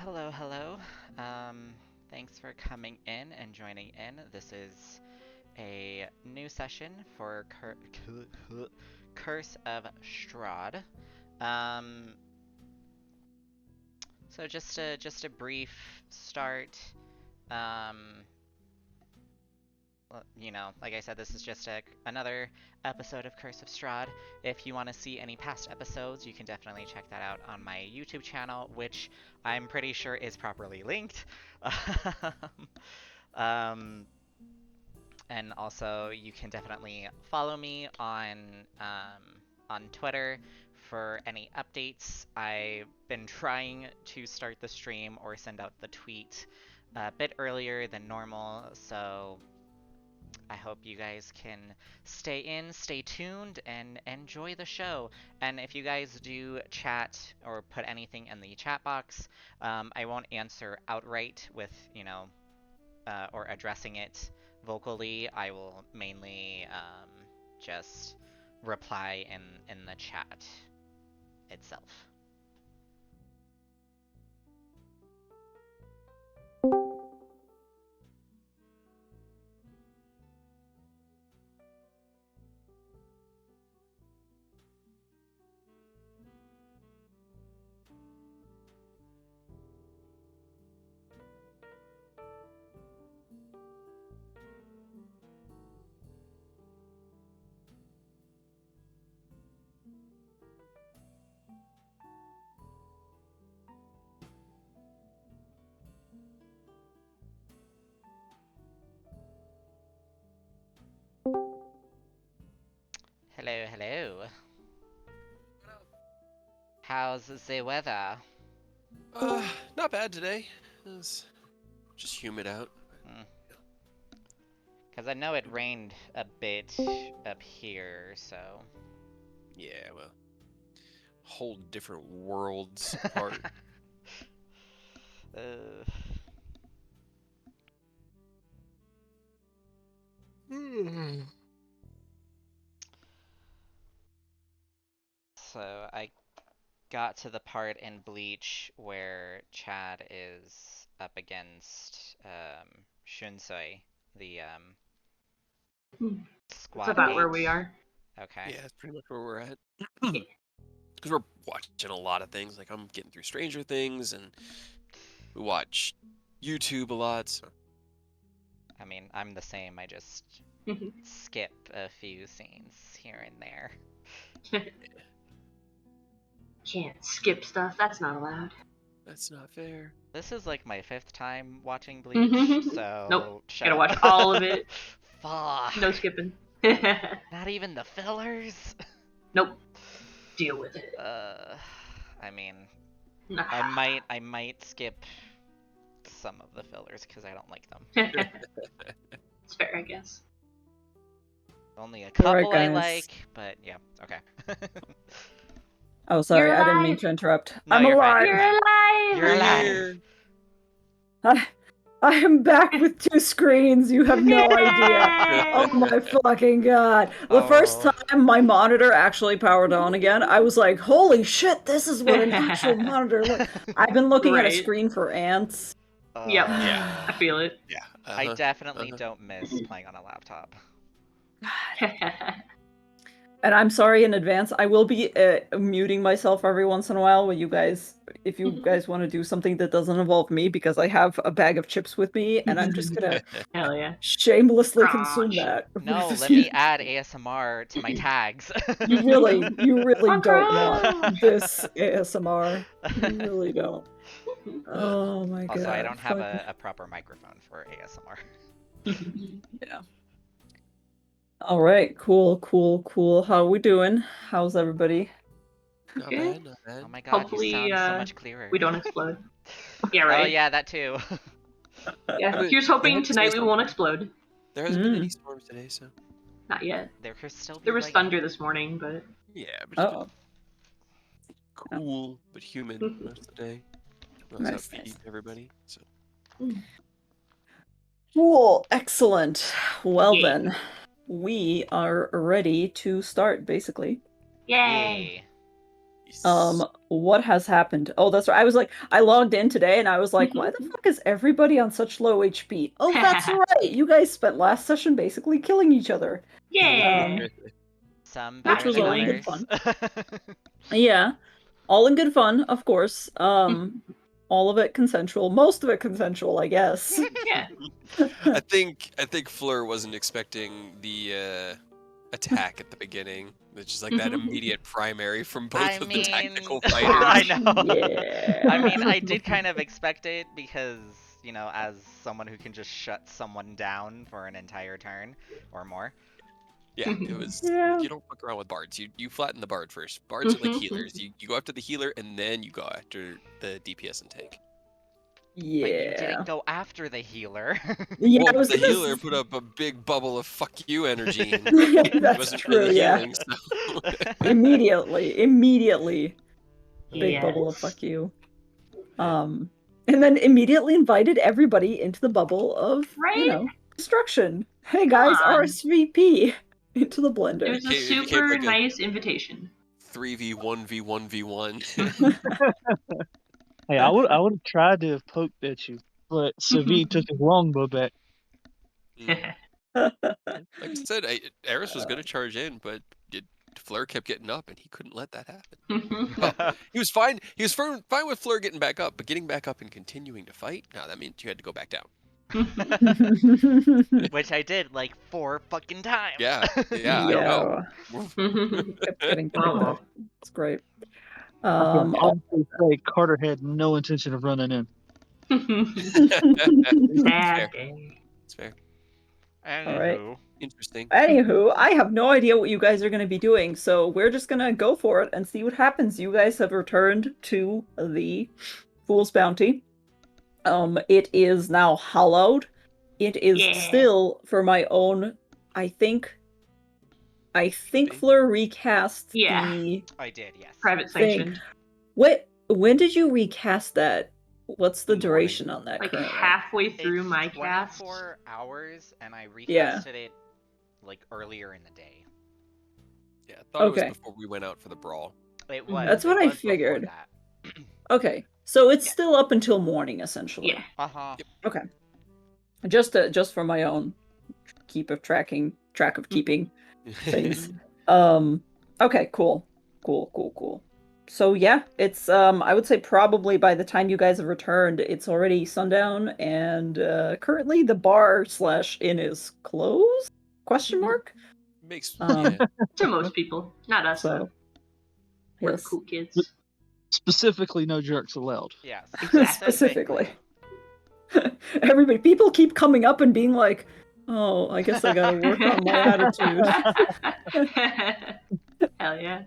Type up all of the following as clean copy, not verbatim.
Hello, hello. Thanks for coming in and joining in. This is a new session for Curse of Strahd. Um, so just a brief start. Um, like I said, this is just another episode of Curse of Strahd. If you want to see any past episodes, you can definitely check that out on my YouTube channel, which I'm pretty sure is properly linked. um, and also, you can definitely follow me on Twitter for any updates. I've been trying to start the stream or send out the tweet a bit earlier than normal, so I hope you guys can stay tuned, and enjoy the show. And if you guys do chat or put anything in the chat box, I won't answer outright with, or addressing it vocally. I will mainly just reply in the chat itself. Hello, hello. How's the weather? Not bad today. It's just humid out. Because I know it rained a bit up here, so... Yeah, well, whole different worlds apart. So I got to the part in Bleach where Chad is up against Shunsui, the squad That's about mate. where we are. Okay. Yeah, that's pretty much where we're at. Because we're watching a lot of things. Like, I'm getting through Stranger Things, and we watch YouTube a lot. So. I mean, I'm the same. I just skip a few scenes here and there. Can't skip stuff. That's not allowed. That's not fair. This is like my 5th time watching Bleach, so... Nope. Shut Gotta up. watch all of it. Fuck. No skipping. Not even the fillers? Nope. Deal with it. I mean, I might skip some of the fillers because I don't like them. It's fair, I guess. Only a couple Alright, I guys. like, but yeah, okay. Oh, sorry, You're I didn't mean alive. to interrupt. No, I'm you're fine. alive! You're alive! You're alive! I am back with 2 screens, you have no idea. Yay! Oh my fucking god. The first time my monitor actually powered on again, I was like, holy shit, this is what an actual monitor looks. I've been looking at a Right. screen for ants. Yep. Yeah. I feel it. Yeah. I definitely don't miss playing on a laptop. And I'm sorry in advance. I will be muting myself every once in a while when you guys, if you guys want to do something that doesn't involve me, because I have a bag of chips with me, and I'm just gonna Hell yeah. shamelessly Crunch. consume that. No, let me add ASMR to my tags. You really don't Macron! want this ASMR. You really don't. Oh my god. Also, I don't have a proper microphone for ASMR. Yeah. All right, cool. How are we doing? How's everybody? Not Good. bad, not bad. Oh my god, Hopefully, you sound so much clearer. We don't explode. Yeah, right. Oh yeah, that too. Yeah. I mean, Here's they hoping had to say tonight we won't something. explode. There hasn't been any storms today, so. Not yet. There could still be There was like... thunder this morning, but... Yeah, but it's Oh, been cool but humid most of the day. That's how Nice, it feeds everybody. So. cool. Excellent. Well Yay. then, we are ready to start, basically. Yay! Yay. what has happened? Oh, that's right. I logged in today and I was like, why the fuck is everybody on such low HP? Oh, that's right. You guys spent last session basically killing each other. Yeah. Some Which better was than all in good others. Yeah. All in good fun, of course. All of it consensual. Most of it consensual, I guess. Yeah. I think Fleur wasn't expecting the attack at the beginning. It's just like that immediate primary from both I of the mean, tactical I fighters. know. Yeah. I mean, I did kind of expect it because, as someone who can just shut someone down for an entire turn or more. Yeah, it was. Yeah. You don't fuck around with bards. You flatten the bard first. Bards are like healers. You go after the healer and then you go after the DPS and tank. But you Yeah. didn't go after the healer. Yeah, I Well, was the gonna healer s- put up a big bubble of "fuck you" energy, and Yeah, he that's wasn't true, really yeah. healing. So. Immediately. Big bubble of Yes. fuck you. And then immediately invited everybody into the bubble of, Right? destruction. Hey guys, on. RSVP into the It blender. was a It became super like a nice invitation. 3v1v1v1. Hey, I would have tried to have poked at you, but Savi took his longbow back. Like I said, Eris was going to charge in, but Fleur kept getting up, and he couldn't let that happen. Well, he was fine. He was fine with Fleur getting back up, but getting back up and continuing to fight, no, that meant you had to go back down. Which I did like 4 fucking times. Yeah, I know. Kept getting picked up. It's great. I can honestly say Carter had no intention of running in. Sad day. It's fair. Anywho. Interesting. Anywho, I have no idea what you guys are going to be doing, so we're just going to go for it and see what happens. You guys have returned to the Fool's Bounty. It is now hollowed. It is still, for my own, I think Fleur recast the I did, yes. Private thing. sanctioned. When did you recast that? What's the duration on that Like currently? halfway through It's my cast. 24 hours, and I Yeah. recasted it like earlier in the day. Yeah, I thought it Okay. was before we went out for the brawl. It was. That's what it I was before figured. that. Okay, so it's still up until morning, essentially. Yeah. Uh-huh. Okay. Just for my own track of keeping things. Okay, cool. So yeah, it's I would say probably by the time you guys have returned, it's already sundown, and currently the bar/inn is closed? Question mark? Makes Yeah. To most people, not us. So We're yes. the cool kids. Specifically, no jerks allowed. Yes. Specifically. Everybody, people keep coming up and being like, "Oh, I guess I gotta work on my attitude." Hell yeah.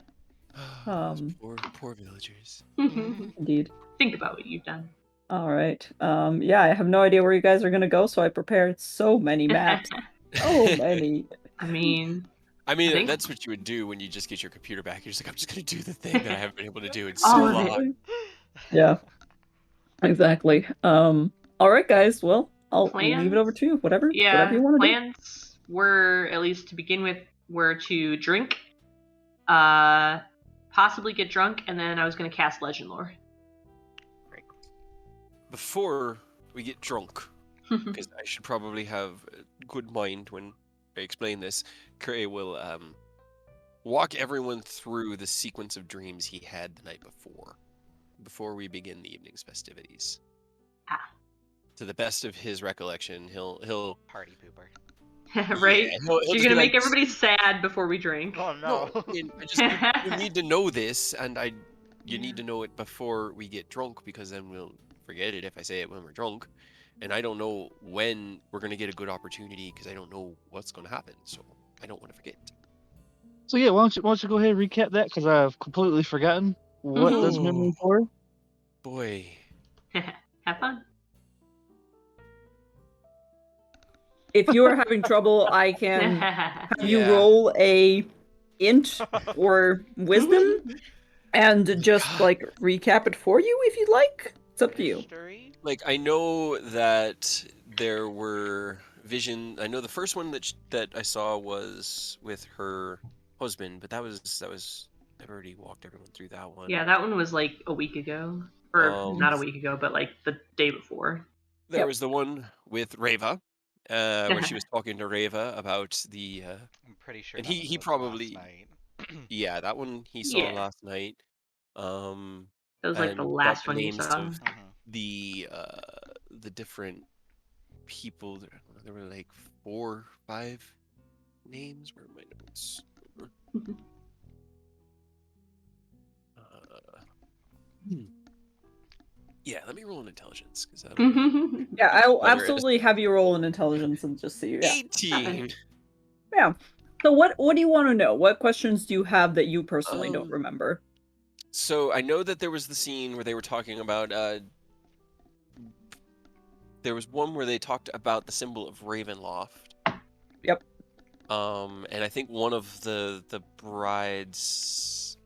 Poor villagers. Indeed. Think about what you've done. All right. Yeah, I have no idea where you guys are gonna go, so I prepared so many maps. So many. I mean, that's what you would do when you just get your computer back. You're just like, I'm just gonna do the thing that I haven't been able to do in so long. Yeah. Exactly. All right, guys. Well, I'll leave it over to you. Whatever you want to do. Plans were, at least to begin with, were to drink, possibly get drunk, and then I was going to cast Legend Lore. Before we get drunk, because I should probably have a good mind when I explain this, Curry will walk everyone through the sequence of dreams he had the night before we begin the evening's festivities. To the best of his recollection, he'll party pooper. Right? Yeah, he'll You're just gonna be make like, everybody sad before we drink. Oh no! You need to know this, and you need to know it before we get drunk, because then we'll forget it if I say it when we're drunk, and I don't know when we're gonna get a good opportunity, because I don't know what's gonna happen, so I don't want to forget. So yeah, why don't you go ahead and recap that, because I've completely forgotten what those memories were. Boy. Have fun. If you are having trouble, I can have you roll a int or wisdom and just recap it for you if you'd like. It's up to you. Like, I know that there were I know the first one that I saw was with her husband, but that was I've already walked everyone through that one. Yeah, that one was like a week ago. Or not a Um, week ago, but like the day before. there Yep. was the one with Reva, where she was talking to Reva about the, I'm pretty sure and that one he was last probably, night. yeah, that one he saw Yeah. last night. That was like the And got last the one you names saw. of Mhm. the different people. There were like 4, 5 names. Where are my notes? Hmm. Yeah, let me roll an intelligence because that'll be Yeah, I'll better. absolutely have you roll an intelligence and just see. Yeah. 18. Yeah. So what do you want to know? What questions do you have that you personally don't Um, remember? So I know that there was the scene where they were talking about. There was one where they talked about the symbol of Ravenloft. Yep. And I think one of the brides,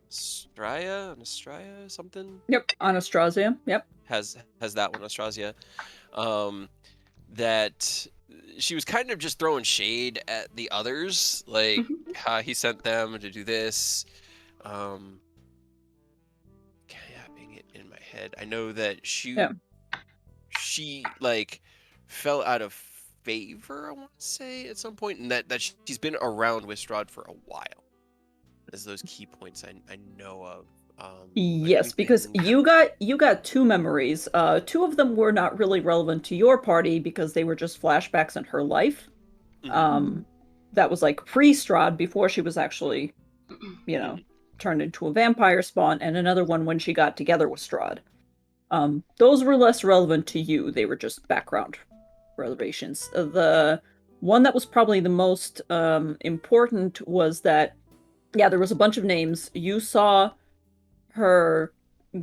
Astraea, something. Yep. Anastasia. Yep. Has that one, Astrasia. That she was kind of just throwing shade at the others, like he sent them to do this. Capping it in my head. I know that Yeah. she like fell out of favor, I want to say, at some point, and that she's been around with Strahd for a while. As those key points I know of. But Yes, because anything. you got two memories. Two of them were not really relevant to your party because they were just flashbacks in her life. Mhm. That was like pre-Strahd before she was actually, turned into a vampire spawn, and another one when she got together with Strahd. Those were less relevant to you. They were just background relevations. The one that was probably the most important was that, yeah, there was a bunch of names. You saw her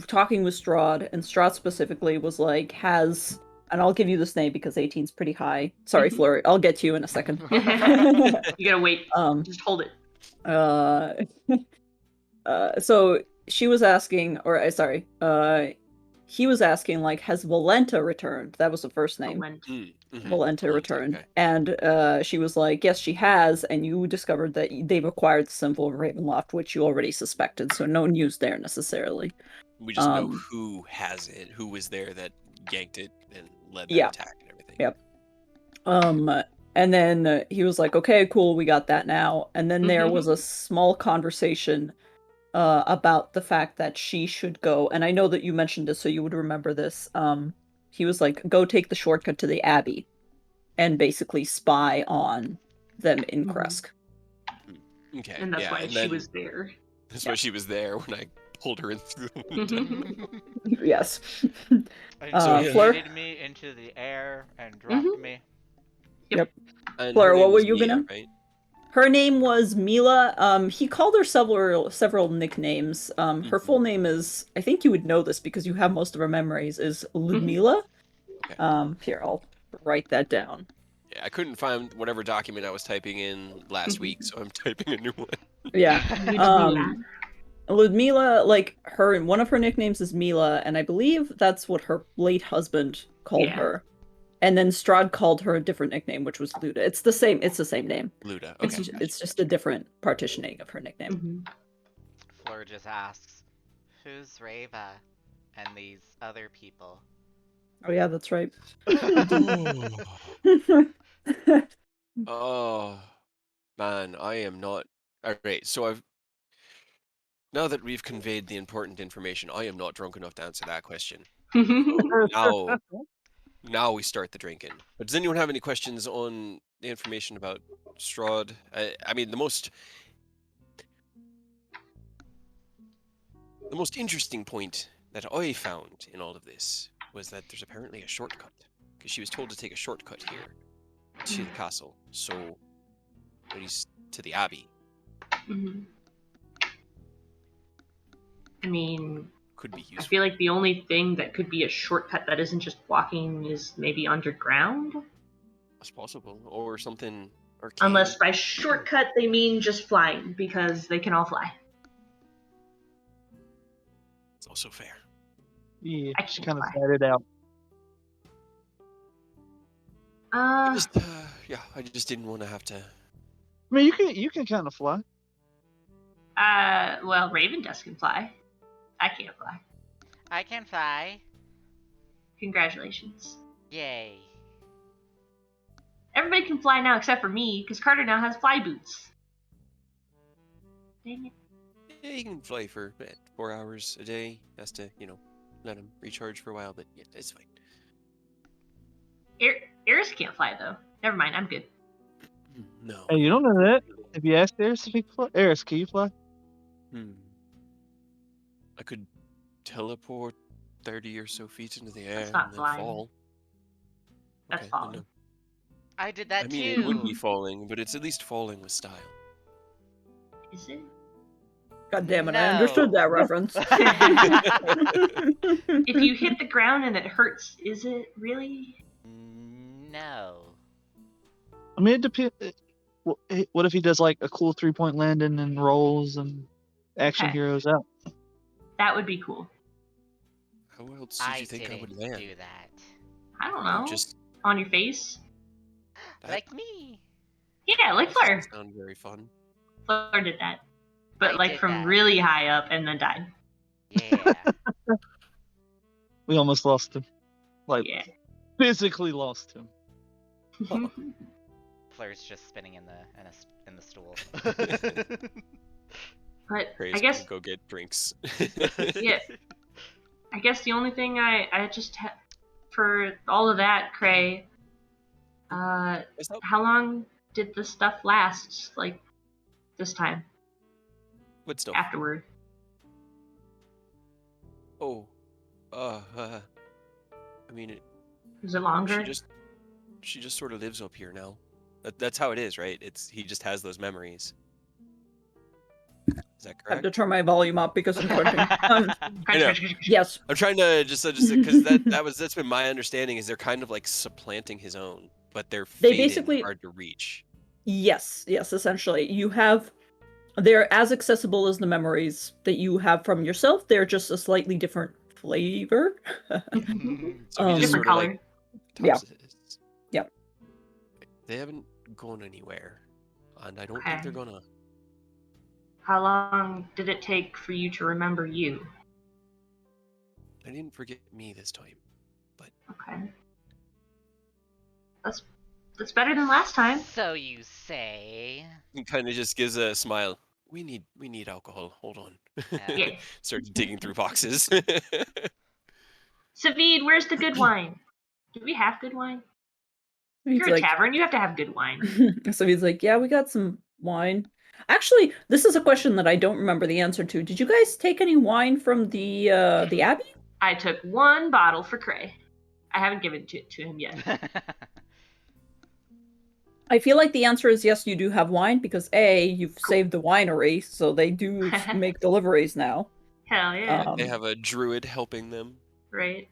talking with Strahd, and Strahd specifically was like, and I'll give you this name because 18's pretty high. Sorry, Flurry, I'll get to you in a second. You gotta wait. Just hold it. So she was asking, or sorry, he was asking, like, has Valenta returned? That was the first name. Valenta returned. Okay. And she was like, yes, she has, and you discovered that they've acquired the symbol of Ravenloft, which you already suspected, so no news there necessarily. We just know who has it, who was there that yanked it and led that Yeah. attack and everything. Yep. And then he was like, okay, cool, we got that now. And then there was a small conversation about the fact that she should go, and I know that you mentioned this, so you would remember this. He was like, go take the shortcut to the Abbey and basically spy on them in Kresk. Okay. And that's yeah, why and she then was there. that's why she was there when I pulled her in through the window. Yes. And So, she yeah. Fleur? yeeted me into the air and dropped me. Yep. And Fleur, her what name were was you Mia, gonna? right? Her name was Mila. He called her several nicknames. Her full name is, I think you would know this because you have most of her memories, is Ludmila. Okay. Here, I'll write that down. Yeah, I couldn't find whatever document I was typing in last week, so I'm typing a new one. Yeah. Ludmila, like, one of her nicknames is Mila, and I believe that's what her late husband called her. And then Strahd called her a different nickname, which was Luda. It's the same name. Luda. Okay. It's just a different partitioning of her nickname. Fleur just asks, who's Reva and these other people? Oh yeah, that's right. Oh, man, I am not. All right, so now that we've conveyed the important information, I am not drunk enough to answer that question. So now we start the drinking. But does anyone have any questions on the information about Strahd? I mean, the most interesting point that I found in all of this was that there's apparently a shortcut, because she was told to take a shortcut here to the castle, so at least to the abbey. I mean, could be useful. I feel like the only thing that could be a shortcut that isn't just walking is maybe underground. That's possible, or something arcane. Unless by shortcut they mean just flying, because they can all fly. It's also fair. Yeah, I just can't kind of fly. flat it out. I just didn't want to have to. I mean, you can kind of fly. Well, Raven Dust can fly. I can't fly. I can fly. Congratulations. Yay. Everybody can fly now except for me, because Carter now has fly boots. Dang it. Yeah, he can fly for 4 hours a day. Has to, let him recharge for a while, but yeah, it's fine. Eris can't fly, though. Never mind, I'm good. No. Hey, you don't know that. Have you asked Eris if he can fly? Eris, can you fly? I could teleport 30 or so feet into the air That's not and then flying. fall. That's Okay, then falling. no. I did that I mean, too. it would be falling, but it's at least falling with style. Is it? God damn it, I No. understood that reference. If you hit the ground and it hurts, is it really? No. I mean, it depends. What if he does like a cool 3-point landing and rolls and action Okay. heroes out? That would be cool. How else did you think I would didn't land? do that. I don't know. Just On your face? that Like me. Yeah, like that doesn't Fleur. sound very fun. Fleur did that. But I like did from that. really high up and then died. Yeah. We almost lost him. Like, Yeah. physically lost him. Fleur's just spinning in the stool. But Crazy I guess, go get drinks. yeah. I guess the only thing I just for all of that, Cray, What's up? how long did the stuff last, like, this time, What stuff? afterward? Oh, I mean, Was it longer? she just sort of lives up here now. That's how it is, right? He just has those memories. Is that I have correct? to turn my volume up because I'm crunching. I know. Yes. I'm trying to just because that's been my understanding is they're kind of like supplanting his own, but they're They faded basically- and hard to reach. Yes, essentially. They're as accessible as the memories that you have from yourself. They're just a slightly different flavor. So he just Different sort of color. like Yeah. tops it. Yep. They haven't gone anywhere, and I don't think they're gonna. How long did it take for you to remember you? They didn't forget me this time. Okay. That's better than last time. So you say. He kind of just gives a smile. We need alcohol. Hold on. Yeah. Starts digging through boxes. Savid, where's the good wine? Do we have good wine? If He's you're a like, tavern, you have to have good wine. so he's like, yeah, we got some wine. Actually, this is a question that I don't remember the answer to. Did you guys take any wine from the abbey? I took one bottle for Cray. I haven't given it to him yet. I feel like the answer is yes, you do have wine because A, you've saved the winery, so they do make deliveries now. Hell yeah. They have a druid helping them. Right.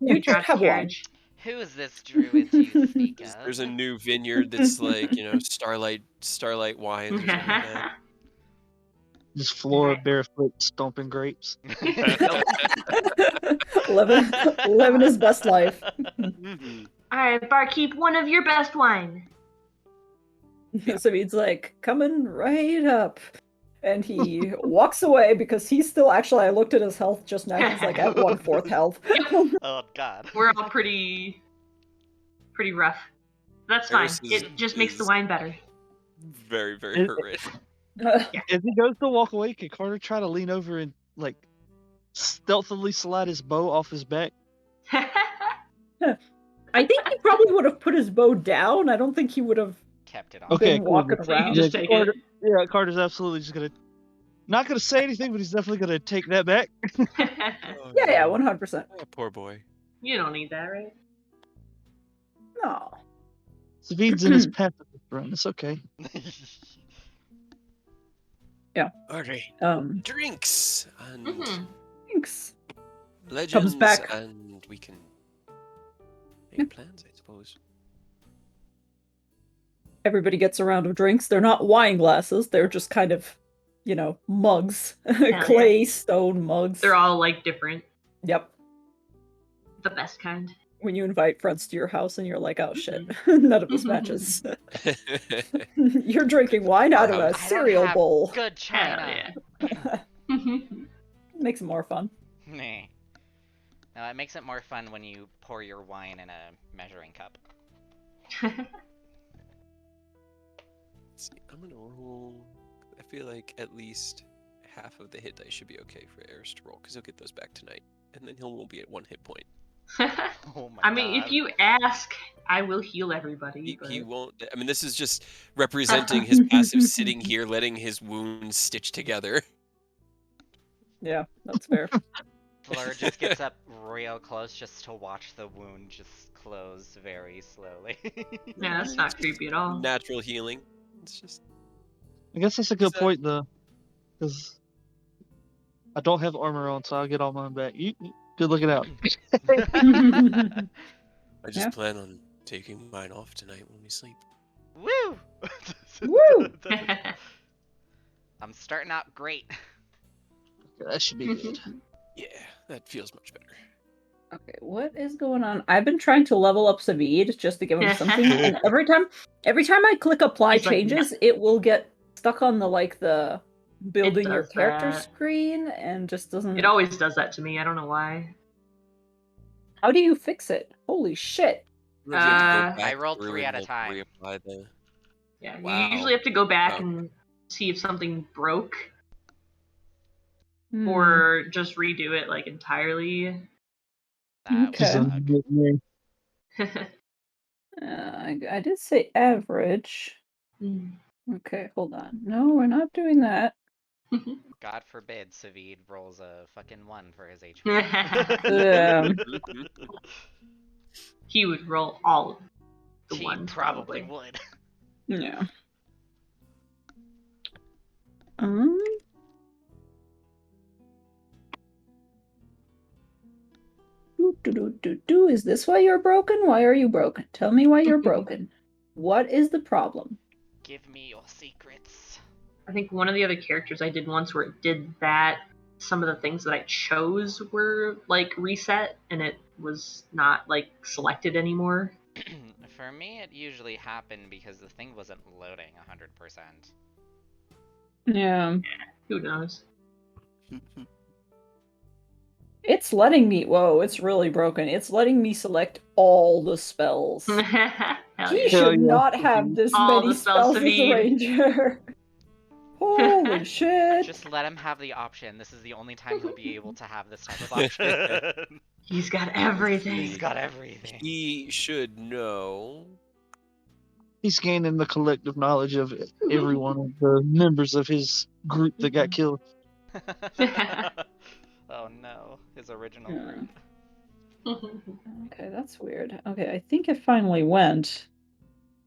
You Drive have wine. carriage. Who is this druid you speak of? There's a new vineyard that's like, starlight wines or something like that. Just Flora Okay. barefoot stomping grapes. living his best life. Alright, barkeep, one of your best wine. So he's like, coming right up. And he walks away because he's still, actually, I looked at his health just now, he's like at 1/4 health. Oh god. We're all pretty rough. That's fine. Eris It just makes the wine better. Very, very horrific. As he goes to walk away, can Carter try to lean over and like stealthily slide his bow off his back? I think he probably would have put his bow down. I don't think he would have Kept it on. Okay, been cool. walking So you around. just take Carter, it. Yeah, Carter's absolutely just not gonna say anything, but he's definitely gonna take that back. Oh, Yeah, no. 100%. Oh, poor boy. You don't need that, right? No. Savid's in his pacifist run. It's okay. Alright. Drinks and Mm-hmm. Thanks. legends, back. and we can make plans, I suppose. Everybody gets a round of drinks. They're not wine glasses. They're just kind of, mugs. yeah. Clay, stone mugs. They're all like different. Yep. The best kind. when you invite friends to your house and you're like, oh shit, none of this matches. You're drinking wine out of Our a house. I don't cereal have bowl. good china. yeah. Makes it more fun. Nah. No, it makes it more fun when you pour your wine in a measuring cup. See, I'm gonna roll. I feel like at least half of the hit dice should be okay for Eris to roll, because he'll get those back tonight, and then he'll won't be at 1 hit point. Oh my I mean, god. if you ask, I will heal everybody. He But... won't. I mean, this is just representing his passive sitting here, letting his wounds stitch together. Yeah, that's fair. Fleur just gets up real close just to watch the wound just close very slowly. Yeah, that's not creepy at all. Natural healing. It's just. I guess that's a good So- point though, because I don't have armor on, so I'll get all mine back. Good looking out. I just Yeah. plan on taking mine off tonight when we sleep. Woo! Woo! I'm starting out great. That should be good. Yeah, that feels much better. Okay, what is going on? I've been trying to level up Savid just to give him something, and every time I click apply He's like, changes, it will get stuck on the building your does character that. screen and just doesn't. It always does that to me. I don't know why. How do you fix it? Holy shit! You have to go Uh, back I rolled through 3 and, at a time. reapply the. Yeah, Wow. you usually have to go back Wow. and see if something broke, Hmm. or just redo it like entirely. That Okay. Just would suck. I did say average. Okay, hold on. No, we're not doing that. God forbid Savid rolls a fucking 1 for his HP. He would roll all of the He ones. probably would. Yeah. Is this why you're broken? Why are you broken? Tell me why you're broken. What is the problem? Give me your secrets. I think one of the other characters I did once where it did that, some of the things that I chose were like reset and it was not like selected anymore. For me, it usually happened because the thing wasn't loading 100%. Yeah. Who knows? It's letting me. Whoa, it's really broken. It's letting me select all the spells. Hell He yeah. should yeah. not have this All many the spells spells as a Savid. ranger. Holy shit. Just let him have the option. This is the only time he'll be able to have this type of option. He's got everything. He's got everything. He should know. He's gaining the collective knowledge of every one of the members of his group that got killed. Oh no, his original Yeah. group. Okay, that's weird. Okay, I think it finally went.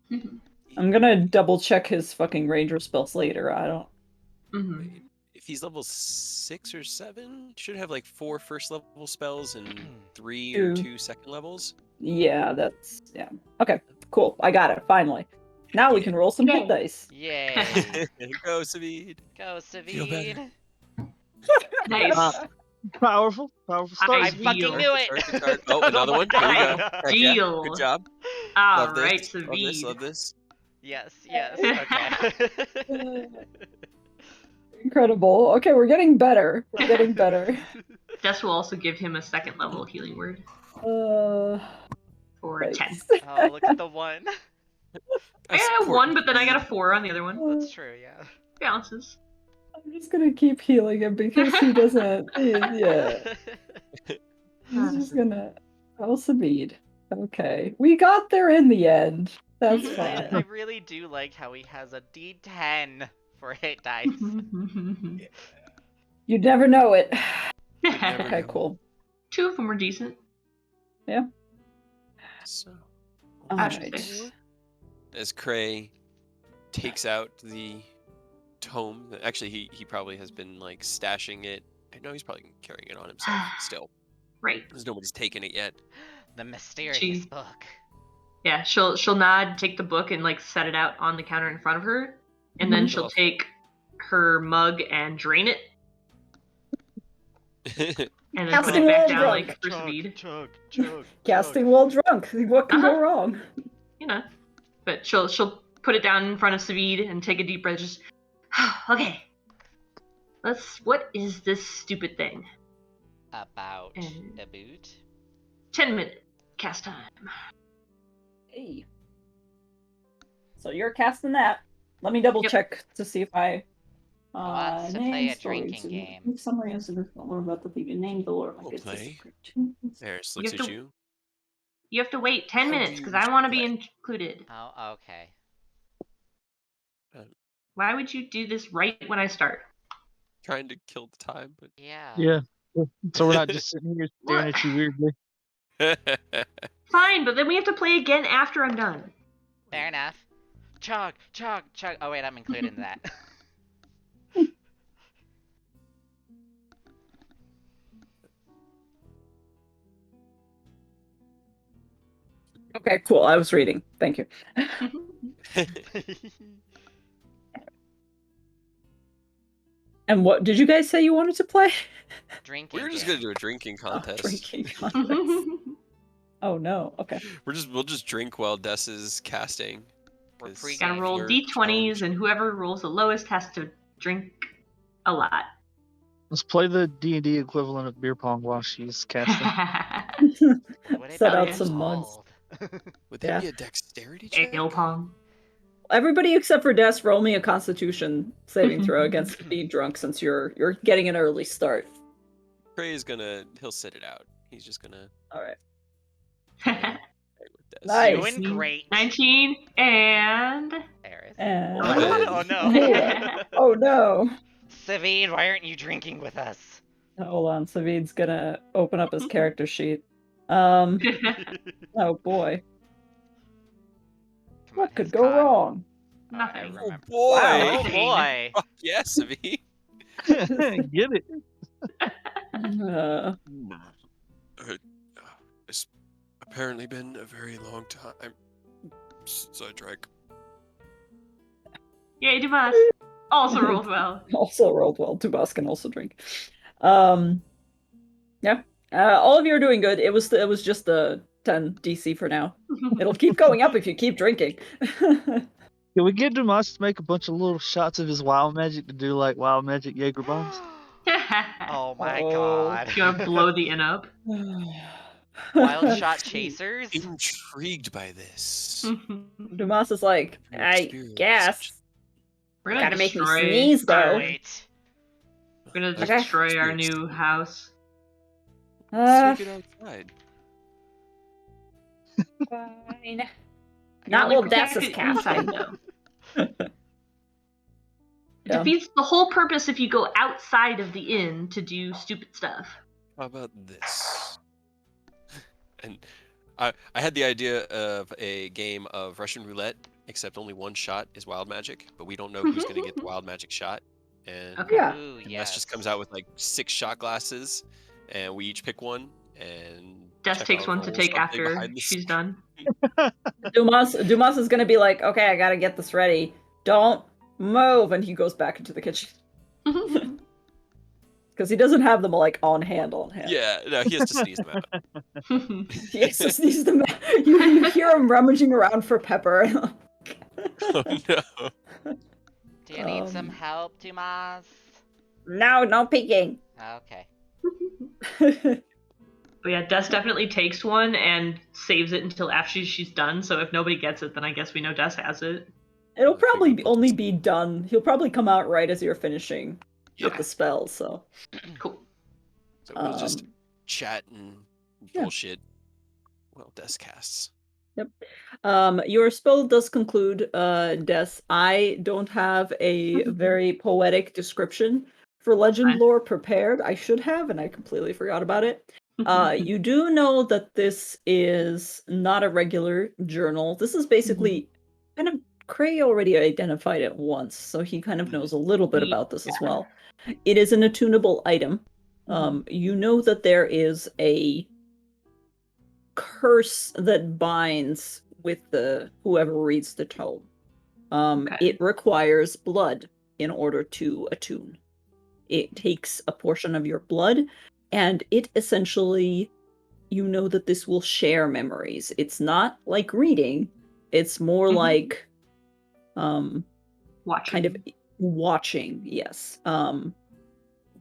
I'm gonna double check his fucking ranger spells later. I don't. Mhm. If he's level 6 or 7, should have like 4 first level spells and 3 or 2 second levels. Yeah, that's. Yeah. Okay, cool. I got it, finally. Now we can roll some hit Yay. dice. Yay! Go, Savid. Go, Feel better. Savid! Nice. Powerful start. I Deal. fucking knew it! Good start. Oh, another one. Here we go. Heck yeah. Deal. Good job. All Love right, this. Love this. Savid. Love this. Yes, okay. Incredible. Okay, we're getting better. We're getting better. Jess will also give him a second level healing word for Right. 10. Oh, look at the 1. I got a 1, but then I got a 4 on the other one. That's true, yeah. Balances. I'm just gonna keep healing him because he doesn't. Yeah. He's just gonna. Savid. Okay. We got there in the end. That's I fine. really do like how he has a D10 for hit dice. You'd never know it. Never Okay, know. cool. 2 of them were decent. So, Alright. as Cray takes out the tome, actually he probably has been like stashing it. I know he's probably carrying it on himself still, Right. because nobody's taken it yet. The mysterious Gee. book. Yeah, she'll nod, take the book, and like set it out on the counter in front of her, and then she'll take her mug and drain it, And then put Casting it back while down drunk. like for Savid. chug. Casting while drunk. What can go Uh-huh. wrong? You know. But she'll put it down in front of Savid and take a deep breath. Just okay. What is this stupid thing? About And- a boot. 10-minute cast time. Hey. So you're casting that. Let me double Yep. check to see if I. Wants to name play a stories drinking and game. Summary and significant lore about the thing. Name the lore. We'll Like, play. cartoons. Eris You looks have at to- you. You have to wait 10 How do minutes you because I want to be play? included. Oh, okay. Why would you do this right when I start? Trying to kill the time, but Yeah. Yeah. So we're not just sitting here staring What? at you weirdly. Fine, but then we have to play again after I'm done. Fair enough. Chug. Oh wait, I'm included in that. Okay, cool. I was reading. Thank you. And what did you guys say you wanted to play? Drinking we were just game. gonna do a drinking Oh, contest. drinking contest. Oh no. Okay. We'll just drink while Des is casting. We're 'cause pre-gaming. Gotta roll you're d20s, challenged. and whoever rolls the lowest has to drink a lot. Let's play the D&D equivalent of beer pong while she's casting. Would it Set be out some mugs. called? Would that Yeah. be a dexterity check? Ale pong. Everybody except for Des, roll me a Constitution saving throw against being drunk, since you're getting an early start. Trey is he'll sit it out. He's just gonna All right. hang with Des. Nice. Doing great. 19 and Eris. And... Oh no. Oh no. Savid, why aren't you drinking with us? Hold on, Savid's gonna open up his character sheet. Oh boy. Come on, What could his go con- wrong? Oh, I Nothing. Oh remember. boy! Oh Wow. boy. Fuck yes, Avi. Get it. It's apparently been a very long time since I drank. Yay, Dumas. Also rolled well. Also rolled well. Tubas can also drink. Yeah. All of you are doing good. It was just a 10 DC for now. It'll keep going up if you keep drinking. Can we get Dumas to make a bunch of little shots of his wild magic to do like wild magic Jaeger bombs? Oh my Oh. god. You want to blow the inn up? Wild shot chasers? Intrigued by this. Dumas is like, Your I experience. guess. We're gonna Gotta make me destroy. sneeze, though. Wait. We're gonna Okay. destroy our new house. Let's take it outside. Fine. You're Not only while Des is protected casting. inside, though. It Yeah. defeats the whole purpose if you go outside of the inn to do stupid stuff. How about this? And I had the idea of a game of Russian roulette, except only one shot is wild magic, but we don't know who's going to get the wild magic shot. And Okay. Yeah. Ooh, Des yes. just comes out with like 6 shot glasses, and we each pick one. And Des check takes out one to roll take something after behind the she's done. Dumas is gonna be like, okay, I gotta get this ready. Don't move, and he goes back into the kitchen because he doesn't have them like on hand. Yeah, no, he has to sneeze them out. He has to sneeze them. You hear him rummaging around for pepper. Oh no. Do you need some help, Dumas? No peeking. Okay. But yeah, Des definitely takes one and saves it until after she's done. So if nobody gets it, then I guess we know Des has it. It'll probably only be done. He'll probably come out right as you're finishing with Yeah. the spell. So Cool. So we'll just Um, chat and yeah. bullshit. Well, Des casts. your spell does conclude, Des. I don't have a very poetic description for legend Fine. lore prepared. I should have, and I completely forgot about it. You do know that this is not a regular journal. This is basically kind of Cray already identified it once, so he kind of knows a little bit about this as well. It is an attunable item. You know that there is a curse that binds with whoever reads the tome. Okay. It requires blood in order to attune. It takes a portion of your blood and it essentially, you know that this will share memories. It's not like reading, it's more Mhm. like Watching. kind of watching. Yes.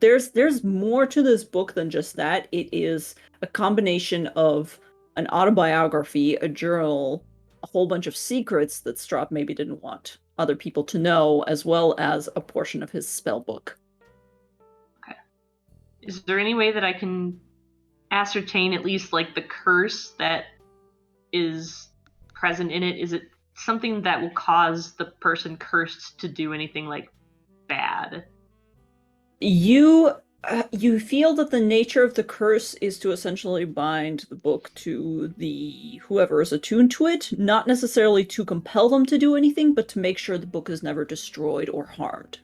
There's more to this book than just that. It is a combination of an autobiography, a journal, a whole bunch of secrets that Strahd maybe didn't want other people to know, as well as a portion of his spell book. Is there any way that I can ascertain at least like the curse that is present in it? Is it something that will cause the person cursed to do anything like bad? You feel that the nature of the curse is to essentially bind the book to the whoever is attuned to it, not necessarily to compel them to do anything, but to make sure the book is never destroyed or harmed.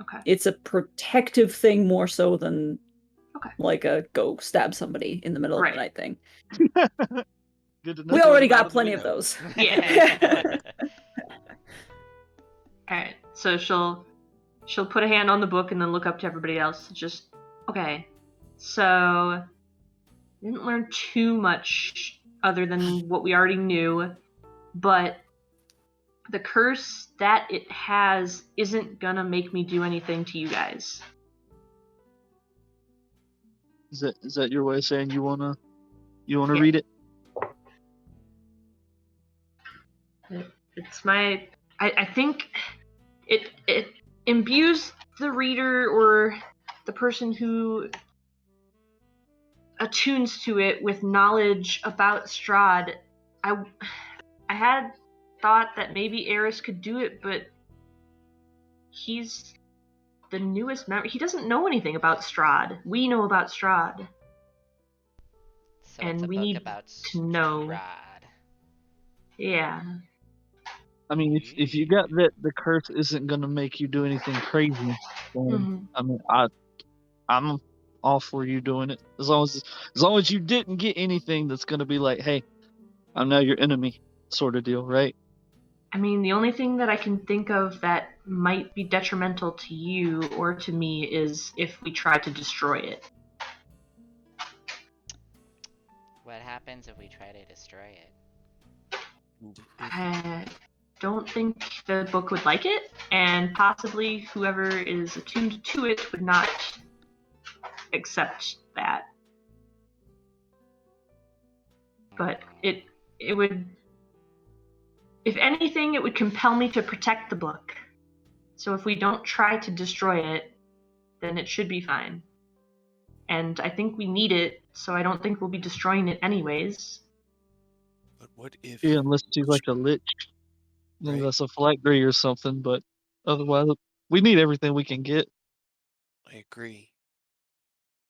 Okay. It's a protective thing more so than Okay. like a go stab somebody in the middle of Right. the night thing. Good to know. We Throws already them out got of the plenty of window. those. Yeah. Alright, so she'll put a hand on the book and then look up to everybody else. Just, okay, so didn't learn too much other than what we already knew, but the curse that it has isn't gonna make me do anything to you guys. Is that your way of saying you wanna Yeah. read it? It's my, I think it imbues the reader or the person who attunes to it with knowledge about Strahd. I had thought that maybe Eris could do it, but he's the newest member. He doesn't know anything about Strahd. We know about Strahd. So And it's a we book need about to know. Strahd. Yeah. I mean, if you got that the curse isn't gonna make you do anything crazy, then Mhm. I mean, I'm all for you doing it as long as you didn't get anything that's gonna be like, hey, I'm now your enemy, sort of deal, right? I mean, the only thing that I can think of that might be detrimental to you or to me is if we try to destroy it. What happens if we try to destroy it? And if I don't think the book would like it, and possibly whoever is attuned to it would not accept that. But it would, if anything, it would compel me to protect the book. So if we don't try to destroy it, then it should be fine. And I think we need it, so I don't think we'll be destroying it anyways. But what if Yeah, unless she's like a lich, then Right. that's a phylactery or something. But otherwise, we need everything we can get. I agree.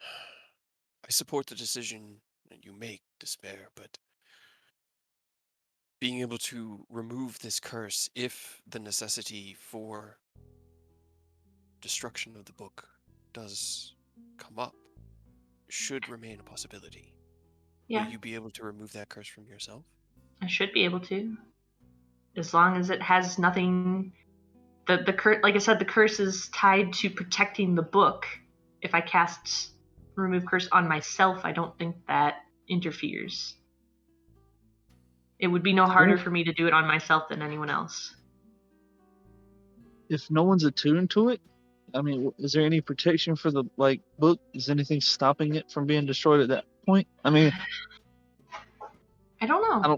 I support the decision that you make, Despair, but being able to remove this curse if the necessity for destruction of the book does come up should remain a possibility. Yeah, Will you be able to remove that curse from yourself? I should be able to. As long as it has nothing. The curse, like I said, the curse is tied to protecting the book. If I cast remove curse on myself, I don't think that interferes. It would be no harder for me to do it on myself than anyone else. If no one's attuned to it, I mean, is there any protection for the book? Is anything stopping it from being destroyed at that point? I mean, I don't know. I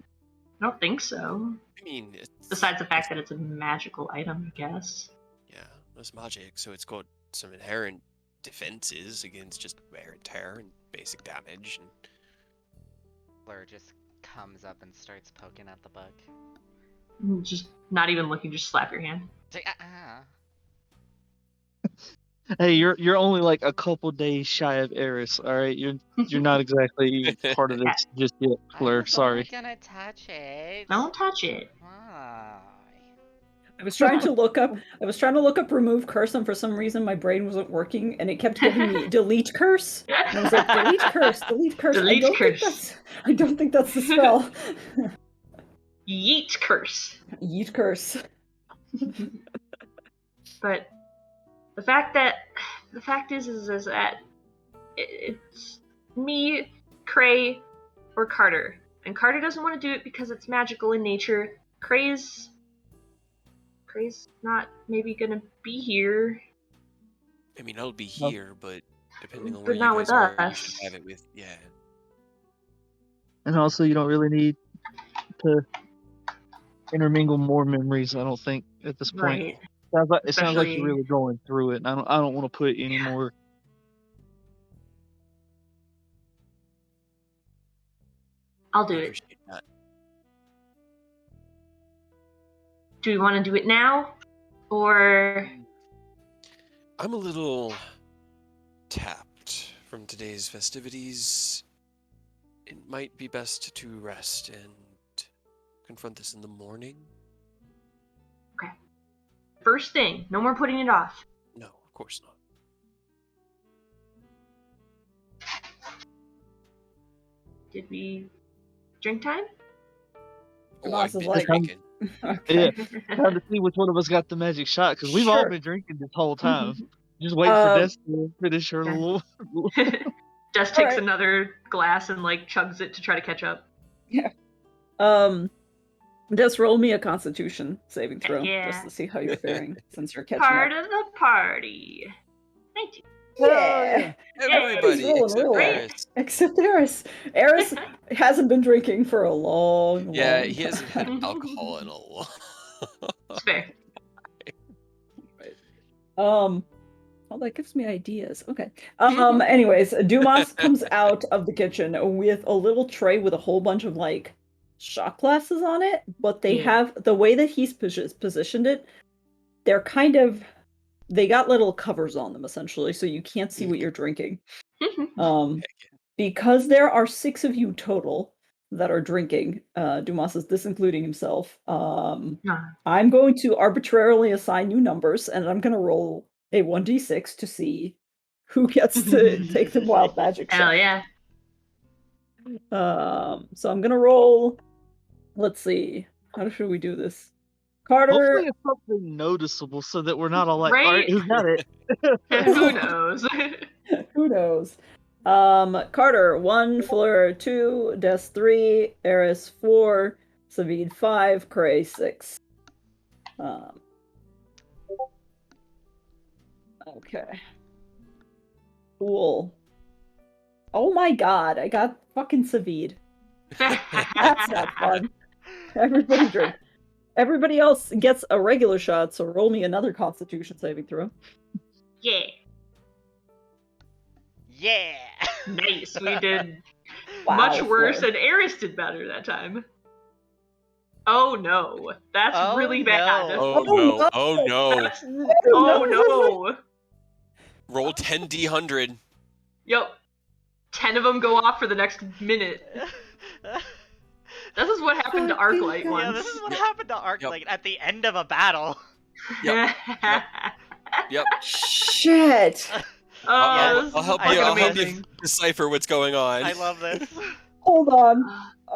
don't think so. I mean, it's Besides the fact that it's a magical item, I guess. yeah, it's magic, so it's got some inherent defenses against just wear and tear and basic damage. And Blur just comes up and starts poking at the book. Just not even looking, just slap your hand. It's like, Hey, you're only like a couple days shy of Eris, all right? You're not exactly part of this just yet, I Fleur. was only Sorry. gonna touch it. Don't touch it. Why? I was trying to look up remove curse, and for some reason my brain wasn't working, and it kept giving me delete curse. And I was like, delete curse, delete curse. I don't think that's the spell. Yeet curse. Yeet curse. But the fact is that It's me, Cray, or Carter. And Carter doesn't want to do it because it's magical in nature. Cray's not maybe gonna be here. I mean, I'll be No. here, but depending on But where you not guys with are, you us. should have it with. Yeah. And also, you don't really need to intermingle more memories. I don't think at this point. Right. It sounds like you're Especially- really going through it. And I don't want to put any more. I'll do I it. appreciate that. Do we want to do it now? Or I'm a little tapped from today's festivities. It might be best to rest and confront this in the morning. first thing? No more putting it off. No, of course not. Did we drink time? Oh, Boss I've is been like- drinking. Yeah, time to see which one of us got the magic shot because we've all Sure. been drinking this whole time. Just wait for Des to finish her Yeah. little. Des takes Alright. another glass and like chugs it to try to catch up. Just roll me a Constitution saving throw Yeah. just to see how you're faring since you're catching Part up. of the party. 19. Yeah, Everybody rolling except real well. Eris. except Eris. Eris hasn't been drinking for a long, Yeah, long he hasn't had time. alcohol in a long. It's fair. Well, that gives me ideas. Okay. Anyways, Dumas comes out of the kitchen with a little tray with a whole bunch of like shot glasses on it, but they Yeah. have the way that he's positioned it. They're kind of they got little covers on them essentially, so you can't see what you're drinking. Because there are 6 of you total that are drinking. Dumas is this including himself. I'm going to arbitrarily assign you numbers, and I'm going to roll a 1d6 to see who gets to take the wild magic Hell shot. yeah. So I'm going to roll. Let's see. How should we do this? Carter. Hopefully, it's something noticeable so that we're not all like, all right, Right? who got it? Who knows? Who knows? Carter 1, Fleur 2, Des 3, Eris 4, Savid 5, Cray 6. Okay. Cool. Oh my god, I got fucking Savid. That's not fun. Everybody drink. Everybody else gets a regular shot, so roll me another Constitution saving throw. Yeah. Yeah. Nice. We did Wow, much worse, Fleur. and Eris did better that time. Oh no. That's Oh, really no. bad. Oh Oh, no! no. Oh no! That's, oh no. Roll 10d100. Yep. 10 of them go off for the next minute. This is what happened to Fucking Arclight God. once. Yeah, this is what happened to Arclight at the end of a battle. Yep. Shit! Oh, this I'll is help fucking you. I'll help you amazing. decipher what's going on. I love this. Hold on.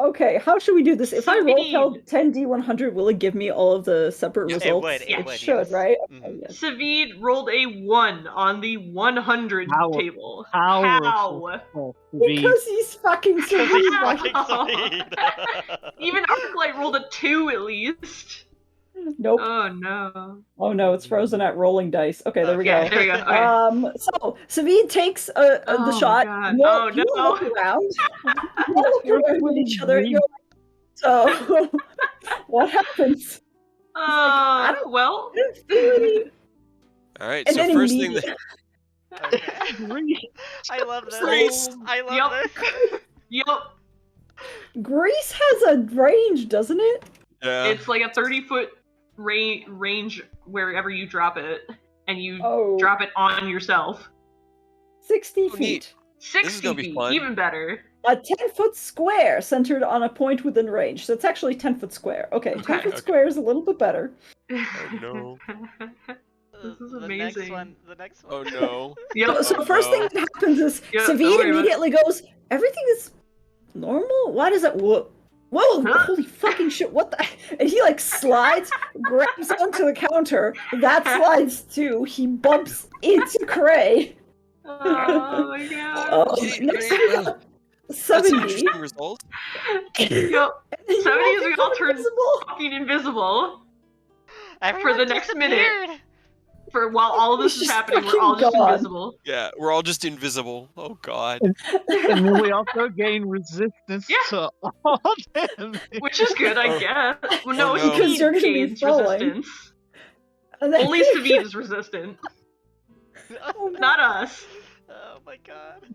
Okay, how should we do this? If I roll Savid. 10d100, will it give me all of the separate Yeah. results? It would, should, yes. right? Mhm. Okay, yes. Savid rolled a 1 on the 100 Power- table. powerful. How? Oh, Savid. Because he's fucking Because he's Savid. fucking Savid. Even Arclight rolled a 2 at least. Nope. Oh no. Oh no, it's frozen at rolling dice. Okay, there we Okay, go. there we go. Okay. So Savid takes the Oh my shot. God. You all, Oh, you all look no. around. You all look around with each other. You're like, so, what happens? I don't- Well. All right. And So then first thing immediately- that Okay. I love this. Grace. I love Yup. this. Yup. Grease has a range, doesn't it? yeah. It's like a 30-foot range wherever you drop it, and you Oh, drop it on yourself. 60 Oh, feet. neat. 60 is gonna be feet, fun. even better. A 10-foot square centered on a point within range. So it's actually 10-foot square. Okay, 10-foot Okay. square is a little bit better. Oh no. This is The amazing. next one. Oh no. Yep. So Oh, first no. thing that happens is Yeah, don't Savid worry about it. immediately goes, everything is normal? Why does it whoa, Huh? holy fucking shit, what the and he like slides, grabs onto the counter, that slides too, he bumps into Cray. Oh my god. Okay, Next great. we Well, got that's an 70. interesting result. Yep. 70 You all is we become all turn invisible. fucking invisible Everyone the next minute. disappeared! for while all of this He's is just happening. We're fucking all just gone. invisible. Yeah, we're all just invisible. Oh god. And then we also gain resistance Yeah. to all damage. Which is good, I guess. Well, no, Oh, no. Because you're Savid gonna be gains falling. resistance. And then Only Savid is resistant, Oh, not us. Oh my god.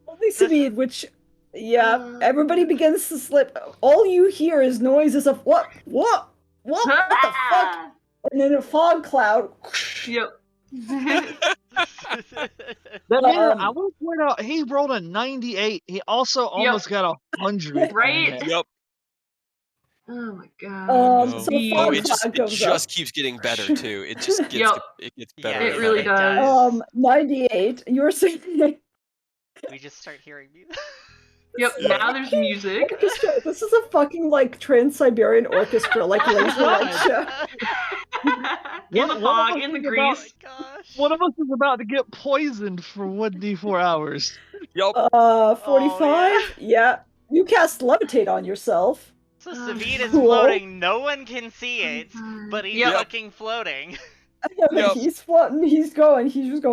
only Savid, which, yeah, everybody begins to slip. All you hear is noises of what the fuck? And then a fog cloud. Yep. That man, I Um, want to point out, he rolled a 98. He also almost got 100. Right? on that. Yep. Oh my god. No. so a Savid. fog It cloud just comes up. keeps getting better too. It just gets Yep. it gets Yeah, better. It and really better. does. 98. You're saying We just start hearing music. Yep. Yeah. Now there's music. orchestra. This is a fucking like Trans-Siberian Orchestra, like laser light show. In the One of fog, us in the is about- grease. Gosh. One of us is about to get poisoned for 1d4 hours. Yep. 45. Yeah. You cast levitate on yourself. So Savid is Cool. floating, no one can see it, but he's Yep. fucking floating. Yep. He's floating. He's just going.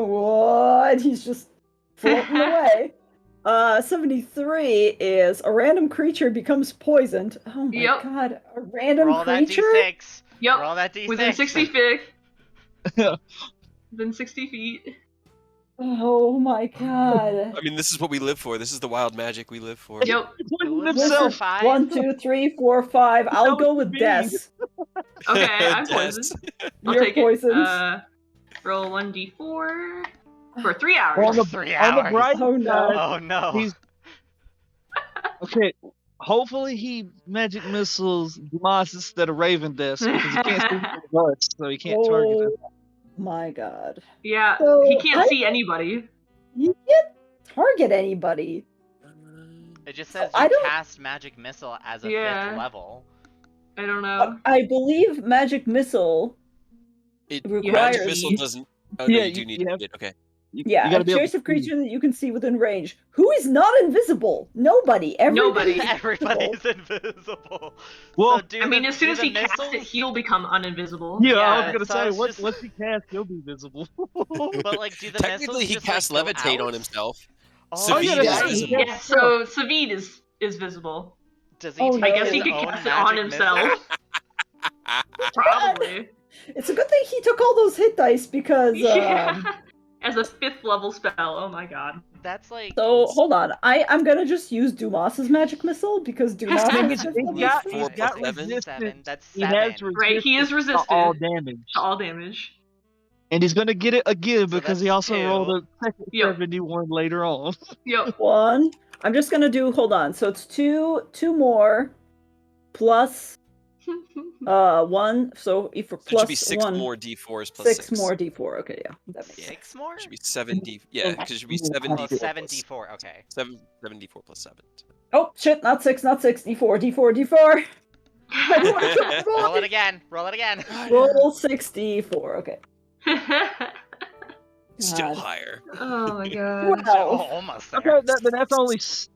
What? He's just floating away. 73 is a random creature becomes poisoned. Oh my Yep. god, a random Roll that creature. d6. Yep. Roll that d6. Within 60 feet. Within 60 feet. Oh my god. I mean, this is what we live for. This is the wild magic we live for. Yep. Poisoned Wizard himself. 1, 2, 3, 4, 5. I'll That was go with me. Des. Okay, I'm Des. poisoned. I'll You're take poisoned. it. Roll 1d4 for 3 On hours. the, 3 on the hours. bright Oh no. side, Oh no. he's okay. Hopefully, he magic missiles Dumas instead of Raven Desk because he can't see the bullets, so he can't target him. Oh my god. Yeah, So, he can't I- see anybody. You can't target anybody. It just says I you don't- cast magic missile as a Yeah. 5th level. I don't know. I believe magic missile It requires. magic missile doesn't. Oh no, Yeah, you do you need have- to get okay. Yeah, you gotta a be able choice to of creature that you can see within range. Who is not invisible? Nobody. Nobody. Everybody's invisible. Well, so do I mean, the, as soon do as the he casts it, missiles- he'll become uninvisible. Yeah, I Yeah, was gonna so I say, was once just- he casts, he'll be visible. But like, do the Technically, missiles he just, casts like, go levitate out? on himself. Oh, Savid yeah, is that's right. visible. Yeah, so Savid is visible. Does he Oh, take no. I guess his he could own cast it on magic himself. missile? Probably. It's a good thing he took all those hit dice because. Yeah. As a 5th level spell. Oh my god. That's like. So hold on, I'm gonna just use Dumas's magic missile because Dumas I think has it's- fifth it's level got- spell. he's got seven? resistance. That's He 7. has Right, he is resistance to all resistant damage, to all damage. and he's gonna get it again So because he that's also 2. rolled a second Yep. 71 later on. Yep. One. I'm just gonna do. Hold on. So it's two more, plus 1. So if for So it plus should be 6 1, more d4s plus 6. 6 more d4. Okay, yeah, that makes sense. 6 more? It should be 7d. Yeah, because it should be 7d4. Oh, plus 7d4, okay. 7d4 plus 7. Oh shit! Not 6. D4. D4. I don't want to Roll it again. Roll it again. roll 64. Okay. Still God. higher. Oh my god. Oh, Well, almost there. Okay,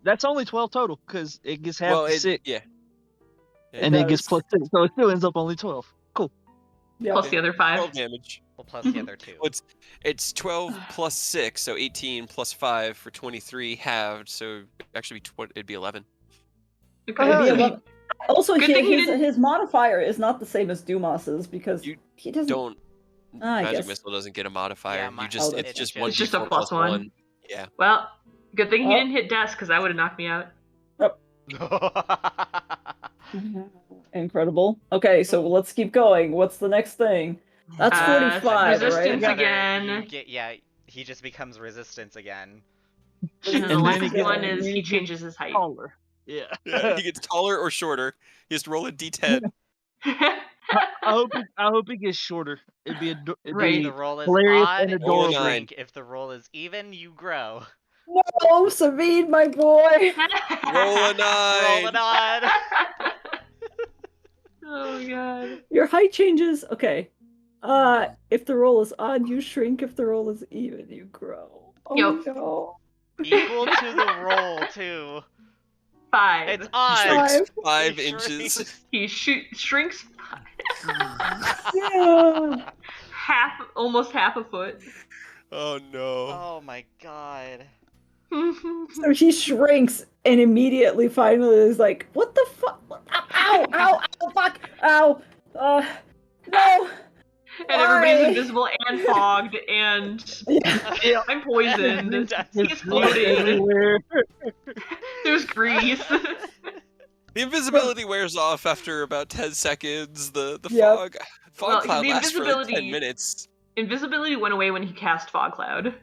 that's only 12 total because it gets half Well, the 6, yeah. and then it gets does. plus 6, so it still ends up only 12. Cool. yeah. Plus the other 5. 12 damage. Well, plus the other 2. Well, it's 12 plus 6, so 18 plus 5 for 23 halved, so actually it'd be 11. Okay. It'd be Oh, 11. Also, Good thing he his, didn't- his modifier is not the same as Dumas's because You he doesn't. Don't. I Magic guess. missile doesn't get a modifier. Yeah, you mine- just oh, it's it's just just- 1d4 It's just a plus plus one. 1. Yeah. Well, good thing he Oh. didn't hit death because that would have knocked me out. Incredible. Okay, so let's keep going. What's the next thing? That's 45, resistance right? again. You get, yeah, he just becomes resistance again. And then the And then last he gets- one is then he he gets changes his height. Taller. Yeah. Yeah, he gets taller or shorter. He has to roll a d10. I hope he gets shorter. It'd be If Right. the roll is hilarious odd, and you adorable. shrink. If the roll is even, you grow. No, Savid, my boy. Roll a 9. Roll it on. Oh my god. Your height changes. Okay. If the roll is odd, you shrink. If the roll is even, you grow. Oh Yep. no. Equal to the roll, too. 5. It's odd. Shrinks Five. 5 inches. He shrinks Yeah. almost half a foot. Oh no. Oh my god. So she shrinks and immediately finally is like, what the fuck? Ow, ow, ow, fuck, ow, no. And everybody's Why? invisible and fogged, and Yeah. I'm poisoned. That's He's Blood floating. everywhere. There's grease. The invisibility wears off after about 10 seconds. The Yep. fog Well, cloud the lasts for like 10 invisibility- minutes. Invisibility went away when he cast Fog Cloud.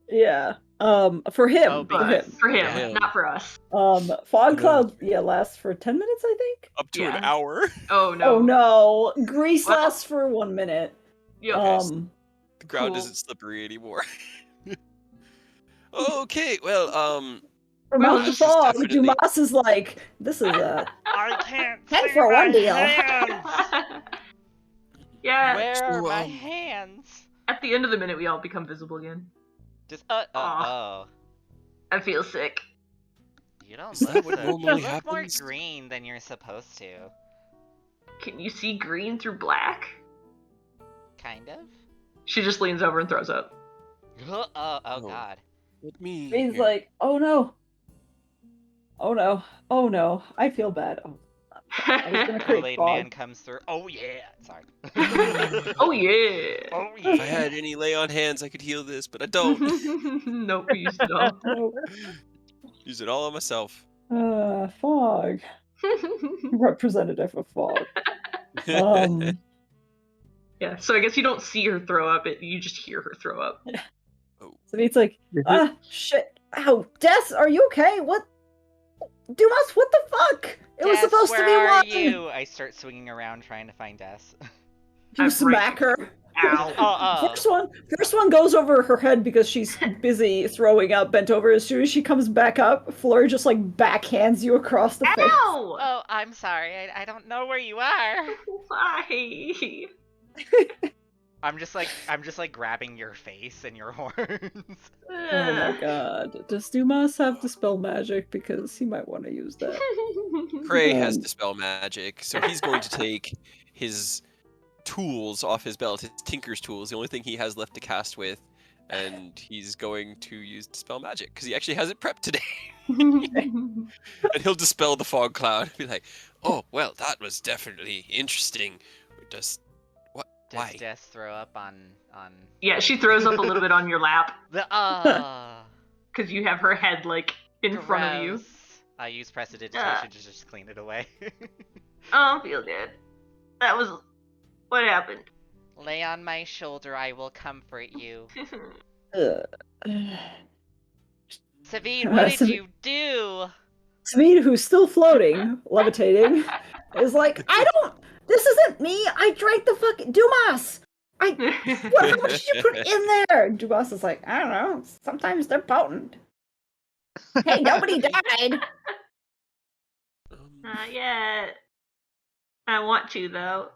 Yeah. For him. Oh, for But him. for him, Yeah. not for us. Fog Yeah. cloud, lasts for 10 minutes, I think. Up to Yeah. an hour. Oh no. Oh no, grease Well- lasts for 1 minute. Yep. Okay. The ground Cool. isn't slippery anymore. Okay, well, For Well, Mountain this is Fog, definitely- Dumas is like, this is a I can't 10 see for my one deal. hands. Yeah. Where are So, my hands? At the end of the minute, we all become visible again. Just Aw. I feel sick. You don't Is that look what so. normally You look more happens? green than you're supposed to. Can you see green through black? Kind of. She just leans over and throws up. Oh Oh. god. let me. He's here. like, oh no. Oh no. Oh no. I feel bad. Oh, I was gonna create Kool-Aid fog. Man comes through. Oh yeah. Sorry. Oh yeah. Oh If I yeah. had any lay on hands, I could heal this, but I don't. Nope, we used it all. No. Use it all on myself. Fog. Representative of fog. Yeah, so I guess you don't see her throw up, you just hear her throw up. So he's like, shit. Ow, Des, are you okay? What? Dumas, what the fuck? It was Des, supposed to be where are one. you? I start swinging around trying to find Des. You I'm smack her. Ow. Oh. First one goes over her head because she's busy throwing up, bent over. As soon as she comes back up, Fleur just like backhands you across the face. Ow! Oh, I'm sorry. I don't know where you are. Why? I'm just like grabbing your face and your horns. Oh my god. Does Dumas have Dispel Magic? Because he might want to use that. Cray has Um, Dispel Magic, so he's going to take his tools off his belt, his Tinker's tools, the only thing he has left to cast with, and he's going to use Dispel Magic, because he actually has it prepped today. And he'll dispel the fog cloud and be like, oh, well, that was definitely interesting. Does Why? Des throw up on Yeah, she throws up a little bit on your lap the because you have her head like in front of you. gross. I use prestidigitation to just clean it away. Oh, I feel good. That was what happened. Lay on my shoulder, I will comfort you. Savid, what did you do? Savid, who's still floating, levitating, is like, this isn't me! I drank the fucking Dumas! How much did you put in there? Dumas is like, I don't know, sometimes they're potent. Hey, nobody died! Not yet. I want to though.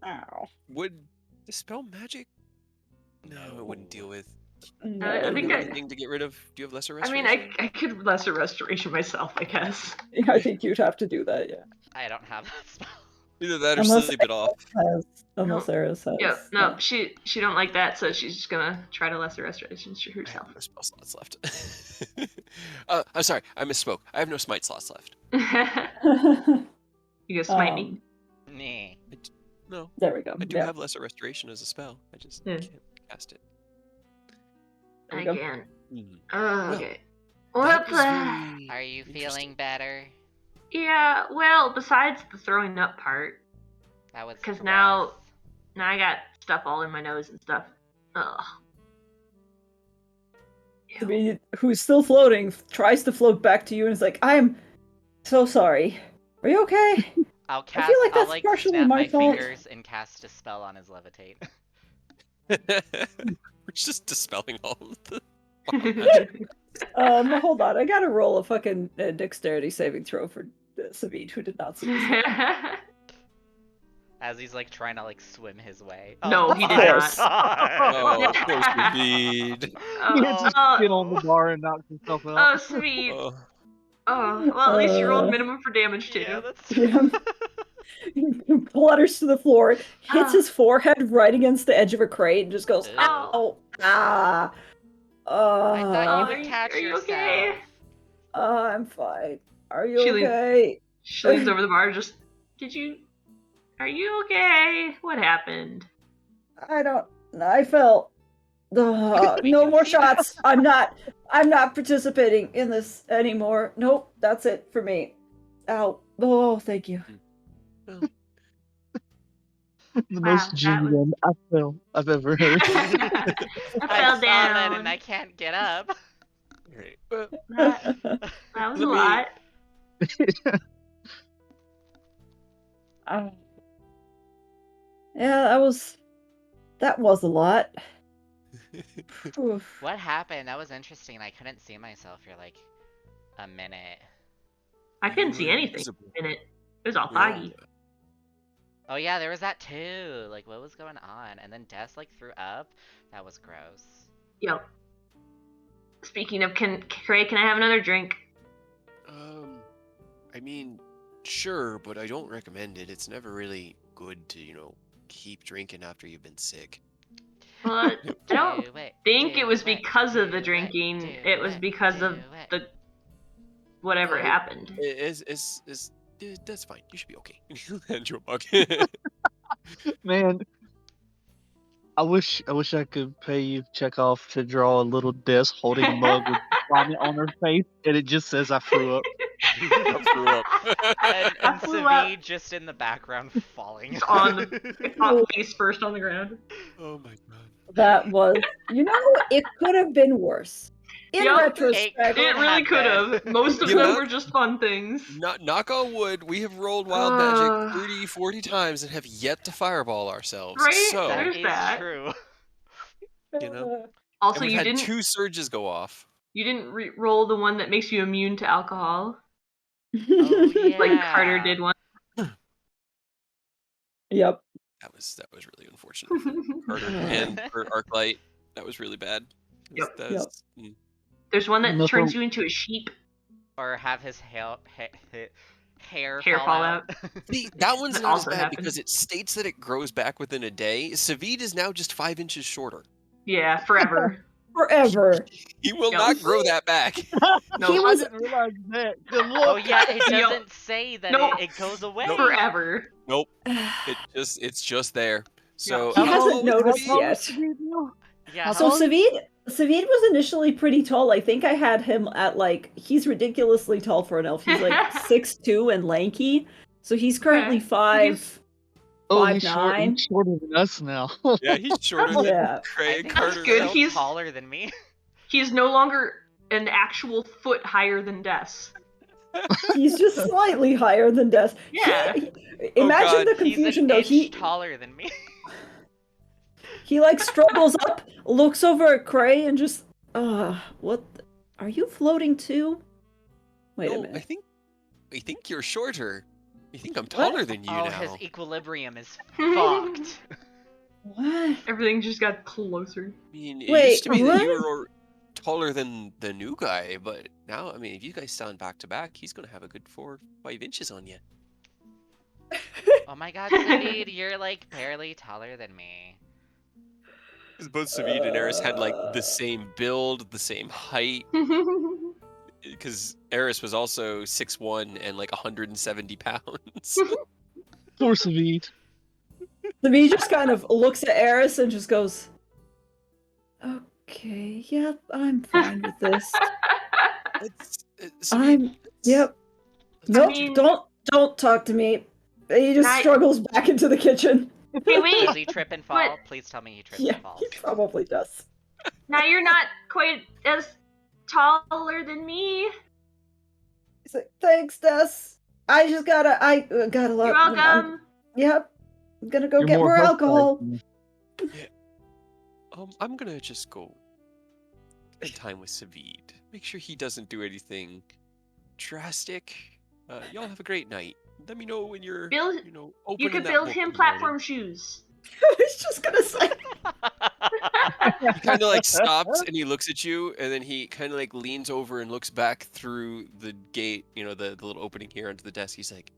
Ow. Would Dispel Magic? No, it wouldn't deal with. No. I Do think you have I- anything to get rid of? Do you have lesser I restoration? mean, I could lesser restoration myself, I guess. I think you'd have to do that, yeah. I don't have that spell. Either that or Unless sleep it off. Unless Eris has. Yep, no, she don't like that, so she's just gonna try to lesser restoration to I herself. have no spell slots left. I'm sorry, I misspoke. I have no smite slots left. You gonna smite me? Nee. No, There we go. I do yeah. have lesser restoration as a spell. I just Yeah. can't cast it. There I you go. can. Hmm. Okay. That What was the? very Are you interesting. feeling better? Yeah, well, besides the throwing up part, That was because gross. now I got stuff all in my nose and stuff. Ugh. I mean, who's still floating, tries to float back to you and is like, I'm so sorry. Are you okay? I'll I cast. feel like I'll that's like partially snap my my fault. fingers and cast a spell on his levitate. We're just dispelling all of the. Hold on. I gotta roll a fucking dexterity saving throw for Savid, who did not see this. As he's like trying to like swim his way. No, Oh he did my not. God. Oh, poor Savid. You just get on the Oh. bar and knock yourself Oh, out. sweet. Oh, Oh, well, at least you rolled Uh, minimum for damage too. Yeah, that's Yeah. Flutters to the floor, hits his forehead right against the edge of a crate, and just goes, Ew. ow, ah. I thought Oh, you Uh, would catch are you yourself. okay? I'm fine. Are you She leans- okay? She leans over the bar. Just, are you okay? What happened? I felt. We No can more see shots. I'm not participating in this anymore. Nope, that's it for me. Ow. Oh, thank you. The Wow, most that genuine I've ever heard. I I fell saw that down. and I can't get up. right. Well, That was a Let me- lot. Uh, yeah, that was a lot. Oof. What happened? That was interesting. I couldn't see myself for like a minute. I couldn't see you were anything invisible. in it. It was all We all foggy. were. Oh yeah, there was that too. Like, what was going on? And then Des like threw up. That was gross. Yep. Speaking of, Craig, can I have another drink? I mean, sure, but I don't recommend it. It's never really good to, keep drinking after you've been sick. Well, I don't Do it, think do it was it, because of do the it, drinking. do It was because do of it. the whatever No, happened. That's fine. You should be okay. Hand you a mug. Man, I wish I could pay you Chekhov to draw a little desk holding a mug with vomit on her face, and it just says I threw up. I threw up. And I flew up. Savi just in the background falling. Just on face first on the ground. Oh my god. That was, it could have been worse. In Yep. retrospect, It It really could have. Most of You them know- were just fun things. Knock on wood, we have rolled wild magic 30, 40 times and have yet to fireball ourselves. Right? So, That There's is that. true. you know. Also, and we've you had didn't 2 surges go off. roll the one that makes you immune to alcohol, Oh yeah. like Carter did one. Yep. That was really unfortunate for Carter and for Arclight. That was really bad. Yep. That was- mm. There's one that Nothing- turns you into a sheep. Or have his hair Hair fall fall out. See, that one's That not as also bad happened. because it states that it grows back within a day. Savid is now just 5 inches shorter. Yeah, forever. Forever. He will Yep. not grow that back. No, He I was- didn't realize that. Good Oh luck. yeah, it Yo. doesn't say that Nope. it goes away. forever. Nope. It's just there. So He how hasn't tall was noticed Savid? yet. Yeah. So how- Savid was initially pretty tall. I think I had him at he's ridiculously tall for an elf. He's like 6'2" and lanky. So he's currently Okay. 5. Oh, 5'9". he's shorter than us now. Yeah, he's shorter than Yeah. I Craig think Carter. he's good. still He's- taller than me. He's no longer an actual foot higher than Des. He's just slightly higher than Des. Yeah. Oh, Imagine God. the He's confusion an though. inch taller than me. He struggles up, looks over at Cray, and just what? Are you floating too? Wait a No, minute. I think you're shorter. I think I'm taller than you Oh, now. his equilibrium is fucked. What? Everything just got closer. I mean, it Wait, used to be that you what? were taller than the new guy, but now, I mean, if you guys stand back to back, he's gonna have a good 4 or 5 inches on you. Oh my god, Savid, you're like barely taller than me. Because both Savid and Eris had the same build, the same height. Because Eris was also 6'1" and 170 pounds. Poor Savid. Savi just kind of looks at Eris and just goes, "Okay, yep, I'm fine with this. Savid, Yep. Nope, mean- don't talk to me." He just I- struggles back into the kitchen. Hey, wait. Does he trip and fall? Please tell me he trips Yeah, and falls. he probably does. Now you're not quite as taller than me. He's like, "Thanks, Des. I got a lot. You're welcome. Yep. I'm gonna go You're get more health alcohol." than me. I'm gonna just go spend time with Savid. Make sure he doesn't do anything drastic. Y'all have a great night. Let me know when you're, Build- opening You could that build book him in the morning." platform shoes. I was just gonna say. He kind of like stops and he looks at you, and then he kind of like leans over and looks back through the gate, the little opening here onto the desk. He's like,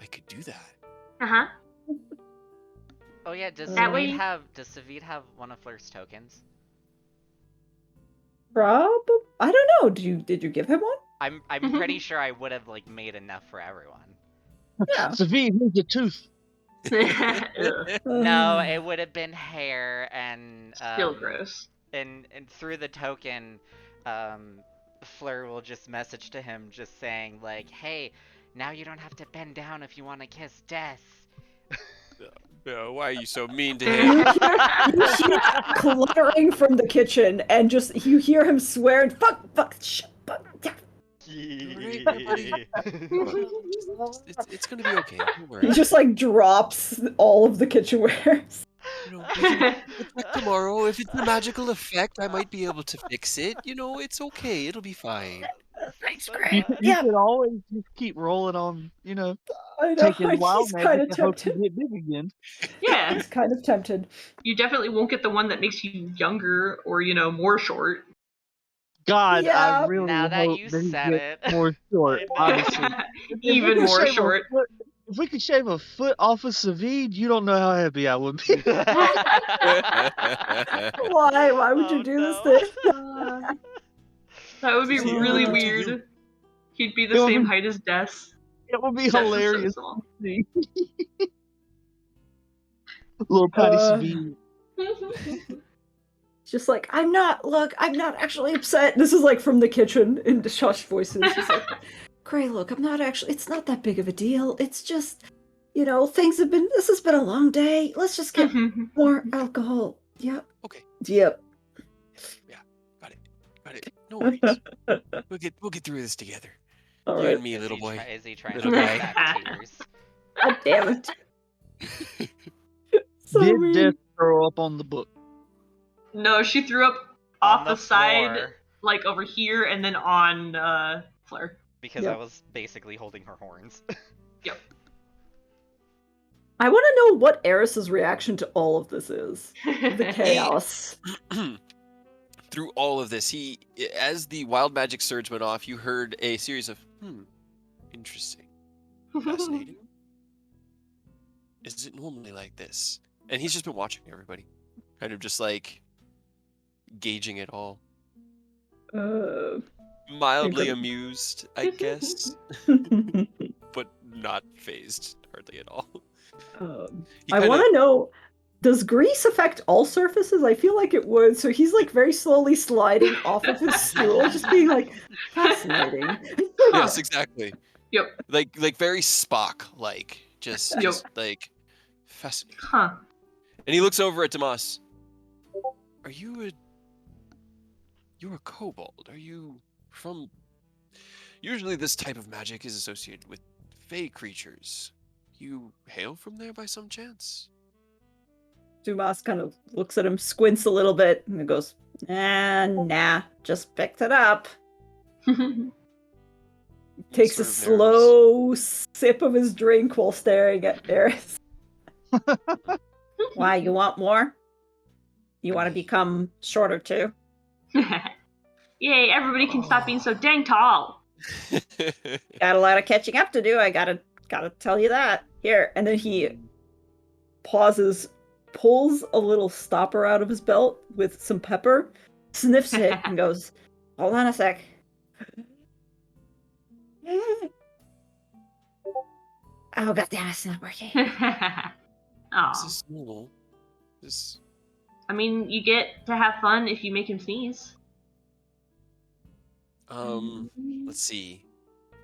"I could do that." Uh-huh. Oh yeah, does That Savid way- have one of Flirt tokens? Probably. I don't know. Did you give him one? I'm pretty sure I would have like made enough for everyone. Yeah. Savid, here's your tooth. Ugh, No, it would have been hair and Still gross. and through the token, Fleur will just message to him just saying like, "Hey, now you don't have to bend down if you want to kiss death." Why are you so mean to You him? hear cluttering from the kitchen, and just you hear him swear and fuck, shit, fuck, yeah. Alright, buddy. It's gonna be okay. Don't He worry. just like drops all of the kitchenwares. We can check tomorrow. If it's a magical effect, I might be able to fix it. It's okay. It'll be fine. Thanks, So Greg. fun. You Yeah, could always just keep rolling on, I know. taking wild He's magic kind of and hope you tempted. get big again. Yeah, He's kind of tempted. you definitely won't get the one that makes you younger or, more short. God, Yeah. I really Now that hope you that he said gets it, more short, I know. honestly. If we Even could more shave a short. foot- if we could shave a foot off of Savid, you don't know how happy I would be. Why? Why would you Oh, do no. this? That would be Does he really relate to you? weird. He'd be the It would same be- height as Des. It would be Des is so hilarious small. to see. Little tiny Uh, Savid. Just like, I'm not actually upset. This is like from the kitchen in the hushed voices. She's like, Gray, look, it's not that big of a deal. It's just, this has been a long day. Let's just get more alcohol. Yep. Okay. Yep. Got it. No worries. We'll get through this together. All You right. and me, little boy. Is he trying to Little bring guy. back tears? God damn it. So Did mean. Death throw up on the book? No, she threw up On off the the side, floor, like over here, and then on Fleur. because Yep. I was basically holding her horns. I want to know what Eris's reaction to all of this is. The chaos. Through all of this, as the wild magic surge went off, you heard a series of, interesting, fascinating. Is it normally like this? And he's just been watching everybody, kind of just like gauging it all. Mildly Incredible. amused, I guess, but not phased hardly at all. He I kinda- want to know, does grease affect all surfaces? I feel like it would. So he's like very slowly sliding off of his stool, just being like, fascinating. Yes, exactly. Yep. Like very Spock, like just like fascinating. Huh. And he looks over at Damas. Are you You're a kobold. Are you from... Usually this type of magic is associated with fey creatures. You hail from there by some chance? Dumas kind of looks at him, squints a little bit, and goes, nah, just picked it up. Takes a sort of slow sip of his drink while staring at Eris. Why, you want more? You want to become shorter too? Yay, everybody can stop being so dang tall. Got a lot of catching up to do, I gotta tell you that. Here, and then he pauses, pulls a little stopper out of his belt with some pepper, sniffs it, and goes, hold on a sec. Oh, goddamn, it's not working. This Aw. is normal. This... I mean, you get to have fun if you make him sneeze. Let's see.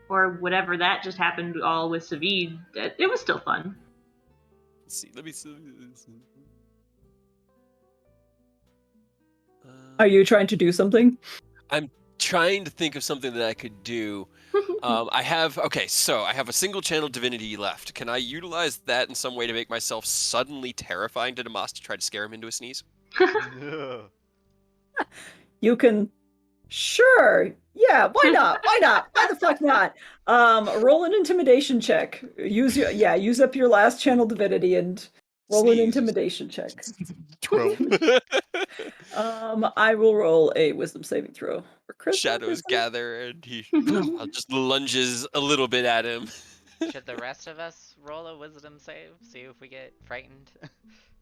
Or whatever that just happened all with Savid. It was still fun. Let's see. Let me see. Are you trying to do something? Trying to think of something that I could do. I have a single channel divinity left. Can I utilize that in some way to make myself suddenly terrifying to Damas to try to scare him into a sneeze? You can... Sure, Yeah, why not? Why not? Why the fuck not? Roll an intimidation check. Use up your last channel divinity and roll an Sneeze. intimidation check. 12. I will roll a wisdom saving throw for Chris. Shadows gather, and he just lunges a little bit at him. Should the rest of us roll a wisdom save? See if we get frightened?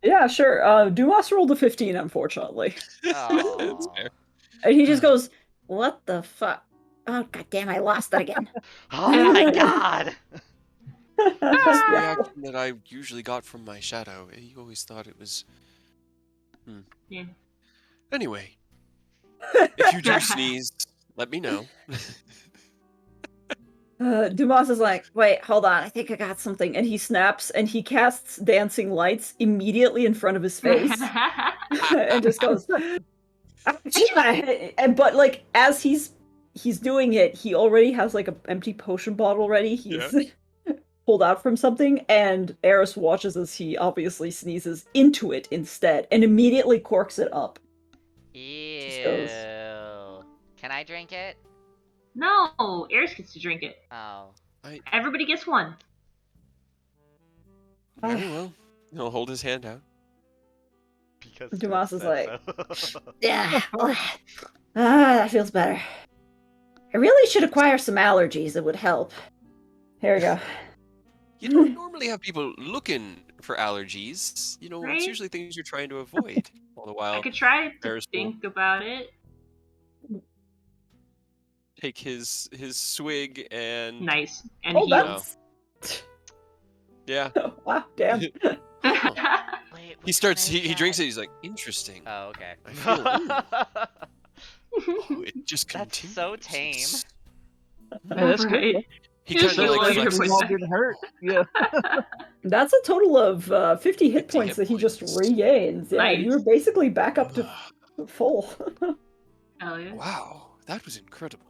Yeah, sure. Dumas rolled a 15, unfortunately. That's Oh. fair. And he just goes, "What the fuck? Oh, goddamn, I lost it again." Oh my god! That's the reaction that I usually got from my shadow. You always thought it was. Yeah. Anyway, if you do sneeze, let me know. Dumas is like, "Wait, hold on, I think I got something." And he snaps and he casts dancing lights immediately in front of his face and just goes, but like as he's doing it, he already has like an empty potion bottle ready. He's pulled out from something, and Eris watches as he obviously sneezes into it instead and immediately corks it up. Ew. goes. Can I drink it? No, Eris gets to drink it. Oh. Everybody gets one. Very well. He'll hold his hand out. Because Dumas Chris is said like, so. "Yeah, that feels better. I really should acquire some allergies. It would help. Here we go." You don't normally have people looking for allergies. You know, Right? it's usually things you're trying to avoid. All the while, I could try to Eris will think about it. take his swig and Nice. And Oh, heal. that's... yeah, Wow, damn. Wait, he which starts. one is He drinks that? it. He's like, interesting. Oh, okay. I feel. Oh, it just That's continues. so tame. Man, that's Right. good. He Just kind of feel like like flexes. it We all getting hurt. Yeah. That's a total of 50 hit 50 points hit that he just points. regains. Yeah, Nice. you're basically back up to full. Hell yeah. Wow, that was incredible.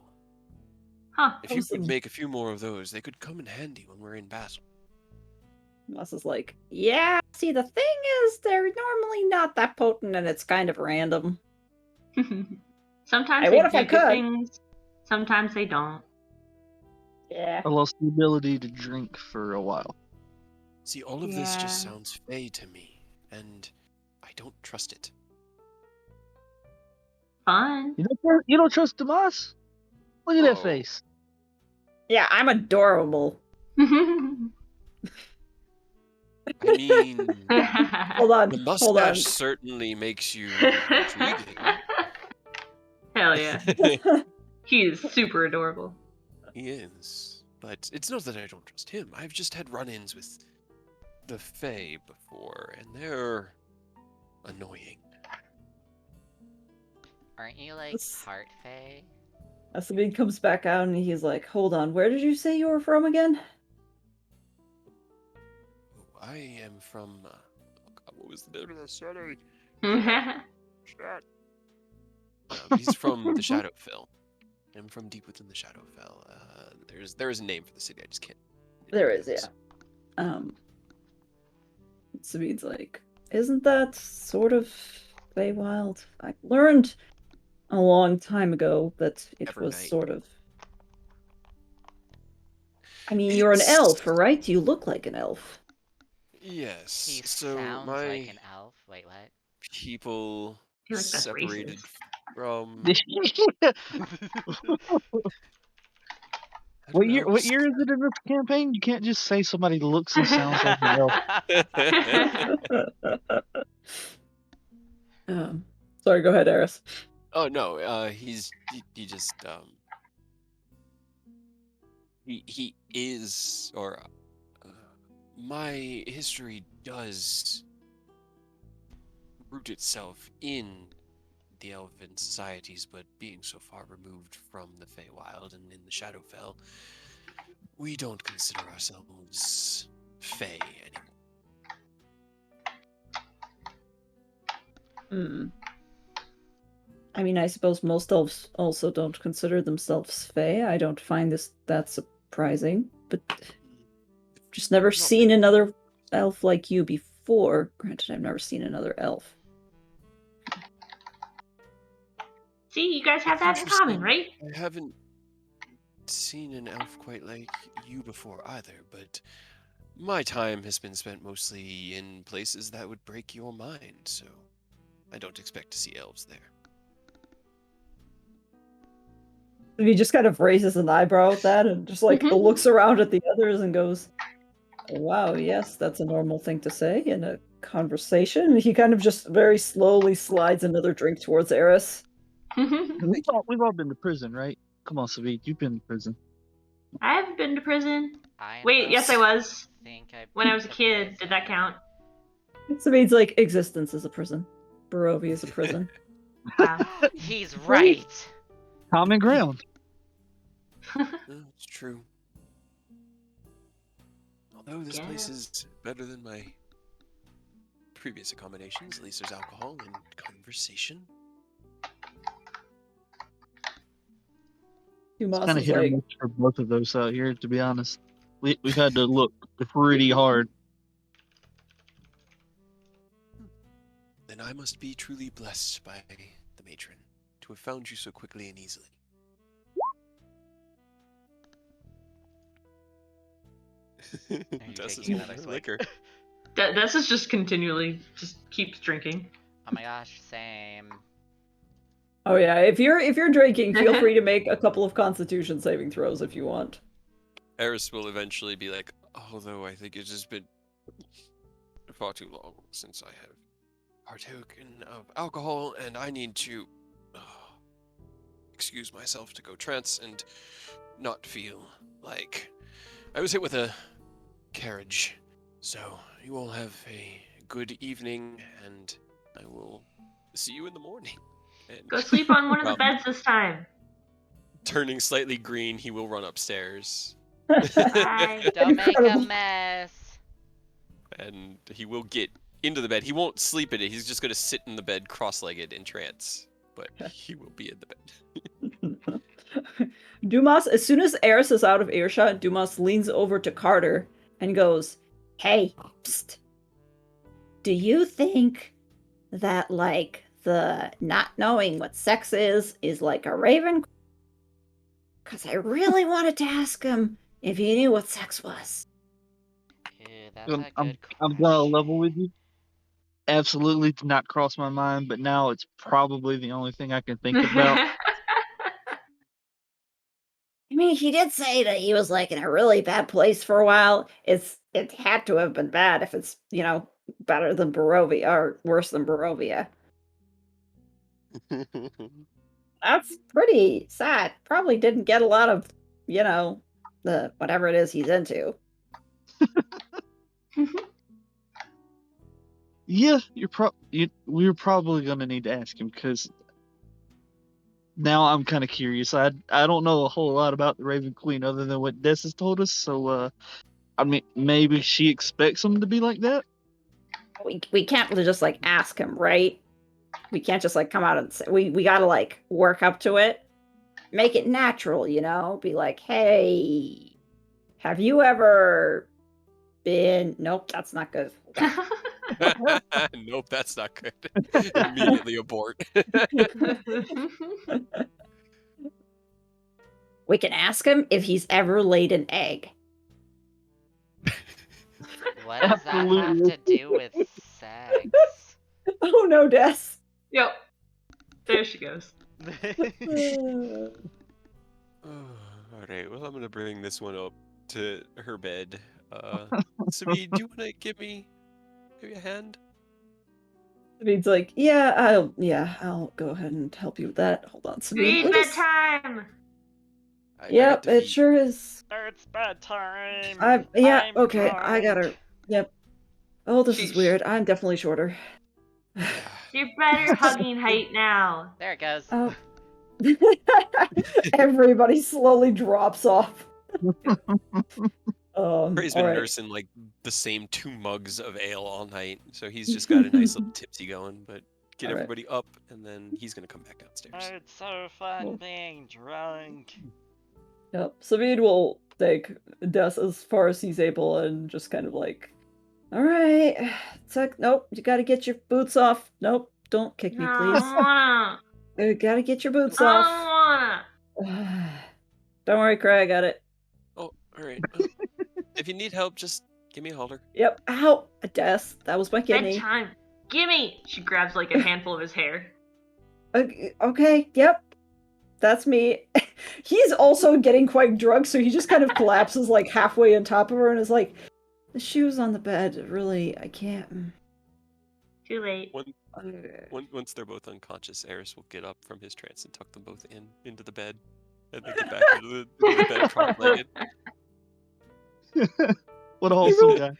Huh. If you Awesome. could make a few more of those, they could come in handy when we're in battle. Moss is like, "Yeah, see, the thing is, they're normally not that potent and it's kind of random." Sometimes Hey, they what if do I good could? things. Sometimes they don't. Yeah. I lost the ability to drink for a while. See, all of this just Yeah. sounds fey to me, and I don't trust it. Fun. You don't trust Demas? Look at that Whoa. face. Yeah, I'm adorable. I mean, Hold on, the hold on. mustache certainly makes you intriguing. Hell yeah. He is super adorable. He is, but it's not that I don't trust him. I've just had run-ins with the Fae before, and they're annoying. Aren't you like This- heart fae? Sabine comes back out and he's like, "Hold on, where did you say you were from again?" Oh, I am from. Oh God, what was the name of that shadow? He's from the Shadowfell. I'm from deep within the Shadowfell. There is a name for the city. I just can't. There is, yeah. Sabine's like, "Isn't that sort of Feywild? I learned a long time ago that it was Evernight. sort of... I mean, you're an elf, right? You look like an elf." Yes. He So sounds my like an elf. Wait, what? people feel like that's separated racist. from. I What don't year? know, What year is it in this campaign? You can't just say somebody looks and sounds like an elf. Sorry, go ahead, Eris. Oh no, he just he is, or my history does root itself in the elven societies, but being so far removed from the Feywild and in the Shadowfell, we don't consider ourselves Fey anymore. I mean, I suppose most elves also don't consider themselves Fey. I don't find this that surprising, but just never seen another elf like you before. Granted, I've never seen another elf. See, you guys have that in common, right? I haven't seen an elf quite like you before either, but my time has been spent mostly in places that would break your mind, so I don't expect to see elves there. He just kind of raises an eyebrow at that and just like looks around at the others and goes, wow, yes, that's a normal thing to say in a conversation. And he kind of just very slowly slides another drink towards Eris. We've all been to prison, right? Come on, Savid, you've been to prison. I haven't been to prison. I Wait, yes, I was. think When I was a kid, did that count? So means like existence is a prison. Barovia is a prison. Wow. He's right. Common ground. It's true. Although this place is better than my previous accommodations, at least there's alcohol and conversation. Dumas Kind of is hit or like, miss for both of those out here, to be honest. We've had to look pretty hard. Then I must be truly blessed by the matron to have found you so quickly and easily. Des is taking another more swig? liquor. This is just continually just keeps drinking. Oh my gosh, same. oh yeah, if you're drinking, feel free to make a couple of Constitution saving throws if you want. Eris will eventually be like, although I think it's just been far too long since I have partaken of alcohol, and I need to excuse myself to go trance and not feel like I was hit with a carriage. So you all have a good evening, and I will see you in the morning. And Go sleep on one of the beds this time. turning slightly green, he will run upstairs. Bye. Don't make a Incredible. mess. And he will get into the bed. He won't sleep in it. He's just going to sit in the bed cross-legged in trance. But he will be in the bed. Dumas, as soon as Eris is out of earshot, Dumas leans over to Carter and goes, hey, psst. Do you think that, like, the not knowing what sex is like a raven? Because I really wanted to ask him if he knew what sex was. Ew, that's a good I'm question. gonna level with you. Absolutely did not cross my mind, but now it's probably the only thing I can think about. I mean, he did say that he was like in a really bad place for a while. It had to have been bad if it's, better than Barovia or worse than Barovia. That's pretty sad. Probably didn't get a lot of, the whatever it is he's into. Yeah, we're probably gonna need to ask him, because now I'm kind of curious. I don't know a whole lot about the Raven Queen other than what Des has told us. So I mean, maybe she expects him to be like that. We can't just like ask him, right? We can't just like come out and say, we gotta like work up to it, make it natural, be like, hey, have you ever been? Nope, that's not good. Nope, that's not good. Immediately abort. We can ask him if he's ever laid an egg. What does that have Absolutely. to do with sex? Oh no, Des. Yep. There she goes. Alright, well, I'm gonna bring this one up to her bed. Sabi, do you wanna give me a hand? Sabine's like, I'll go ahead and help you with that. Hold on, Sabine. Read bedtime. I Yep, got it defeat. sure is. It's bedtime. Okay, I got her. Yep. Oh, this is Sheesh. weird. I'm definitely shorter. You're better hugging height now. There it goes. Oh. Everybody slowly drops off. Prey's been alright. nursing like the same 2 mugs of ale all night, so he's just got a nice little tipsy going. But get Alright. everybody up, and then he's gonna come back downstairs. It's so fun Cool. being drunk. Yep. Sabine will take Des as far as he's able and just kind of like, alright. It's like, nope, you gotta get your boots off. Nope, don't kick me, No, please. I Gotta get your boots I off. don't wanna. Don't worry, Craig, I got it. Oh, all right. If you need help, just give me a holler. Yep. Ow! A desk. That was my kidney. Bedtime. Gimme! She grabs like a handful of his hair. Okay, yep. That's me. He's also getting quite drunk, so he just kind of collapses like halfway on top of her and is like, the shoes on the bed, really, I can't. Too late. Once they're both unconscious, Eris will get up from his trance and tuck them both into the bed, and then get back into the bed cross-legged. What a wholesome guy.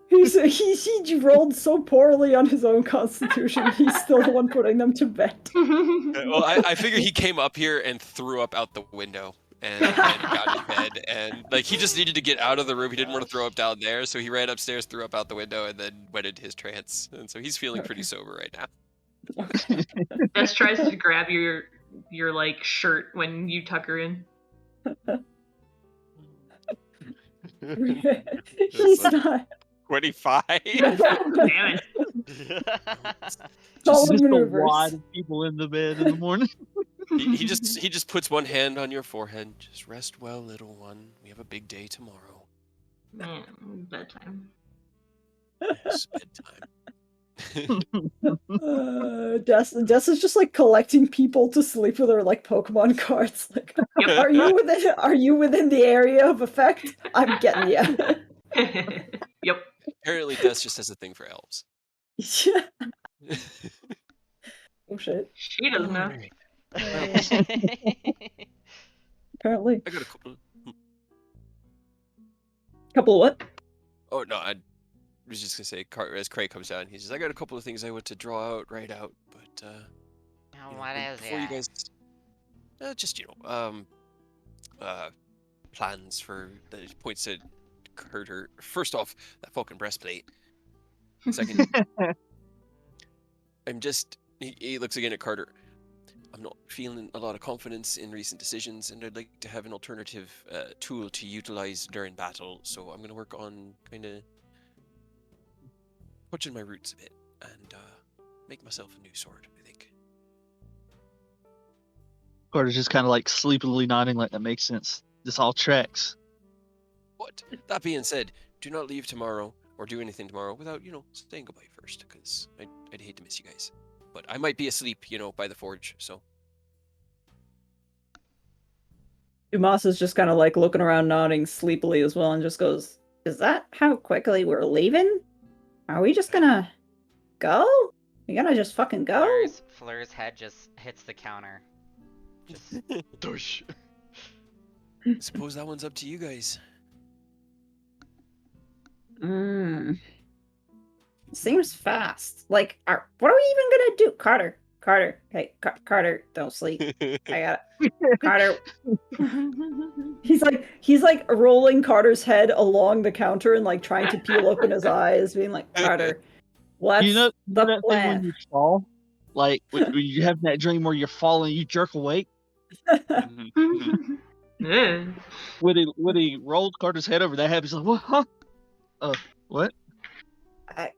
He rolled so poorly on his own constitution, he's still the one putting them to bed. Well, I figure he came up here and threw up out the window and got in bed, and like he just needed to get out of the room. He didn't want to throw up down there, so he ran upstairs, threw up out the window, and then went into his trance. And so he's feeling pretty sober right now. Bess tries to grab your like shirt when you tuck her in. He's not. 25. Damn it. All Just the a maneuvers. wad of people in the bed in the morning. he just puts one hand on your forehead. Just rest well, little one. We have a big day tomorrow. Man, bedtime. Yes, bedtime. Des is just like collecting people to sleep with her like Pokemon cards. Like, are you within the area of effect? I'm getting you. Yep. Apparently, Des just has a thing for elves. Oh shit. She doesn't know. Apparently. I got a couple. Couple of what? Oh no, I was just gonna say, as Craig comes down, he says, "I got a couple of things I want to write out, but Now, what is before you it? guys, just plans for the points at Carter. First off, that fucking breastplate. Second, he looks again at Carter. I'm not feeling a lot of confidence in recent decisions, and I'd like to have an alternative tool to utilize during battle. So I'm going to work on kind of touching my roots a bit and make myself a new sword, I think. Carter's just kind of like sleepily nodding, like that makes sense. This all tracks. But that being said, do not leave tomorrow or do anything tomorrow without, saying goodbye first, because I'd hate to miss you guys. But I might be asleep, by the forge, so. Dumas is just kind of like looking around, nodding sleepily as well, and just goes, "Is that how quickly we're leaving? Are we just gonna go? We gonna just fucking go?" Fleur's head just hits the counter. Just douche. I suppose that one's up to you guys. Seems fast. Like, what are we even gonna do? Carter, hey, Carter, don't sleep. I got it. Carter. He's like rolling Carter's head along the counter and like trying to peel open his eyes, being like, Carter, what's You the know that thing when you fall? Like, when you have that dream where you're falling, you jerk awake? Yeah. When he rolled Carter's head over that head, he's like, what? Huh? What?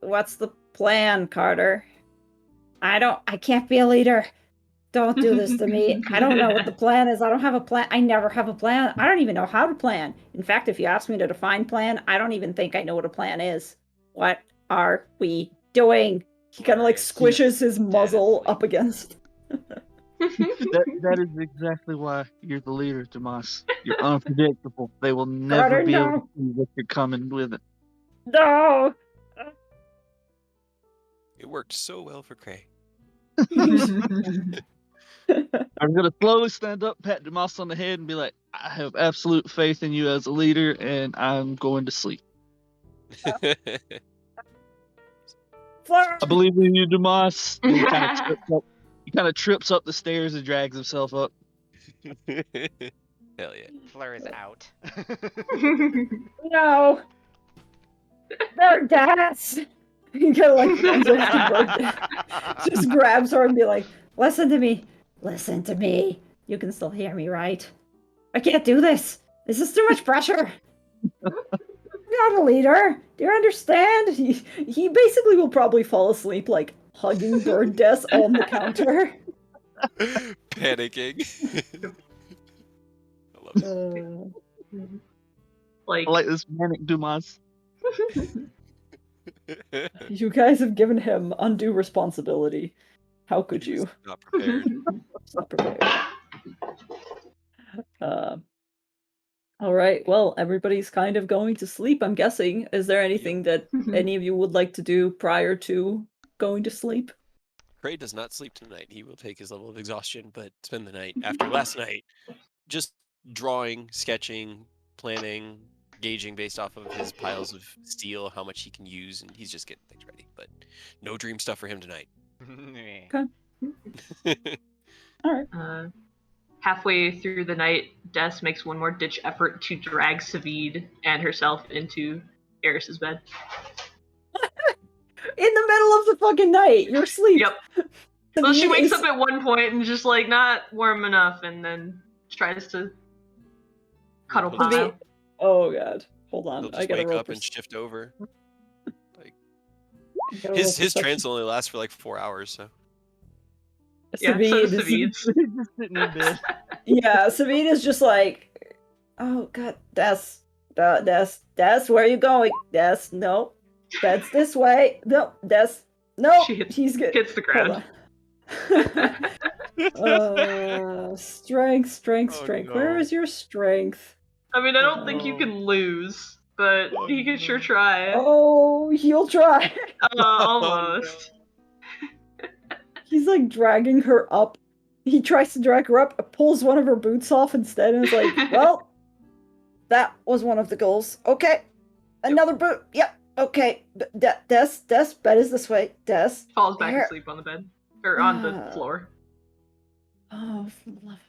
What's the plan, Carter? I can't be a leader. Don't do this to me. I don't know what the plan is. I don't have a plan. I never have a plan. I don't even know how to plan. In fact, if you ask me to define plan, I don't even think I know what a plan is. What are we doing? He kind of like squishes his muzzle up against. That is exactly why you're the leader, Dumas. You're unpredictable. They will never be able to see what you're coming with it. No! It worked so well for Cray. I'm gonna slowly stand up, pat Dumas on the head, and be like, I have absolute faith in you as a leader, and I'm going to sleep. Fleur! I believe in you, Dumas. And he kind of trips up the stairs and drags himself up. Hell yeah. Fleur is out. No! They're gas! He kind of like runs over to Bird, just grabs her and be like, listen to me. Listen to me. You can still hear me, right? I can't do this. This is too much pressure. I'm not a leader. Do you understand? He basically will probably fall asleep like hugging Bird Des on the counter. Panicking. I love Like, I like this manic Dumas. it. You guys have given him undue responsibility. How could He was you? not prepared. It's not prepared. All right. Well, everybody's kind of going to sleep, I'm guessing. Is there anything that any of you would like to do prior to going to sleep? Cray does not sleep tonight. He will take his level of exhaustion, but spend the night after last night just drawing, sketching, planning, gauging based off of his piles of steel how much he can use, and he's just getting things ready. But no dream stuff for him tonight. All right. Halfway through the night, Des makes one more ditch effort to drag Savid and herself into Eris's bed. In the middle of the fucking night, you're asleep. Yep. Well, she wakes up at one point and just like not warm enough, and then tries to cuddle He'll just- pile. Oh god. Hold on. He'll I just gotta wake roll up and shift over. gotta roll His perception. trance only lasts for like 4 hours, so Yeah, so Savid does is- Savid's. Just sitting in bed. Yeah, Savid is just like, oh god, Des, where are you going? Des, no, bed's this way. No, Des, no, She hits- he's good. Hits the ground. Strength. Oh, Where no. is your strength? I mean, I don't think you Oh. can lose, but Oh, he can sure no. try. Oh, he'll try. Almost. He's like dragging her up. He tries to drag her up, pulls one of her boots off instead, and is like, well, that was one of the goals. Okay. Another boot. Yep. Okay. Des, bed is this way. Des. Falls back Here. asleep on the bed. Or on the floor. Oh, for the love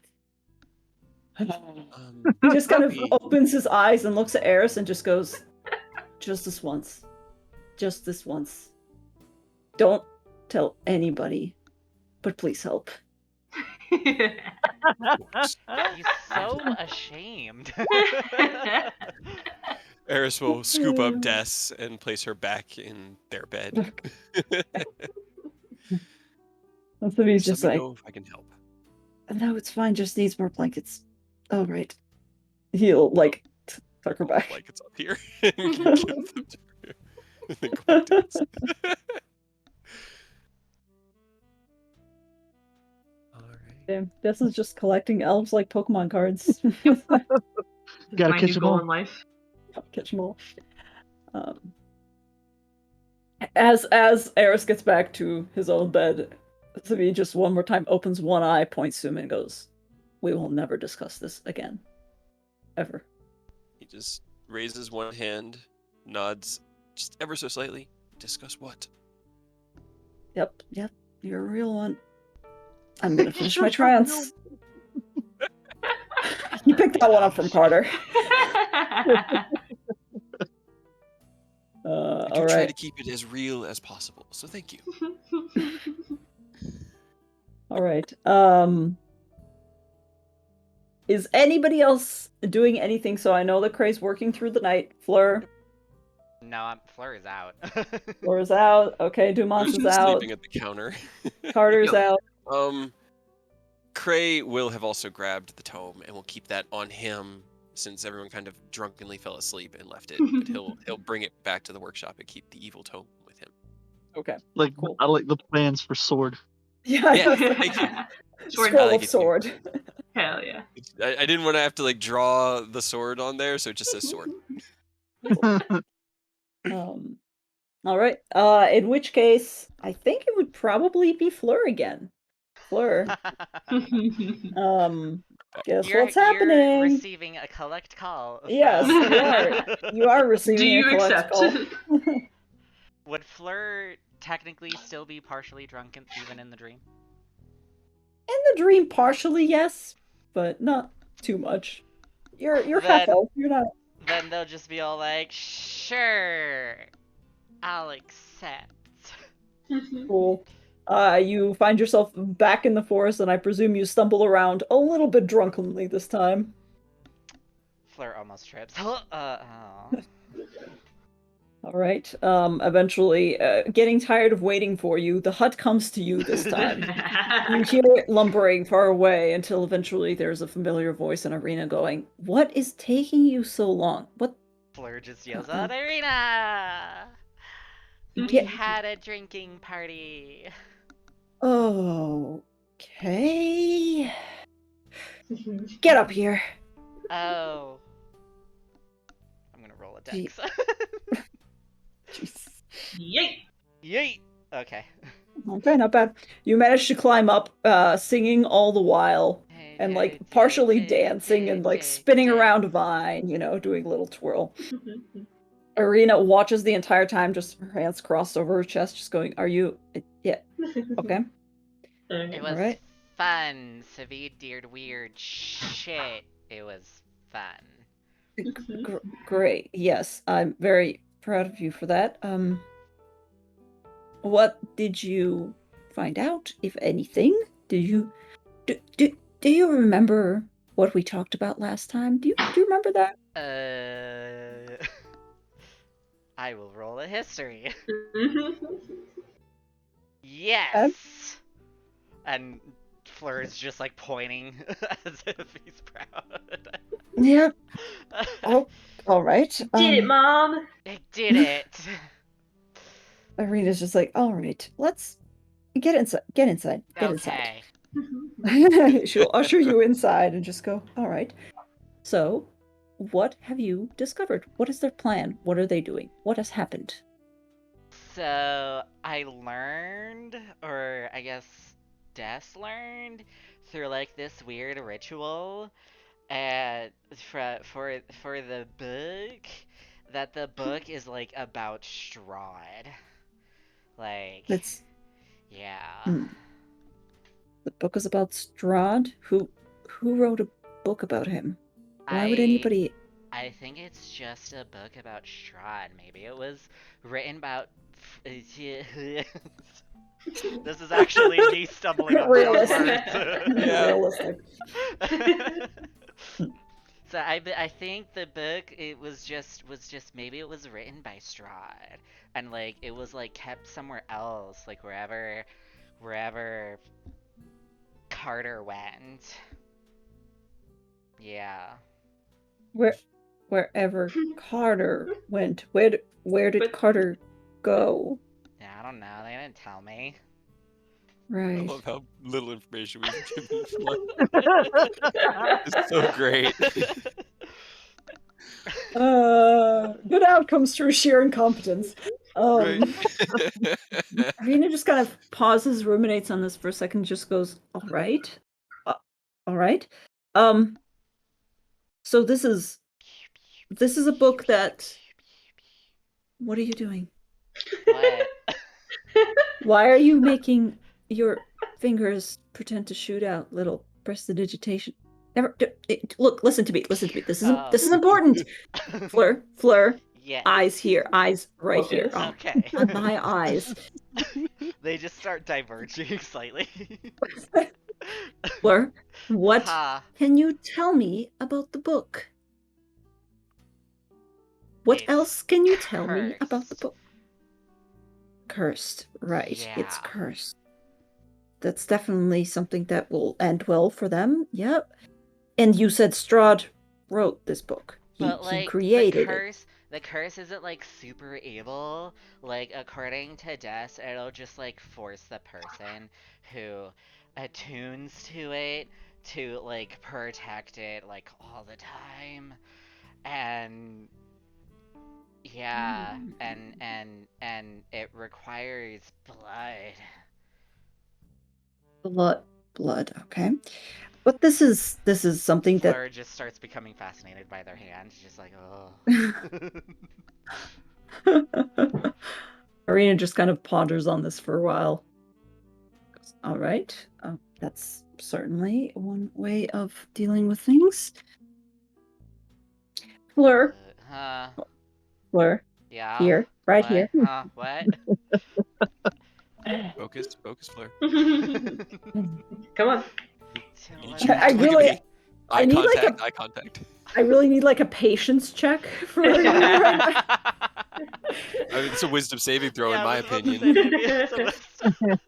Um, He just kind of Maybe- opens his eyes and looks at Eris and just goes, just this once. Just this once. Don't tell anybody, but please help. He's so ashamed. Eris will scoop up Des and place her back in their bed. And so he's just Let me like, know if I can help. no, it's fine, just needs more blankets. Oh, right. He'll, like, tuck her back. Like it's up here. And give them to her. And then go back to us. Alright. Damn, this is just collecting elves like Pokemon cards. Gotta My catch new 'em goal all. in life. Catch them all. As Eris gets back to his own bed, Savi just one more time opens one eye, points to him, and goes, "We will never discuss this again, ever." He just raises one hand, nods just ever so slightly. Discuss what? Yep, you're a real one. I'm gonna finish my trance. You picked that one up from Carter. I do All try right. to keep it as real as possible, so thank you. All right. Is anybody doing anything? So I know that Cray's working through the night. Fleur No, Fleur is out. is out. Okay, Dumont Who's is just out. sleeping at the counter. Carter's Yep. out. Cray will have also grabbed the tome and will keep that on him since everyone kind of drunkenly fell asleep and left it. But he'll bring it back to the workshop and keep the evil tome with him. Okay. Like Cool. I like the plans for sword. Yeah. Yeah, thank you. Sword. Scroll I like of it too. sword. Hell yeah. I didn't want to have to like draw the sword on there, so it just says sword. All right. In which case, I think it would probably be Fleur again. Fleur. Guess You're what's happening? receiving a collect call. Yes, from- you are. You are receiving Do you a collect accept? call. Would Fleur technically still be partially drunk even in the dream? In the dream, partially yes, but not too much. You're half Then- elf. You're not. Then they'll just be all like, "Sure, I'll accept." Cool. You find yourself back in the forest, and I presume you stumble around a little bit drunkenly this time. Fleur almost trips. Oh. All right. Eventually, getting tired of waiting for you, the hut comes to you this time. You hear it lumbering far away until eventually there's a familiar voice in Arena going, "What is taking you so long? What?" Fleur just yells out, Irina! We Yeah. had a drinking party. Okay. Get up here. Oh. I'm gonna roll a dex. Jeez. Yay! Yeet! Okay. Okay, not bad. You managed to climb up, singing all the while, and like partially dancing and like spinning around a vine, doing a little twirl. Irina watches the entire time, just her hands crossed over her chest, just going, "Are you? Yeah, okay." It was Alright. fun. Savid did weird shit. It was fun. Great. Yes, I'm very proud of you for that. What did you find out, if anything? Do you remember what we talked about last time? Do you remember that? I will roll a history. Okay. Yes! And Fleur is just like pointing as if he's proud. Yeah. Oh, all right. Did it, Mom? I did it! Irina's just like, "All right, let's get inside. Get inside. Get Okay. inside." She'll usher you inside and just go, "All right. So, what have you discovered? What is their plan? What are they doing? What has happened?" So, I learned, or I guess Des learned, through like this weird ritual for the book, that the book is like about Strahd. Like, That's yeah. the book is about Strahd. Who wrote a book about him? Why would anybody? I think it's just a book about Strahd. Maybe it was written about. This is actually me stumbling over Realistic. words. Realistic. So I think the book was just maybe it was written by Strahd, and like it was like kept somewhere else, like wherever Carter went. Yeah. Wherever Carter went. Where did Carter go? Yeah, I don't know. They didn't tell me. I Right. love how little information we've given Fleur. It's so great. Good outcomes through sheer incompetence. Right. Arena just kind of pauses, ruminates on this for a second, just goes, "All right, all right." So this is a book that. What are you doing? What? Why are you making your fingers pretend to shoot out little prestidigitation? Never. Look, listen to me. Listen to me. This is important. Fleur. Yeah. Eyes here. Eyes right here. Okay. On my eyes. They just start diverging slightly. Fleur, what Ha. can you tell me about the book? What It's else can you tell me about the cursed. book? Cursed, right? It's Yeah. cursed. That's definitely something that will end well for them. Yep. And you said Strahd wrote this book. But He like created it. the curse isn't like super evil. Like according to Des, it'll just like force the person who attunes to it to like protect it like all the time. And yeah, and it requires blood. Blood, okay. But this is something that Fleur just starts becoming fascinated by their hand. She's just like, oh. Arena just kind of ponders on this for a while. Goes, "All right, that's certainly one way of dealing with things." Fleur, Yeah. here, right What? here. What? Focus, Fleur. Come on. You need I to look at really- me. I need, like, Eye contact. I really need like a patience check for It's a wisdom saving throw, in Yeah, I my was about to opinion. say, maybe it's a wisdom.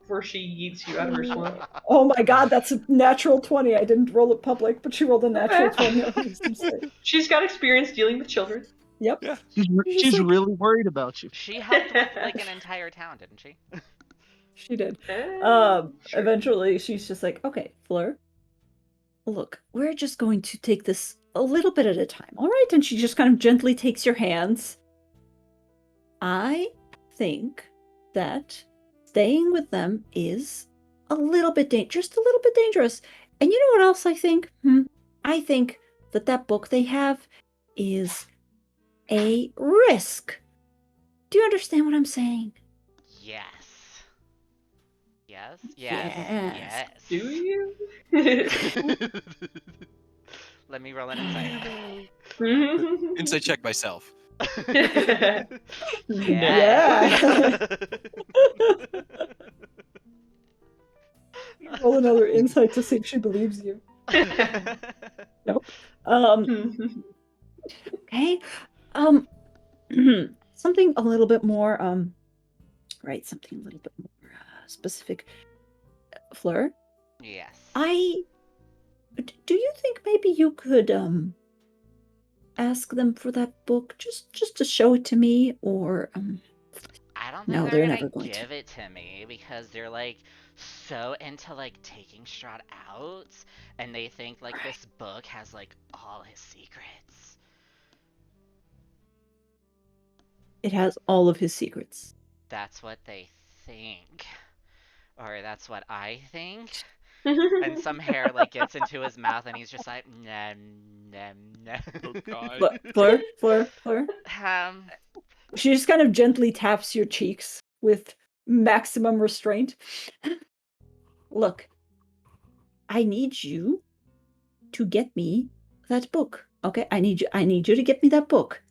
Before she yeets you out of her swamp. Oh my god, that's a natural 20. I didn't roll it public, but she rolled a natural 20 on wisdom save. She's got experience dealing with children. Yep. Yeah. She's like- really worried about you. She helped with like an entire town, didn't she? She did. Sure. Eventually she's just like, okay, Fleur, look, we're just going to take this a little bit at a time, all right? And she just kind of gently takes your hands. I think that staying with them is a little bit just a little bit dangerous. And you know what else I think? I think that book they have is a risk. Do you understand what I'm saying? Yes. Yes. Yes. Yes. Do you? Let me roll an insight. Insight check myself. Yeah. Roll another insight to see if she believes you. Nope. Okay. Something a little bit more right, something a little bit more specific. Fleur, Yes. do you think maybe you could ask them for that book just to show it to me, or I don't think No, they're they're gonna never going to. give it to me because they're like so into like taking Strahd out, and they think like this book has like all his secrets. It has all of his secrets. That's what they think, or that's what I think. And some hair like gets into his mouth, and he's just like, nom nom nom. Oh god. Fleur. She just kind of gently taps your cheeks with maximum restraint. Look, I need you to get me that book. Okay? I need you to get me that book.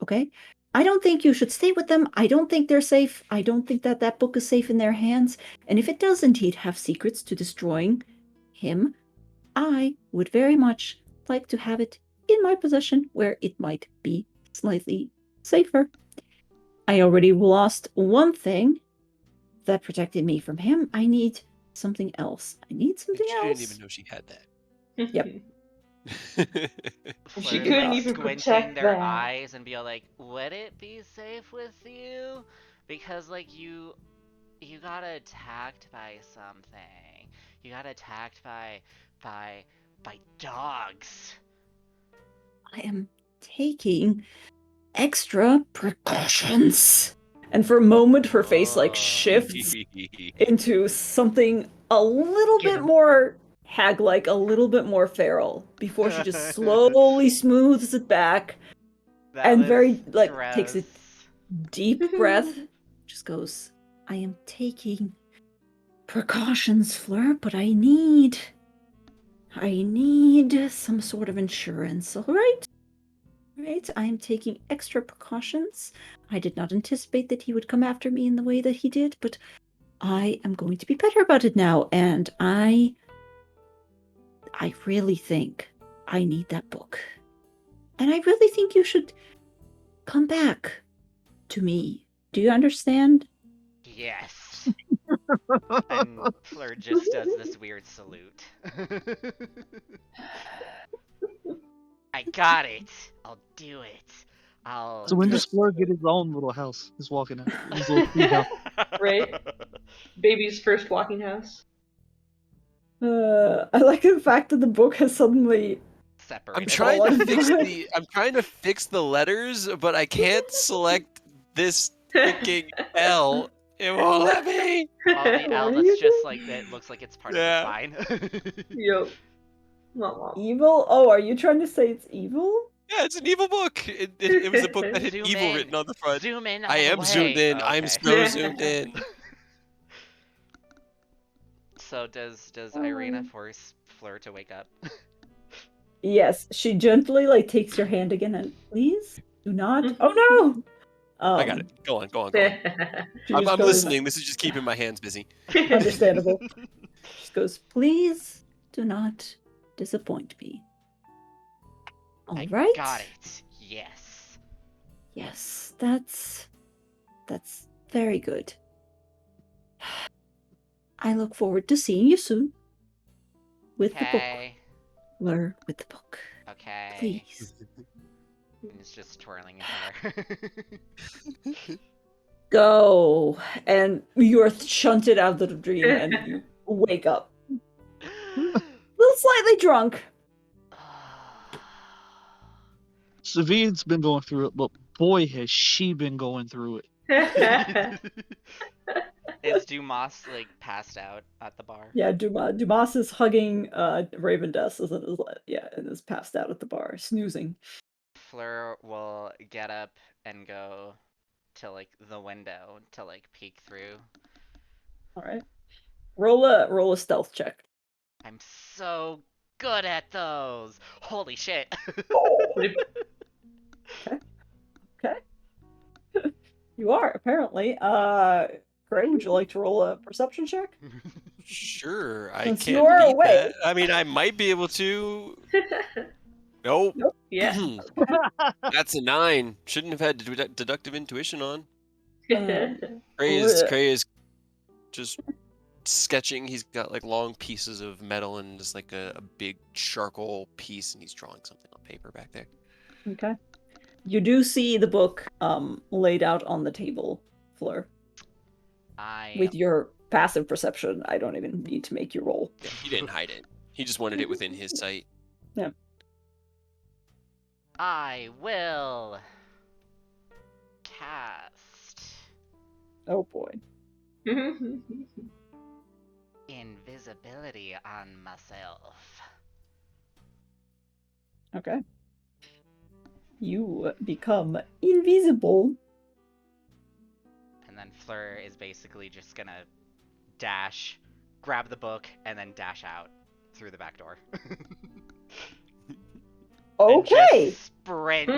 Okay? I don't think you should stay with them. I don't think they're safe. I don't think that book is safe in their hands. And if it does indeed have secrets to destroying him, I would very much like to have it in my possession where it might be slightly safer. I already lost one thing that protected me from him. I need something else. I need something She else. didn't even know she had that. Yep. She Flir's, couldn't like, even squinting protect their that. eyes and be like, would it be safe with you? Because like you got attacked by something. You got attacked by dogs. I am taking extra precautions. And for a moment, her face like shifts into something a little Get bit him. more hag-like, a little bit more feral, before she just slowly smooths it back That and was very takes a gross. deep breath. Just goes, I am taking precautions, Fleur, but I need some sort of insurance, all right? Right, I am taking extra precautions. I did not anticipate that he would come after me in the way that he did, but I am going to be better about it now, and I really think I need that book. And I really think you should come back to me. Do you understand? Yes. And Fleur just does this weird salute. I got it. I'll do it. So when does Fleur get his own little house? He's walking out. His little tree house. Right? Baby's first walking house. I like the fact that the book has suddenly Separated. I'm trying All to fix the letters, but I can't select this freaking L. It won't let me. Well, the L What are that's you just like that looks like it's part Yeah. of the spine. Yo. Wah, evil. Oh, are you trying to say it's evil? Yeah, it's an evil book. It was a book that had Zoom evil in. written on the front. Zoom in all I the am zoomed way. in. I'm Okay. so zoomed in. So does Irina force Fleur to wake up? Yes, she gently like takes your hand again and please do not. Oh no! I got it. Go on. She I'm just goes, listening. This is just keeping my hands busy. Understandable. She goes, please do not disappoint me. All I right. got it. Yes. Yes, that's very good. I look forward to seeing you soon. With the book. Okay. Or with the book. Okay. Please. And it's just twirling his hair. Go. And you're shunted out of the dream and you wake up. A little slightly drunk. Savine's been going through it, but boy, has she been going through it. Is Dumas like passed out at the bar? Yeah, Dumas is hugging Raven Death and is passed out at the bar, snoozing. Fleur will get up and go to like the window to like peek through. Alright. Roll a stealth check. I'm so good at those. Holy shit. Okay. You are, apparently. Craig, would you like to roll a perception check? Sure, I Since can't you're beat awake. that. I mean, I might be able to. Nope. Yeah. That's a 9. Shouldn't have had deductive intuition on. Um, Cray is just sketching. He's got like long pieces of metal and just like a big charcoal piece, and he's drawing something on paper back there. Okay. You do see the book laid out on the table, Fleur. With your passive perception, I don't even need to make you roll. Yeah, he didn't hide it. He just wanted it within his sight. Yeah. I will cast Oh boy. invisibility on myself. Okay. You become invisible. And then Fleur is basically just gonna dash, grab the book, and then dash out through the back door. And Okay. just sprint.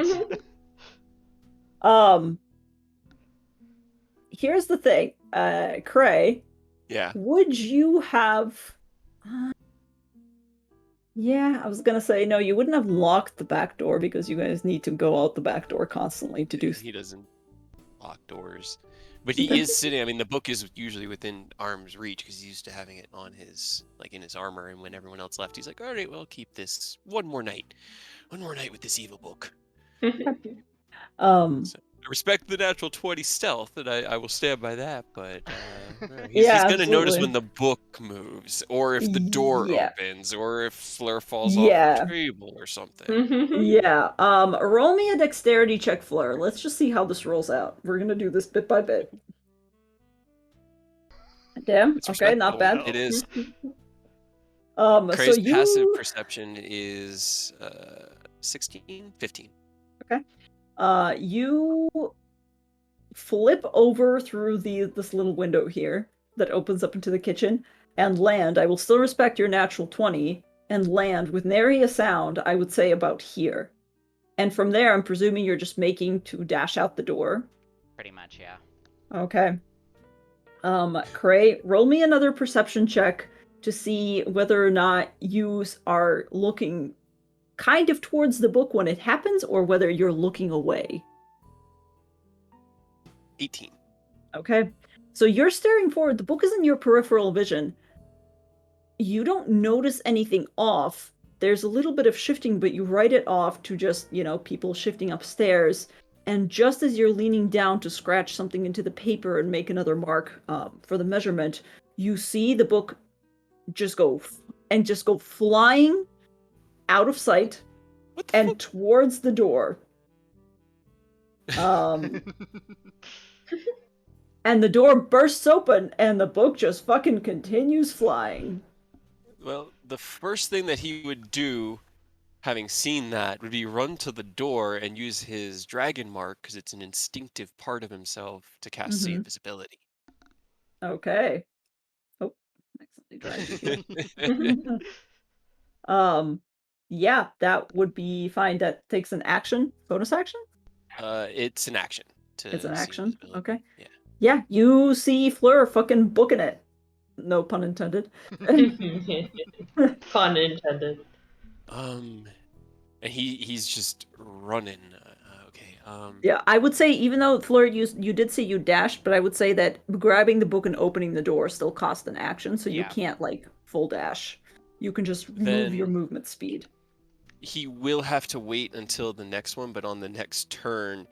Here's the thing. Cray, Yeah. would you have... yeah, I was gonna say, no, you wouldn't have locked the back door because you guys need to go out the back door constantly to do... He doesn't lock doors. But he is sitting, I mean, the book is usually within arm's reach because he's used to having it on his, like in his armor, and when everyone else left, he's like, all right, well, I'll keep this one more night with this evil book. So, I respect the natural 20 stealth, and I will stand by that, but he's going to notice when the book moves, or if the door opens, or if Fleur falls off the table or something. Yeah, roll me a dexterity check, Fleur. Let's just see how this rolls out. We're gonna do this bit by bit. Damn, It's okay, not bad. It is. Cray's passive perception is 16, 15. Okay. You flip over through this little window here that opens up into the kitchen and land. I will still respect your natural 20 and land with nary a sound, I would say about here. And from there, I'm presuming you're just making to dash out the door. Pretty much, yeah. Okay. Cray, roll me another perception check to see whether or not you are looking kind of towards the book when it happens, or whether you're looking away. 18. Okay. So you're staring forward. The book is in your peripheral vision. You don't notice anything off. There's a little bit of shifting, but you write it off to just, people shifting upstairs. And just as you're leaning down to scratch something into the paper and make another mark for the measurement, you see the book just go flying out of sight and towards the door. And the door bursts open and the book just fucking continues flying. Well, the first thing that he would do, having seen that, would be run to the door and use his dragon mark, because it's an instinctive part of himself, to cast see invisibility. Okay. Oh, accidentally dragged you. Yeah, that would be fine. That takes an action. Bonus action? It's an action. It's an action. Okay. Yeah. Yeah, you see Fleur fucking booking it. No pun intended. Pun intended. And he's just running. Okay. Yeah, I would say even though Fleur, you did say you dashed, but I would say that grabbing the book and opening the door still cost an action, so you Yeah. can't like full dash. You can just move Then your movement speed. he will have to wait until the next one, but on the next turn,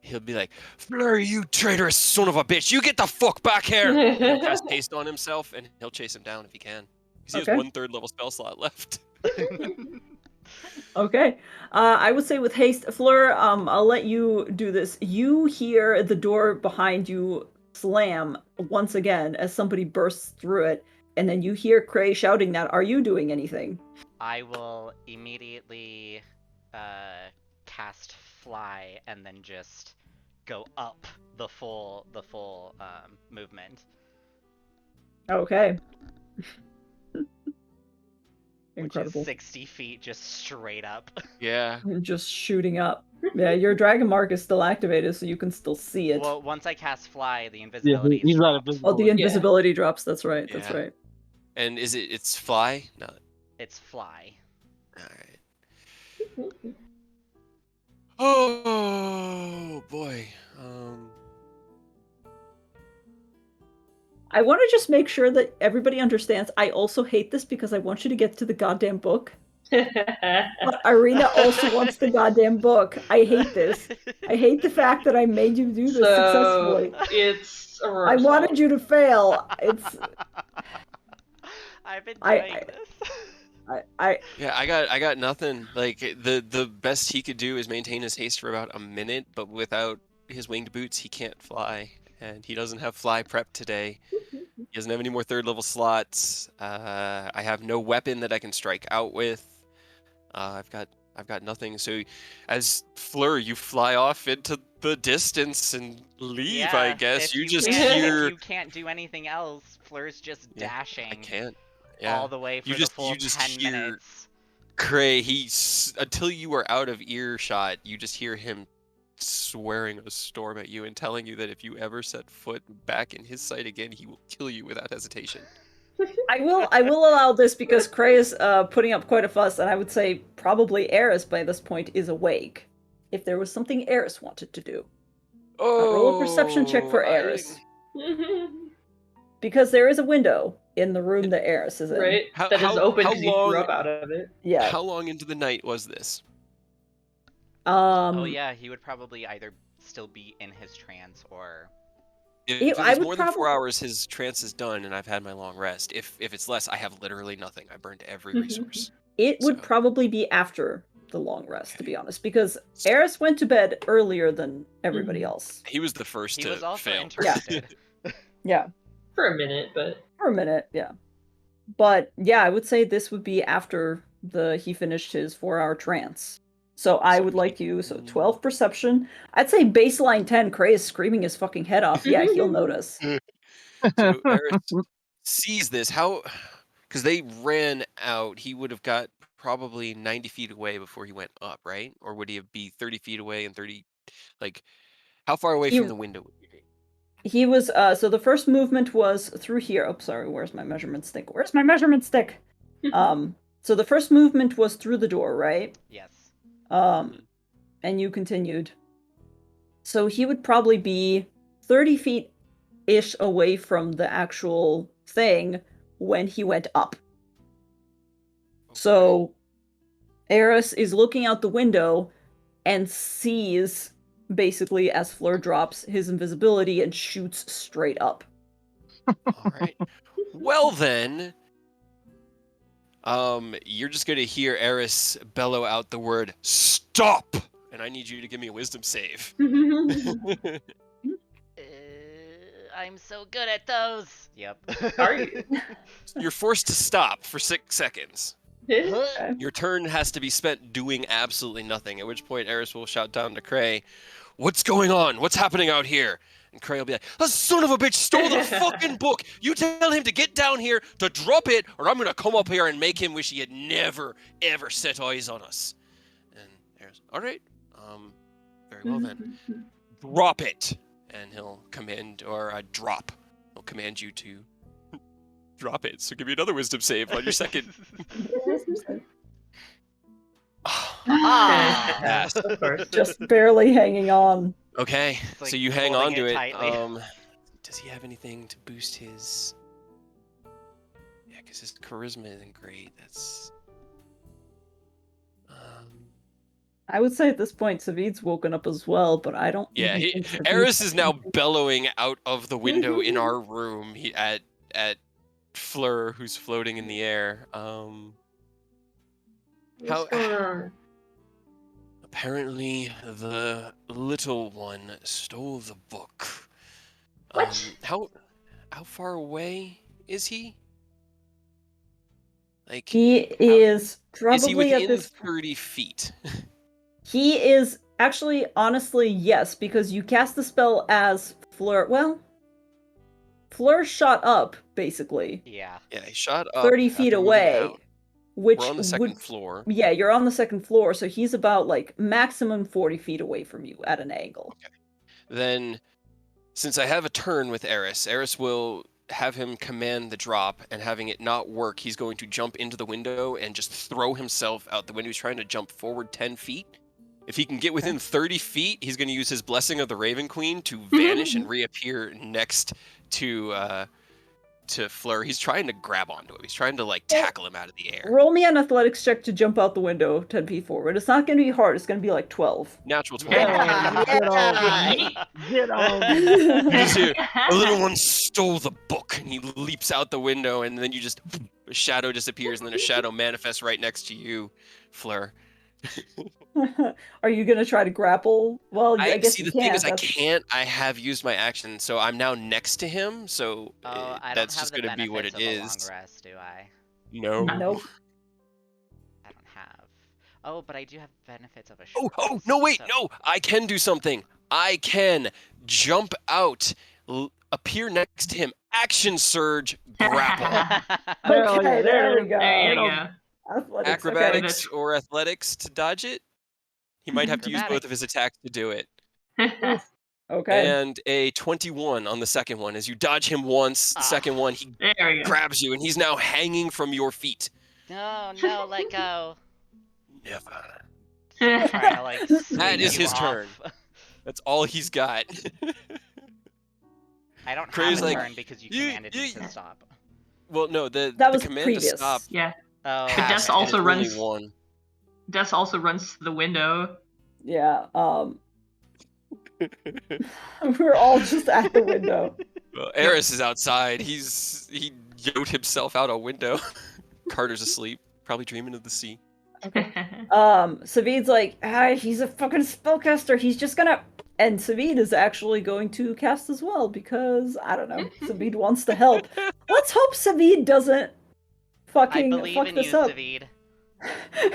he'll be like, Fleur, you traitorous son of a bitch, you get the fuck back here! And he'll cast haste on himself, and he'll chase him down if he can. Because he Okay. has 1/3 level spell slot left. Okay. I would say with haste, Fleur, I'll let you do this. You hear the door behind you slam once again as somebody bursts through it, and then you hear Cray shouting that, "Are you doing anything?" I will immediately cast fly and then just go up the full movement. Okay. Which Incredible. is 60 feet just straight up. Yeah. Just shooting up. Yeah, your dragon mark is still activated, so you can still see it. Well, once I cast fly, the Yeah, invisibility he's not dropped. invisible. Oh, the invisibility drops. That's right. That's Yeah. right. And it's fly? No. It's fly. Alright. Oh boy. I want to just make sure that everybody understands. I also hate this because I want you to get to the goddamn book. But Irina also wants the goddamn book. I hate this. I hate the fact that I made you do this successfully. It's a I reversal. wanted you to fail. It's I've been I- doing I- this. Yeah, I got nothing. Like the best he could do is maintain his haste for about a minute, but without his winged boots, he can't fly, and he doesn't have fly prep today. He doesn't have any more 3rd level slots. I have no weapon that I can strike out with. I've got nothing. So, as Fleur, you fly off into the distance and leave. I guess if you just can't, hear. if you can't do anything else, Fleur's just Yeah, dashing I can't. Yeah. all the way for You the just full you just 10 hear minutes. Cray. Until you are out of earshot, you just hear him swearing a storm at you and telling you that if you ever set foot back in his sight again, he will kill you without hesitation. I will allow this because Cray is putting up quite a fuss, and I would say probably Eris by this point is awake. If there was something Eris wanted to do. Roll a perception check for Eris. Because there is a window in the room that Eris is in. Right? That is open because you grew up out of it. Yeah. How long into the night was this? Oh yeah, he would probably either still be in his trance or... If it I was would more than 4 probably- hours, his trance is done, and I've had my long rest. If it's less, I have literally nothing. I burned every resource. It would So- probably be after the long rest, to be honest, because Eris went to bed earlier than everybody else. He was the first He to was also fail. interested. Yeah. For a minute, but For a minute, yeah. But yeah, I would say this would be after he finished his 4-hour trance. So I would like you, 12 perception. I'd say baseline 10, Cray is screaming his fucking head off. Yeah, he'll notice. So Eris sees this. How? Because they ran out. He would have got probably 90 feet away before he went up, right? Or would he be 30 feet away and 30? Like, how far away from the window would he be? He was, so the first movement was through here. Oh, sorry, where's my measurement stick? Where's my measurement stick? So the first movement was through the door, right? Yes. And you continued. So he would probably be 30 feet-ish away from the actual thing when he went up. So Eris is looking out the window and sees, basically, as Fleur drops his invisibility and shoots straight up. All right. Well then, you're just gonna hear Eris bellow out the word "stop," and I need you to give me a wisdom save. I'm so good at those. Yep. Are you? You're forced to stop for 6 seconds. Okay. Your turn has to be spent doing absolutely nothing, at which point Eris will shout down to Cray, "What's going on? What's happening out here?" And Cray will be like, "The son of a bitch stole the fucking book! You tell him to get down here, to drop it, or I'm gonna come up here and make him wish he had never, ever set eyes on us." And Eris, "Alright, very well then. Drop it!" And he'll command, or drop. He'll command you to drop it. So give me another wisdom save on your second. Ah. Yes. Of course. Just barely hanging on. Okay, It's like so you hang holding on to it it. tightly. Does he have anything to boost his? Yeah, because his charisma isn't great. That's. I would say at this point, Savid's woken up as well, but I don't Yeah, even think Savid Eris has is now anything. bellowing out of the window in our room. At Fleur, who's floating in the air. What's going on? Apparently, the little one stole the book. What? How far away is he? Like, He is is he probably at within this. 30 feet? He is actually, honestly, yes, because you cast the spell as Fleur. Well, Fleur shot up, basically, Yeah. Yeah, he shot up 30 feet after moving away, out. which We're on the would. 2nd floor. Yeah, you're on the 2nd floor, so he's about, like, maximum 40 feet away from you at an angle. Then, since I have a turn with Eris will have him command the drop, and having it not work, he's going to jump into the window and just throw himself out the window. He's trying to jump forward 10 feet. If he can get within 30 feet, he's going to use his Blessing of the Raven Queen to vanish and reappear next to Fleur. He's trying to grab onto him. He's trying to, like, tackle him out of the air. Roll me an athletics check to jump out the window 10 feet forward. It's not going to be hard. It's going to be like 12. Natural 20. Get on me. Get on me. You just hear, the little one stole the book, and he leaps out the window, and then you just, a shadow disappears, and then a shadow manifests right next to you, Fleur. Are you going to try to grapple? Well, I guess see, you the thing is, I That's- can't. I have used my action, so I'm now next to him, so Oh, I don't that's have just the going to be what benefits it of a long is. rest, do I? No. Nope. I don't have. Oh, but I do have benefits of a Oh, short rest, no, wait, so- no! I can do something. I can jump out, appear next to him, action surge, grapple. Hell Okay, yeah, there we go. There you Get go. on. Athletics, okay. Acrobatics or athletics to dodge it? He might have to use both of his attacks to do it. Okay. And a 21 on the second one. As you dodge him once, the second one, he There we go. grabs you, and he's now hanging from your feet. No, let go. Never. Trying to, like, That swing is you his off. turn. That's all he's got. I don't Cray's have a like, turn because you "You- commanded me to stop. Well, no, That the was command previous. to stop Yeah. Oh, But passed, Des and also it's runs- only one. Des also runs to the window. Yeah, we're all just at the window. Well, Eris is outside. He yoked himself out a window. Carter's asleep, probably dreaming of the sea. Savid's like, he's a fucking spellcaster. He's just gonna. And Savid is actually going to cast as well because I don't know. Savid wants to help. Let's hope Savid doesn't I fucking believe fuck in this you, up. Savid.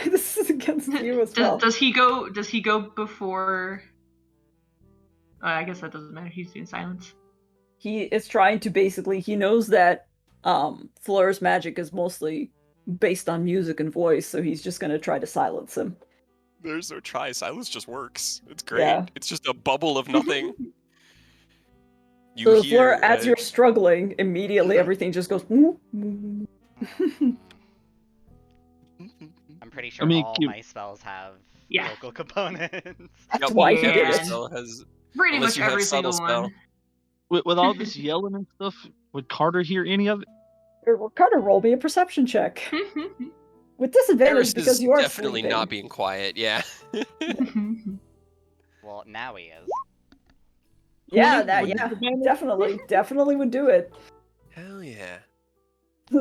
This is against you as well. Does he go? Does he go before? I guess that doesn't matter. He's doing silence. He is trying to basically. He knows that Fleur's magic is mostly based on music and voice, so he's just gonna try to silence him. There's no try. Silence just works. It's great. Yeah. It's just a bubble of nothing. You So hear, Fleur, as you're struggling, immediately everything just goes. I'm pretty sure mean, all you- my spells have Yeah. vocal components. That's Yep, why he Yeah. did every it. spell has. Pretty Unless much you have every subtle single spell. one. With all this yelling and stuff, would Carter hear any of it? Carter, roll me a perception check with disadvantage Eris because is you are definitely sleeping. not being quiet. Yeah. Well, now he is. Yeah, Would that you yeah, advantage? definitely would do it. Hell yeah.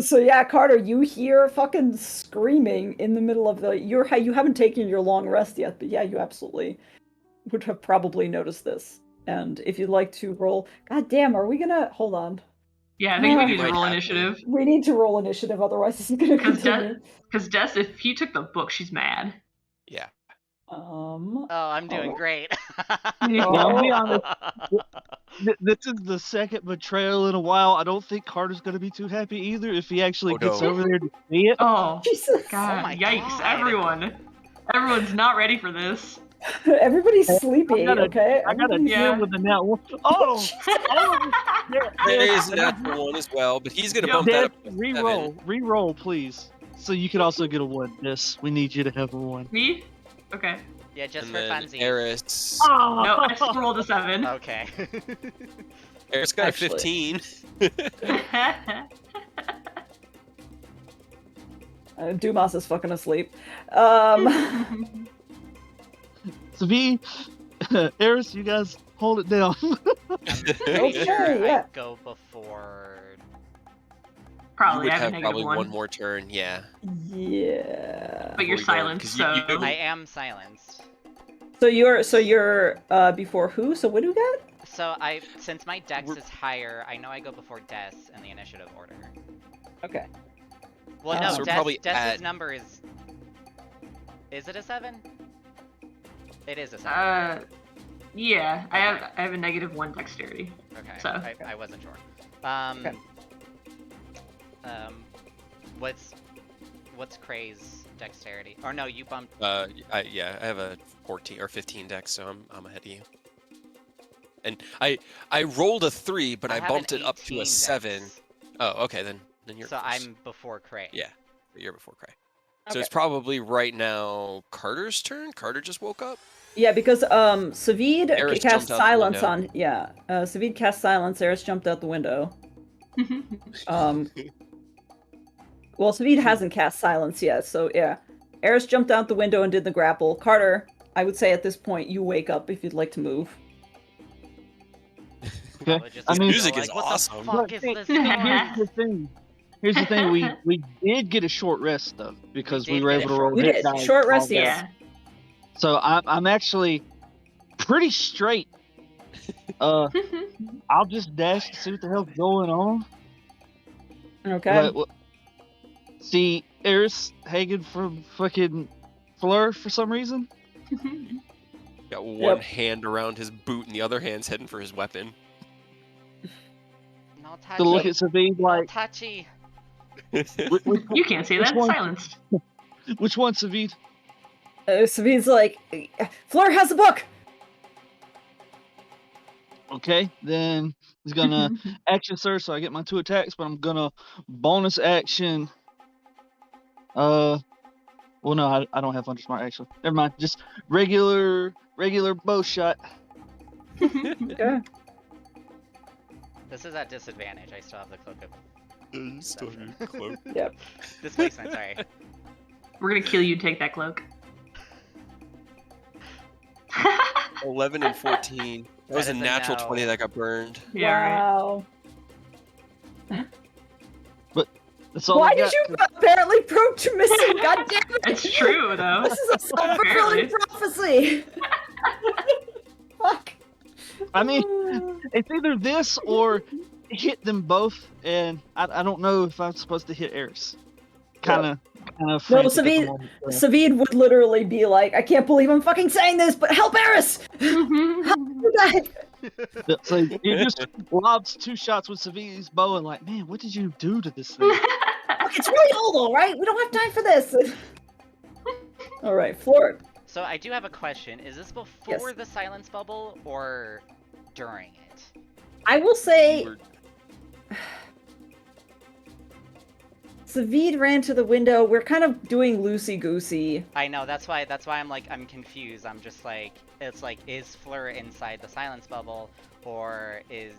So yeah, Carter, you hear fucking screaming in the middle of the. You haven't taken your long rest yet, but yeah, you absolutely would have probably noticed this. And if you'd like to roll, god damn, are we gonna hold on? Yeah, I think we Yeah. need to Might roll have to. initiative. We need to roll initiative, otherwise this is gonna Because continue. Des, if he took the book, she's mad. Yeah. Oh, I'm doing Oh. great. Now, I'll be honest. This is the second betrayal in a while. I don't think Carter's gonna be too happy either if he actually Oh, gets no. over there to see it. Oh, Jesus, God, my yikes, God. Everyone's not ready for this. everybody's sleepy. I gotta- okay, I gotta Everybody's- Yeah. deal with the now. Oh, There is a natural one as well, but he's gonna Yep. bump that Dad, up to 7. re-roll, please. So you could also get a 1. Yes, we need you to have a 1. Me? Okay. Yeah, just And for then funsies. Eris. Oh, No, I still rolled a 7. Okay. Eris got Actually. a 15. Dumas is fucking asleep. Savi, Eris, you guys hold it down. I'm pretty Okay, sure yeah. I go before. You Probably, would I have a have negative probably 1. one more turn, yeah. Yeah. But you're before you go in, silenced, 'cause so... I am silenced. So you're before who? So what do you got? So since my dex is higher, I know I go before Des in the initiative order. Okay. Well, So no, we're Des, probably Des's at- number is. Is it a 7? It is a 7. Yeah, I have a negative 1 dexterity. Okay. so- I wasn't sure. Okay. What's Cray's dexterity? Or no, you bumped. I have a 14 or 15 dex, so I'm ahead of you. And I rolled a 3, but I have bumped an it up to 18 a 7. dex. Oh, okay, then you're So close. I'm before Cray. Yeah, you're before Cray. So Okay. it's probably right now Carter's turn. Carter just woke up. Yeah, because Savid Eris cast jumped out the silence window. on. Yeah, Savid cast silence. Eris jumped out the window. Well, Savid hasn't cast silence yet, so yeah. Eris jumped out the window and did the grapple. Carter, I would say at this point you wake up if you'd like to move. Okay. would just I mean, music like, is what awesome. the fuck is this Here's noise? the thing. Here's the thing. We did get a short rest though because we did were get a able to short roll We hit did. dice. Short rest, all yes. day. Yeah. So I'm actually pretty straight. I'll just dash to see what the hell's going on. Okay. See Eris Hagen from fucking Fleur for some reason. Got one Yep. hand around his boot and the other hand's heading for his weapon. No touchy. To look at Sabine No like, touchy. You can't say Which that. one? Silenced. which one, Savid? Savid's like, Fleur has a book! Okay, then he's gonna action surge, so I get my 2 attacks, but I'm gonna bonus action. Well, no, I don't have Thunder Smart actually. Never mind. Just regular bow shot. Okay. This is at disadvantage. I still have the cloak of. You still have your cloak. Yep. Displacement, sorry. We're gonna kill you, take that cloak. 11 and 14. That was That a is a natural no. 20 that got burned. Yeah, right. Wow. That's all Why I did got. you apparently probe to missing? God damn it! It's true, though. This is a self-fulfilling prophecy! Fuck. I mean, it's either this or hit them both, and I don't know if I'm supposed to hit Eris. Kind of. No, frantic at the Savid, moment, so. Savid would literally be like, I can't believe I'm fucking saying this, but help Eris! Help you guys! So he just lobs 2 shots with Savid's bow, and like, man, what did you do to this thing? Look, it's really old, alright? We don't have time for this! Alright, Fleur. So I do have a question. Is this before the silence bubble or during it? I will say, We're- Savid ran to the window. We're kind of doing loosey-goosey. I know, that's why I'm confused. I'm just like, it's like, is Fleur inside the silence bubble, or is...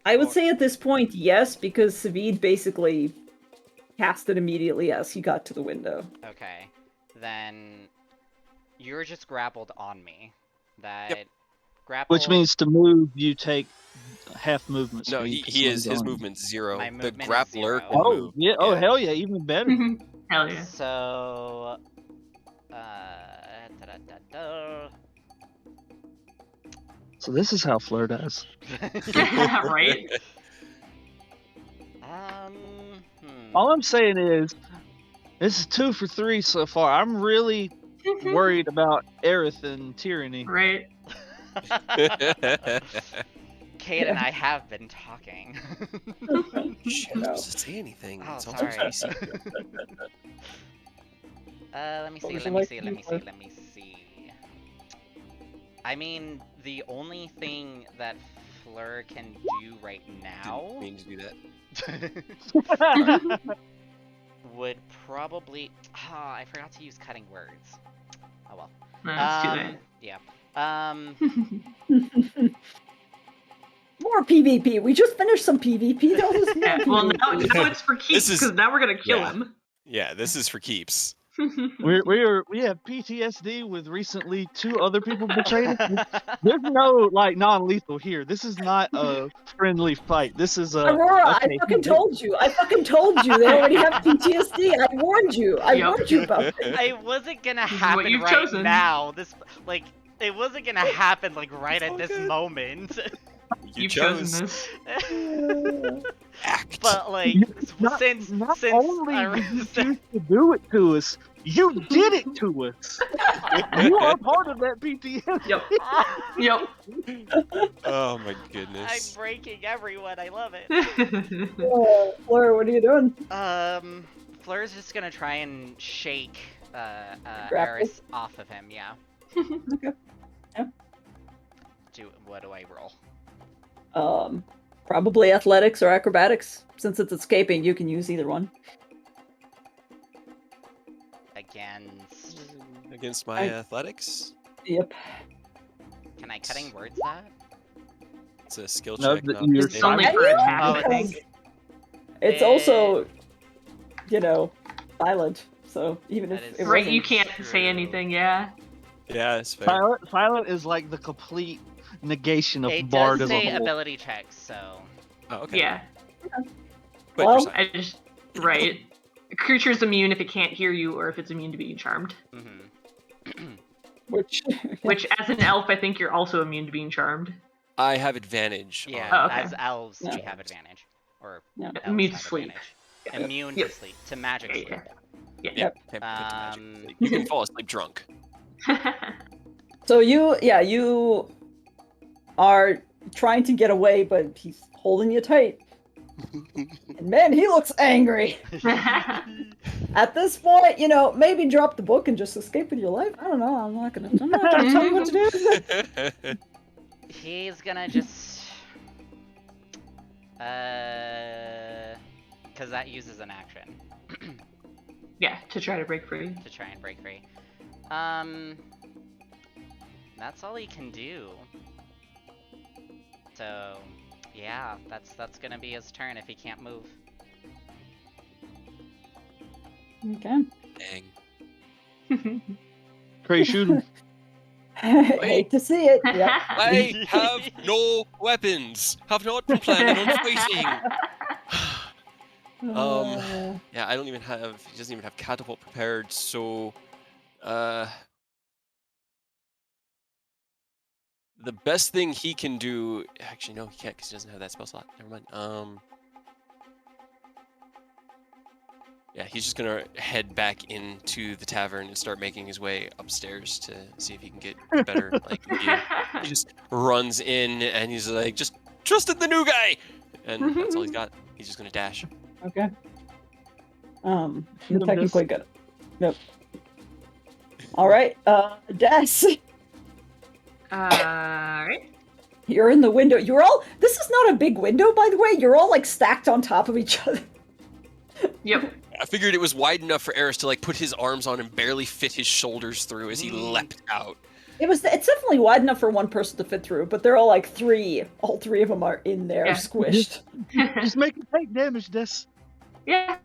I would say at this point, yes, because Savid basically cast it immediately as he got to the window. Okay. Then you're just grappled on me. That Yep. grapple... Which means to move, you take half movement. No, speed, he is. His going. movement's 0. My The movement is grappler 0. can Oh, move. yeah. Oh, hell yeah. Even better. Hell yeah. So... da-da-da-da. So this is how Fleur does. Right? All I'm saying is, this is 2 for 3 so far. I'm really worried about Aerith and Tyranny. Right. Kate and I have been talking. Shit, I'm supposed to say anything. Oh, It's all sorry. supposed to be secret. Let me see, would let you me like see, to let do me see, let me see. I mean, the only thing that Fleur can do right now... Didn't mean to do that. would probably. I forgot to use cutting words. Oh well. No, it's too late. Yeah. More PvP. We just finished some PvP. That was more Yeah, well, PvP. now it's for keeps, because now we're gonna kill him. Yeah, this is for keeps. We have PTSD with recently 2 other people betrayed us. There's no non-lethal here. This is not a friendly fight. This is a Aurora, okay, I fucking told you. I fucking told you. They already have PTSD. I warned you. I Yep. warned you about this. I wasn't gonna This is what happen you've right chosen. now. It wasn't gonna happen right It's at all this good. moment. You You've chose. chosen this. Act. But not since only I did you choose to do it to us, you did it to us. You are part of that PTSD. Yep. Yep. Oh my I'm goodness. breaking everyone. I love it. Fleur, what are you doing? Fleur's just gonna try and shake Grapple? Eris off of him. Yeah. Okay. Yeah. What do I roll? Probably athletics or acrobatics. Since it's escaping, you can use either one. Against. My athletics? Yep. Can I cutting words that? It's a skill No, check. but not a you're- It's saving only And for you- attack. Oh, I think. It's also, silent. So even That if is it Right, wasn't, you can't True. say anything, yeah. Yeah, it's fair. Silent is like the complete negation of It Bard does as a say whole. ability checks, so. Oh, okay. Yeah. But Well, you're silent. I just right. A creature's immune if it can't hear you or if it's immune to being charmed. which Which, as an elf, I think you're also immune to being charmed. I have advantage. Yeah, Oh, okay. as elves, Yeah. we have advantage. Or Yeah. elves Immune to have sleep. advantage. Immune Yep. to sleep. To magic sleep. Yeah. Yeah, Yep. can't put magic. Um, You can fall asleep drunk. So you are trying to get away, but he's holding you tight. And man, he looks angry. At this point, maybe drop the book and just escape with your life. I don't know. I'm not gonna tell you what to do. He's gonna just. Because that uses an action Yeah, to try to break free. to try and break free. That's all he can do. So, yeah, that's gonna be his turn if he can't move. Okay. Dang. Trey, shoot him. Hate to see it. Yep. I have no weapons. Have not been planning on fighting. Yeah, I don't even have. He doesn't even have catapult prepared. So, the best thing he can do. Actually, no, he can't because he doesn't have that spell slot. Never mind. Yeah, he's just gonna head back into the tavern and start making his way upstairs to see if he can get better view. He just runs in and he's like, just trusted the new guy, and that's all he's got. He's just gonna dash. Okay. Shoot You're him, technically good. Nope. All right. Des, Alright. you're in the window. You're all. This is not a big window, by the way. You're all stacked on top of each other. Yep. I figured it was wide enough for Eris to put his arms on and barely fit his shoulders through as he leapt out. It's definitely wide enough for one person to fit through, but they're all three. All three of them are in there, Yeah. squished. Just make him take damage, Des. Yeah,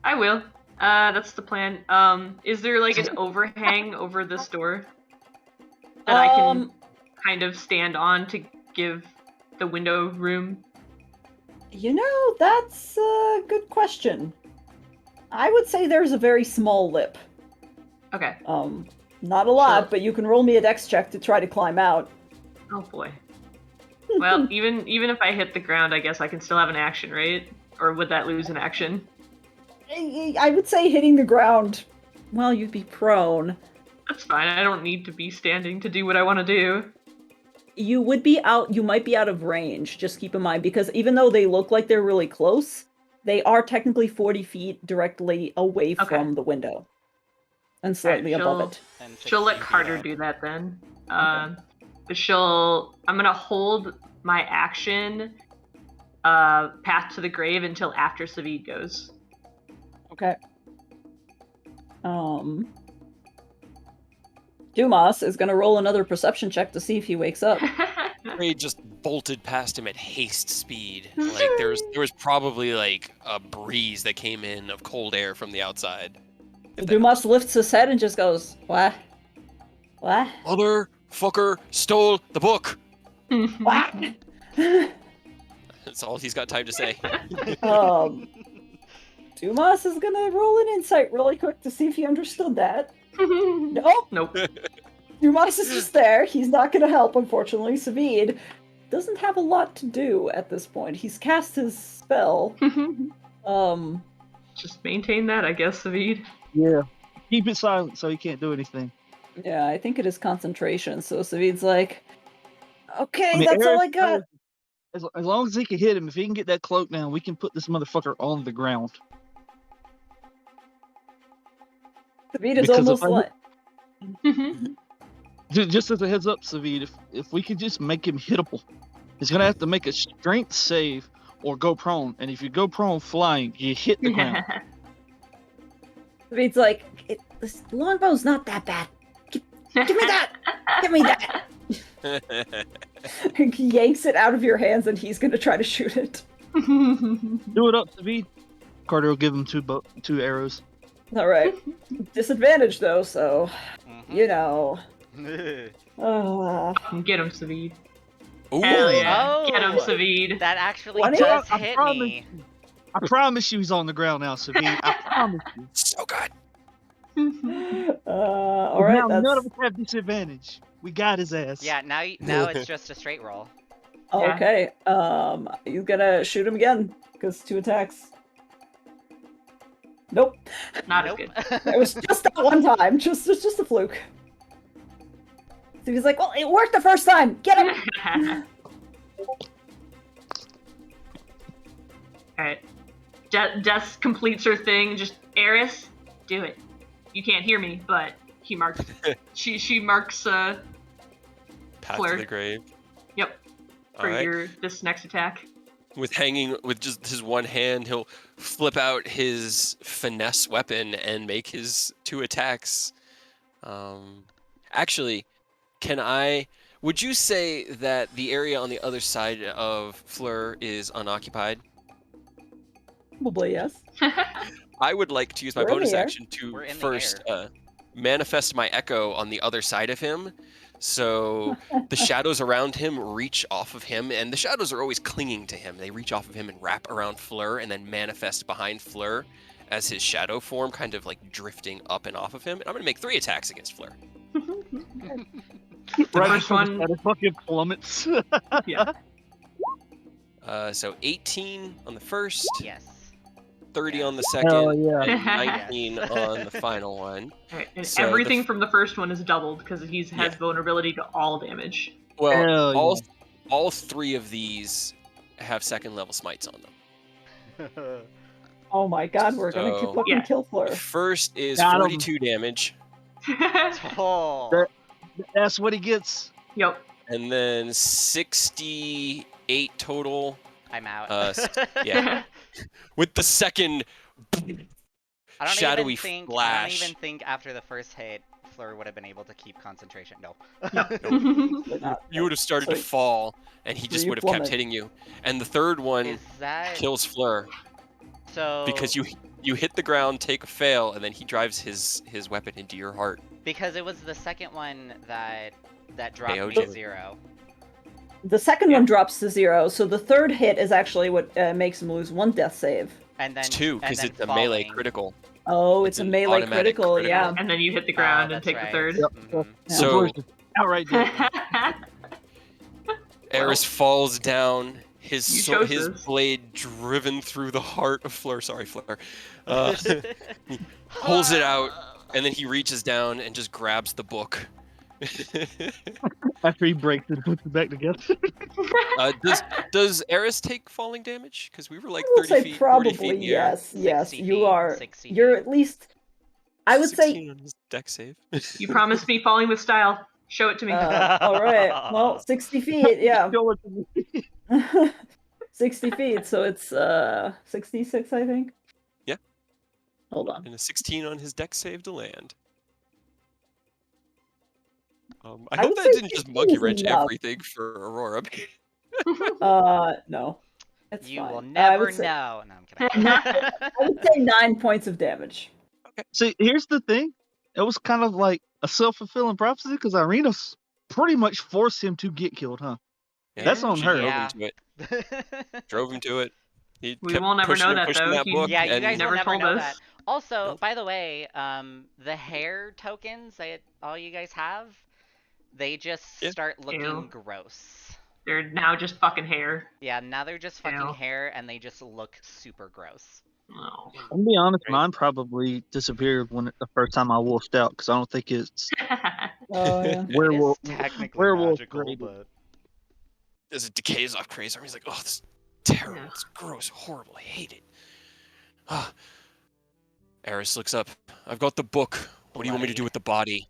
I will. That's the plan. Is there an overhang over this door that I can kind of stand on to give the window room? That's a good question. I would say there's a very small lip. Okay. Not a lot, Sure. but you can roll me a dex check to try to climb out. Oh boy. Well, even if I hit the ground, I guess I can still have an action, right? Or would that lose an action? I would say hitting the ground. Well, you'd be prone. That's fine. I don't need to be standing to do what I want to do. You would be out. You might be out of range. Just keep in mind, because even though they look like they're really close, they are technically 40 feet directly away Okay. from the window, and slightly Alright, above it. And She'll let 16 feet Carter up. do that then. Okay. But I'm gonna hold my action, path to the grave until after Savid goes. Okay. Dumas is gonna roll another perception check to see if he wakes up. Ray just bolted past him at haste speed. Like there was probably like a breeze that came in of cold air from the outside. If that- Dumas lifts his head and just goes, "What? What? Motherfucker stole the book. What?" That's all he's got time to say. Dumas is gonna roll an insight really quick to see if he understood that. Nope. Nope. Dumas is just there. He's not gonna help, unfortunately. Savid doesn't have a lot to do at this point. He's cast his spell. Just maintain that, I guess, Savid. Yeah. Keep it silent so he can't do anything. Yeah, I think it is concentration. So Savid's like, okay, I mean, that's all I Eric, got. As long as he can hit him, if he can get that cloak down, we can put this motherfucker on the ground. Savid is because almost if I- like, Just as a heads up, Savid, if we could just make him hittable, he's gonna have to make a strength save or go prone. And if you go prone flying, you hit the ground. Savid's like, this longbow's not that bad. Give me that! Give me that! He yanks it out of your hands and he's gonna try to shoot it. Do it up, Savid. Carter will give him two arrows. Alright. Disadvantage though, so, Mhm. you know. Get him, Savid. Ooh. Hell yeah. Oh, Get him, Savid. That actually What? does I hit promise me. I promise you he's on the ground now, Savid. I promise you. So good. Alright, Now none of that's... us have disadvantage. We got his ass. Yeah, now it's just a straight roll. Yeah. Okay, he's gonna shoot him again, because 2 attacks. Nope. Not Nope. as good. It was just that one time, just a fluke. So he's like, well, it worked the first time! Get him! Alright. Jess completes her thing. Just, Eris, do it. You can't hear me, but he marks. she marks. Path Fleur. to the grave. Yep. For Alright. this next attack. With just his one hand, he'll flip out his finesse weapon and make his 2 attacks. Actually, would you say that the area on the other side of Fleur is unoccupied? Probably yes. I would like to use my We're in bonus the air. action to We're in the first manifest my echo on the other side of him. So the shadows around him reach off of him, and the shadows are always clinging to him. They reach off of him and wrap around Fleur and then manifest behind Fleur as his shadow form kind of like drifting up and off of him. And I'm going to make 3 attacks against Fleur. The Right first before one. the fucking plummets. Yeah. So 18 on the first, Yes. 30 on the Hell second, yeah. and 19 on the final one. Alright, and So the everything f- from the first one is doubled because he has Yeah. vulnerability to all damage. Well, Hell all 3 of these have 2nd level smites on them. Oh my god, we're gonna So- fucking Yeah. kill The Fleur. first is Got 'em. 42 damage, Oh. That's what he gets. Yep. and then 68 total. I'm out. Yeah. With the second I don't shadowy even think. I flash. don't even think after the first hit, Fleur would have been able to keep concentration. No. But not- You would have started to So- fall, and he just you would have kept plummet. hitting you. And the third one Is that kills Fleur so? because you hit the ground, take a fail, and then he drives his weapon into your heart. Because it was the second one that dropped KO'd me you. to 0. The second Yeah. one drops to 0, so the third hit is actually what makes him lose 1 death save. And then It's 2 and because then it's a melee falling. critical. Oh, It's it's a an melee automatic critical, critical. yeah. And then you hit the Oh, ground and that's take right. the third. Mhm. Yeah. So Outright do it. Eris falls down, You his chose his this. blade driven through the heart of Fleur. Sorry, Fleur. Pulls it out, and then he reaches down and just grabs the book. After he breaks it and puts it back together. Does Eris take falling damage? Because we were like I would 30 say feet, 40 probably feet in the air. yes, yes. 60 You feet, are. 60 You're feet. at least. I would say. 16 on his deck save. You promised me falling with style. Show it to me. All right. Well, 60 feet. Yeah. Show it to me. 60 feet. So it's 66, I think. Yeah. Hold on. And a 16 on his dex save to land. I I hope would that say didn't just 15 monkey is wrench enough. everything for Aurora. No. It's You fine. will I never would say, know. No, I'm kidding. I would say 9 points of damage. See, here's the thing. It was kind of like a self-fulfilling prophecy because Irina pretty much forced him to get killed, huh? Yeah, That's on she her. drove him Yeah. to it. Drove him to it. He We kept won't ever pushing know and that, pushing though. that He- book. Yeah, you and guys will never never told know us. that. Also, Nope. by the way, the hair tokens that all you guys have, they just Yeah. start looking Ew. gross. They're now just fucking hair. Yeah, now they're just fucking Ew. hair and they just look super gross. Oh. I'm gonna be honest, Right. mine probably disappeared the first time I wolfed out because I don't think it's Oh, yeah. It werewolf is technically werewolf magical, graded. but As it decays off Crazy Arm, he's like, oh, this is terrible. Yeah. It's gross, horrible. I hate it. Ah. Eris looks up. I've got the book. What do you want me to Bloody. do with the body?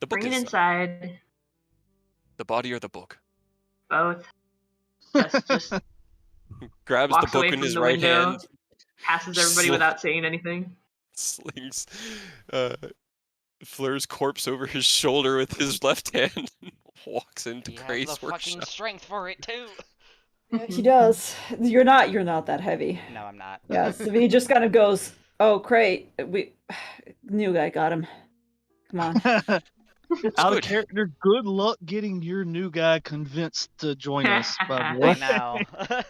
The book Bring it is inside. the body or the book. Both. Just Grabs walks the book away in from his the right window, hand. passes everybody Sl- without saying anything. Slings Fleur's corpse over his shoulder with his left hand. Walks into he has Cray's the fucking workshop. strength for it too. Yeah, he does. You're not that heavy. No, I'm not. Yeah, so he just kind of goes, "Oh, great. We new guy got him. Come on." Out of good. character, good luck getting your new guy convinced to join us, by the I way. know. I'm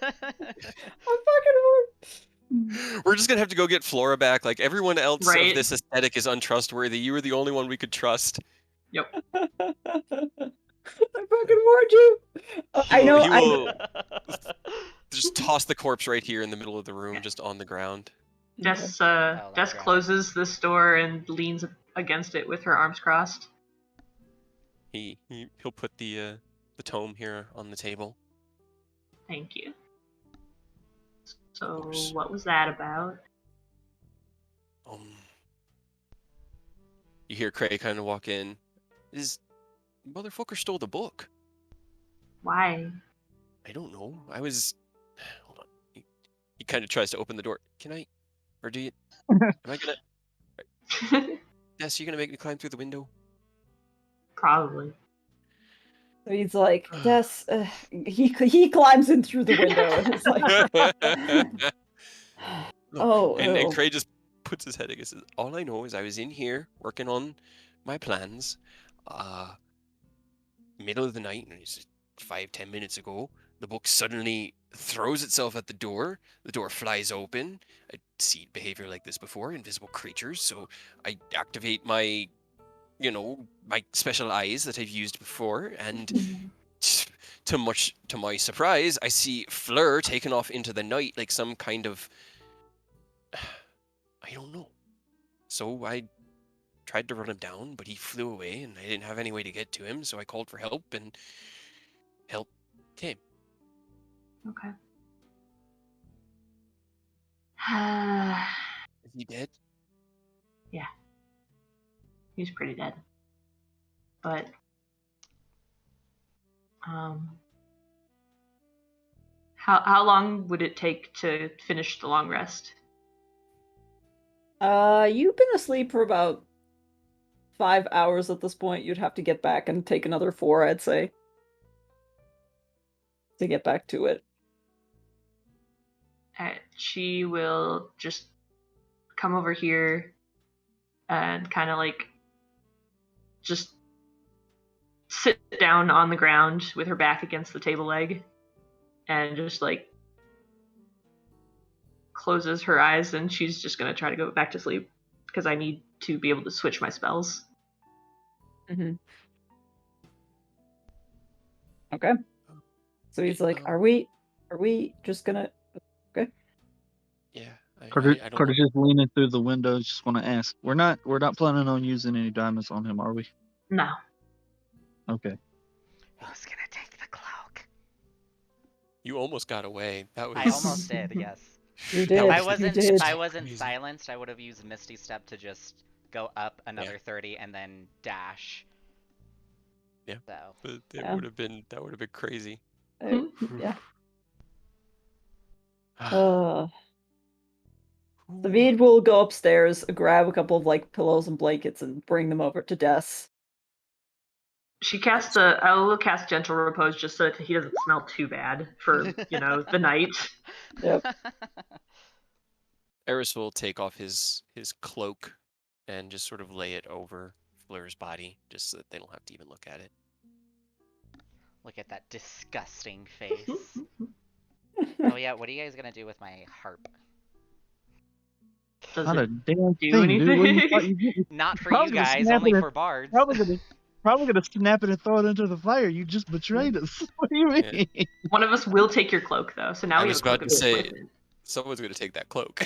fucking We're just gonna have to go get Flora back. Like everyone else Right. of this aesthetic is untrustworthy. You were the only one we could trust. I fucking warned you. I know. He will just toss the corpse right here in the middle of the room, just on the ground. Des that's Des right. closes this door and leans against it with her arms crossed. He'll put the tome here on the table. Thank you. So course. what was that about? You hear Cray kind of walk in. This motherfucker stole the book. Why? I don't know. Hold on. He kind of tries to open the door. Can I? Or do you? Am I gonna? Yes, you gonna make me climb through the window? Probably. So he's like, Des. He climbs in through the window and is like, "Oh." And Cray just puts his head against it. All I know is I was in here working on my plans. Middle of the night, and it's 5-10 minutes ago. The book suddenly throws itself at the door. The door flies open. I'd seen behavior like this before, invisible creatures. So I activate my, my special eyes that I've used before, and to my surprise, I see Fleur taken off into the night like some kind of, I don't know. So I tried to run him down, but he flew away, and I didn't have any way to get to him. So I called for help, and help came. Okay. Is he dead? He's pretty dead. But how long would it take to finish the long rest? You've been asleep for about 5 hours at this point. You'd have to get back and take another 4, I'd say, to get back to it. She will just come over here and kind of like just sit down on the ground with her back against the table leg and just like closes her eyes, and she's just going to try to go back to sleep because I need to be able to switch my spells. Mm-hmm. Okay. So he's like, Um, are we just gonna... Okay. Yeah. I Carter's don't know. just leaning through the window. Just want to ask. We're not planning on using any diamonds on him, are we? No. Okay. Who's gonna take the cloak? You almost got away. That was. I almost did, yes. You That did. If I was wasn't you did. if I wasn't crazy. silenced, I would have used Misty Step to just go up another 30 and then dash. Yeah. So But Yeah. that would have been crazy. Yeah. Whew. David will go upstairs, grab a couple of like pillows and blankets, and bring them over to Des. She casts I will cast Gentle Repose just so that he doesn't smell too bad for, the night. Yep. Eris will take off his cloak and just sort of lay it over Fleur's body, just so that they don't have to even look at it. Look at that disgusting face. Oh yeah, what are you guys gonna do with my harp? Does Not a it damn do thing, dude. What do you anything? thought you did? Not for Probably you gonna guys, snap only it for bards. Probably gonna snap it and throw it into the fire. You just betrayed us. What do you mean? Yeah. One of us will take your cloak, though, so now I we was have a cloak about of to say- disappointment. Someone's gonna take that cloak.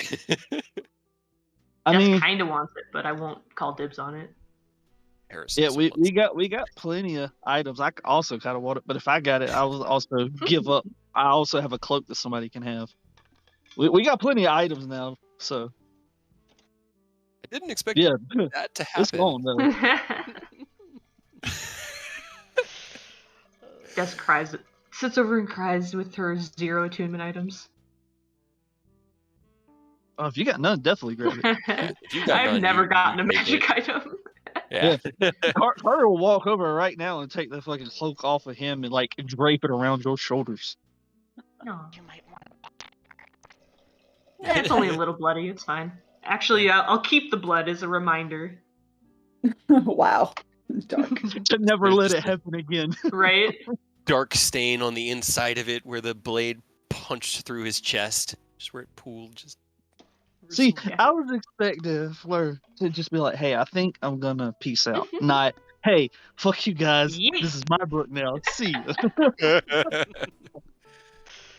I Jess mean, kind of wants it, but I won't call dibs on it. Eris yeah, also we wants got plenty of items. I also kind of want it, but if I got it, I will also give up. I also have a cloak that somebody can have. We got plenty of items now, so I didn't expect yeah, that to it's happen. gone though. Jess cries, sits over and cries with her 0 attunement items. Oh, if you got none, definitely grab it. If you got I've none, never you gotten a take magic it. item. Yeah. Carter will walk over right now and take the fucking cloak off of him and like drape it around your shoulders. No. You might want It's only a little bloody, it's fine. Actually, I'll keep the blood as a reminder. Wow. Dark. To never There's let just it happen again. Right? Dark stain on the inside of it where the blade punched through his chest. Just where it pooled. Just. See, Yeah. I was expecting Fleur to just be like, "Hey, I think I'm gonna peace out." Not, "Hey, fuck you guys. Yeet. This is my book now. See ya."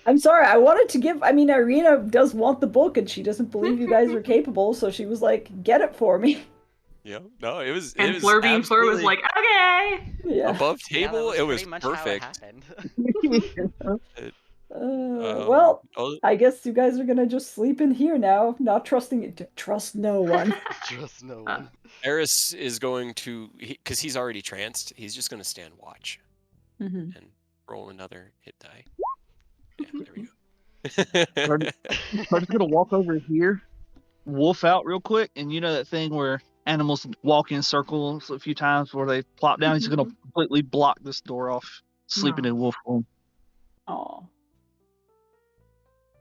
I'm sorry, I wanted to give. I mean, Irina does want the book, and she doesn't believe you guys are capable, so she was like, "Get it for me." Yeah. No, it was. And it was Fleur being Fleur was absolutely like, okay! Yeah. above Yeah, that table. was It was pretty much perfect. how it happened. Well, oh, I guess you guys are gonna just sleep in here now, not trusting it. Trust no one. Just no Uh, one. Eris is going to, because he's already tranced. He's just going to stand watch Mhm. and roll another hit die. Yeah, there we go. Carter's gonna walk over here, wolf out real quick, and you know that thing where animals walk in circles a few times before they plop down. He's gonna completely block this door off, sleeping No. in wolf form. Aw.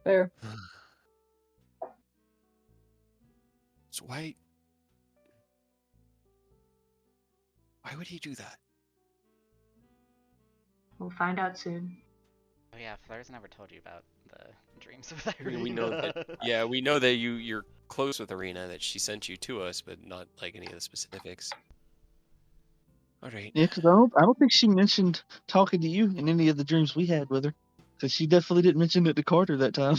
Fair. So why would he do that? We'll find out soon. Oh yeah, Fleur's never told you about the dreams with I mean, Irina. we know that. Yeah, we know that you're close with Irina. That she sent you to us, but not like any of the specifics. All right. Yeah, because I don't think she mentioned talking to you in any of the dreams we had with her. Because she definitely didn't mention it to Carter that time.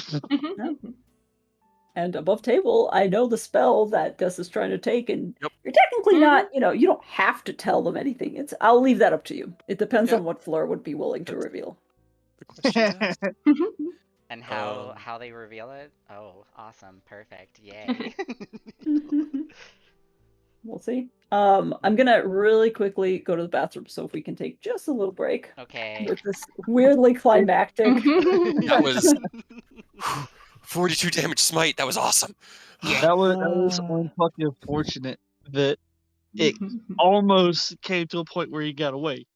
And above table, I know the spell that Gus is trying to take, and Yep. you're technically not, you don't have to tell them anything. I'll leave that up to you. It depends Yeah. on what Fleur would be willing to That's- reveal. The question's asked. And how they reveal it? Oh, awesome, perfect, yay. We'll see. I'm gonna really quickly go to the bathroom, so if we can take just a little break Okay. with this weirdly climactic. That was 42 damage smite. That was awesome. That was unfucking fortunate that it almost came to a point where he got away.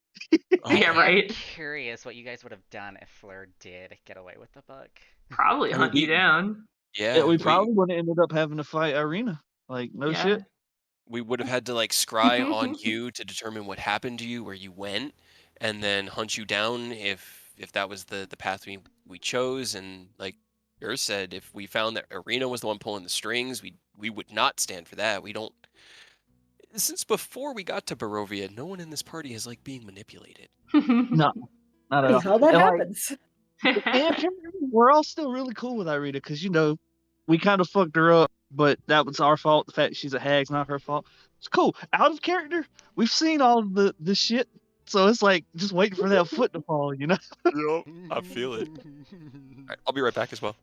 Yeah, I right. am curious what you guys would have done if Fleur did get away with the book. Probably I hunt mean, you down. Yeah, We probably would have ended up having to fight Irina. Like, no Yeah. shit. we would have had to like scry on you to determine what happened to you, where you went, and then hunt you down if that was the path we chose. And like yours said, if we found that Irina was the one pulling the strings, we would not stand for that. We don't. Since before we got to Barovia, no one in this party is like being manipulated. No, not at That all. is how that And, like, happens. and we're all still really cool with Irina because, we kind of fucked her up, but that was our fault. The fact she's a hag's not her fault. It's cool. Out of character, we've seen all the shit, so it's like just waiting for that foot to fall, Yep, I feel it. All right, I'll be right back as well.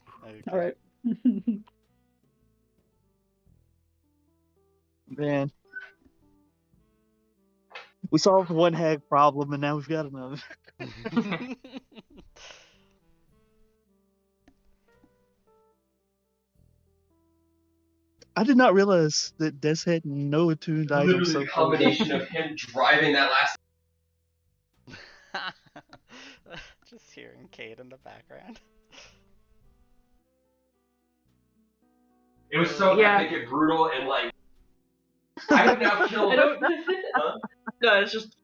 All right. Man, we solved one hag problem, and now we've got another. I did not realize that Des had no attuned items. Literally So the combination of him driving that last. Just hearing Cade in the background. It was so epic and brutal and like. I have now killed. I don't. Huh? No, it's just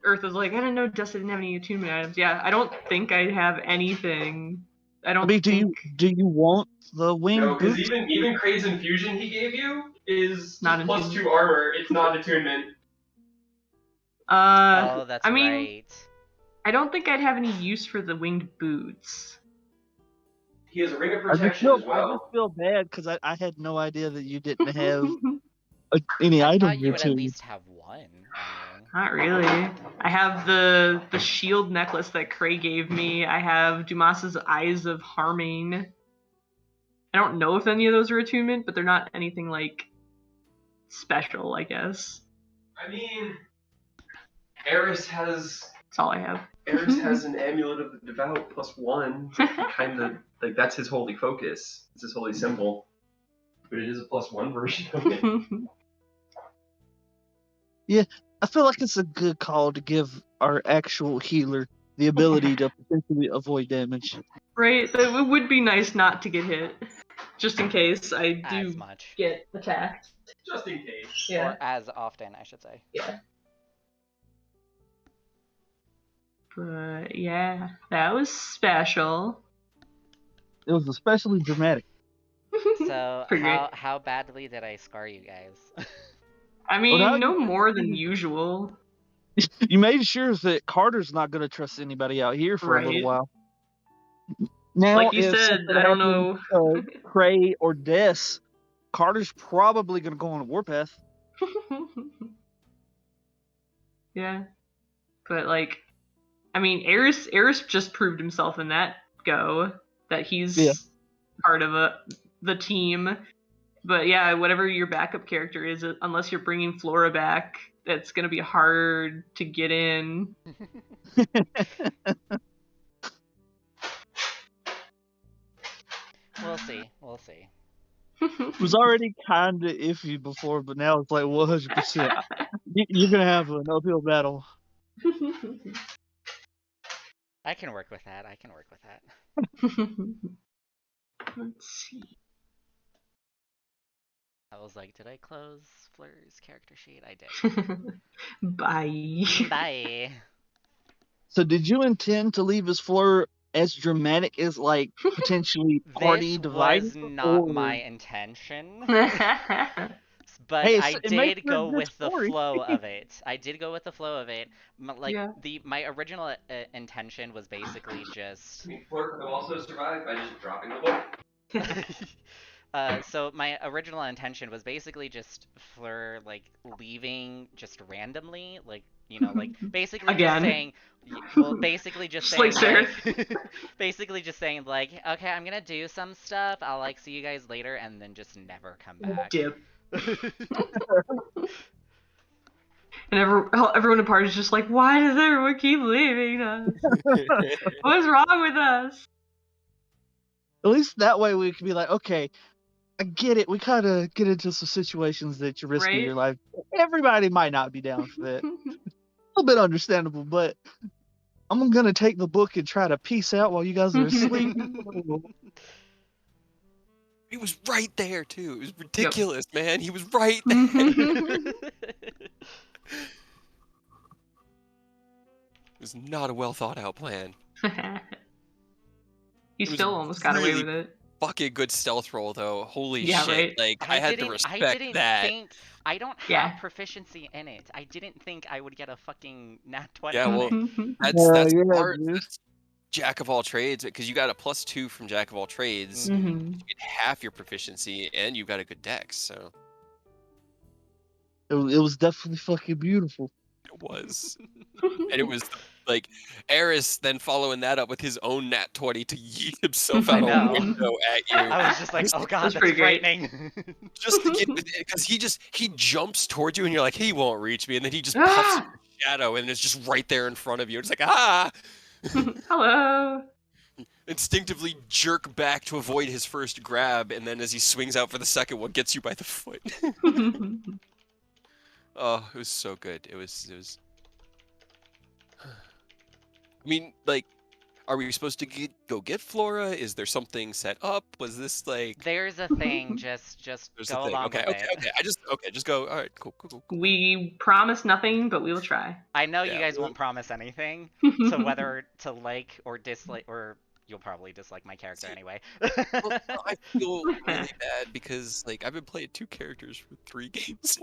Earth was like, I didn't know Dusty didn't have any attunement items. Yeah, I don't think I have anything. I don't I mean, think do you want the wing No, because boots? even Kraid's infusion he gave you is Not just plus attunement. 2 armor. It's not attunement. Oh, that's I mean, right. I don't think I'd have any use for the winged boots. He has a ring of I just protection feel, as well. I just feel bad because I had no idea that you didn't have any I items thought you or would two. at least have one, anyway. Not really. I have the shield necklace that Cray gave me. I have Dumas's Eyes of Harming. I don't know if any of those are attunement, but they're not anything like special, I guess. I mean, Eris has That's all I have. an amulet of the devout plus 1. Kind of like that's his holy focus. It's his holy symbol. But it is a plus 1 version of it. I feel like it's a good call to give our actual healer the ability to potentially avoid damage. Right? It would be nice not to get hit. Just in case I As do much. get attacked. Just in case. Yeah. Or as often, I should say. Yeah. But yeah, that was special. It was especially dramatic. So, Pretty great. how badly did I scar you guys? I Well, now mean, no you- more than usual. You made sure that Carter's not going to trust anybody out here for a little Right. while. Now, Like you if said, something I don't happens, know. Cray or Des, Carter's probably going to go on a warpath. Yeah. But like, I mean, Eris just proved himself in that go that he's Yeah. part of the team. But yeah, whatever your backup character is, unless you're bringing Flora back, that's gonna be hard to get in. We'll see. We'll see. It was already kind of iffy before, but now it's like 100%. You're going to have an uphill battle. I can work with that. I can work with that. Let's see. I was like, did I close Fleur's character sheet? I did. Bye. Bye. So did you intend to leave his Fleur as dramatic as, like, potentially party This dividing? was not or- my intention, Right. but Hey, I it makes did for a go good with the story. flow of it. I did go with the flow of it. Like Yeah. my original intention was basically just. I mean, Fleur could have also survived by just dropping the book. So my original intention was basically just Fleur like leaving just randomly, like like basically Again. just saying, well, basically just Just saying like basically just saying like, okay, I'm gonna do some stuff. I'll like see you guys later, and then just never come back. Dip. And everyone in the party is just like, why does everyone keep leaving us? What's wrong with us? At least that way we could be like, okay, I get it. We kind of get into some situations that you're risking Right? your life. Everybody might not be down for that. A little bit understandable, but I'm going to take the book and try to peace out while you guys are asleep. He was right there too. It was ridiculous, man. He was right there. It was not a well thought out plan. He was still almost got away really with it. Fucking good stealth roll though. Holy Yeah, shit! right? Like I had to respect that. Think I don't have Yeah. proficiency in it. I didn't think I would get a fucking nat 20. Yeah, well, Mhm. That's yeah, part. dude. That's Jack of all trades because you got a +2 from Jack of all trades. Mhm. Mhm. You get half your proficiency, and you got a good dex. So It was definitely fucking beautiful. it was, and it was like Eris then following that up with his own nat 20 to yeet himself I out a know. window at you. I was just like, oh god, That's that's pretty great. frightening. Just to get because he jumps towards you and you're like he won't reach me and then he just puffs Ah! your shadow and it's just right there in front of you. It's like ah. Hello. instinctively jerk back to avoid his first grab, and then as he swings out for the second one, gets you by the foot. Oh, it was so good. It was. I mean, like, are we supposed to go get Flora? Is there something set up? Was this like? There's a thing. Just There's a go thing. along Okay, with okay, it. okay. Just go. All right, cool. We promise nothing, but we will try. I know you Yeah, guys well- won't promise anything, so whether to like or dislike, or you'll probably dislike my character See, anyway. Well, I feel really bad because like I've been playing 2 characters for 3 games.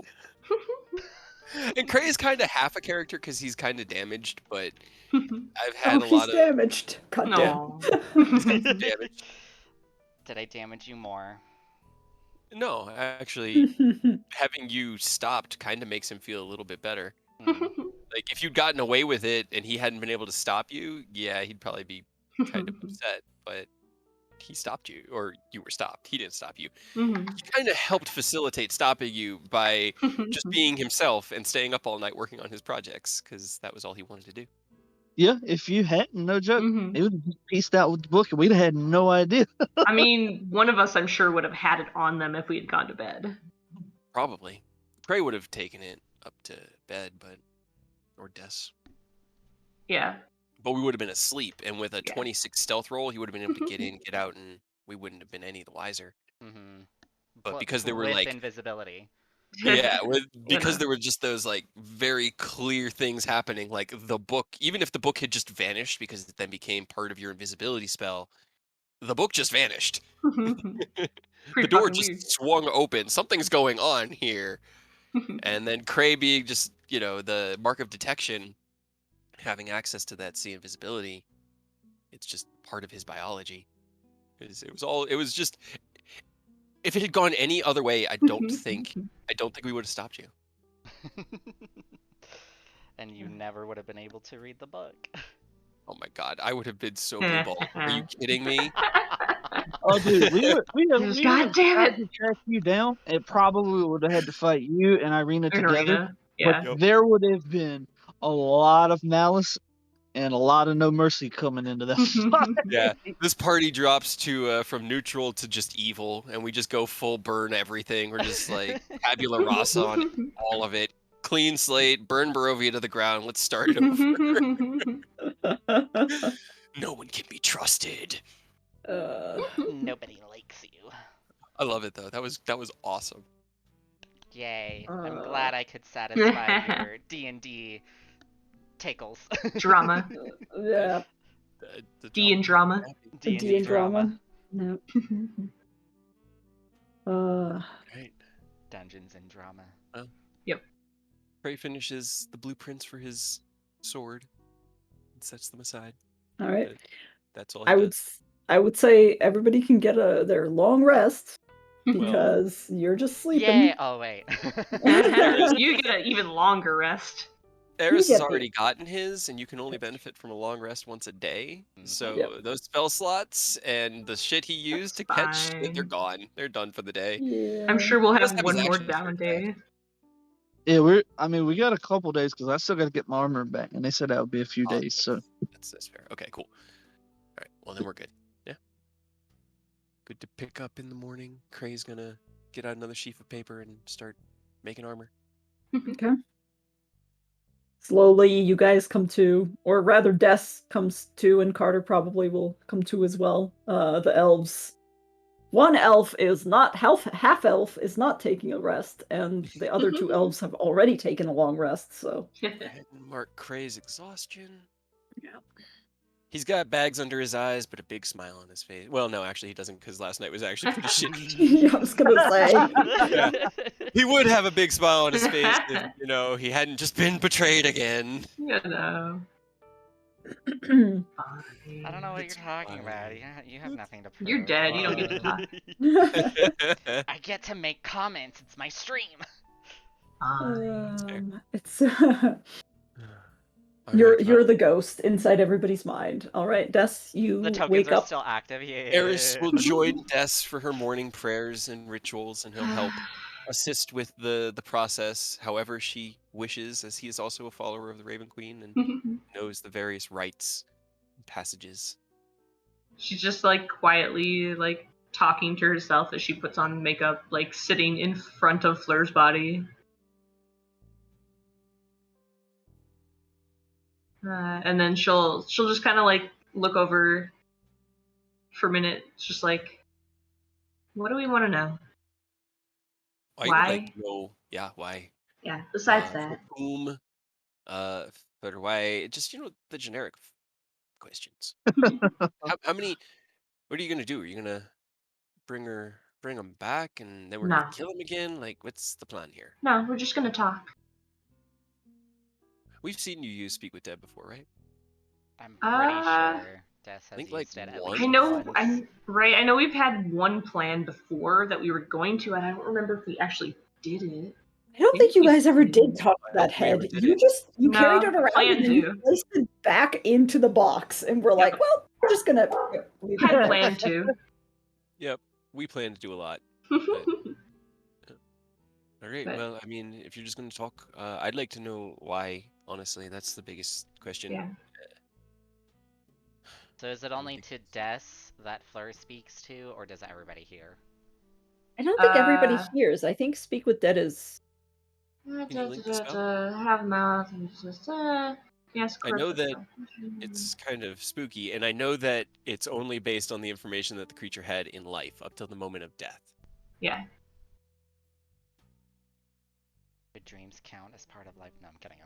And Cray is kind of half a character because he's kind of damaged, but I've had Oh, a he's lot of damaged. God damn. No. damage. Did I damage you more? No, actually, having you stopped kind of makes him feel a little bit better. Like if you'd gotten away with it and he hadn't been able to stop you, yeah, he'd probably be kind of upset. But he stopped you, or you were stopped. He didn't stop you. He kind of helped facilitate stopping you by just being himself and staying up all night working on his projects because that was all he wanted to do. Yeah, if you hadn't, no joke, Mhm. he would have just pieced out with the book and we'd have had no idea. I mean, one of us, I'm sure, would have had it on them if we had gone to bed. Probably. Cray would have taken it up to bed, or Des. Yeah. But we would have been asleep, and with a Yeah. 26 stealth roll, he would have been able to get in, get out, and we wouldn't have been any the wiser. Mm-hmm. But because there were with like invisibility. yeah, because know. there were just those like very clear things happening, like the book. Even if the book had just vanished because it then became part of your invisibility spell, the book just vanished. The Pretty door fucking just weird. swung open. Something's going on here. And then Cray being just, the mark of detection, having access to that sea invisibility, it's just part of his biology. It was just, if it had gone any other way, I don't think we would have stopped you. And you never would have been able to read the book. Oh my god, I would have been so blue ball. Are you kidding me? Oh, dude, we God damn tried it. to track you down. It probably would have had to fight you and Irina In together. arena. Yeah. But there would have been a lot of malice and a lot of no mercy coming into that fight. Yeah, this party drops to from neutral to just evil, and we just go full burn everything. We're just like tabula rasa on all of it. Clean slate, burn Barovia to the ground. Let's start it over. No one can be trusted. Nobody likes you. I love it though. That was awesome. Yay. I'm glad I could satisfy your D&D tickles. Drama. Yeah. The D and drama. D and drama. No. Right. Dungeons and drama. Cray finishes the blueprints for his sword and sets them aside. All right. That's all he does. I would say everybody can get their long rest because you're just sleeping. Yay! Oh, wait. You get an even longer rest. Eris get has the- already gotten his, and you can only benefit from a long rest once a day. So Yep. those spell slots and the shit he used to catch shit, they're fine. gone. They're done for the day. Yeah. I'm sure we'll Let's have have one his more actions down here, day. Yeah, we got a couple days because I still got to get my armor back, and they said that would be a few days. So That's fair. Okay, cool. All right, well then we're good. Yeah. Good to pick up in the morning. Cray's gonna get out another sheaf of paper and start making armor. Okay. Slowly, you guys come to, or rather, Des comes to, and Carter probably will come to as well. The elves. One elf is not half elf is not taking a rest, and the other 2 elves have already taken a long rest. So Go ahead and mark Cray's exhaustion. Yeah. He's got bags under his eyes, but a big smile on his face. Well, no, actually, he doesn't, because last night was actually pretty shitty. yeah, I was gonna say. Yeah. He would have a big smile on his face if, he hadn't just been betrayed again. You know. I don't know what It's you're talking fine. about. You have nothing to prove. You're dead. You don't get to talk. I get to make comments. It's my stream. It's All you're right, the ghost inside everybody's mind. All right, Des, you The tokens wake are up. still active. Yeah. Eris will join Des for her morning prayers and rituals, and he'll help assist with the process however she wishes, as he is also a follower of the Raven Queen and knows the various rites and passages. She's just like quietly like talking to herself as she puts on makeup, like sitting in front of Fleur's body. And then she'll just kind of like look over for a minute. It's just like, what do we want to know? I would Why? like to know, why? Yeah. Besides For that, whom? For why? Just the generic questions. How many? What are you gonna do? Are you gonna bring him back, and then we're gonna No. kill him again? Like, what's the plan here? no, we're just gonna talk. We've seen you use Speak with Deb before, right? I'm pretty Uh, sure Des has think, used like, it at once. least I know. once. I'm right. I know we've had one plan before that we were going to, and I don't remember if we actually did it. I don't think you guys ever did talk to I don't that think we ever head. did You it. just No, carried it around planned and then you to. placed it back into the box, and we're like, well, we're just gonna leave it Had there. planned to. Yep, we plan to do a lot. All right. But- Well, I mean, if you're just going to talk, I'd like to know why. Honestly, that's the biggest question. Yeah. So is it only to Des that Fleur speaks to, or does everybody hear? I don't think everybody Uh, hears. I think Speak with Dead is. you link the spell? Have mouth and just yes. I know that it's kind of spooky, and I know that it's only based on the information that the creature had in life up till the moment of death. Yeah. Do dreams count as part of life? No, I'm kidding.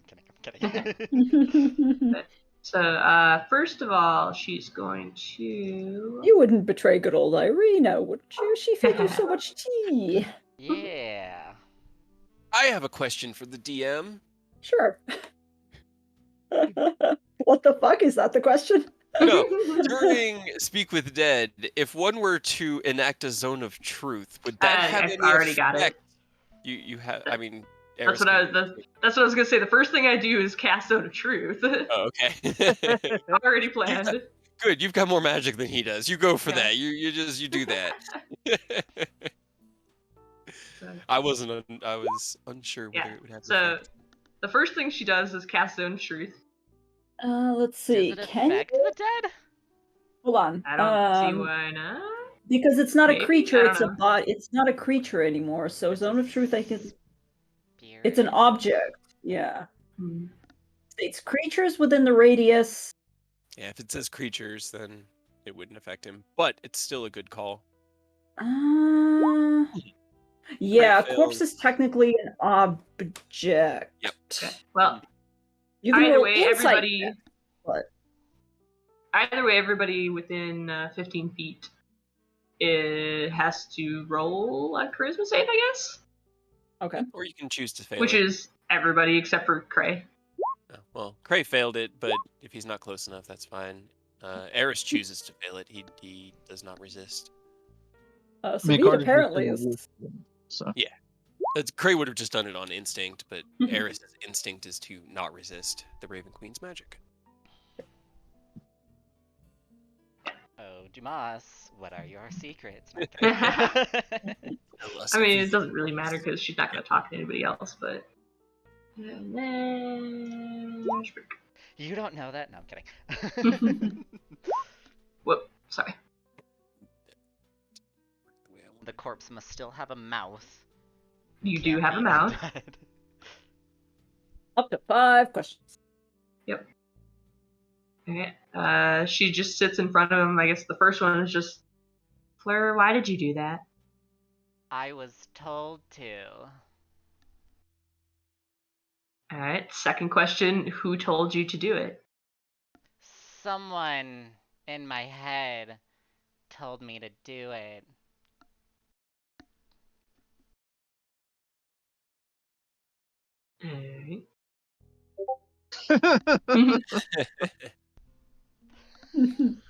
So, first of all, she's going to. You wouldn't betray good old Irina, would you? She fed you so much tea. Yeah. I have a question for the DM. Sure. What the fuck? Is that the question? No, during Speak with Dead, if one were to enact a zone of truth, would that have I've any already effect? got it. You have. I mean, That's Eris what I. can- That's what I was gonna say. The first thing I do is cast Zone of Truth. Oh, okay. Already planned. Good. You've got more magic than he does. You go for Yeah. that. You do that. I was unsure whether Yeah. it would have an So, effect. the first thing she does is cast Zone of Truth. Let's see. Does it Can you? affect the dead? Hold on. I don't see why not. Because it's not a Maybe? creature, I don't it's a know. bot. It's not a creature anymore. So Zone of Truth, I think it's an Spirit? object. Yeah. Hmm. States creatures within the radius. Yeah, if it says creatures, then it wouldn't affect him. But it's still a good call. Yeah, Great corpse fail. is technically an object. Yep. Okay. Well, You can either roll way, insight everybody. check, but Either way, everybody within 15 feet has to roll a charisma save, I guess. okay. Or you can choose to fail Which it. is everybody except for Cray. Oh, well, Cray failed it, but if he's not close enough, that's fine. Eris chooses to fail it. He does not resist. Sabine apparently is. So Yeah. Cray would have just done it on instinct, but Eris's instinct is to not resist the Raven Queen's magic. Oh, Dumas, what are your secrets? No, I'm kidding. I mean, it doesn't really matter because she's not going to talk to anybody else, but. And then. You don't know that? No, I'm kidding. Whoop, sorry. The corpse must still have a mouth. You do Can't have a be mouth. undead. Up to 5 questions. Yep. Okay. She just sits in front of him. I guess the first one is just, Fleur, why did you do that? I was told to. Alright. Second question, who told you to do it? Someone in my head told me to do it. Alright.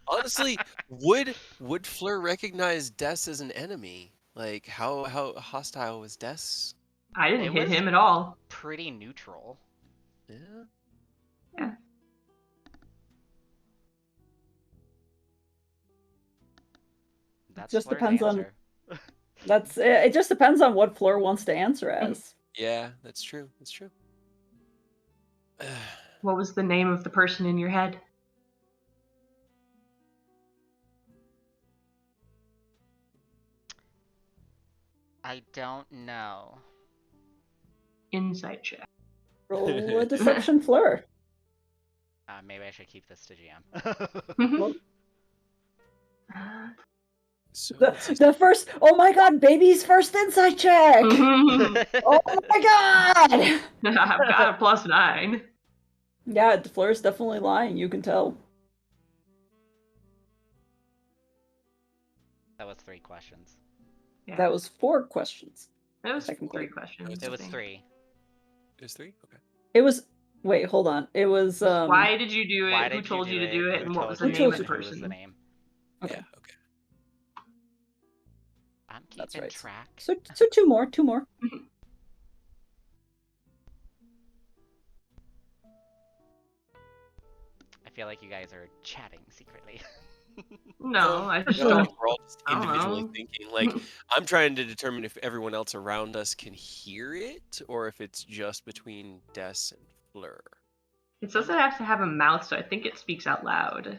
Honestly, would Fleur recognize Des as an enemy? Like, how hostile was Des? I didn't It hit was him at all. pretty neutral. Yeah. Yeah. That's Just Fleur's depends on- answer. That's it. Just depends on what Fleur wants to answer as. Yeah, that's true. That's true. What was the name of the person in your head? I don't know. Insight check. Roll a deception fleur. Maybe I should keep this to GM. Well, So the first. Oh my god, baby's first insight check. Oh my god. I've got a +9. Yeah, Fleur's definitely lying. You can tell. That was 3 questions. Yeah. That was 4 questions. That was technically. 3 questions. It I was think. 3. There's 3? Okay. It was. Wait, hold on. It was. Why did you do it? Why Who did told you to do it? Who And what was told the Who name chose of the you? Who was the person? name? Okay, Yeah, okay. I'm that's keeping right. track. So 2 more. 2 more. I feel like you guys are chatting secretly. No, I just No, I don't. think we're all just I don't individually know. thinking. Like, I'm trying to determine if everyone else around us can hear it, or if it's just between Des and Fleur. It says it has to have a mouth, so I think it speaks out loud.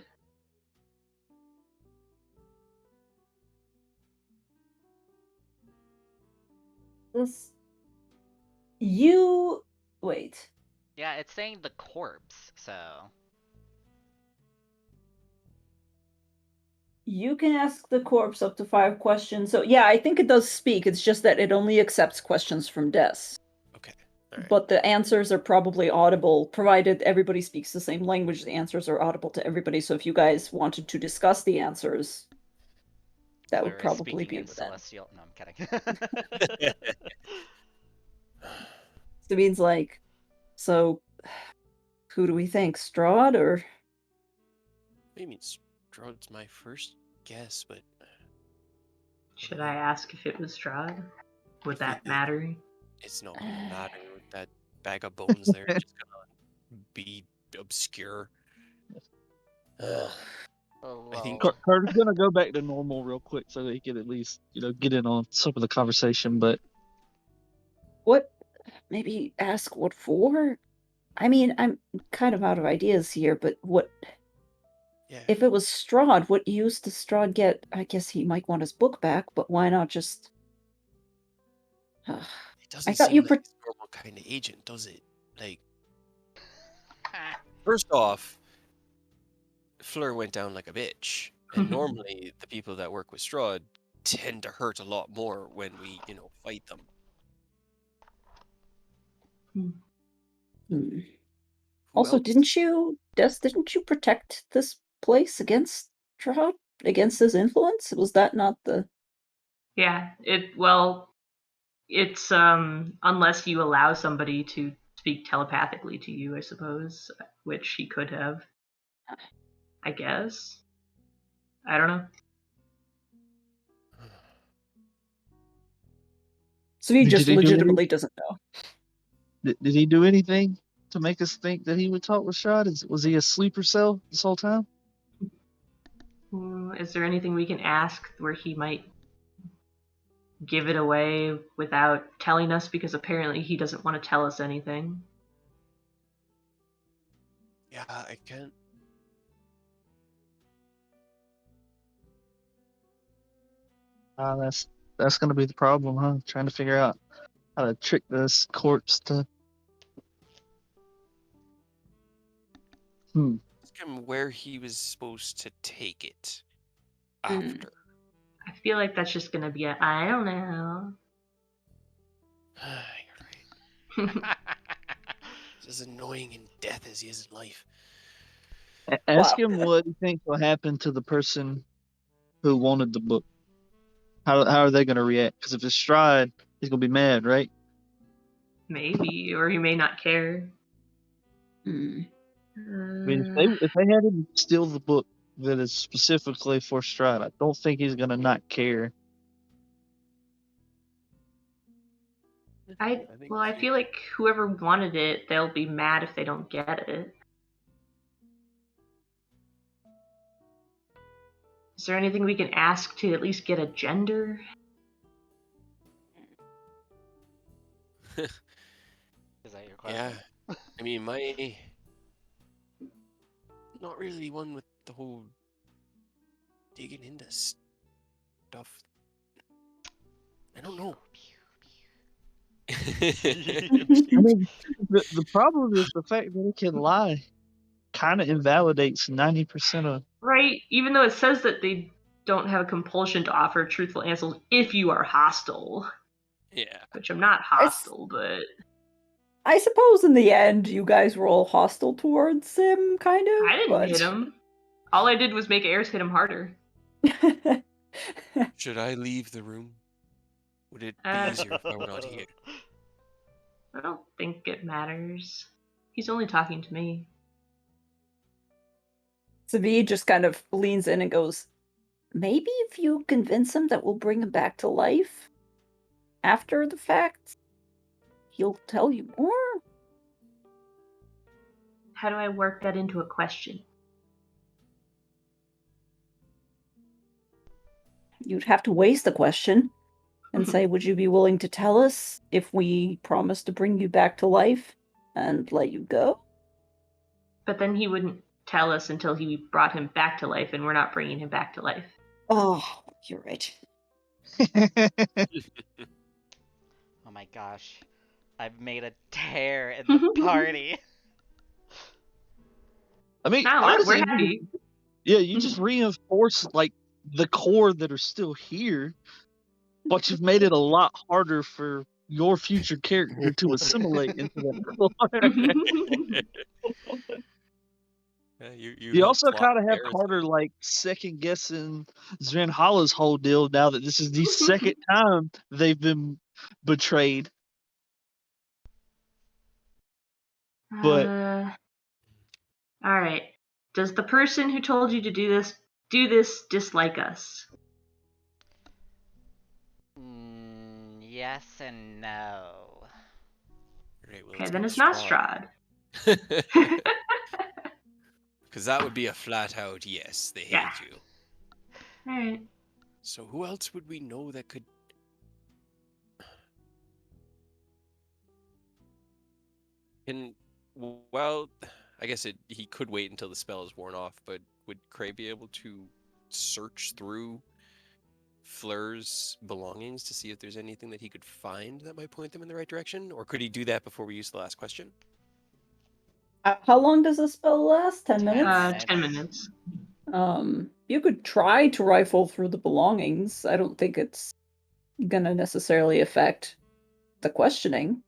This. You. Wait. Yeah, it's saying the corpse, so. You can ask the corpse up to 5 questions. So yeah, I think it does speak. It's just that it only accepts questions from Des. Okay. All right. But the answers are probably audible, provided everybody speaks the same language. The answers are audible to everybody. So if you guys wanted to discuss the answers, that would Fleur is probably speaking be in with them. celestial. No, I'm kidding. So it means like, so who do we think, Strahd or? I mean, Strahd's my first guess, but Should I ask if it was Strahd? Would If that it- matter? it's not gonna matter with that bag of bones there. It's just gonna be obscure. I think Carter's gonna go back to normal real quick so that he can at least, get in on some of the conversation. But What? Maybe ask what for? I mean, I'm kind of out of ideas here, but what? yeah, If it was Strahd, what use does Strahd get? I guess he might want his book back, but why not just? it doesn't thought seem you like he's a normal kind of agent, does it? Like, first off, Fleur went down like a bitch, and normally the people that work with Strahd tend to hurt a lot more when we, fight them. Hmm. Who Also, else? didn't you protect this place against Strahd? Against his influence? Was that not the? Yeah, it's unless you allow somebody to speak telepathically to you, I suppose, which he could have. I guess. I don't know. So he Did just he do any- legitimately doesn't know. did he do anything to make us think that he would talk with Strahd? Was he a sleeper cell this whole time? Is there anything we can ask where he might give it away without telling us? Because apparently he doesn't want to tell us anything. Yeah, I can't. That's gonna be the problem, huh? Trying to figure out how to trick this corpse to. Ask him where he was supposed to take it Hmm. after. I feel like that's just gonna be I don't know. You're right. He's as annoying in death as he is in life. Ask Wow. him what he thinks will happen to the person who wanted the book. How are they gonna react? Because if it's Strahd, he's gonna be mad, right? Maybe, or he may not care. Hmm. I mean, if they had him steal the book that is specifically for Strahd, I don't think he's gonna not care. I think feel like whoever wanted it, they'll be mad if they don't get it. Is there anything we can ask to at least get a gender? Is that your question? Yeah. I mean, not really one with the whole digging into stuff. I don't know. I mean, the problem is the fact that it can lie kind of invalidates 90% of. Right? Even though it says that they don't have a compulsion to offer truthful answers if you are hostile. Yeah. Which I'm not hostile, but I suppose in the end, you guys were all hostile towards him, kind of. I didn't hit him. All I did was make Eris hit him harder. Should I leave the room? Would it be easier if I were not here? I don't think it matters. He's only talking to me. Savi just kind of leans in and goes, maybe if you convince him that we'll bring him back to life after the fact, he'll tell you more. How do I work that into a question? You'd have to waste the question and say, would you be willing to tell us if we promise to bring you back to life and let you go? But then he wouldn't tell us until he brought him back to life, and we're not bringing him back to life. Oh, you're right. Oh my gosh. I've made a tear in the party. I mean, Now honestly, we're happy. yeah, you just reinforce like the core that are still here, but you've made it a lot harder for your future character to assimilate into that core. You also kind of have Carter like second guessing Zrenhala's whole deal now that this is the second time they've been betrayed. But all right. Does the person who told you to do this dislike us? Yes and no. Right, well, Okay, then it's not Strahd. Because that would be a flat out yes, they hate you. Alright. So who else would we know that could... Well, I guess he could wait until the spell is worn off, but would Cray be able to search through Fleur's belongings to see if there's anything that he could find that might point them in the right direction? Or could he do that before we use the last question? How long does the spell last? 10 minutes? 10 minutes. You could try to rifle through the belongings. I don't think it's gonna necessarily affect the questioning.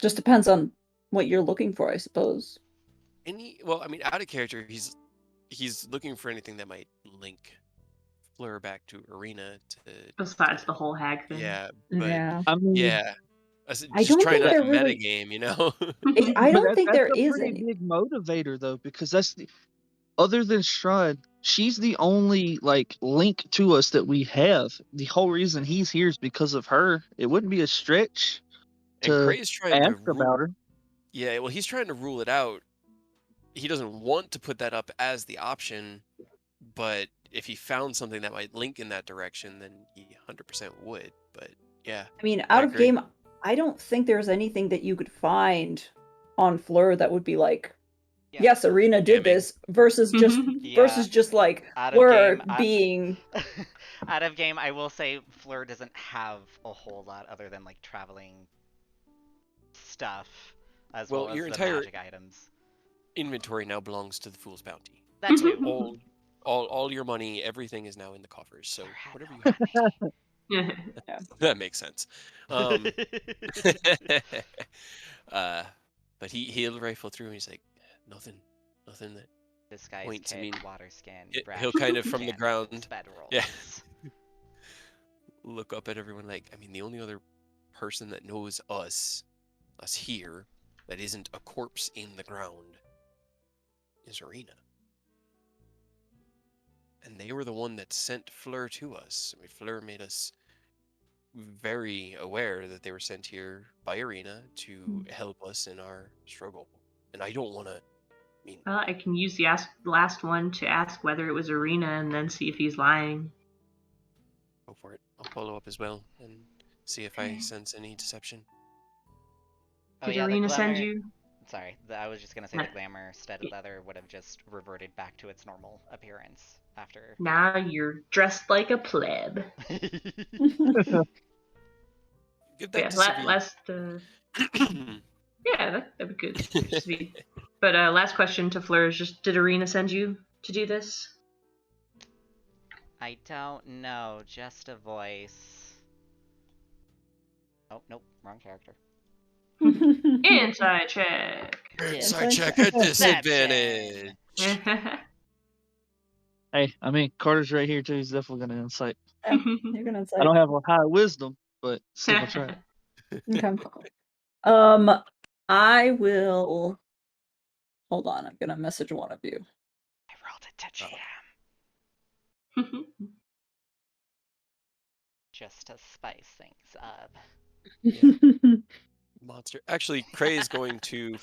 Just depends on what you're looking for, I suppose. Well, I mean, out of character, he's looking for anything that might link Fleur back to Arena besides the whole hag thing. Yeah, but I mean, yeah. I don't trying think not to really... metagame, you know? I don't think there that's is a pretty any. big motivator though, because that's other than Strahd, she's the only like link to us that we have. The whole reason he's here is because of her. It wouldn't be a stretch to Cray's trying ask to about her. Yeah, well, he's trying to rule it out. He doesn't want to put that up as the option, but if he found something that might link in that direction, then he 100% would. But yeah. I mean, out of game, I don't think there's anything that you could find on Fleur that would be like, yes, Arena did this, versus just like Fleur being. Out of game, I will say Fleur doesn't have a whole lot other than like traveling stuff, as well as your the entire magic items. Inventory now belongs to the Fool's Bounty. That too. All your money, everything is now in the coffers. So whatever you have. That makes sense. But he'll rifle through and he's like, nothing that Disguise points. kit, water skin. He'll kind of from the ground, yeah, look up at everyone like, I mean, the only other person that knows us here, that isn't a corpse in the ground, is Arena. And they were the one that sent Fleur to us. I mean, Fleur made us very aware that they were sent here by Arena to help us in our struggle. And I don't want to... Well, I can use the last one to ask whether it was Arena and then see if he's lying. Go for it. I'll follow up as well and see if I sense any deception. Did Arena send you? Sorry, I was just going to say the glamour studded leather would have just reverted back to its normal appearance after. Now you're dressed like a pleb. Give But that yeah, to Savine. last. Yeah, that'd be good. Sweet. But last question to Fleur is just: did Arena send you to do this? I don't know, just a voice. Oh, nope, wrong character. Inside check. Inside check at disadvantage. Hey, I mean, Carter's right here too. He's definitely gonna insight. You're gonna I insight. don't have a high wisdom, but still gonna try. Okay. I will. Hold on. I'm gonna message one of you. I rolled a to GM just to spice things up. Monster. Actually, Cray is going to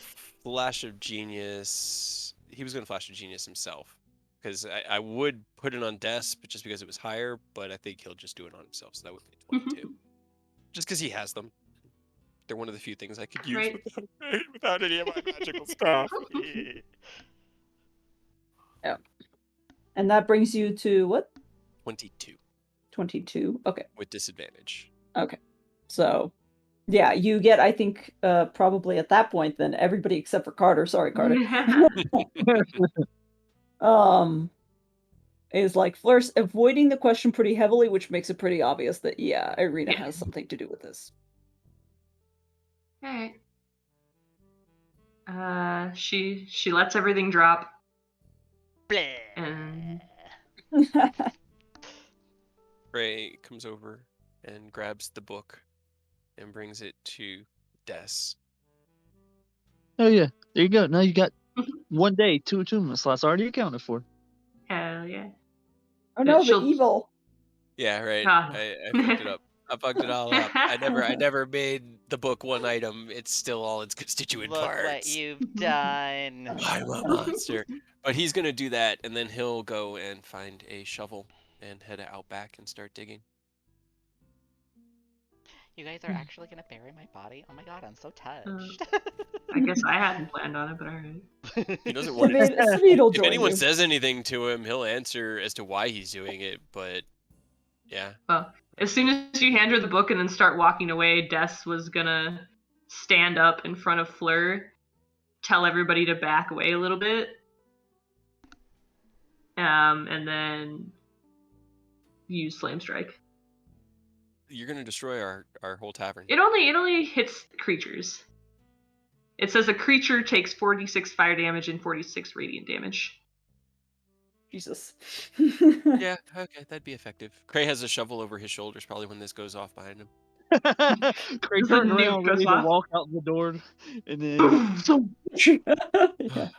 Flash of Genius. He was going to Flash of Genius himself. Because I would put it on Des, but just because it was higher, but I think he'll just do it on himself, so that would be 22. Just because he has them. They're one of the few things I could use Right. without any of my magical stuff. Yeah. And that brings you to what? 22. 22. Okay. With disadvantage. Okay. So, yeah, you get, I think, probably at that point, then everybody except for Carter. Sorry, Carter. Is like Fleur's avoiding the question pretty heavily, which makes it pretty obvious that, yeah, Irina has something to do with this. Alright. She lets everything drop. And Cray comes over and grabs the book and brings it to Des. Oh yeah, there you go. Now you got 1 day, 2 attunement slots already accounted for. hell yeah. Oh no, the She'll- evil. Yeah, right. Ah. I fucked it up. I fucked it all up. I never made the book one item. It's still all its constituent Look parts. what you've done. I'm a monster. But he's gonna do that, and then he'll go and find a shovel and head out back and start digging. You guys are actually gonna bury my body? Oh my god, I'm so touched. I guess I hadn't planned on it, but alright. He doesn't want it. Savine will If join anyone you. says anything to him, he'll answer as to why he's doing it. But yeah, Well, as soon as you hand her the book and then start walking away, Des was gonna stand up in front of Fleur, tell everybody to back away a little bit, and then use Flame Strike. you're gonna destroy our whole tavern. It only hits creatures. It says a creature takes 46 fire damage and 46 radiant damage. Jesus. Yeah, okay, that'd be effective. Cray has a shovel over his shoulders probably when this goes off behind him. Craig The turning nuke around, goes ready to off. walk out the door, and then Yeah.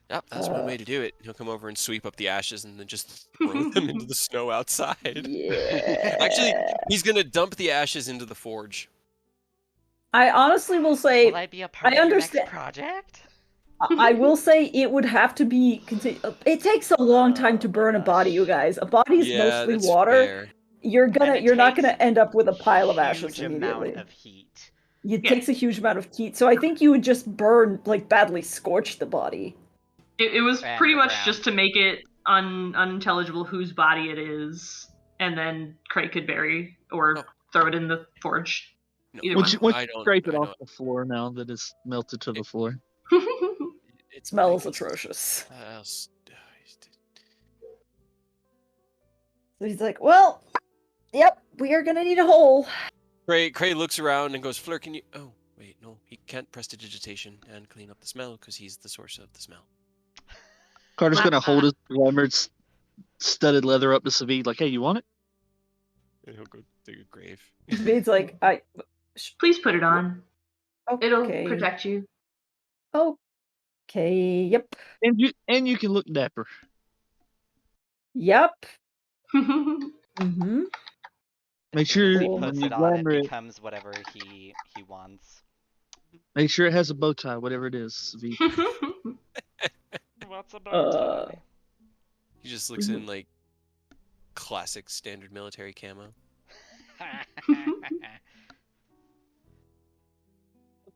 Yep, that's one way to do it. He'll come over and sweep up the ashes and then just throw them into the snow outside. Yeah. Actually, he's gonna dump the ashes into the forge. I honestly will say, Will I be a part I of understand- your next project? I will say it would have to be. It takes a long time to Oh my burn a body, gosh. you guys. A body is Yeah, mostly that's water. fair. You're And not takes gonna end up with a pile of a ashes huge immediately. amount of heat. It Yeah. takes a huge amount of heat, so I think you would just burn, like, badly scorch the body. It was And pretty the much ground. just to make it unintelligible whose body it is, and then Craig could bury or Oh. throw it in the forge. No, Either once one. you I don't. scrape it I off don't. the floor now that it's melted to the floor. It's Smells fine, it's- atrocious. So he's like, well, yep, we are gonna need a hole. Cray looks around and goes, Fleur, can you... Oh, wait, no. He can't prestidigitation and clean up the smell because he's the source of the smell. Carter's gonna Laptop. hold his glamored studded leather up to Savide, like, hey, you want it? And he'll go dig a grave. Savine's like, Please put it on. It'll okay. protect you. Okay, yep. And you can look dapper. Yep. Mm-hmm. Make sure As he Cool. when puts you it on, it glamour it, becomes whatever he wants. make sure it has a bow tie, whatever it is, Savide. What's a bow tie? He just looks in, like, classic standard military camo.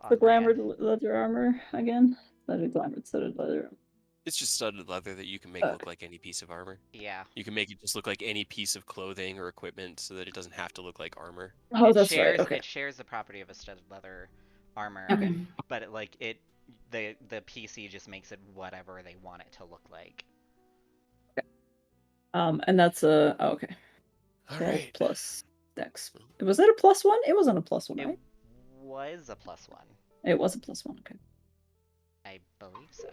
The glamored leather armor again? Leather glamored studded leather. It's just studded leather that you can make look like any piece of armor. Yeah. You can make it just look like any piece of clothing or equipment so that it doesn't have to look like armor. Oh, it that's shares, right. Okay. It shares the property of a studded leather armor, Okay. but the PC just makes it whatever they want it to look like. And that's a okay. All 12 right. plus dex. Was that a +1? It wasn't a +1, It right? was a +1. It was a +1. Okay. I believe so.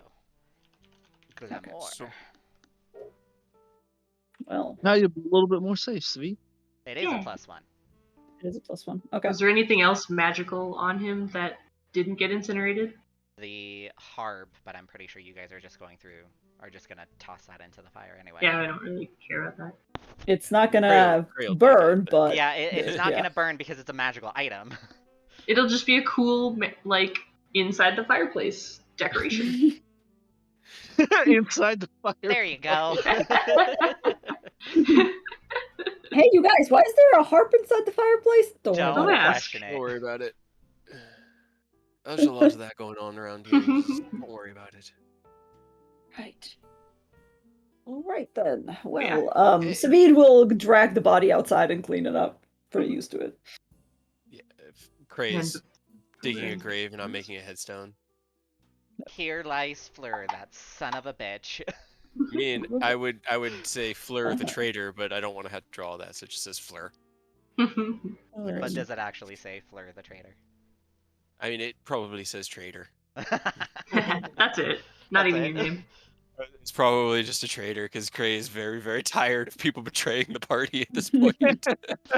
Glamour. So- Well, Now you'll be a little bit more safe, Svi. It is Yeah. a +1. it is a +1. Okay. Was there anything else magical on him that didn't get incinerated? The harp, but I'm pretty sure you guys are just gonna toss that into the fire anyway. Yeah, I don't really care about that. It's not gonna Grail take it, burn, but- but Yeah, it's not yeah. gonna burn because it's a magical item. It'll just be a cool, like, inside the fireplace decoration. Inside the fire. There you go. Hey, you guys, why is there a harp inside the fireplace? Don't worry Don't about it. ask. question Don't it. worry about it. There's a lot of that going on around here. Just don't worry about it. Right. All right then. Well, Yeah. Sabine will drag the body outside and clean it up. Pretty used to it. Yeah, if Craze And- digging a grave and not making a headstone. Here lies Fleur, that son of a bitch. I mean, I would say Fleur the traitor, but I don't want to have to draw that, so it just says Fleur. But does it actually say Fleur the traitor? I mean, it probably says traitor. That's it. Not That's even it. your name. It's probably just a traitor because Cray is very, very tired of people betraying the party at this point.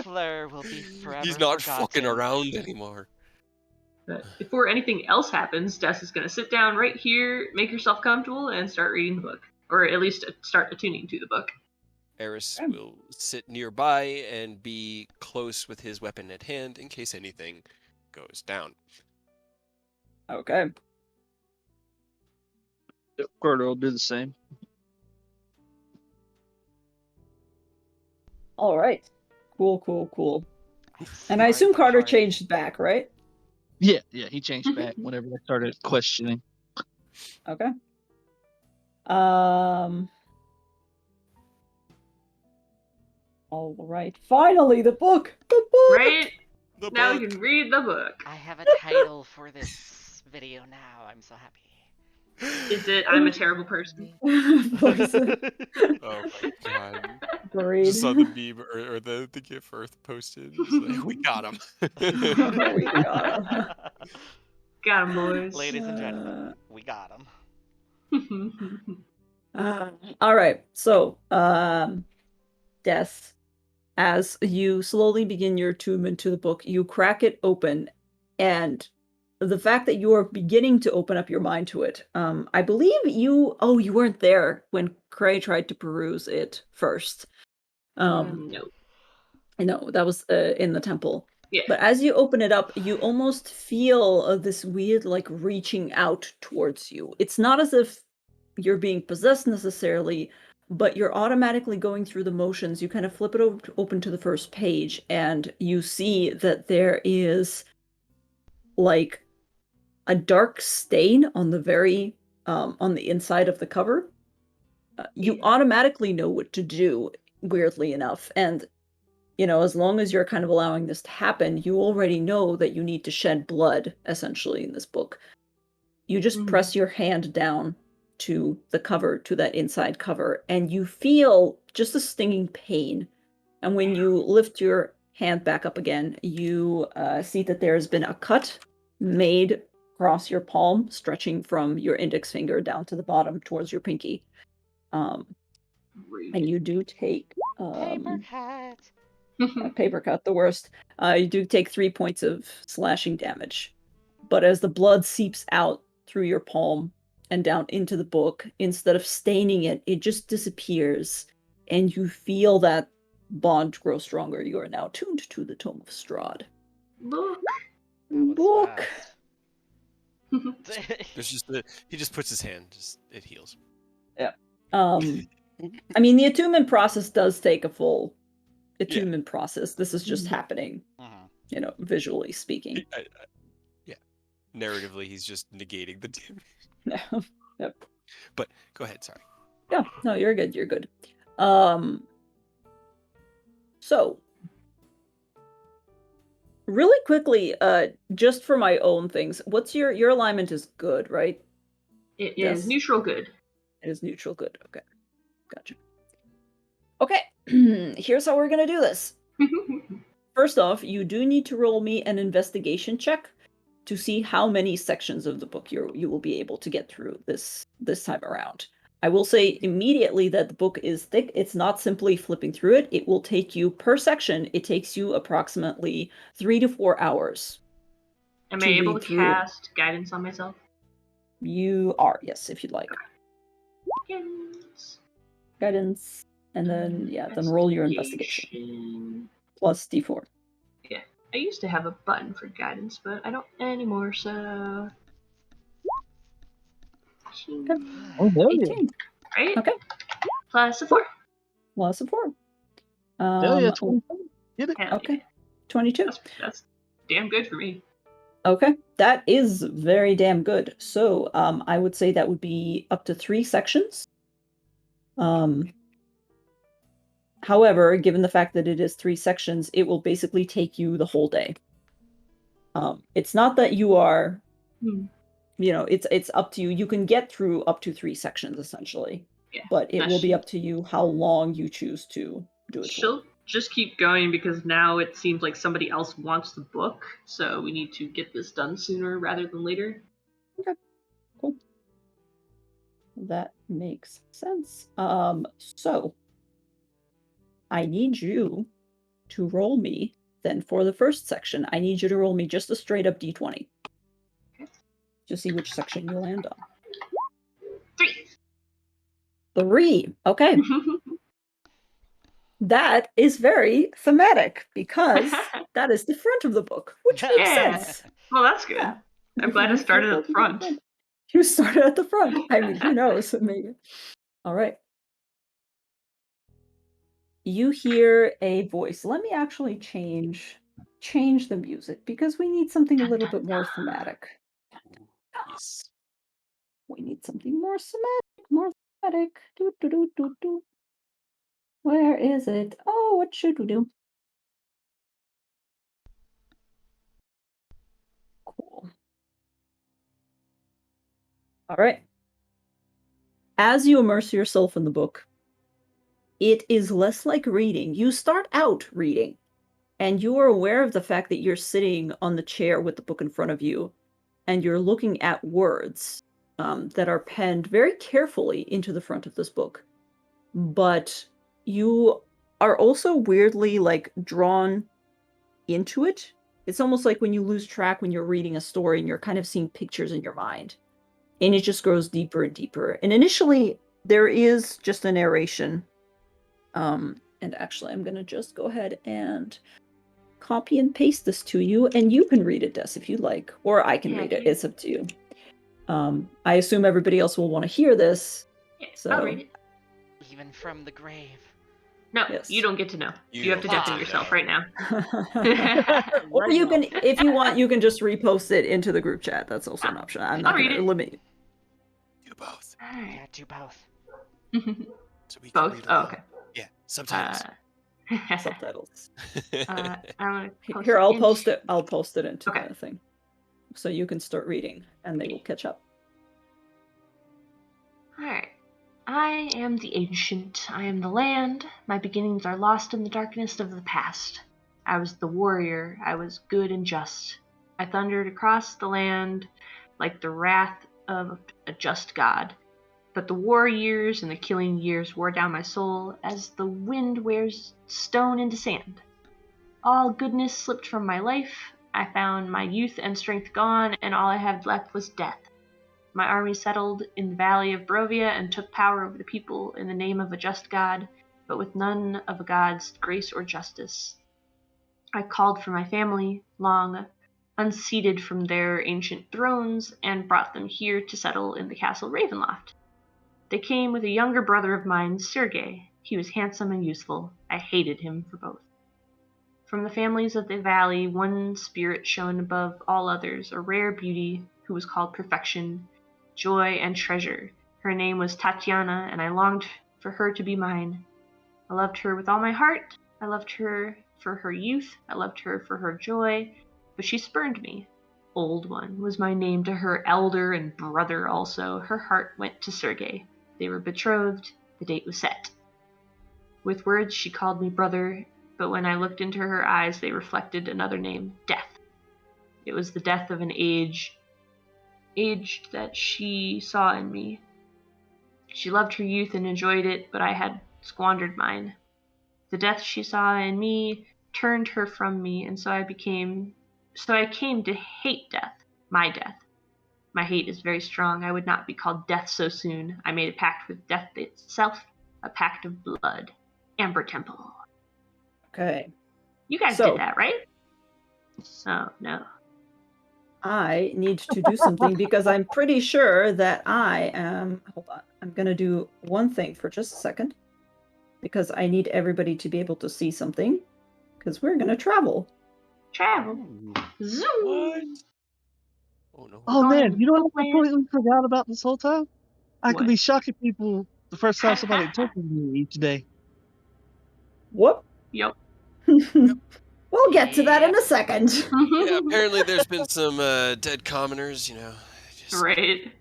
Fleur will be forever He's not forgotten. fucking around anymore. But before anything else happens, Des is going to sit down right here, make yourself comfortable, and start reading the book. Or at least start attuning to the book. Eris will sit nearby and be close with his weapon at hand in case anything goes down. Okay. Carter will do the same. All right. Cool. I'm And I sorry, assume but Carter Carter- changed back, right? Yeah, he changed back whenever I started questioning. Okay. All right. Finally, the book. The book. Right? The Now book. we can read the book. I have a title for this video now. I'm so happy. Is it I'm a terrible person? Poison. Oh my god. Agreed. Just saw the meme or the GIF Earth posted. It's like, we got him. We got him. Got 'em, boys. Ladies and gentlemen, we got him. All right. So, Des, as you slowly begin your attunement to the book, you crack it open, and the fact that you are beginning to open up your mind to it, I believe you weren't there when Cray tried to peruse it first. No. No, that was in the temple. Yeah. But as you open it up, you almost feel this weird, like, reaching out towards you. It's not as if you're being possessed necessarily, but you're automatically going through the motions. You kind of flip it open to the first page, and you see that there is, like, a dark stain on the very, on the inside of the cover. You automatically know what to do, weirdly enough, and as long as you're kind of allowing this to happen, you already know that you need to shed blood, essentially, in this book. You just press your hand down to the cover, to that inside cover, and you feel just a stinging pain. And when you lift your hand back up again, you see that there has been a cut made across your palm, stretching from your index finger down to the bottom towards your pinky. And you do take... Paper cut. a paper cut, the worst. You do take 3 points of slashing damage. But as the blood seeps out through your palm and down into the book, instead of staining it, it just disappears. And you feel that bond grow stronger. You are now tuned to the Tome of Strahd. Look. Book! There's just he just puts his hand, it heals. I mean, the attunement process does take a full attunement process. This is just happening, visually speaking. Yeah. Narratively, he's just negating the damage. Yep. But go ahead, sorry. Yeah, no, you're good. You're good. So really quickly, just for my own things, what's your alignment is good, right? It Yes. is neutral good. It is neutral good. Okay, gotcha. Okay, here's how we're gonna do this. First off, you do need to roll me an investigation check to see how many sections of the book you will be able to get through this time around. I will say immediately that the book is thick. It's not simply flipping through it. It will take you, per section, it takes you approximately 3 to 4 hours. Am I to able read to through. cast guidance on myself? You are, yes, if you'd like. Guidance, and then, then roll your investigation. Plus D4. Yeah. I used to have a button for guidance, but I don't anymore, so... Oh, hell yeah. 18. Right? Okay. Plus a 4. Plus a 4. Hell yeah, 27. Get it? Hell Okay. yeah. 22. That's damn good for me. Okay. That is very damn good. So, I would say that would be up to 3 sections. However, given the fact that it is 3 sections, it will basically take you the whole day. It's not that you are, it's up to you. You can get through up to 3 sections, essentially. Yeah. But it Now will be up to you how long you choose to do it for. She'll just keep going because now it seems like somebody else wants the book, so we need to get this done sooner rather than later. Okay, cool. That makes sense. So I need you to roll me, then for the first section, I need you to roll me just a straight up D20. Okay. To see which section you land on. 3. 3. Okay. That is very thematic because that is the front of the book, which makes Yeah. sense. Well, that's good. Yeah. I'm glad I started at the front. You started at the front. I mean, who knows? Maybe. All right. You hear a voice. Let me actually change the music because we need something a little bit more thematic. Yes. We need something more thematic. Do, do, do, do, do. Where is it? Oh, what should we do? Cool. All right. As you immerse yourself in the book, it is less like reading. You start out reading, and you are aware of the fact that you're sitting on the chair with the book in front of you, and you're looking at words that are penned very carefully into the front of this book. But you are also weirdly, drawn into it. It's almost like when you lose track when you're reading a story and you're kind of seeing pictures in your mind. And it just grows deeper and deeper. And initially, there is just a narration. And actually, I'm going to just go ahead and copy and paste this to you, and you can read it, Des, if you'd like. Or I can read it. It's up to you. I assume everybody else will want to hear this. Yeah, So... I'll read it. Even from the grave. No, yes. You don't get to know. You have to don't deafen get to yourself know. right now. Or you can, if you want, you can just repost it into the group chat. That's also an option. I'm not going to limit you. Do both. Yeah, do both. So we can Both? read Oh, along. okay. Yeah, subtitles. Subtitles. I want to post Here, I'll it post into- it. I'll post it into Okay. the thing, so you can start reading, and they will catch up. Alright. I am the ancient. I am the land. My beginnings are lost in the darkness of the past. I was the warrior. I was good and just. I thundered across the land like the wrath of a just god. But the war years and the killing years wore down my soul as the wind wears stone into sand. All goodness slipped from my life. I found my youth and strength gone, and all I had left was death. My army settled in the valley of Brovia and took power over the people in the name of a just God, but with none of a God's grace or justice. I called for my family, long unseated from their ancient thrones, and brought them here to settle in the castle Ravenloft. They came with a younger brother of mine, Sergei. He was handsome and useful. I hated him for both. From the families of the valley, one spirit shone above all others, a rare beauty who was called Perfection, Joy, and Treasure, Her name was Tatiana, and I longed for her to be mine. I loved her with all my heart. I loved her for her youth. I loved her for her joy. But she spurned me. Old One was my name to her elder and brother also. Her heart went to Sergei. They were betrothed. The date was set. With words she called me brother, but when I looked into her eyes they reflected another name, death. It was the death of an age that she saw in me. She loved her youth and enjoyed it, but I had squandered mine. The death she saw in me turned her from me, and so I came to hate death, my death. My hate is very strong. I would not be called death so soon. I made a pact with death itself, a pact of blood. Amber Temple. Okay. You guys did that, right? Oh, no. I need to do something because I'm pretty sure that I am... Hold on. I'm going to do one thing for just a second. Because I need everybody to be able to see something. Because we're going to travel. Travel. Ooh. Zoom. What? Oh no. Oh Going man, to you know what I Bookland. completely forgot about this whole time? I could What? be shocking people the first time somebody touches me each day. Whoop. Yep. We'll get to that in a Yep. second. Yeah, apparently there's been some dead commoners, just Right.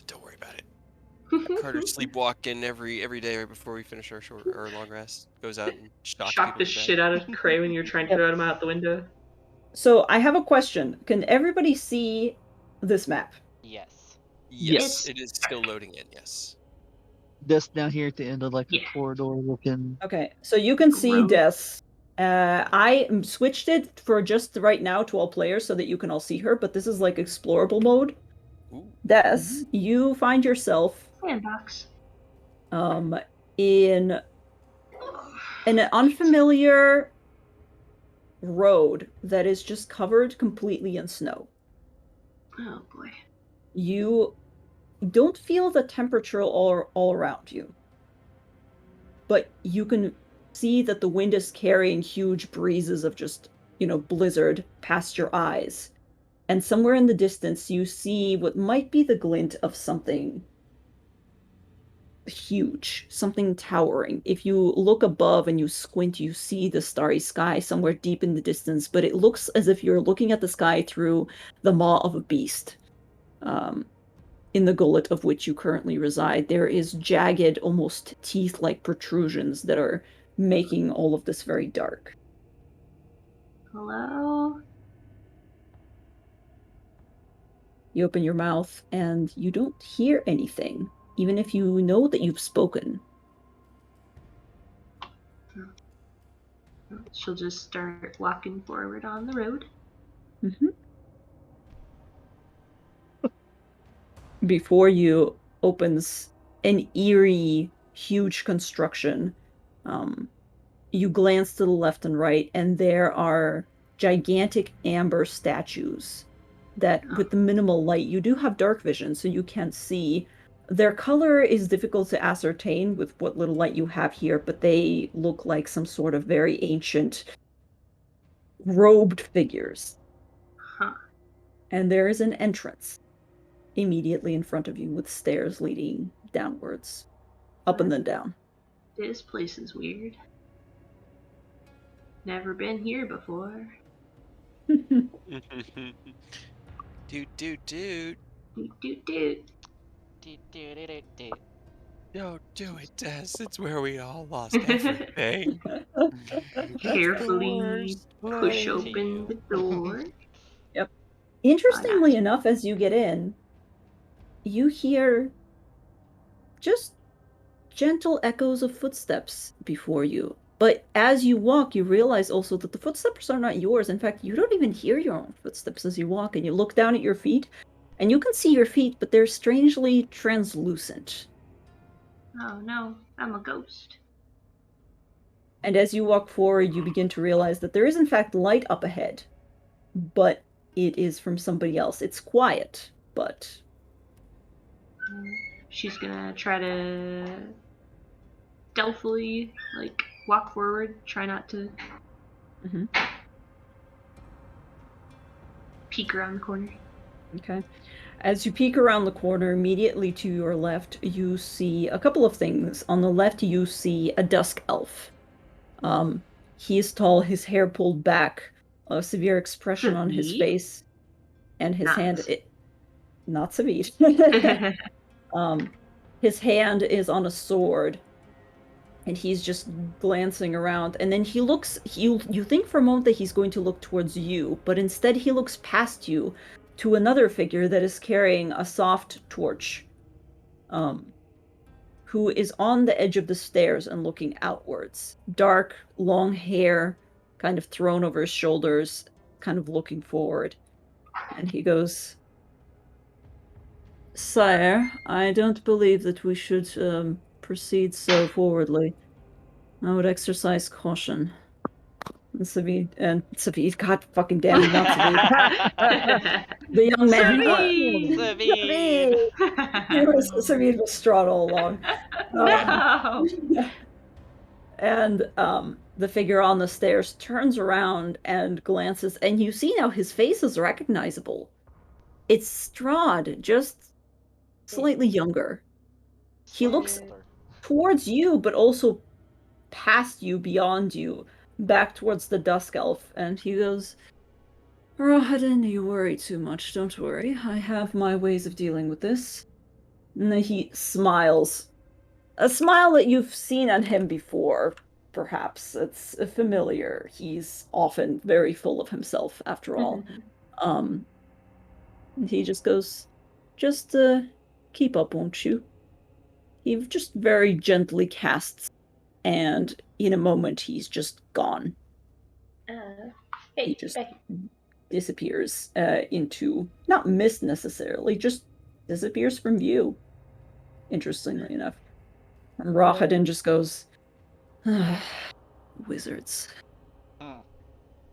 don't worry about it. Carter's sleepwalking every day right before we finish our long rest. Goes out and shocks Shock people the in bed. shit out of Cray when you're trying to throw him out the window. So I have a question. Can everybody see this map? Yes. Yes, It's it is still loading in, yes. Just down here at the end of like a Yeah. corridor looking. Okay, so you can see Road. Des. I switched it for just right now to all players so that you can all see her, but this is like explorable mode. Ooh. Des, you find yourself Sandbox. in an unfamiliar road that is just covered completely in snow. Oh boy. You don't feel the temperature all around you, but you can see that the wind is carrying huge breezes of just, blizzard past your eyes. And somewhere in the distance, you see what might be the glint of something huge, something towering. If you look above and you squint, you see the starry sky somewhere deep in the distance, but it looks as if you're looking at the sky through the maw of a beast. In the gullet of which you currently reside, there is jagged, almost teeth-like protrusions that are making all of this very dark. Hello? You open your mouth and you don't hear anything, even if you know that you've spoken. She'll just start walking forward on the road. Mm-hmm. Before you opens an eerie, huge construction. You glance to the left and right, and there are gigantic amber statues that, with the minimal light, you do have dark vision, so you can't see. Their color is difficult to ascertain with what little light you have here, but they look like some sort of very ancient robed figures. Huh. And there is an entrance immediately in front of you with stairs leading downwards, up and then down. This place is weird. Never been here before. Dude, dude. Doot doot doot. Do-do-do-do-do. Don't do it, Des. It's where we all lost everything. It's the Carefully worst push place. open the door. Interestingly enough, as you get in, you hear just gentle echoes of footsteps before you. But as you walk, you realize also that the footsteps are not yours. In fact, you don't even hear your own footsteps as you walk, and you look down at your feet, and you can see your feet, but they're strangely translucent. Oh no, I'm a ghost. And as you walk forward, you begin to realize that there is in fact light up ahead, but it is from somebody else. It's quiet, but... She's gonna try to stealthily, walk forward, try not to peek around the corner. Okay. As you peek around the corner, immediately to your left, you see a couple of things. On the left, you see a dusk elf. He is tall, his hair pulled back, a severe expression on his Savid? face, and his Not hand... Savid. Not Savid. His hand is on a sword, and he's just glancing around, and then he looks... You think for a moment that he's going to look towards you, but instead he looks past you to another figure that is carrying a soft torch, who is on the edge of the stairs and looking outwards. Dark, long hair, kind of thrown over his shoulders, kind of looking forward. And he goes, "Sire, I don't believe that we should proceed so forwardly. I would exercise caution." And Savid, god fucking damn you, not Savid. The young man. Savid! Savid! Savid was Strahd all along. No! And the figure on the stairs turns around and glances, and you see now his face is recognizable. It's Strahd, just slightly younger. He looks towards you, but also past you, beyond you, back towards the Dusk Elf, and he goes, "Rahadin, you worry too much. Don't worry. I have my ways of dealing with this." And then he smiles. A smile that you've seen on him before, perhaps. It's familiar. He's often very full of himself, after all. And he just goes, "Just keep up, won't you?" He just very gently casts, and in a moment he's just gone. He just disappears into, not mist necessarily, just disappears from view, interestingly enough. And Rahadin just goes, "Wizards."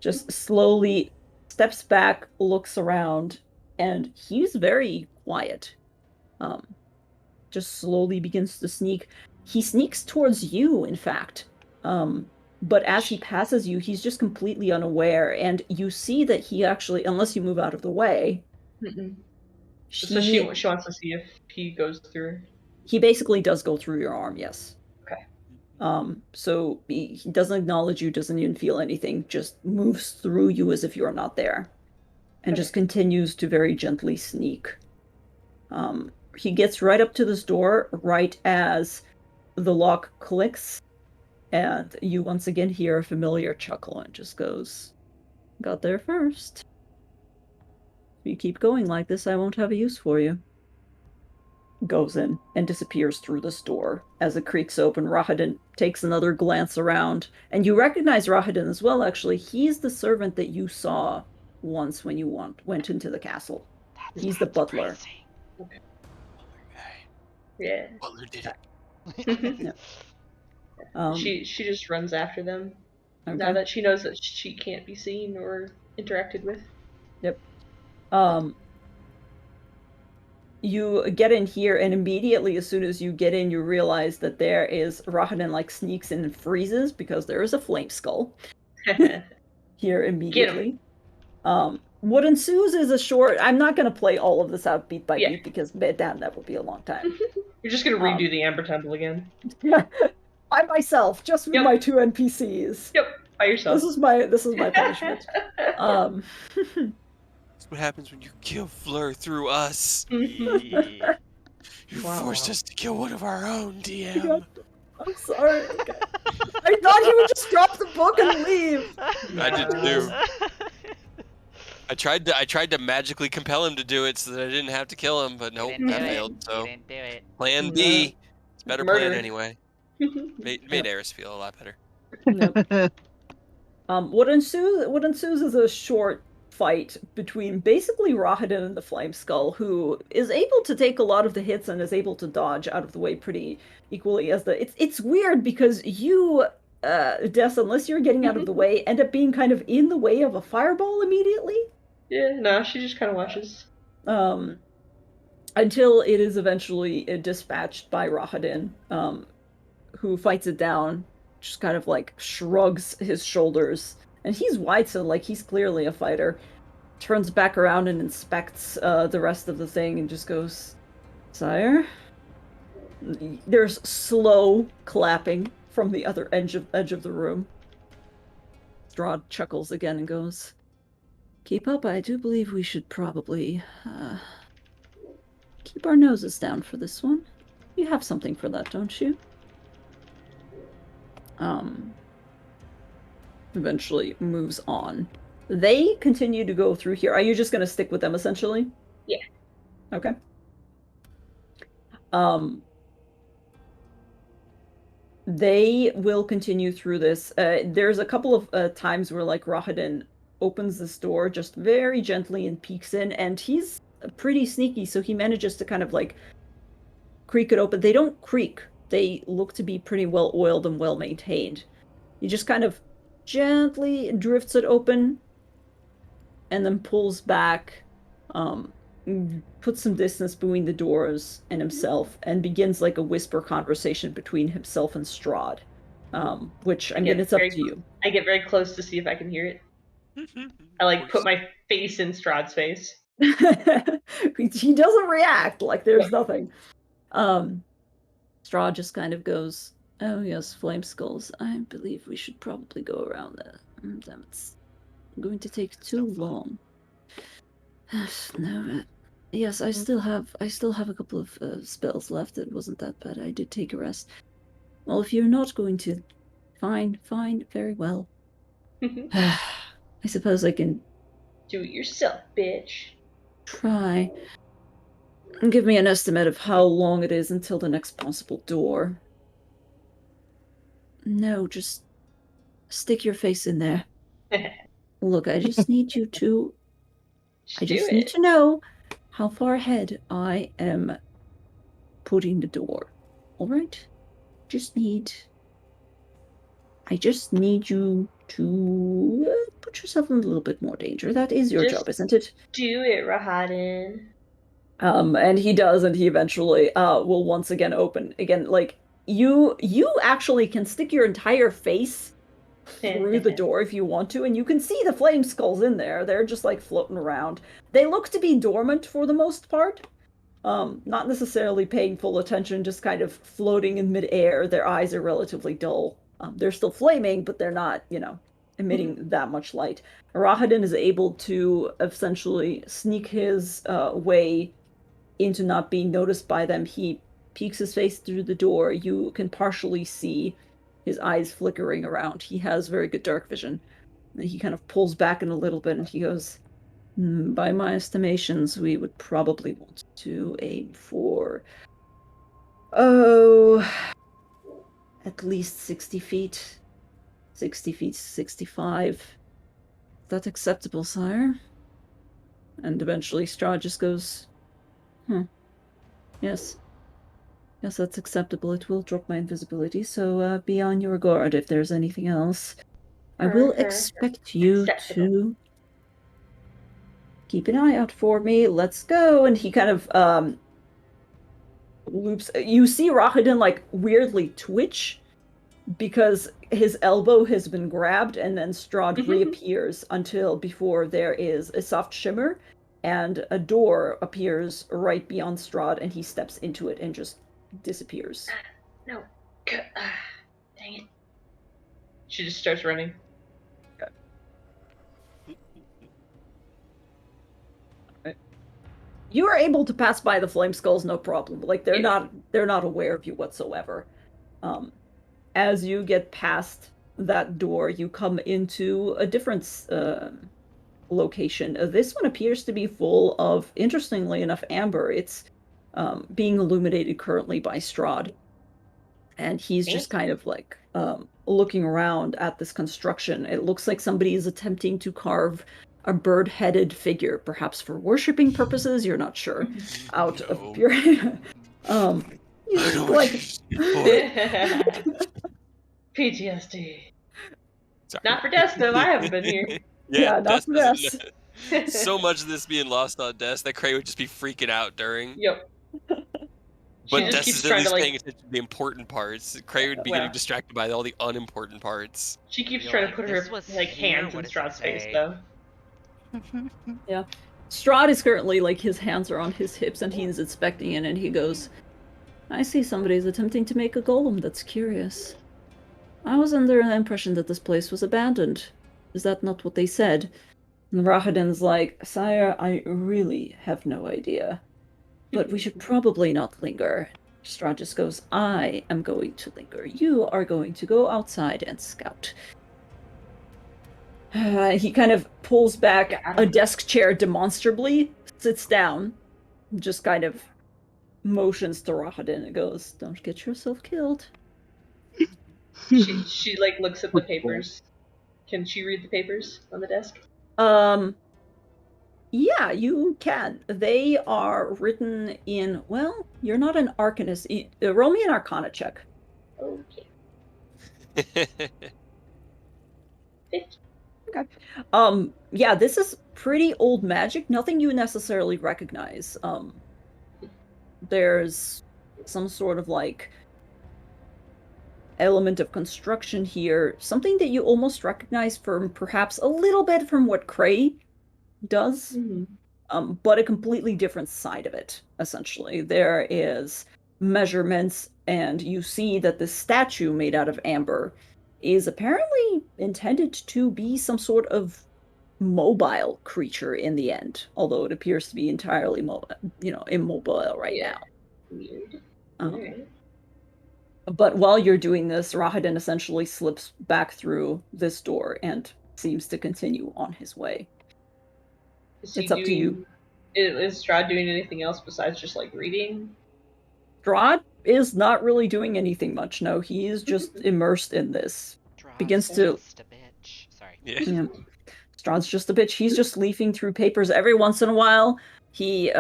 Just slowly steps back, looks around, and he's very quiet. Just slowly begins to sneak. He sneaks towards you, in fact. But as he passes you, he's just completely unaware, and you see that he actually, unless you move out of the way, So she wants to see if he goes through. He basically does go through your arm, yes. Okay. So he doesn't acknowledge you, doesn't even feel anything, just moves through you as if you're not there, and just continues to very gently sneak. He gets right up to this door right as the lock clicks, and you once again hear a familiar chuckle, and just goes, "Got there first. If you keep going like this, I won't have a use for you." Goes in and disappears through this door. As it creaks open, Rahadin takes another glance around, and you recognize Rahadin as well, actually. He's the servant that you saw once when you went into the castle. He's the butler. Okay. Yeah. Butler did it. Yeah. She just runs after them Okay. now that she knows that she can't be seen or interacted with. Yep. You get in here, and immediately, as soon as you get in, you realize that there is Rahadin sneaks in and freezes because there is a flame skull here immediately. What ensues is a short... I'm not going to play all of this out beat by beat because, damn, that would be a long time. You're just going to redo the Amber Temple again. Yeah, by myself, just with my 2 NPCs. Yep, by yourself. This is my punishment. That's what happens when you kill Fleur through us. Yeah. You forced us to kill one of our own, DM. God, I'm sorry. I thought he would just drop the book and leave. I did too. I tried to magically compel him to do it so that I didn't have to kill him, but nope, that failed. So didn't do it. plan B. It's a better Murder. plan anyway. Made Eris feel a lot better. Nope. What ensues is a short fight between basically Rahadin and the Flame Skull, who is able to take a lot of the hits and is able to dodge out of the way pretty equally as the... It's weird because you, Des, unless you're getting out of the way, end up being kind of in the way of a fireball immediately. Yeah, no, she just kind of watches. Until it is eventually dispatched by Rahadin, who fights it down, just kind of shrugs his shoulders. And he's white, so he's clearly a fighter. turns back around and inspects the rest of the thing and just goes, "Sire?" There's slow clapping from the other edge of the room. Strahd chuckles again and goes, "Keep up. I do believe we should probably keep our noses down for this one. You have something for that, don't you?" Eventually moves on. They continue to go through here. Are you just going to stick with them, essentially? Yeah. Okay. They will continue through this. There's a couple of times where, like, Rahadin opens this door just very gently and peeks in, and he's pretty sneaky, so he manages to kind of, like, creak it open. They don't creak. They look to be pretty well oiled and well maintained. He just kind of gently drifts it open and then pulls back, puts some distance between the doors and himself, and begins like a whisper conversation between himself and Strahd. Which, I mean, it's up to you. I get very close to see if I can hear it. I like put my face in Strahd's face. He doesn't react, like there's nothing. Strahd just kind of goes, "Oh yes, flame skulls. I believe we should probably go around that. It's going to take too long." No, yes, I still have a couple of spells left. It wasn't that bad. I did take a rest. Well, if you're not going to, fine, very well. I suppose I can do it yourself, bitch. Try. Give me an estimate of how long it is until the next possible door. No, just stick your face in there. Look, I just need you to... I just need to know how far ahead I am putting the door. Alright? I just need you to put yourself in a little bit more danger. That is your job, isn't it? Do it, Rahadin. And he does, and he eventually will once again open. Again, like, you actually can stick your entire face through the door if you want to, and you can see the flame skulls in there. They're just, like, floating around. They look to be dormant for the most part. Not necessarily paying full attention, just kind of floating in midair. Their eyes are relatively dull. They're still flaming, but they're not, emitting that much light. Rahadin is able to essentially sneak his way into not being noticed by them. He peeks his face through the door. You can partially see his eyes flickering around. He has very good dark vision. He kind of pulls back in a little bit and he goes, "By my estimations, we would probably want to aim for, at least 60 feet. 60 feet, 65. Is that acceptable, sire?" And eventually Strahd just goes, Yes. Yes, that's acceptable. It will drop my invisibility, so be on your guard if there's anything else. I will expect you to keep an eye out for me. Let's go. And he kind of loops. You see Rahadin like weirdly twitch because his elbow has been grabbed, and then Strahd reappears before there is a soft shimmer, and a door appears right beyond Strahd, and he steps into it and just disappears. No. Dang it. She just starts running. Okay. You are able to pass by the flame skulls, no problem. Like they're not aware of you whatsoever. As you get past that door, you come into a different location. This one appears to be full of, interestingly enough, amber. It's being illuminated currently by Strahd. And he's just kind of like looking around at this construction. It looks like somebody is attempting to carve a bird-headed figure, perhaps for worshipping purposes. You're not sure. Out of pure... like... PTSD. Sorry. Not for Destin, I haven't been here. Yeah, not for this. So much of this being lost on Des that Cray would just be freaking out during. Yep. But Des is at least paying attention to the important parts. Cray would be getting distracted by all the unimportant parts. She keeps trying to put her hands in Strahd's face, though. Strahd is currently, like, his hands are on his hips and he's inspecting it and he goes, I see somebody's attempting to make a golem. That's curious. I was under the impression that this place was abandoned. Is that not what they said? And Rahadin's like, Sire, I really have no idea. But we should probably not linger. Strahd just goes, I am going to linger. You are going to go outside and scout. He kind of pulls back a desk chair demonstrably, sits down, just kind of motions to Rahadin and goes, don't get yourself killed. She like looks at the papers. Can she read the papers on the desk? Yeah, you can. They are written in, well, you're not an arcanist. Roll me an arcana check. Okay. Yeah, this is pretty old magic. Nothing you necessarily recognize. There's some sort of, like, element of construction here. Something that you almost recognize from perhaps a little bit from what Cray does. But a completely different side of it, essentially. There is measurements, and you see that this statue made out of amber is apparently intended to be some sort of mobile creature in the end, although it appears to be entirely immobile right now. Weird. Alright. But while you're doing this, Rahadin essentially slips back through this door and seems to continue on his way. It's up to you. Is Strahd doing anything else besides just like reading? Strahd is not really doing anything much. No, he is just immersed in this. Begins to just a bitch. Sorry. Yeah. Strahd's just a bitch. He's just leafing through papers. Every once in a while, he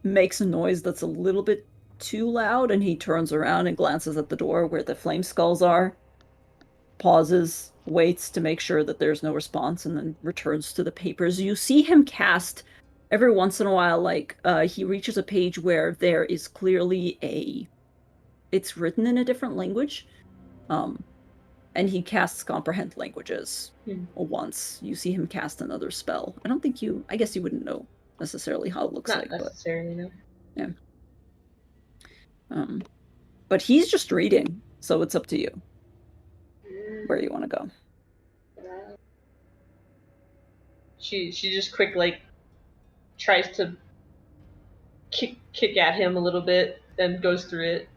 makes a noise that's a little bit too loud, and he turns around and glances at the door where the flame skulls are. Pauses, waits to make sure that there's no response, and then returns to the papers. You see him cast every once in a while, like, he reaches a page where there is clearly it's written in a different language, and he casts comprehend languages once. You see him cast another spell. I guess you wouldn't know necessarily how it looks Not like. necessarily, no. Yeah. But he's just reading, so it's up to you where you want to go. She just quick, like, tries to kick at him a little bit, then goes through it,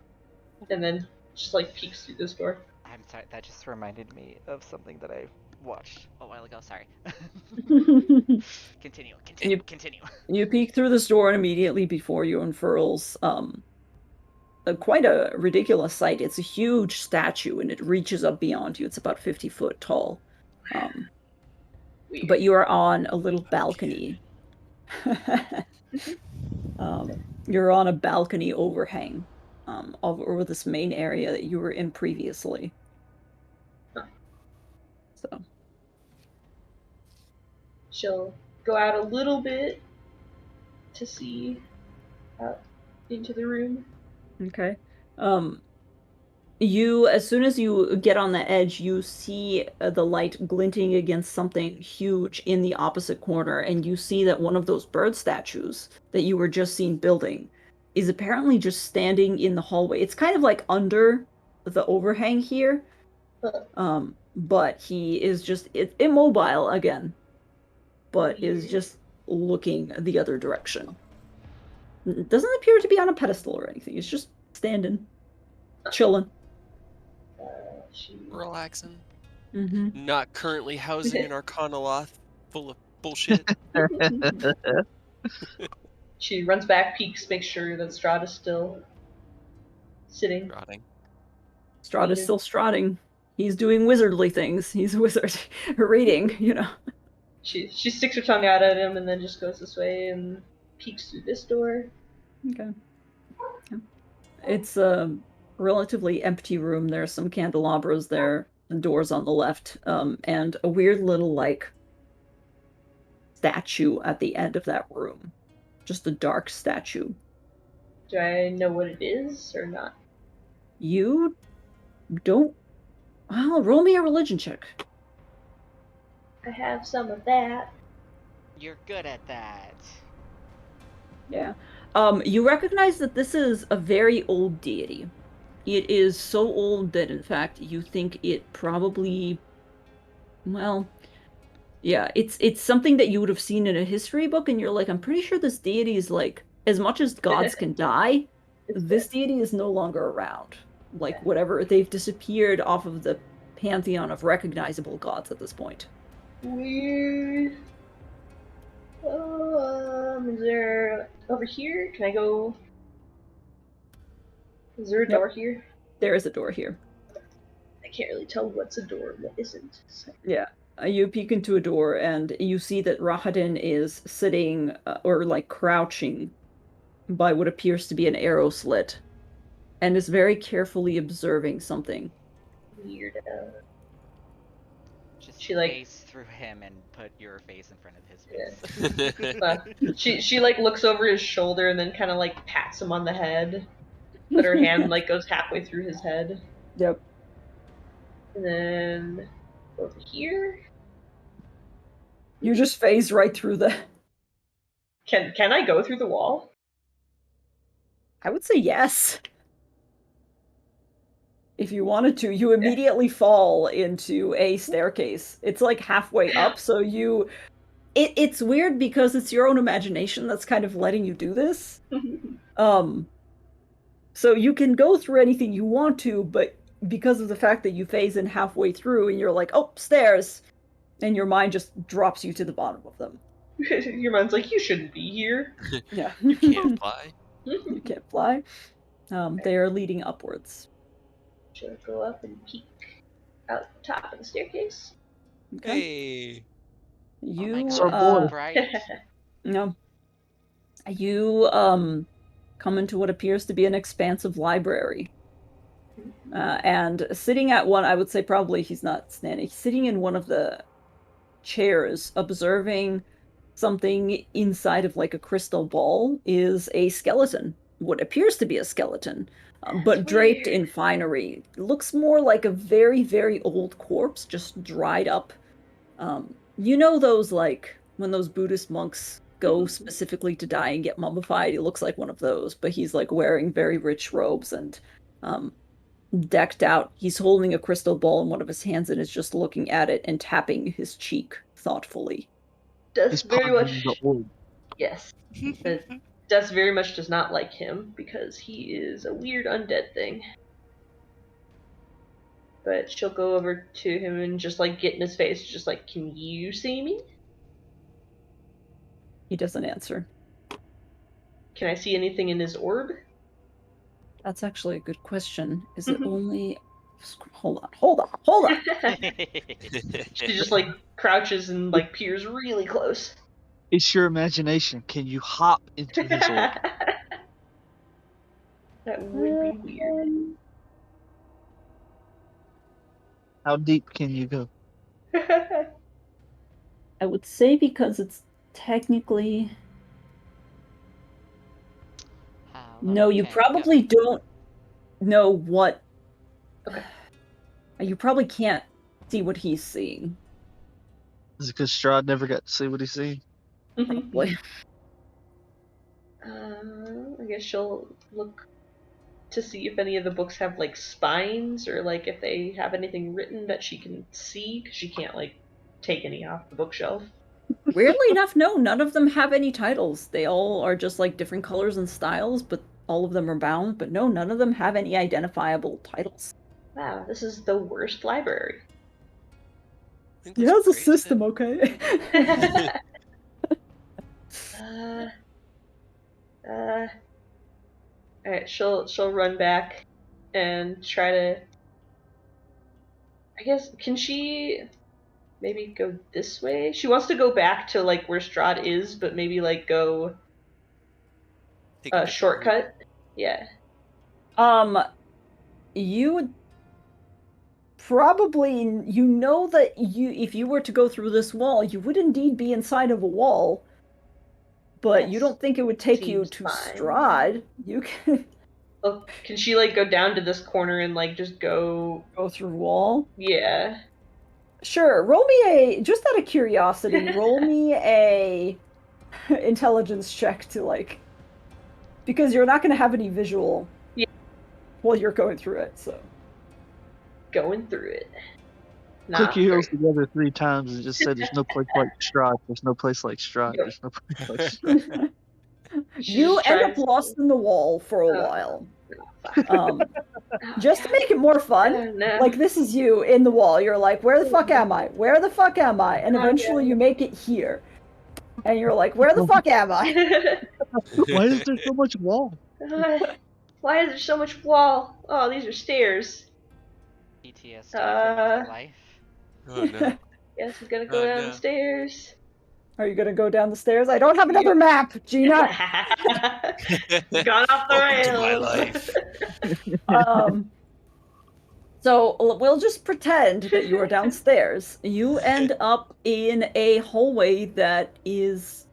and then just like peeks through this door. I'm sorry, that just reminded me of something that I watched a while ago. Sorry. Continue. You peek through this door, and immediately before you unfurls quite a ridiculous sight. It's a huge statue, and it reaches up beyond you. It's about 50 foot tall. But you are on a little balcony. You're on a balcony overhang over this main area that you were in previously. So she'll go out a little bit to see out into the room. Okay. As soon as you get on the edge, you see the light glinting against something huge in the opposite corner, and you see that one of those bird statues that you were just seen building is apparently just standing in the hallway. It's kind of like under the overhang here, but he is just immobile again, but is just looking the other direction. It doesn't appear to be on a pedestal or anything. It's just standing, chilling. Relaxing. Mm-hmm. Not currently housing an Arcana Loth full of bullshit. She runs back, peeks, makes sure that Strahd is still sitting. Strahd is still Strahding. He's doing wizardly things. He's a wizard. Reading, you know. She sticks her tongue out at him and then just goes this way and peeks through this door. Okay. Yeah. It's a relatively empty room. There's some candelabras there, and doors on the left, and a weird little, like, statue at the end of that room. Just a dark statue. Do I know what it is or not? You don't... Well, roll me a religion check. I have some of that. You're good at that. Yeah. You recognize that this is a very old deity. It is so old that, in fact, you think it probably, well, yeah, it's something that you would have seen in a history book, and you're like, I'm pretty sure this deity is like, as much as gods can die, this deity is no longer around. Like, whatever, they've disappeared off of the pantheon of recognizable gods at this point. Weird. Is there over here? Can I go? Is there a door here? There is a door here. I can't really tell what's a door and what isn't. So. Yeah. You peek into a door and you see that Rahadin is sitting or like crouching by what appears to be an arrow slit and is very carefully observing something. Weird. Just She, like- face through him and put your face in front of his face. She like looks over his shoulder and then kind of like pats him on the head, but her hand like goes halfway through his head. Yep. And then over here. You just phase right through the... Can I go through the wall? I would say yes. If you wanted to, you immediately fall into a staircase. It's like halfway up, so you... It's weird because it's your own imagination that's kind of letting you do this. So you can go through anything you want to, but because of the fact that you phase in halfway through and you're like, oh, stairs, and your mind just drops you to the bottom of them. Your mind's like, you shouldn't be here. Yeah. You can't fly. You can't fly. They are leading upwards. She'll go up and peek out the top of the staircase. Okay. Hey. You, oh my So god, boy. right? no. You, come into what appears to be an expansive library. And sitting at one, I would say probably he's not standing, he's sitting in one of the chairs, observing something inside of like a crystal ball, is a skeleton. What appears to be a skeleton, but draped in finery. Looks more like a very, very old corpse, just dried up. You know those, like, when those Buddhist monks go specifically to die and get mummified? It looks like one of those, but he's like wearing very rich robes and decked out. He's holding a crystal ball in one of his hands and is just looking at it and tapping his cheek thoughtfully. Does very pondering much. the orb. Yes. But Dust very much does not like him because he is a weird undead thing. But she'll go over to him and just like get in his face, just like, can you see me? He doesn't answer. Can I see anything in his orb? That's actually a good question. Is it only... Hold on. She just like crouches and like peers really close. It's your imagination. Can you hop into his orb? That would be weird. How deep can you go? I would say because it's technically... No, you probably don't know what... Okay. You probably can't see what he's seeing. Is it because Strahd never got to see what he's seen? Probably. I guess she'll look to see if any of the books have like spines or like if they have anything written that she can see, because she can't like take any off the bookshelf. Weirdly enough, no, none of them have any titles. They all are just like different colors and styles, but all of them are bound. But no, none of them have any identifiable titles. Wow, this is the worst library. He has a system, okay? Alright, she'll run back and try to... I guess, can she maybe go this way? She wants to go back to like where Strahd is, but maybe like go a shortcut. Yeah. You would probably, you know that if you were to go through this wall, you would indeed be inside of a wall. But you don't think it would take you to Strahd. You can... Well, can she, like, go down to this corner and, like, just go... Go through wall? Yeah. Sure, roll me just out of curiosity, roll me a intelligence check to, like, because you're not going to have any visual while you're going through it, so. Going through it. Click your heels together 3 times and just say there's no place like Strahd. There's no place like Strahd. Yep. There's no place like Strahd. You end up lost in the wall for a while. Just to make it more fun, like, this is you in the wall. You're like, where the fuck am I? Where the fuck am I? And eventually you make it here. And you're like, where the fuck am I? Why is there so much wall? Why is there so much wall? Oh, these are stairs. PTSD from life. Oh no. Guess he's gonna go down the stairs. Are you gonna go down the stairs? I don't have another map, Gina. Gone off the Welcome to my rails. life. So we'll just pretend that you are downstairs. You end up in a hallway that is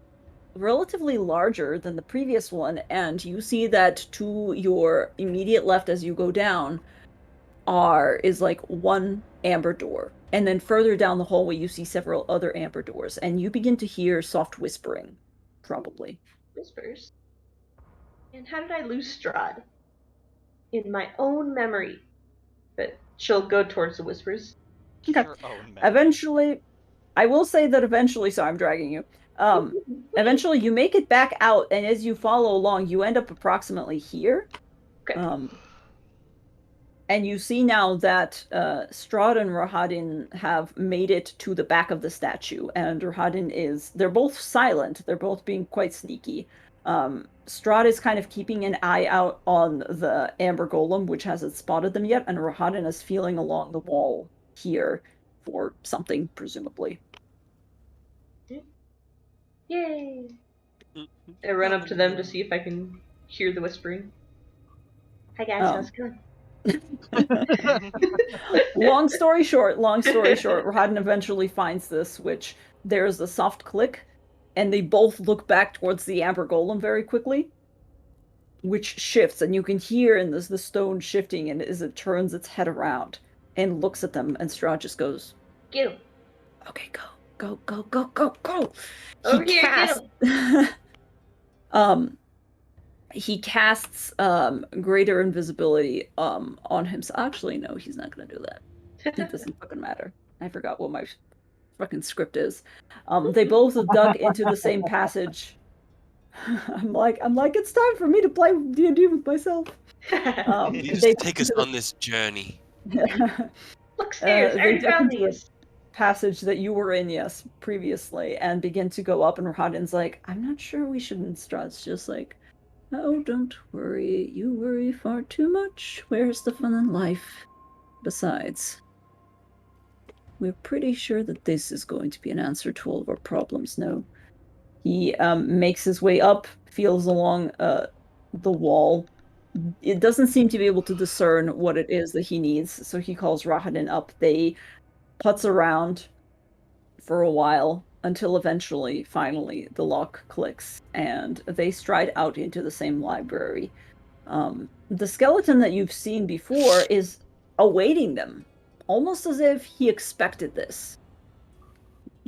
relatively larger than the previous one, and you see that to your immediate left as you go down is like one amber door. And then further down the hallway you see several other amber doors, and you begin to hear soft whispering, probably. Whispers? And how did I lose Strahd? In my own memory. But she'll go towards the whispers. Okay. Your own memory. Eventually, I will say that eventually, so I'm dragging you. Eventually you make it back out, and as you follow along, you end up approximately here. Okay. And you see now that Strahd and Rahadin have made it to the back of the statue, and Rahadin they're both silent, they're both being quite sneaky. Strahd is kind of keeping an eye out on the Amber Golem, which hasn't spotted them yet, and Rahadin is feeling along the wall here for something, presumably. Yay! I run up to them to see if I can hear the whispering. Hi guys, how's it going? Long story short, Rahadin eventually finds this, which there's a soft click, and they both look back towards the Amber Golem very quickly, which shifts, and you can hear the stone shifting, and as it turns its head around and looks at them, and Strahd just goes, "Get him." Okay, go. Over here, get him. He casts greater invisibility on himself. Actually, no, he's not gonna do that. It doesn't fucking matter. I forgot what my fucking script is. They both duck into the same passage. I'm like, it's time for me to play D&D with myself. You just take us on this journey. Look, stairs. I already found these. Passage that you were in, yes, previously, and begin to go up, and Rahadin's like, I'm not sure we should. Strahd's just like, oh, don't worry. You worry far too much. Where's the fun in life? Besides, we're pretty sure that this is going to be an answer to all of our problems, no? He makes his way up, feels along the wall. It doesn't seem to be able to discern what it is that he needs, so he calls Rahadin up. They putz around for a while until eventually, finally, the lock clicks, and they stride out into the same library. The skeleton that you've seen before is awaiting them, almost as if he expected this.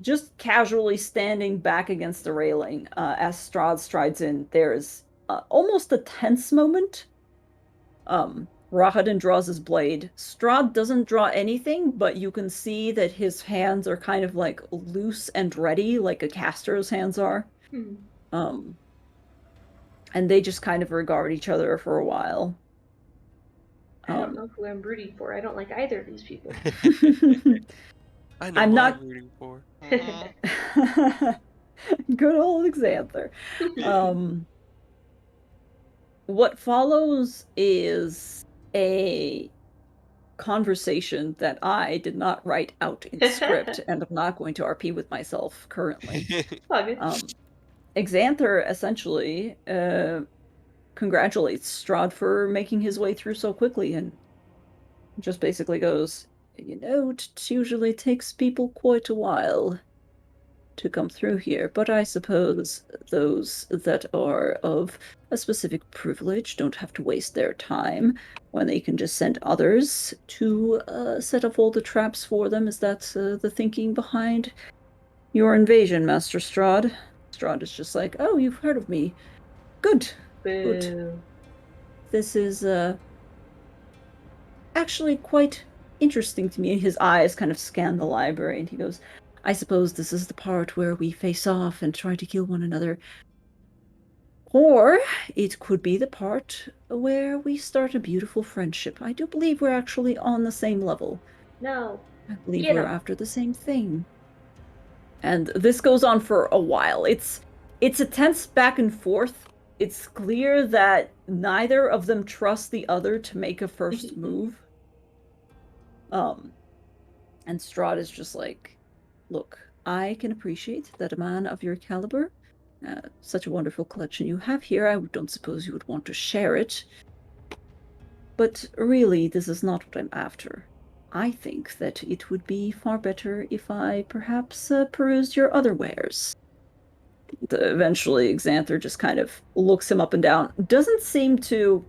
Just casually standing back against the railing as Strahd strides in, there's almost a tense moment. Rahadin draws his blade. Strahd doesn't draw anything, but you can see that his hands are kind of like loose and ready, like a caster's hands are. And they just kind of regard each other for a while. I don't know who I'm rooting for. I don't like either of these people. I know who I'm rooting for. Good old Xanther. What follows is a conversation that I did not write out in script, and I'm not going to RP with myself currently. Xanther essentially congratulates Strahd for making his way through so quickly, and just basically goes, it usually takes people quite a while. to come through here, but I suppose those that are of a specific privilege don't have to waste their time when they can just send others to set up all the traps for them. Is that the thinking behind your invasion, Master Strahd? Strahd is just like, oh, you've heard of me. Good. Good. Boo. This is actually quite interesting to me. His eyes kind of scan the library, and he goes, I suppose this is the part where we face off and try to kill one another. Or it could be the part where we start a beautiful friendship. I do believe we're actually on the same level. No. I believe Get we're 'em. after the same thing. And this goes on for a while. It's a tense back and forth. It's clear that neither of them trust the other to make a first move. And Strahd is just like, look, I can appreciate that a man of your caliber, such a wonderful collection you have here, I don't suppose you would want to share it. But really, this is not what I'm after. I think that it would be far better if I perhaps perused your other wares. Eventually, Xanther just kind of looks him up and down. Doesn't seem to...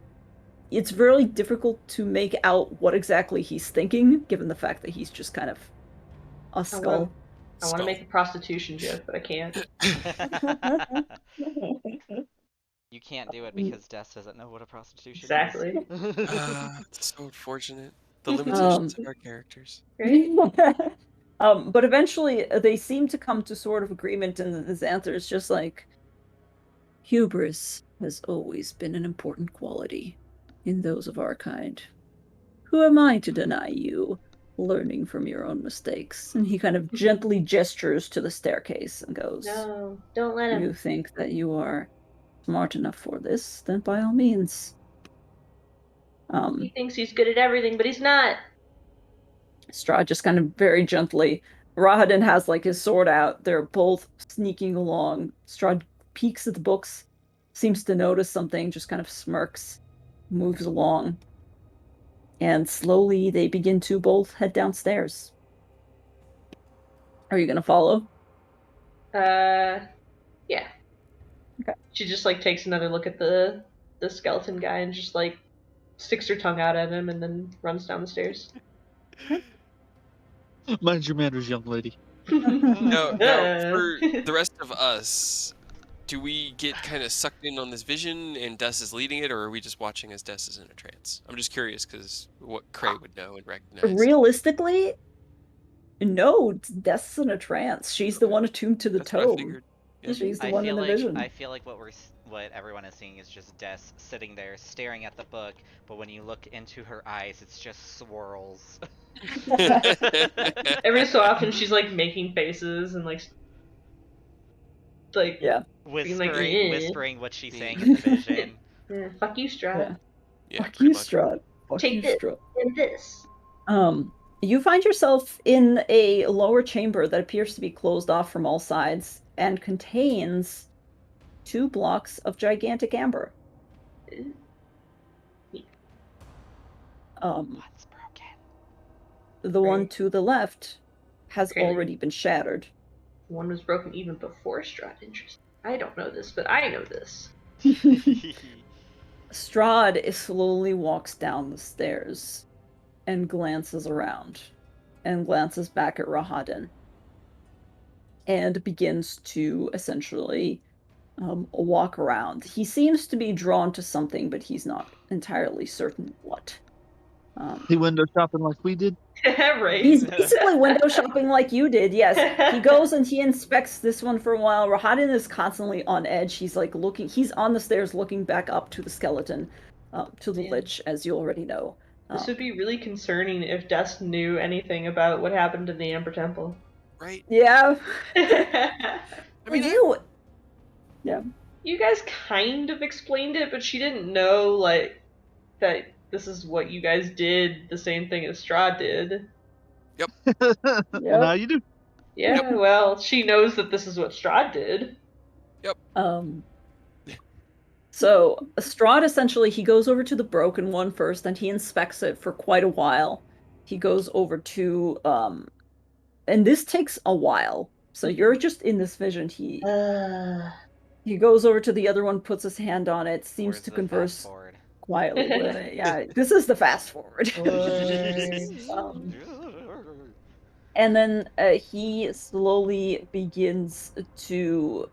It's really difficult to make out what exactly he's thinking, given the fact that he's just kind of a skull. I want to make a prostitution joke, but I can't. You can't do it because Des doesn't know what a prostitution Exactly. is. It's so unfortunate. The limitations of our characters. Right? But eventually they seem to come to sort of agreement, and Xanther is just like, hubris has always been an important quality in those of our kind. Who am I to deny you learning from your own mistakes? And he kind of gently gestures to the staircase and goes, No, don't let him. you think that you are smart enough for this, then by all means. He thinks he's good at everything, but he's not. Strahd just kind of very gently. Rahadin has like his sword out. They're both sneaking along. Strahd peeks at the books, seems to notice something, just kind of smirks, moves along. And slowly they begin to both head downstairs. Are you gonna follow? Yeah. Okay. She just like takes another look at the skeleton guy and just like sticks her tongue out at him and then runs down the stairs. Mind your manners, young lady. Now, for the rest of us, do we get kind of sucked in on this vision and Des is leading it, or are we just watching as Des is in a trance? I'm just curious because what Cray would know and recognize. Realistically, no, Des is in a trance. She's the one attuned to the That's what I tome. figured. Yeah. She's the one in the vision. I feel like what everyone is seeing is just Des sitting there staring at the book, but when you look into her eyes, it's just swirls. Every so often she's like making faces and like Yeah. whispering what she's saying in the vision. Fuck you, Strahd. Yeah, Fuck pretty you, much. Strahd. Fuck Take you, this. Strahd. And this. You find yourself in a lower chamber that appears to be closed off from all sides and contains 2 blocks of gigantic amber. What's broken? The one Right. to the left has Okay. already been shattered. One was broken even before Strahd. Interesting. I don't know this, but I know this. Strahd slowly walks down the stairs and glances around and glances back at Rahadin and begins to essentially walk around. He seems to be drawn to something, but he's not entirely certain what. He window shopping like we did. Right. He's basically window shopping like you did, yes. He goes and he inspects this one for a while. Rahadin is constantly on edge. He's like he's on the stairs looking back up to the skeleton, to the Lich, as you already know. This would be really concerning if Des knew anything about what happened in the Amber Temple. Right. Yeah. I mean, You guys kind of explained it, but she didn't know, like, that this is what you guys did, the same thing as Strahd did. Well, now you do. Yeah, well, she knows that this is what Strahd did. So Strahd essentially, he goes over to the broken one first, and he inspects it for quite a while. He goes over to and this takes a while. So you're just in this vision. He goes over to the other one, puts his hand on it, seems Where's to the converse fast forward? quietly with it. Yeah, this is the fast forward. And then he slowly begins to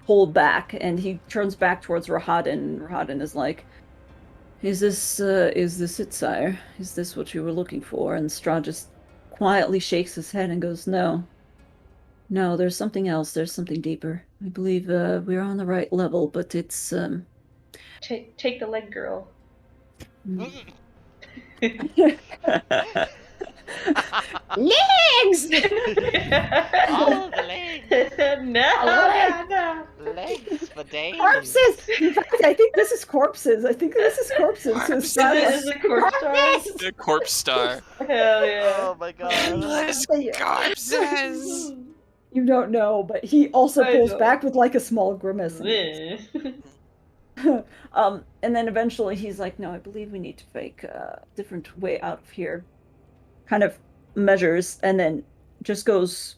pull back, and he turns back towards Rahadin. Rahadin is like, is this it, sire? Is this what you were looking for? And Strahd just quietly shakes his head and goes, no. No, there's something else. There's something deeper. I believe we're on the right level, but it's Take the leg, girl. Legs! All the legs! No. Legs for days! Corpses! In fact, I think this is corpses. So it's not Is it corpse star? The corpse star. Hell yeah. Oh my god. Endless corpses. You don't know, but he also I pulls know. back with like a small grimace. Bleh. And then eventually he's like, no, I believe we need to fake a different way out of here. Kind of measures and then just goes,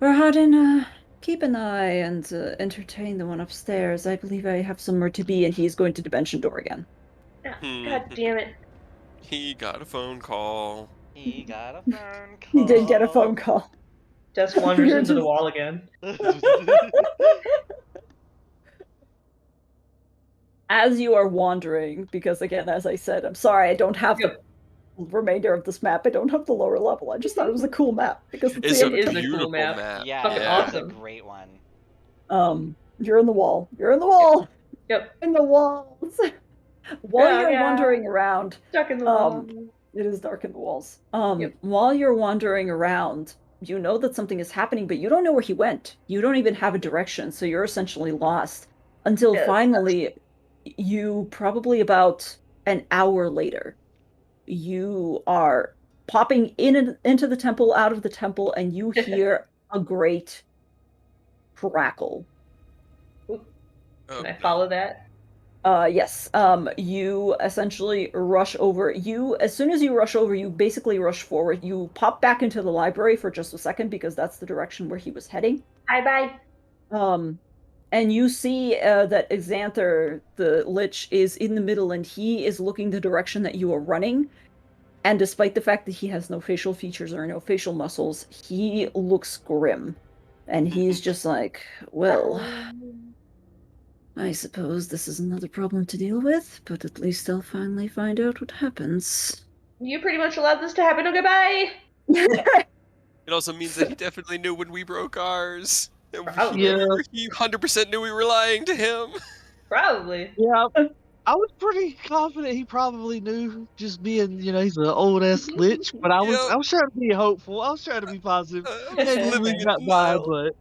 Rahadin, keep an eye and entertain the one upstairs. I believe I have somewhere to be, and he's going to dimension door again. God damn it. He got a phone call. He got a phone call. He did get a phone call. Just wanders You're into the just- wall again. As you are wandering, because again, as I said, I'm sorry, I don't have the remainder of this map. I don't have the lower level. I just thought it was a cool map because It's the a It is a beautiful cool map. Yeah, Fucking it's awesome. a great one. You're in the wall. You're in the wall. Yep. In the walls. While you're Yeah. wandering around, Stuck in the wall. it is dark in the walls. Yep. While you're wandering around, you know that something is happening, but you don't know where he went. You don't even have a direction, so you're essentially lost until Yeah, finally, you probably about an hour later, you are popping into the temple, out of the temple, and you hear a great crackle. Oh, Can I follow that? Yes. You essentially rush over. As soon as you rush over, you basically rush forward. You pop back into the library for just a second because that's the direction where he was heading. Bye. And you see that Xanther, the Lich, is in the middle, and he is looking the direction that you are running. And despite the fact that he has no facial features or no facial muscles, he looks grim. And he's just like, well, I suppose this is another problem to deal with, but at least I'll finally find out what happens. You pretty much allowed this to happen. Oh, goodbye. It also means that he definitely knew when we broke ours. And he 100% knew we were lying to him. Probably. Yeah, I was pretty confident he probably knew, just being, he's an old ass lich. But I was trying to be hopeful. I was trying to be positive. I was And living he in got by, denial.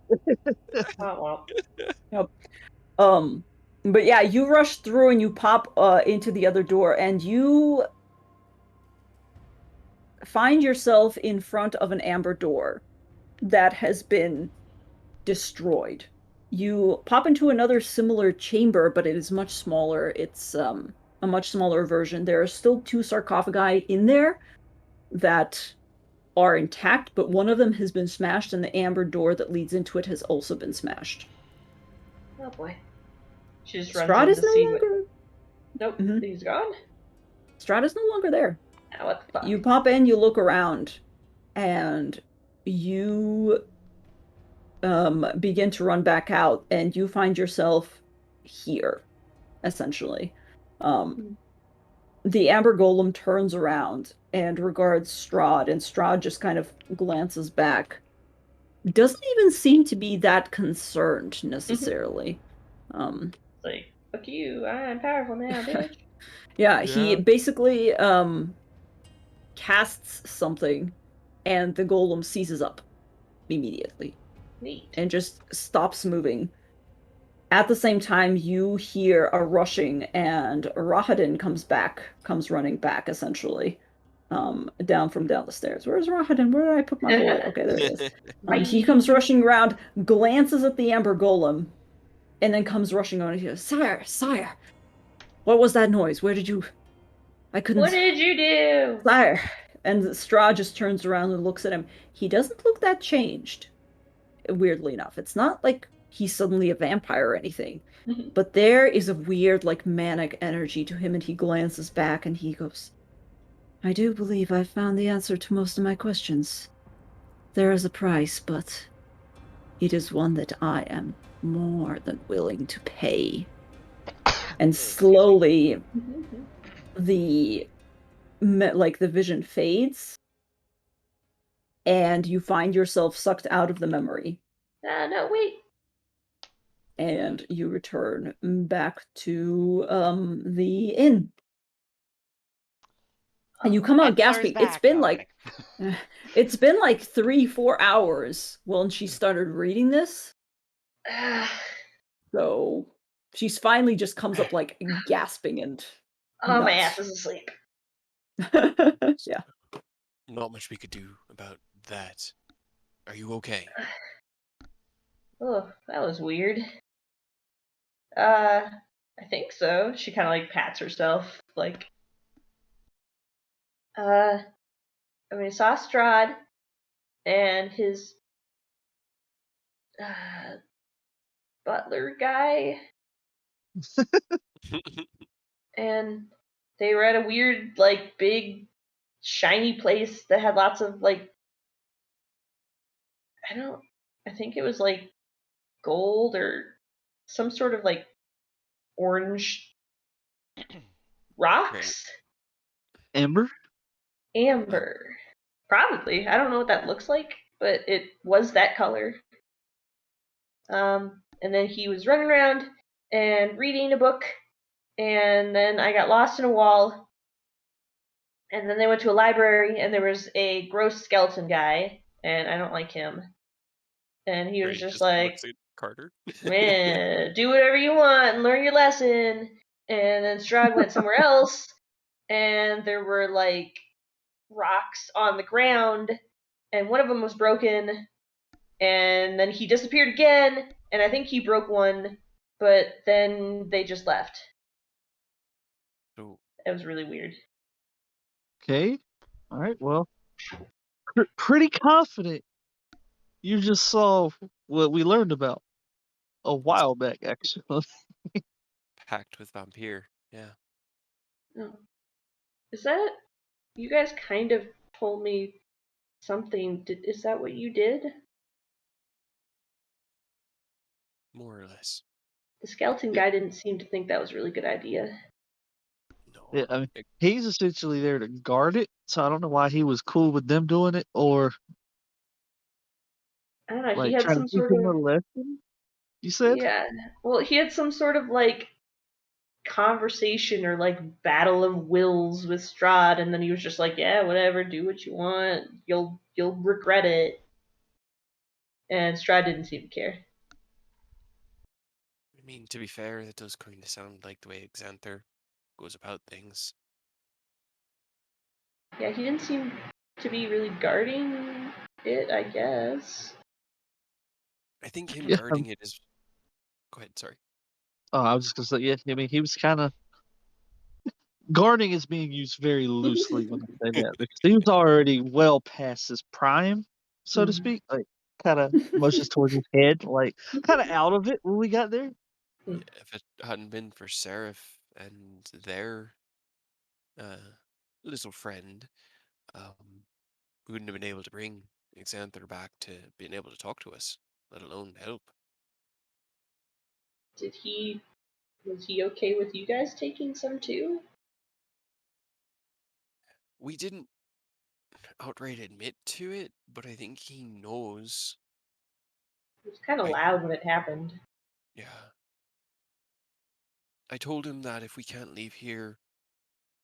Well. But yeah, you rush through and you pop into the other door, and you find yourself in front of an amber door that has been destroyed. You pop into another similar chamber, but it is much smaller. It's a much smaller version. There are still 2 sarcophagi in there that are intact, but one of them has been smashed, and the amber door that leads into it has also been smashed. Oh boy. She just runs Strahd in is to no see longer. what. Nope. Mhm. He's gone. Strahd is no longer there. Oh, what the fuck? You pop in, you look around, and you begin to run back out, and you find yourself here, essentially. The Amber Golem turns around and regards Strahd, and Strahd just kind of glances back. Doesn't even seem to be that concerned, necessarily. Like, fuck you, I'm powerful now, bitch. Yeah, he basically casts something, and the golem seizes up immediately. Neat. And just stops moving. At the same time, you hear a rushing, and Rahadin comes running back, essentially, down the stairs. Where's Rahadin? Where did I put my boy? Okay, there he is. He comes rushing around, glances at the Amber Golem, and then comes rushing on. He goes, Sire, what was that noise? Where did you... I couldn't... What did you do? Sire, And Strahd just turns around and looks at him. He doesn't look that changed, weirdly enough. It's not like he's suddenly a vampire or anything. But there is a weird, like, manic energy to him, and he glances back and he goes, I do believe I've found the answer to most of my questions. There is a price, but it is one that I am more than willing to pay. And slowly, the vision fades, and you find yourself sucked out of the memory. No, wait. And you return back to the inn. And you come out Edler's gasping. back. No, I'm kidding. It's been like 3-4 hours when she started reading this. So she's finally just comes up like gasping and Oh, my nuts. ass is asleep. Yeah. Not much we could do about that. Are you okay? Oh, that was weird. I think so. She kind of like pats herself, like, I mean, I saw Strahd and his butler guy, and they were at a weird, like, big, shiny place that had lots of, like, I think it was, like, gold or some sort of, like, orange rocks? Amber? Amber. Probably. I don't know what that looks like, but it was that color. And then he was running around and reading a book, and then I got lost in a wall, and then they went to a library, and there was a gross skeleton guy, and I don't like him. And he was Ray just just like, looks at Carter. man, do whatever you want and learn your lesson. And then Strahd went somewhere else, and there were like rocks on the ground, and one of them was broken. And then he disappeared again, and I think he broke one, but then they just left. So It was really weird. Okay. All right. Well, pretty confident you just saw what we learned about a while back, actually. packed with vampire. Yeah. Oh. Is that you guys kind of told me something? Is that what you did? More or less. The skeleton Yeah. guy didn't seem to think that was a really good idea. No. Yeah, I mean, he's essentially there to guard it, so I don't know why he was cool with them doing it, or I don't know. He like had trying to some teach sort him a of lesson. You said? yeah. Well, he had some sort of like conversation or like battle of wills with Strahd, and then he was just like, "Yeah, whatever, do what you want. You'll regret it." And Strahd didn't seem to care. I mean, to be fair, that does kind of sound like the way Xanther goes about things. Yeah, he didn't seem to be really guarding it, I guess. I think him Yeah. guarding it is. Go ahead. Sorry. Oh, I was just gonna say, yeah. I mean, he was kind of guarding is being used very loosely when I say that because he was already well past his prime, so to speak. Like, kind of motions towards his head, like kind of out of it when we got there. Yeah, if it hadn't been for Seraph and their uh, little friend, we wouldn't have been able to bring Xanther back to being able to talk to us, let alone help. Was he okay with you guys taking some too? We didn't outright admit to it, but I think he knows. It was kind of I loud when it happened. Yeah. I told him that if we can't leave here,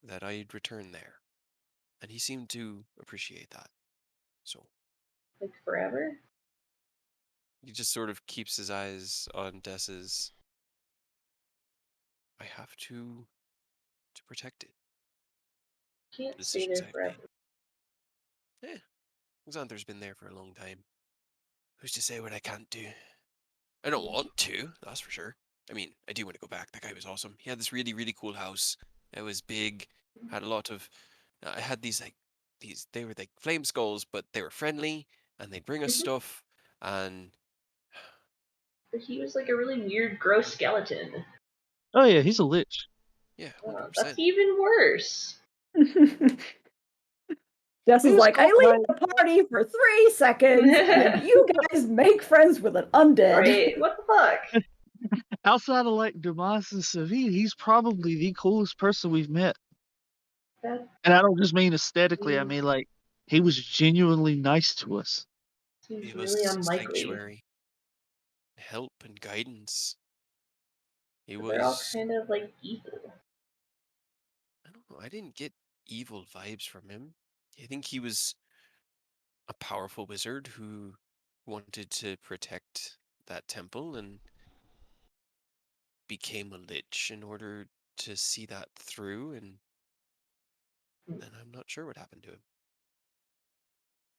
that I'd return there. And he seemed to appreciate that. So Like forever? he just sort of keeps his eyes on Dessa's. I have to protect it. Can't The stay decisions there I've forever. made. Xanther's been there for a long time. Who's to say what I can't do? I don't want to, that's for sure. I mean, I do want to go back. That guy was awesome. He had this really, really cool house. It was big. Had a lot of. I had these like they were like flame skulls, but they were friendly and they'd bring us stuff. And But he was like a really weird, gross skeleton. Oh yeah, he's a lich. yeah, That's 100%. even worse. Jess is He's like, I got, leave the party for 3 seconds, and you guys make friends with an undead. Right? What the fuck? outside of like Dumas and Savid, he's probably the coolest person we've met. That And I don't just mean aesthetically, I Mm. mean like he was genuinely nice to us. seems Gave really us unlikely. sanctuary, help, and guidance. He But they're all was. kind of like evil. I don't know. I didn't get evil vibes from him. I think he was a powerful wizard who wanted to protect that temple and became a lich in order to see that through. And I'm not sure what happened to him.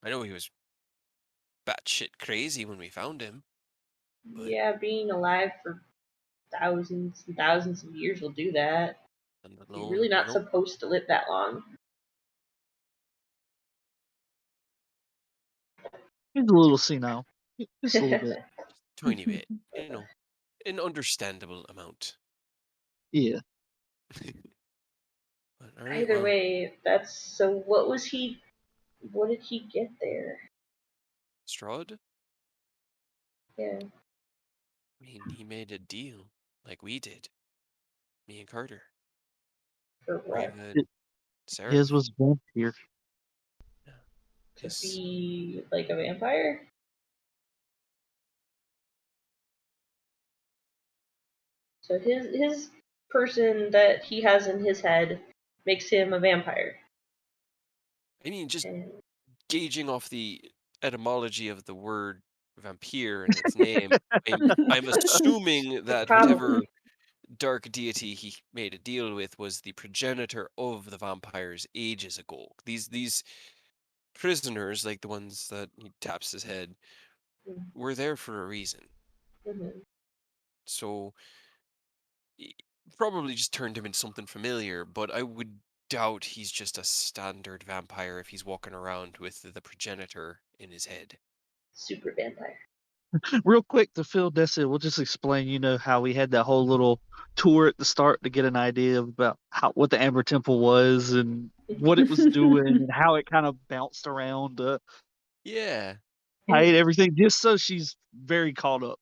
I know he was batshit crazy when we found him. But Yeah, being alive for thousands and thousands of years will do that. and You're alone, really I not don't. supposed to live that long. He's a little senile. Just a little bit. Tiny bit, an understandable amount. Yeah. But, all right, Either well, way, that's so. What did he get there? Strahd, Yeah. I mean, he made a deal like we did. Me and Carter. For what? Raven, His Seraph. was vampire. Yeah. To His, be like a vampire? So his person that he has in his head makes him a vampire. I mean, just And gauging off the etymology of the word vampire and its name, I'm assuming that whatever probably dark deity he made a deal with was the progenitor of the vampires ages ago. These prisoners, like the ones that he taps his head, were there for a reason. Mhm. So probably just turned him into something familiar, but I would doubt he's just a standard vampire if he's walking around with the progenitor in his head. super vampire. Real quick to fill this in, we'll just explain, how we had that whole little tour at the start to get an idea about what the Amber Temple was and what it was doing and how it kind of bounced around, Yeah. hide everything, just so she's very caught up.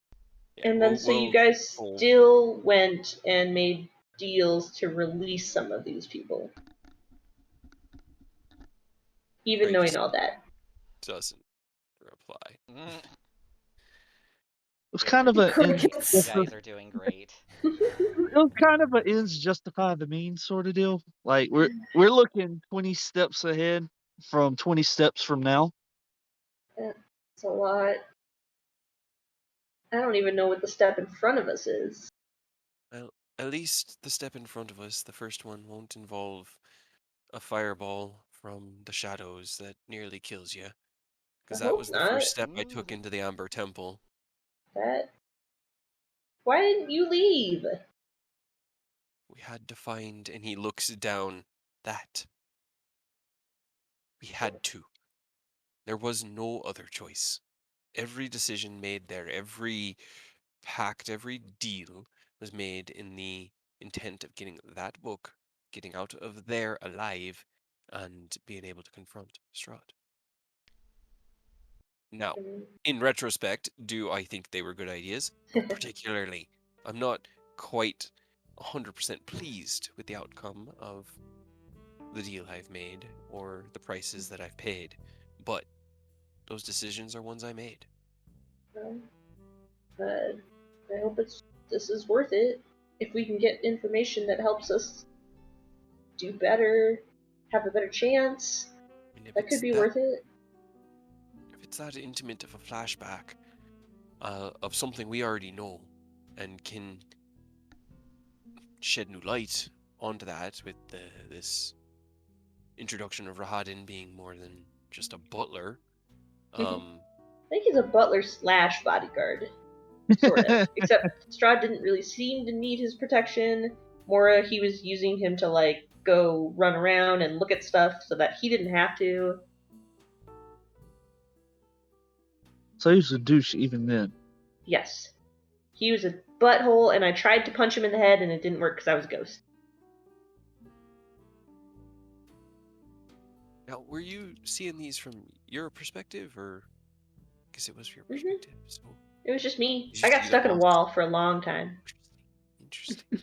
Yeah, And then so you guys oh, still went and made deals to release some of these people. Even knowing Graves all that. doesn't reply. Mm, It was kind of a Crickets. you guys are doing great. it was kind of a ends justify the means sort of deal. Like we're looking 20 steps ahead from 20 steps from now. That's a lot. I don't even know what the step in front of us is. Well, at least the step in front of us, the first one, won't involve a fireball from the shadows that nearly kills you. I Because that hope was the not. first step I took into the Amber Temple. That. Why didn't you leave? We had to find, and he looks down, that. We had to. There was no other choice. Every decision made there, every pact, every deal was made in the intent of getting that book, getting out of there alive, and being able to confront Strahd. Now, in retrospect, do I think they were good ideas? Not particularly. I'm not quite 100% pleased with the outcome of the deal I've made or the prices that I've paid, but those decisions are ones I made. But I hope this is worth it. If we can get information that helps us do better, have a better chance, And if that could it's be that, worth it. if it's that intimate of a flashback of something we already know and can shed new light onto that with this introduction of Rahadin being more than just a butler. I think he's a butler / bodyguard. Sort of. Except Strahd didn't really seem to need his protection. Mora, he was using him to, like, go run around and look at stuff so that he didn't have to. So he was a douche even then. Yes. He was a butthole, and I tried to punch him in the head, and it didn't work because I was a ghost. Now, were you seeing these from your perspective, or because it was your perspective? So It was just me. you just I got see stuck them in a all. wall for a long time. Interesting.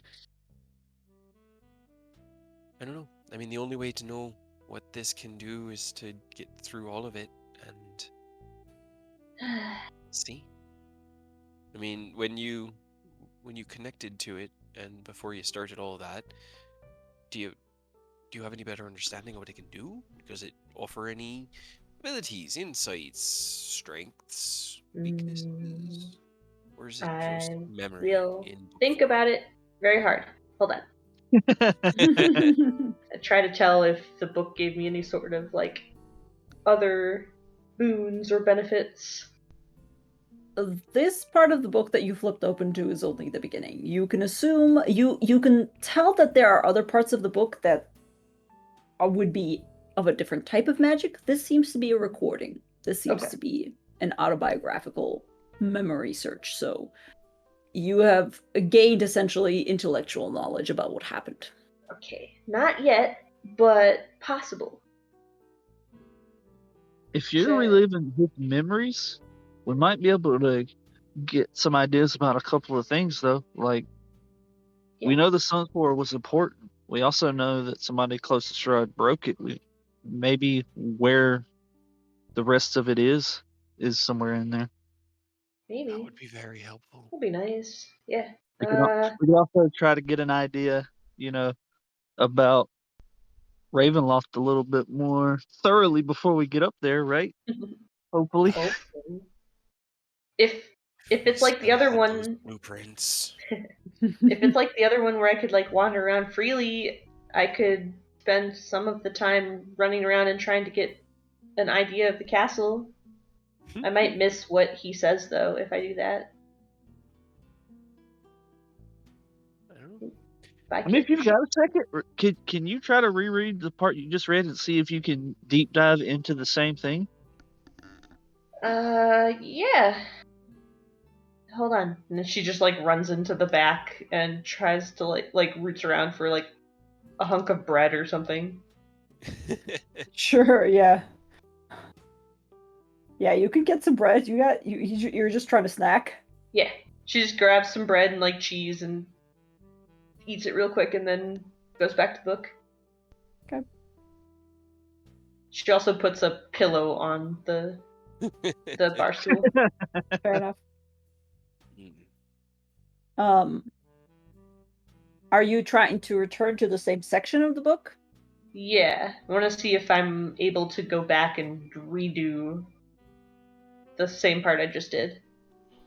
I don't know. I mean, the only way to know what this can do is to get through all of it and see. I mean, when you connected to it and before you started all that, do you have any better understanding of what it can do? Does it offer any abilities, insights, strengths, weaknesses? Or is it just I memory will in book think form? about it very hard. Hold on. I try to tell if the book gave me any sort of, like, other boons or benefits. This part of the book that you flipped open to is only the beginning. You can assume you can tell that there are other parts of the book that would be of a different type of magic. This seems to be a recording. This seems Okay. to be an autobiographical memory search. So you have gained essentially intellectual knowledge about what happened. Okay. Not yet, but possible. If you're Sure. reliving his memories, we might be able to get some ideas about a couple of things, though. Like, we Yeah. know the Sun Core was important. We also know that somebody close to Strahd broke it. Maybe where the rest of it is somewhere in there. Maybe. That would be very helpful. Would be nice. Yeah. We could also try to get an idea, about Ravenloft a little bit more thoroughly before we get up there, right? Hopefully. Hopefully. If it's We like the still other had those one, blueprints. if it's like the other one where I could, like, wander around freely, I could spend some of the time running around and trying to get an idea of the castle. I might miss what he says, though, if I do that. I don't know. I mean, if you've got a second, can you try to reread the part you just read and see if you can deep dive into the same thing? Yeah. Hold on. And then she just, like, runs into the back and tries to, like roots around for, like, a hunk of bread or something. Sure, yeah. Yeah, you can get some bread. You're just trying to snack. Yeah. She just grabs some bread and, like, cheese and eats it real quick and then goes back to the book. Okay. She also puts a pillow on the bar stool. Fair enough. Mm. Are you trying to return to the same section of the book? Yeah. I want to see if I'm able to go back and redo the same part I just did.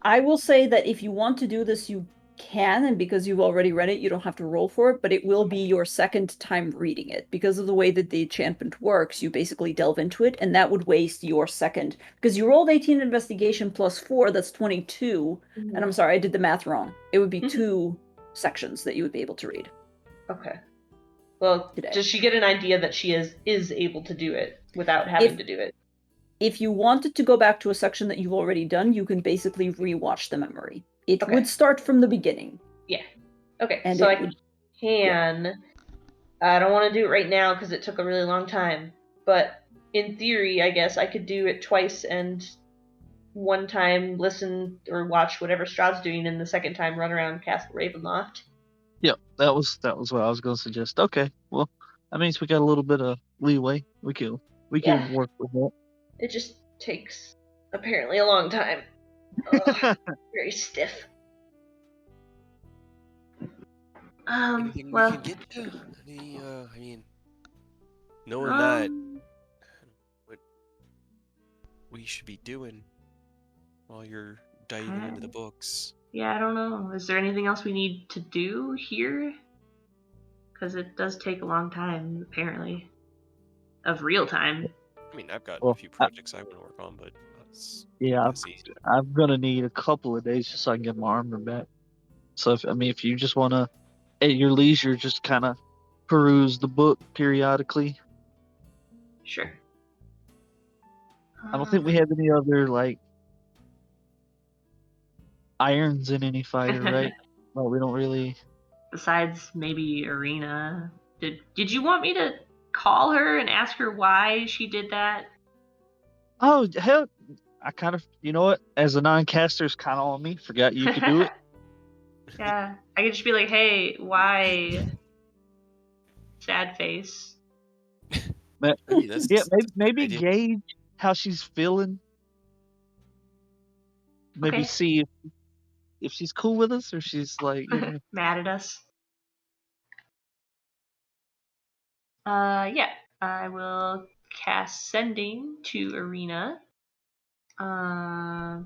I will say that if you want to do this, you can, and because you've already read it, you don't have to roll for it, but it will be your second time reading it. Because of the way that the enchantment works, you basically delve into it, and that would waste your second. Because you rolled 18 investigation plus 4, that's 22. Mm-hmm. And I'm sorry, I did the math wrong. It would be 2 sections that you would be able to read. Okay. Well, Today. does she get an idea that she is able to do it without having to do it? If you wanted to go back to a section that you've already done, you can basically rewatch the memory. It Okay. would start from the beginning. Yeah. Okay, And so I would, can... Yeah. I don't want to do it right now because it took a really long time. But in theory, I guess I could do it twice and one time listen or watch whatever Strahd's doing, and the second time run around Castle Ravenloft. Yep, that was what I was going to suggest. Okay, well, that means we got a little bit of leeway. We can work with that. It just takes apparently a long time. Ugh, very stiff. Anything we can get to? I mean, knowing that, what we should be doing while you're diving into the books. Yeah, I don't know. Is there anything else we need to do here? Because it does take a long time, apparently. Of real time. I mean, I've got Well, a few projects I want to work on, but that's easy. I'm gonna need a couple of days just so I can get my armor back. So if you just wanna, at your leisure, just kind of peruse the book periodically. Sure. I don't think we have any other like irons in any fire, right? Well, we don't really. Besides maybe Arena. Did you want me to call her and ask her why she did that? Oh hell, I kind of, you know what? As a non-caster, it's kind of on me. Forgot you could do it. Yeah, I could just be like, hey, why sad face? But, Hey, that's yeah, a good maybe idea. gauge how she's feeling. Maybe Okay. see if she's cool with us or she's like, Mad at us. Yeah, I will cast Sending to Arena. And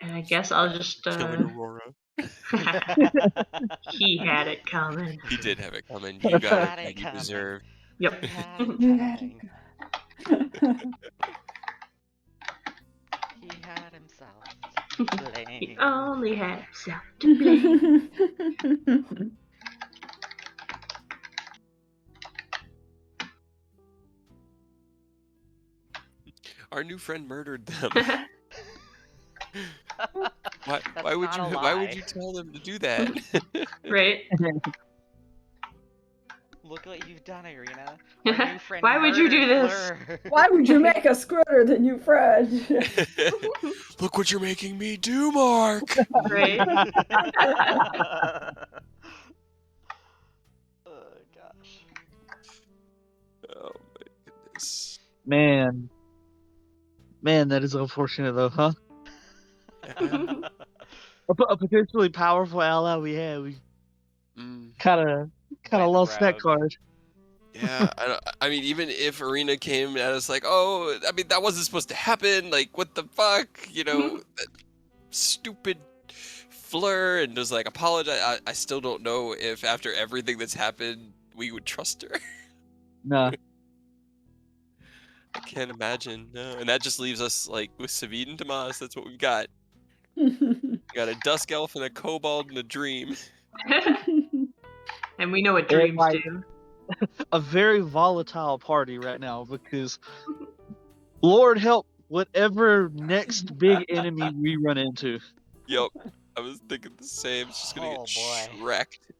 I guess I'll just. Killing Aurora. He had it coming. He did have it coming. He You got had it it that you coming. deserve. Yep. He had it coming. He had himself to He blame. only had himself to blame. Our new friend murdered them. Why That's would not you a why lie. would you tell them to do that? Right? Look what you've done, Irina. Our new friend Why would you do murdered this? Fleur. Why would you make us quitter than you, Fred? Look what you're making me do, Mark. Right? Oh gosh. Oh my goodness. man, that is unfortunate though, huh? A potentially powerful ally we had. We Mm, kind of Went lost that rogue. card. yeah, I mean, even if Arena came at us like, oh, I mean, that wasn't supposed to happen. Like, what the fuck? You know, that stupid Fleur, and was like, apologize. I still don't know if after everything that's happened, we would trust her. Nah. I can't imagine. No, and that just leaves us like with Savine and Tomas. That's what we've got. We got a Dusk Elf and a Kobold and a Dream. And we know what And, dreams like, do. a very volatile party right now because Lord help whatever next big enemy we run into. Yep, I was thinking the same. It's just gonna Oh, get boy. wrecked.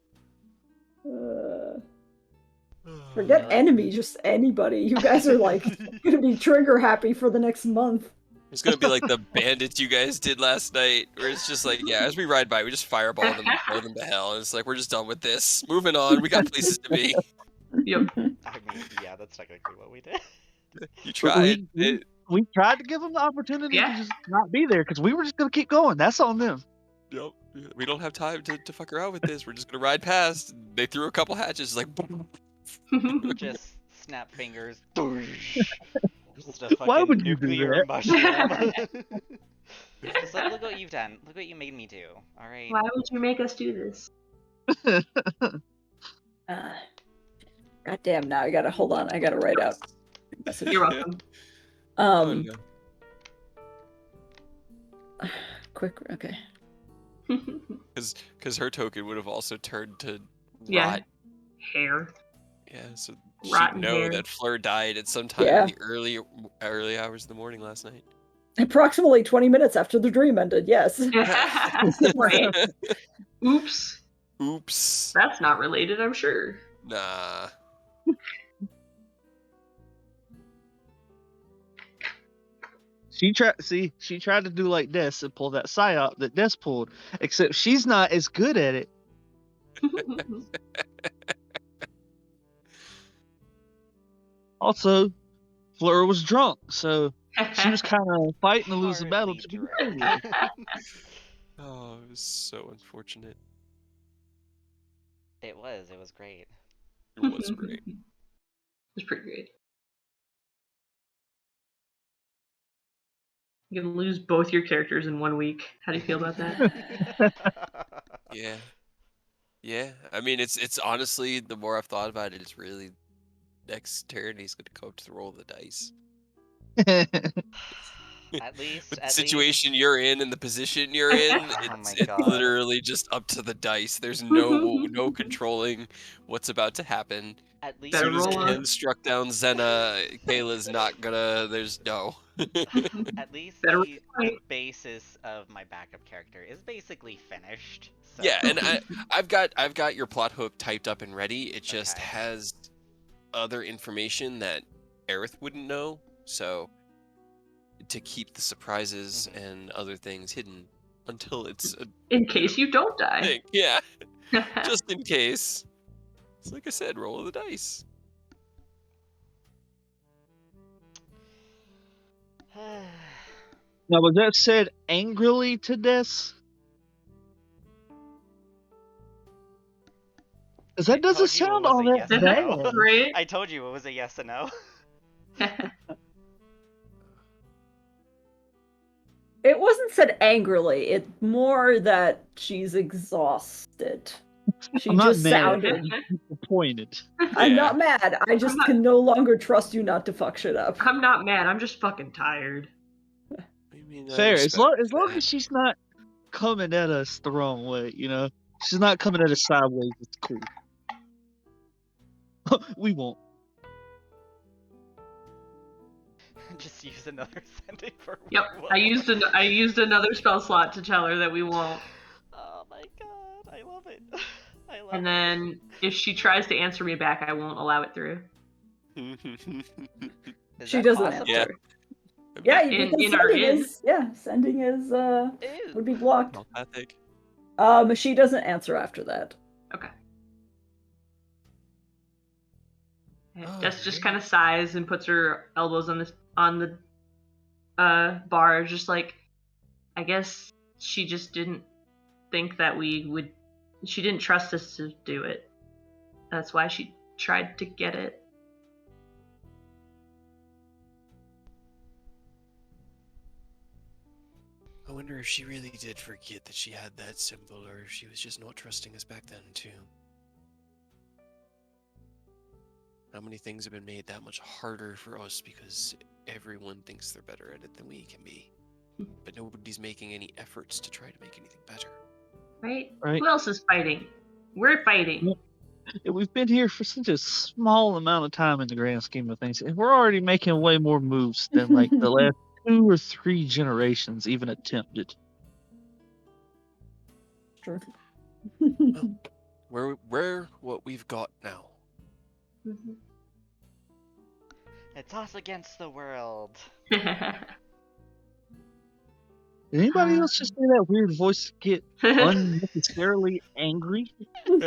Forget Yep. enemy, just anybody. You guys are like gonna be trigger happy for the next month. It's gonna be like the bandits you guys did last night, where it's just like, yeah, as we ride by, we just fireball them and blow them to hell, and it's like we're just done with this. Moving on, we got places to be. Yep. I mean, yeah, that's technically what we did. You But tried. we tried to give them the opportunity Yeah. to just not be there because we were just gonna keep going. That's on them. Yep. We don't have time to fuck around with this. We're just gonna ride past. They threw a couple hatches, like Just snap fingers. Just a Why fucking would you do nuclear that? mushroom. Just like, look what you've done. Look what you made me do. Alright? Why would you make us do this? Goddamn! Now I gotta hold on. I gotta write out. Message. You're welcome. Oh, no. Quick. Okay. Because her token would have also turned to Yeah. rot. Hair. Yeah, so she'd Rotten know hair. that Fleur died at some time Yeah. in the early hours of the morning last night. Approximately 20 minutes after the dream ended. Yes. Right. Oops. Oops. That's not related, I'm sure. Nah. She tried to do like this and pull that psyop that Des pulled, except she's not as good at it. Also, Fleur was drunk, so she was kind of fighting to lose the battle. Partly To be drunk. fair. Oh, it was so unfortunate. It was great. It was great. It was pretty great. You're gonna lose both your characters in 1 week. How do you feel about that? Yeah. Yeah. I mean, it's honestly, the more I've thought about it, it's really next turn he's gonna come up to the roll of the dice. At least, With the at situation you're in and the position you're in, Oh my it's God. literally just up to the dice. There's no controlling what's about to happen. At As least Better soon as roll the, a- Ken struck down Zena, Kayla's not gonna. There's no. at least Better the basis of my backup character is basically finished. So Yeah, and I've got your plot hook typed up and ready. It just Okay. has other information that Aerith wouldn't know. So to keep the surprises and other things hidden until it's a In case you don't die. thing. Yeah, just in case. It's like I said, roll the dice. Now, was that said angrily to Des? Because that I doesn't told you it sound was all a that yes and bad. no. Right? I told you it was a yes and no. It wasn't said angrily. It's more that she's exhausted. She I'm not just mad. sounded. I'm disappointed. I'm not mad. I just not- can no longer trust you not to fuck shit up. I'm not mad. I'm just fucking tired. I mean, I Fair. As long respect as she's not coming at us the wrong way, you know? She's not coming at us sideways. It's cool. We won't. Just use another sending for Yep. what? I used another spell slot to tell her that we won't. Oh my god, I love it. I love And it. then if she tries to answer me back, I won't allow it through. Is She that doesn't possible? answer. Yeah, In- because in our sending inn? is sending is Ew. would be blocked. Telepathic. She doesn't answer after that. Okay. Oh, Jess just man. kind of sighs and puts her elbows on the bar, just like, I guess she just didn't think that we would. She didn't trust us to do it. That's why she tried to get it. I wonder if she really did forget that she had that symbol, or if she was just not trusting us back then, too. How many things have been made that much harder for us because everyone thinks they're better at it than we can be? But nobody's making any efforts to try to make anything better. Right? Right. Who else is fighting? We're fighting. We've been here for such a small amount of time in the grand scheme of things, and we're already making way more moves than like the last 2 or 3 generations even attempted. Sure. We're what we've got now. Mhm. It's us against the world. Did anybody else just hear that weird voice get unnecessarily angry? New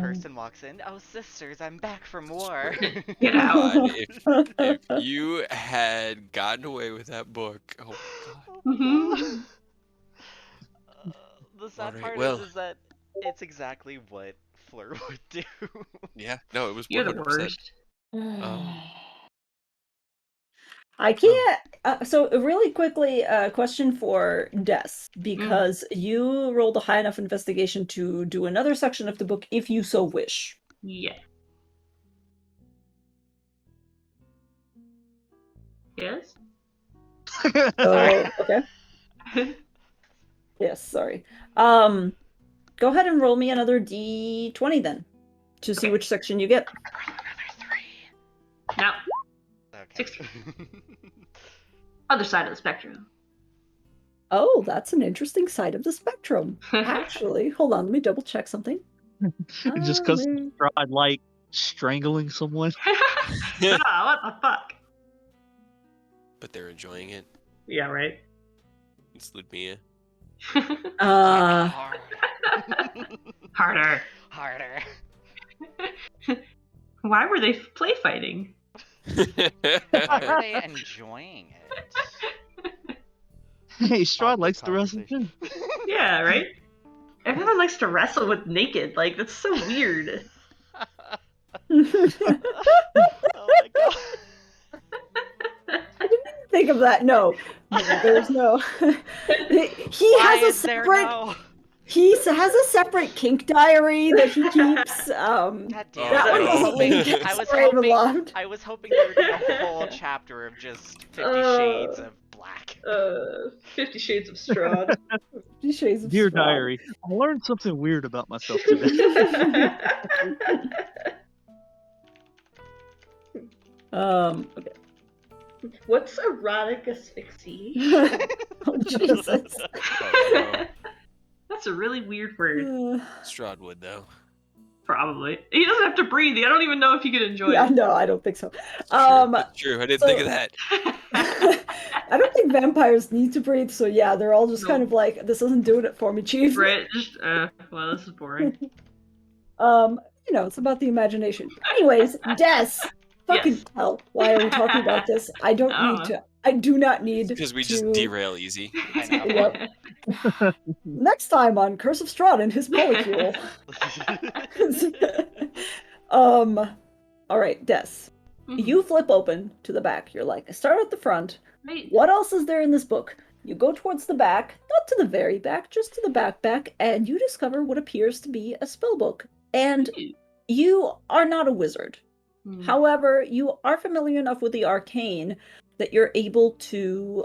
person walks in. Oh, sisters, I'm back from war. Get out. God, if you had gotten away with that book, oh my God. Oh my Mhm. god. The sad Alright, part well. is that it's exactly what Fleur would do. Yeah, no, it was 100%. You're the worst. I can't. So, really quickly, question for Des, because you rolled a high enough investigation to do another section of the book if you so wish. Yeah. Yes? Oh, okay. Yes, sorry. Go ahead and roll me another d20 then, to see Okay. which section you get. Now, Okay. 16. Other side of the spectrum. Oh, that's an interesting side of the spectrum. Actually, hold on, let me double check something. Just because Where- Strahd like strangling someone. Ah, what the fuck? But they're enjoying it. Yeah, right. It's Ludmilla. Hard. Harder. Harder. Why were they play fighting? Why were they enjoying it? Hey, Strahd Awkward likes to wrestle conversation. too. Yeah, right? Everyone likes to wrestle with naked. Like, that's so weird. Oh my god. I didn't even think of that. No, there's no. He Why has a is there separate. no? He has a separate kink diary that he keeps. God damn That it! one no. probably I gets I was Brave a hoping. lot. I was hoping there would be a whole chapter of just 50 Shades of Black. 50 Shades of Strahd. Shades of Dear Strahd. diary, I learned something weird about myself today. Okay. What's erotic asphyxiation? Oh Jesus. Oh, That's a really weird word. no. Strahd would, though. Probably. He doesn't have to breathe. I don't even know if he could enjoy Yeah, it. no, I don't think so. That's true. I didn't so- think of that. I don't think vampires need to breathe, so yeah, they're all just kind Nope. of like, this isn't doing it for me, chief. Right, just, well, this is boring. It's about the imagination. Anyways, Des, fucking Yes. hell, why are we talking about this? I don't need to. I do not need Because we to. just derail easy. I know. Yep. Next time on Curse of Strahd and his polycule. All right, Des. You flip open to the back. You're like, I start at the front. Right. What else is there in this book? You go towards the back, not to the very back, just to the back, and you discover what appears to be a spell book. And you are not a wizard. However, you are familiar enough with the arcane that you're able to,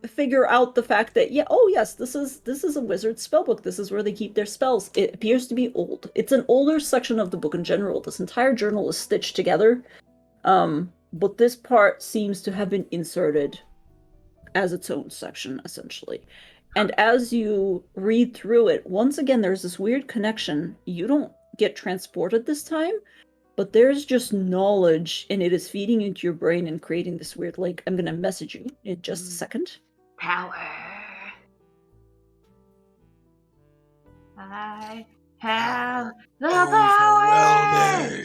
figure out the fact that yes, this is a wizard's spellbook. This is where they keep their spells. It appears to be old. It's an older section of the book in general. This entire journal is stitched together, but this part seems to have been inserted as its own section, essentially. And as you read through it, once again, there's this weird connection. You don't get transported this time, but there's just knowledge, and it is feeding into your brain and creating this weird link. I'm going to message you in just a second. Power. I have the power.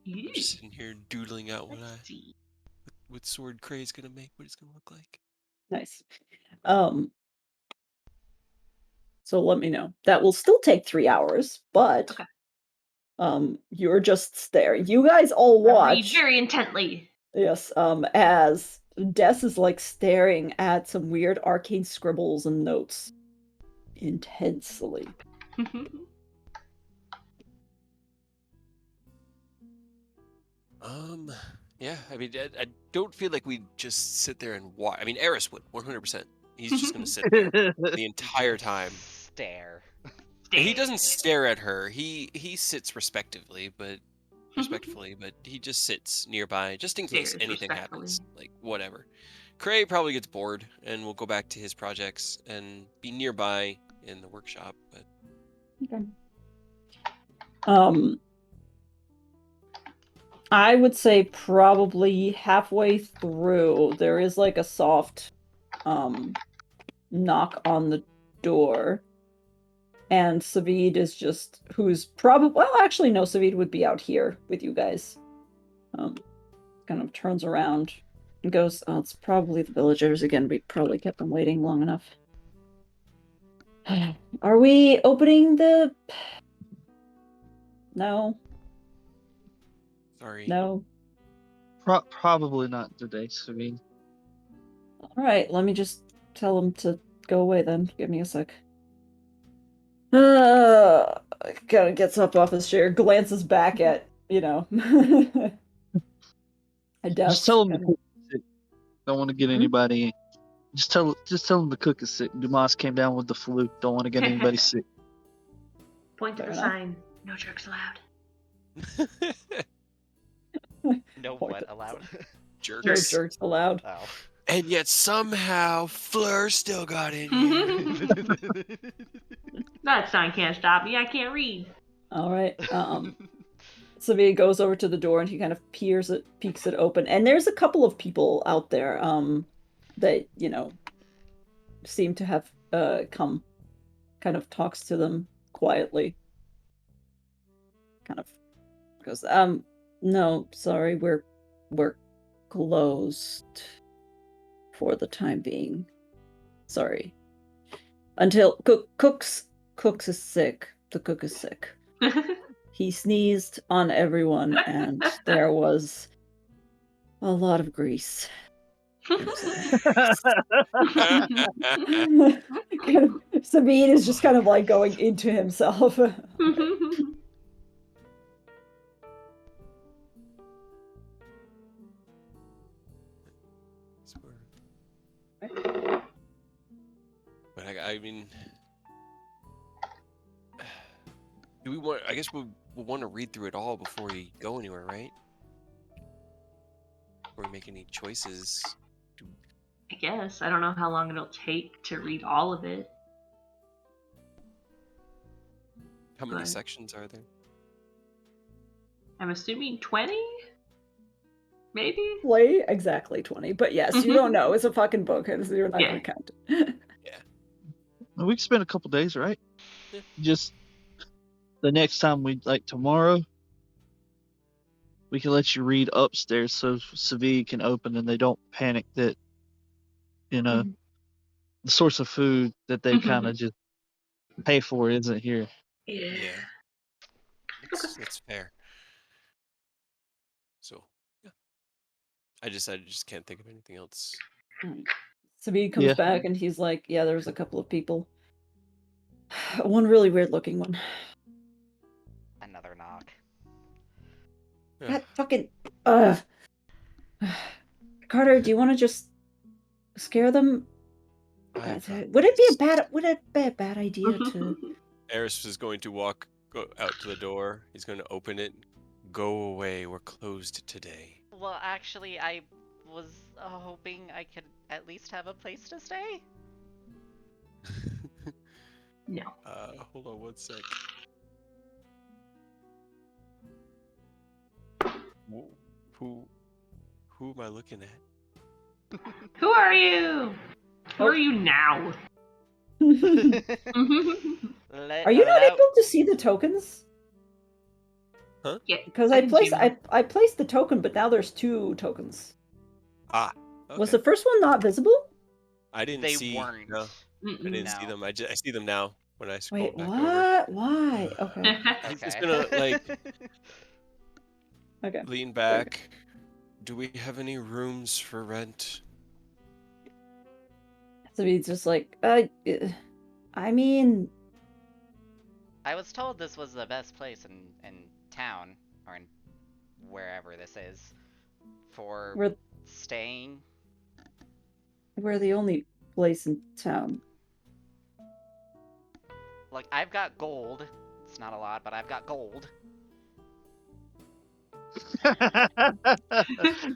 I'm just sitting here doodling out what sword Cray's gonna make, what it's gonna look like. Nice. So let me know. That will still take 3 hours, but you're just there. You guys all watch. Read very intently. Yes, as Des is like staring at some weird arcane scribbles and notes intensely. Yeah, I mean, I don't feel like we just sit there and watch. I mean, Eris would, 100%. He's just gonna sit there the entire time. Stare. And he doesn't stare at her. He sits respectively, but he just sits nearby just in case Stares anything happens. respectfully. Like whatever. Cray probably gets bored and will go back to his projects and be nearby in the workshop. But Okay. I would say probably halfway through there is like a soft knock on the door. And Savid is just, who's probably, well, actually, no, Savid would be out here with you guys. Kind of turns around and goes, oh, it's probably the villagers again. We probably kept them waiting long enough. Are we opening the... No. sorry. No. Probably not today, Sabine. Alright, let me just tell them to go away then. Give me a sec. Kind of gets up off his chair, glances back at, a desk. Just tell him the cook is sick. Don't want to get anybody. Just tell him the cook is sick. Dumas came down with the flu. Don't want to get anybody sick. Point to Fair the enough. sign. No jerks allowed. No what allowed? Jerks. No jerks allowed. Oh. And yet somehow Fleur still got in here. That sign can't stop me. I can't read. Alright, Savi goes over to the door and he kind of peeks it open. And there's a couple of people out there, that, seem to have, come. Kind of talks to them quietly. Kind of goes, no, sorry, we're closed for the time being. Sorry. Until Cooks is sick. The cook is sick. He sneezed on everyone, and there was a lot of grease. Sabine is just kind of like going into himself. But I mean, do we want? I guess we'll want to read through it all before we go anywhere, right? Before we make any choices. I guess. I don't know how long it'll take to read all of it. How many But- sections are there? I'm assuming 20? Maybe? Play exactly 20, but yes, you don't know. It's a fucking book, and you're not Yeah. gonna count it. We can spend a couple days, right? Yeah. Just the next time tomorrow, we can let you read upstairs so Seville can open and they don't panic that, the source of food that they kind of just pay for isn't here. Yeah. That's fair. So, yeah. I just can't think of anything else. Sabine comes Yeah. back, and he's like, yeah, there's a couple of people. One really weird looking one. Another knock. Yeah. That fucking... Carter, do you want to just scare them? Would it be a bad idea to... Eris is going to go out to the door. He's going to open it. Go away. We're closed today. Well, actually, I was hoping I could at least have a place to stay. No. Hold on one sec. Who am I looking at? Who are you? Who are you now? Are you not able to see the tokens? Huh? Yeah, Because I I can placed see them. I placed the token, but now there's 2 tokens. Ah. Okay. Was the first one not visible? I didn't They see. weren't. No, I didn't see No. them. I see them now when I scroll Wait, back what? over. Why? Okay. He's just Okay. gonna Okay. lean back. Do we have any rooms for rent? So he's just like, I mean, I was told this was the best place in town, or in wherever this is, for we're staying. we're the only place in town. Like, I've got gold. It's not a lot, but I've got gold.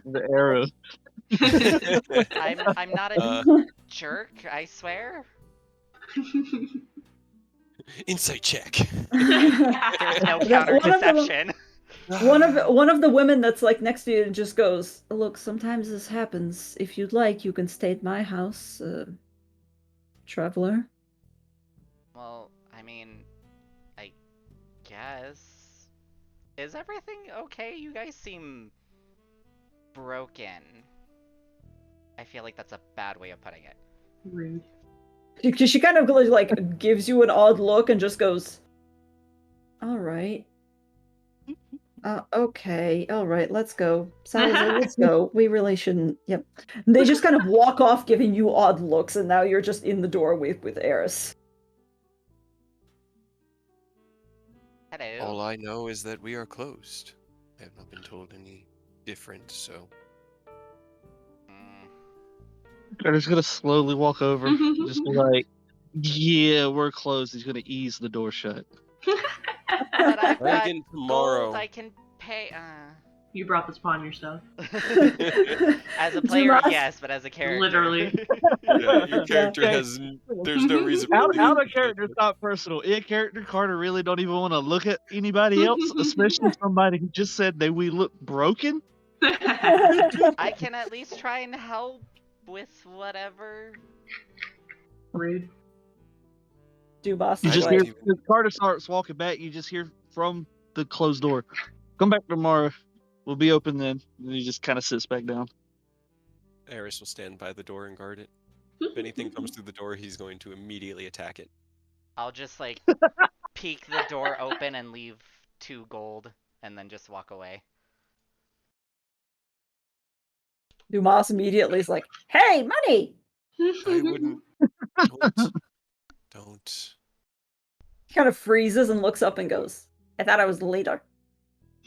The arrow. I'm not a Uh, jerk, I swear. Insight check. There's no That counter one of them- deception. One of the women that's like next to you just goes, "Look, sometimes this happens. If you'd like, you can stay at my house, traveler." Well, I mean, I guess. Is everything okay? You guys seem broken. I feel like that's a bad way of putting it. Rude. Because she kind of like gives you an odd look and just goes, "All right. Okay, all right, let's go. Salazar, let's go. We really shouldn't." Yep. And they just kind of walk off, giving you odd looks, and now you're just in the doorway with Eris. Hello. All I know is that we are closed. I have not been told any different, so. Mm, Carter's gonna slowly walk over, just be like, "Yeah, we're closed." He's gonna ease the door shut. But I've Try got again tomorrow. gold I can pay. You brought this upon yourself. As a player, Dumas. yes, but as a character. Literally. Yeah, your character Okay. has. There's no reason. Out for of character, it's not personal. In character, Carter really don't even want to look at anybody else, especially somebody who just said that we look broken. I can at least try and help with whatever. Rude. Dumas You is just I hear like, don't even- as Carter starts walking back. You just hear from the closed door, "Come back tomorrow. We'll be open then." And he just kind of sits back down. Eris will stand by the door and guard it. If anything comes through the door, he's going to immediately attack it. I'll just like peek the door open and leave 2 gold, and then just walk away. Dumas immediately is like, "Hey, money!" I wouldn't. Don't. He kind of freezes and looks up and goes, "I thought I was the leader."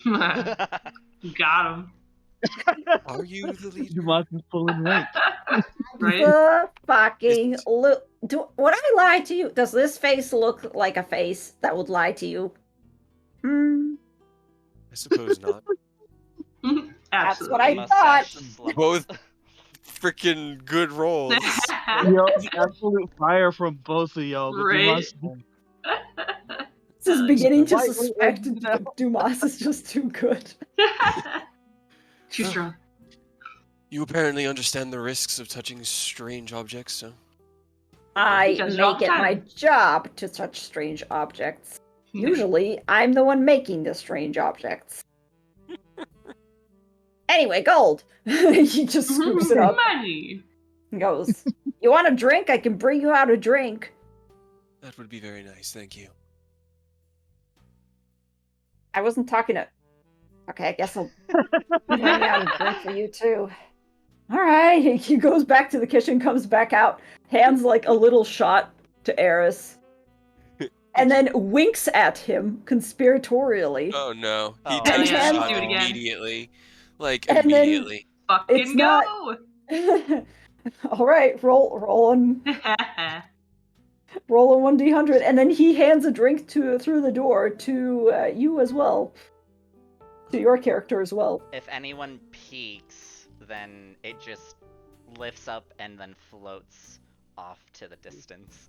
Got him. Are you the leader? Dumas is pulling rank. Right? The fucking look. Would I lie to you? Does this face look like a face that would lie to you? Hmm. I suppose not. That's what Absolutely. I Mustache slumps. Both freaking good rolls. Yo, absolute fire from both of y'all. But Right. Dumas, This is beginning to Wait, wait, suspect wait, that Dumas is just too good. Too strong. You apparently understand the risks of touching strange objects, so. I Because you're all make it the my time. job to touch strange objects. Usually, I'm the one making the strange objects. Anyway, gold. He just scoops it up Money. and goes, "You want a drink? I can bring you out a drink." That would be very nice, thank you. I wasn't talking to... Okay, I guess I'll bring out a drink for you too. Alright, he goes back to the kitchen, comes back out, hands like a little shot to Eris, and then winks at him conspiratorially. Oh no. He Oh, takes yeah. the shot Do it again. immediately. Like, And then- immediately. Fucking It's not- go. Alright, roll on 1d100, and then he hands a drink through the door to you as well. To your character as well. If anyone peeks, then it just lifts up and then floats off to the distance.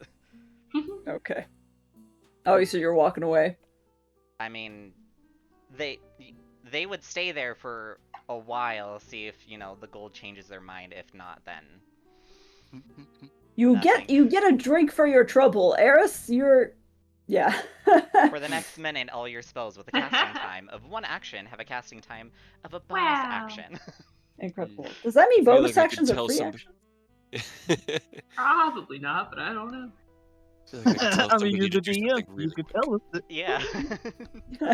Okay. Oh, so you're walking away. I mean, they would stay there for a while, see if, the gold changes their mind. If not, then You Nothing. get a drink for your trouble. Eris, yeah. for the next minute, all your spells with a casting time of 1 action have a casting time of a bonus Wow. action. Incredible. Does that mean I feel bonus like we could actions are tell free somebody- actions? Probably not, but I don't know. I feel like I could tell I mean, somebody you're to the do DM. something You really could quick. tell us that. Yeah.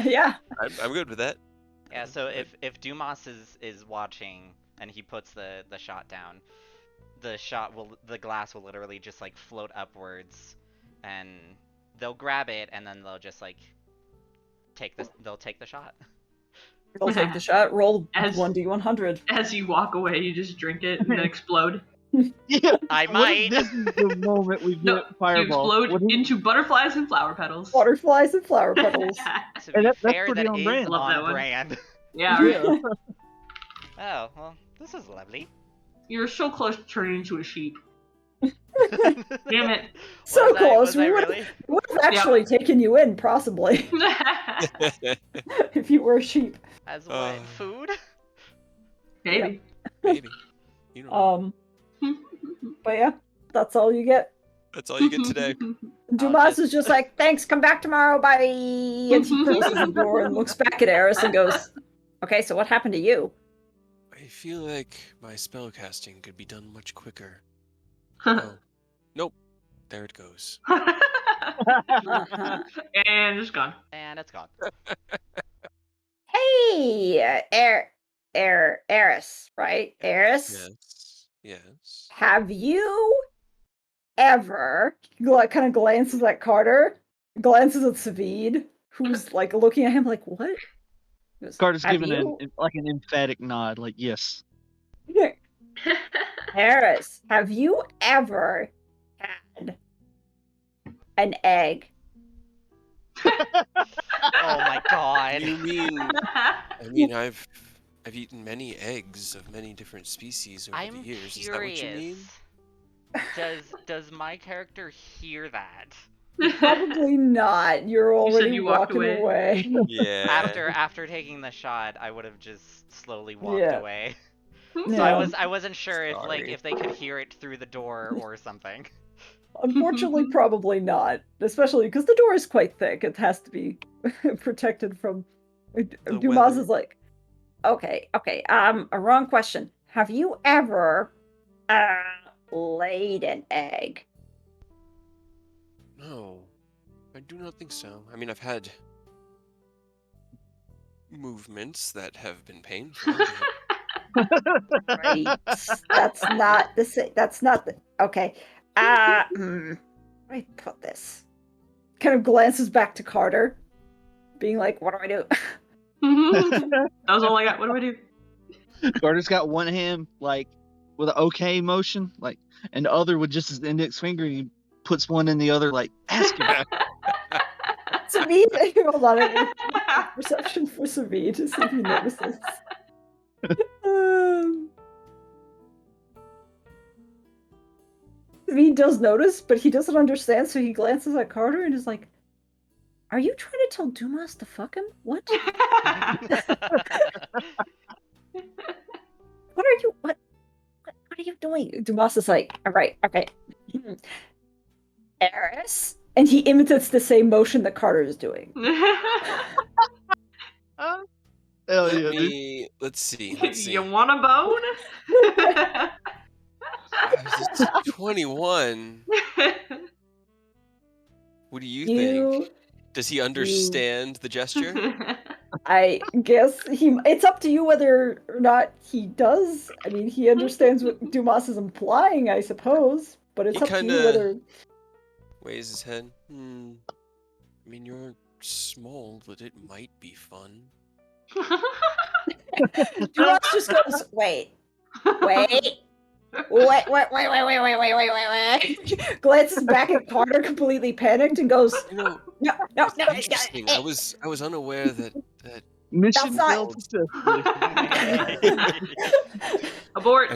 Yeah. I'm good with that. Yeah, so if Dumas is watching and he puts the shot down, the glass will literally just like float upwards, and they'll grab it and then they'll just like take the shot. I'll take the shot. Roll As- 1d100. As you walk away, you just drink it and then explode. Yeah. I What might. if this is the moment we get No, you fireball? explode What if- into butterflies and flower petals. Butterflies and flower petals. To Hey, be that's fair, pretty that on is brand. Love that on one. brand. Yeah, right. Oh, well, this is lovely. You're so close to turning into a sheep. Damn it. So Was close. I We would really? have actually taken you in, possibly, if you were a sheep. As what? Uh. Food? Maybe. Maybe. You know, But yeah, that's all you get. that's all you get today. Dumas just- is just like, "Thanks, come back tomorrow, bye." And he closes the door and looks back at Eris and goes, "Okay, so what happened to you?" I feel like my spell casting could be done much quicker. Oh. Nope. There it goes. Uh-huh. And it's gone. And it's gone. Hey, Eris, right? Eris, Yes. Yes. have you ever, kind of glances at Carter, glances at Savid, who's like looking at him like, what? He goes, Carter's "Have giving you- an emphatic nod, like yes. Eris, have you ever had an egg?" Oh my god. You mean? I mean, I've eaten many eggs of many different species over I'm the years. curious. Is that what you mean? Does my character hear that? Probably not. You're You said already you walked walking away. Yeah. After taking the shot, I would have just slowly walked Yeah. away. Hmm. So Yeah. I wasn't sure Sorry. if they could hear it through the door or something. Unfortunately, probably not. Especially because the door is quite thick. It has to be protected from. Dumas weather. is like, okay. A wrong question. Have you ever laid an egg? No. I do not think so. I mean, I've had movements that have been painful. Right. That's not the same. That's not the. Okay. Where do I put this? Kind of glances back to Carter, being like, "What do I do?" That was all I got. What do I do? Carter's got one hand like with an okay motion, like, and the other with just his index finger. And he puts one in the other, like, ask him. Savid, hold on. I need perception for Savid to see if he notices. Savid does notice, but he doesn't understand, so he glances at Carter and is like, "Are you trying to tell Dumas to fuck him? What? What are you? What are you doing?" Dumas is like, "All right, okay, Eris," and he imitates the same motion that Carter is doing. Hell yeah, dude. Let's see. You want a bone? It's 21. What do you think? Does he understand the gesture? I guess it's up to you whether or not he does. I mean, he understands what Dumas is implying, I suppose, but it's He up to you whether... Weighs his head. I mean, you're small, but it might be fun. Dumas just goes, wait. Glances back at Carter, completely panicked, and goes, No. Interesting. I was unaware that Mission not- failed successfully. Abort.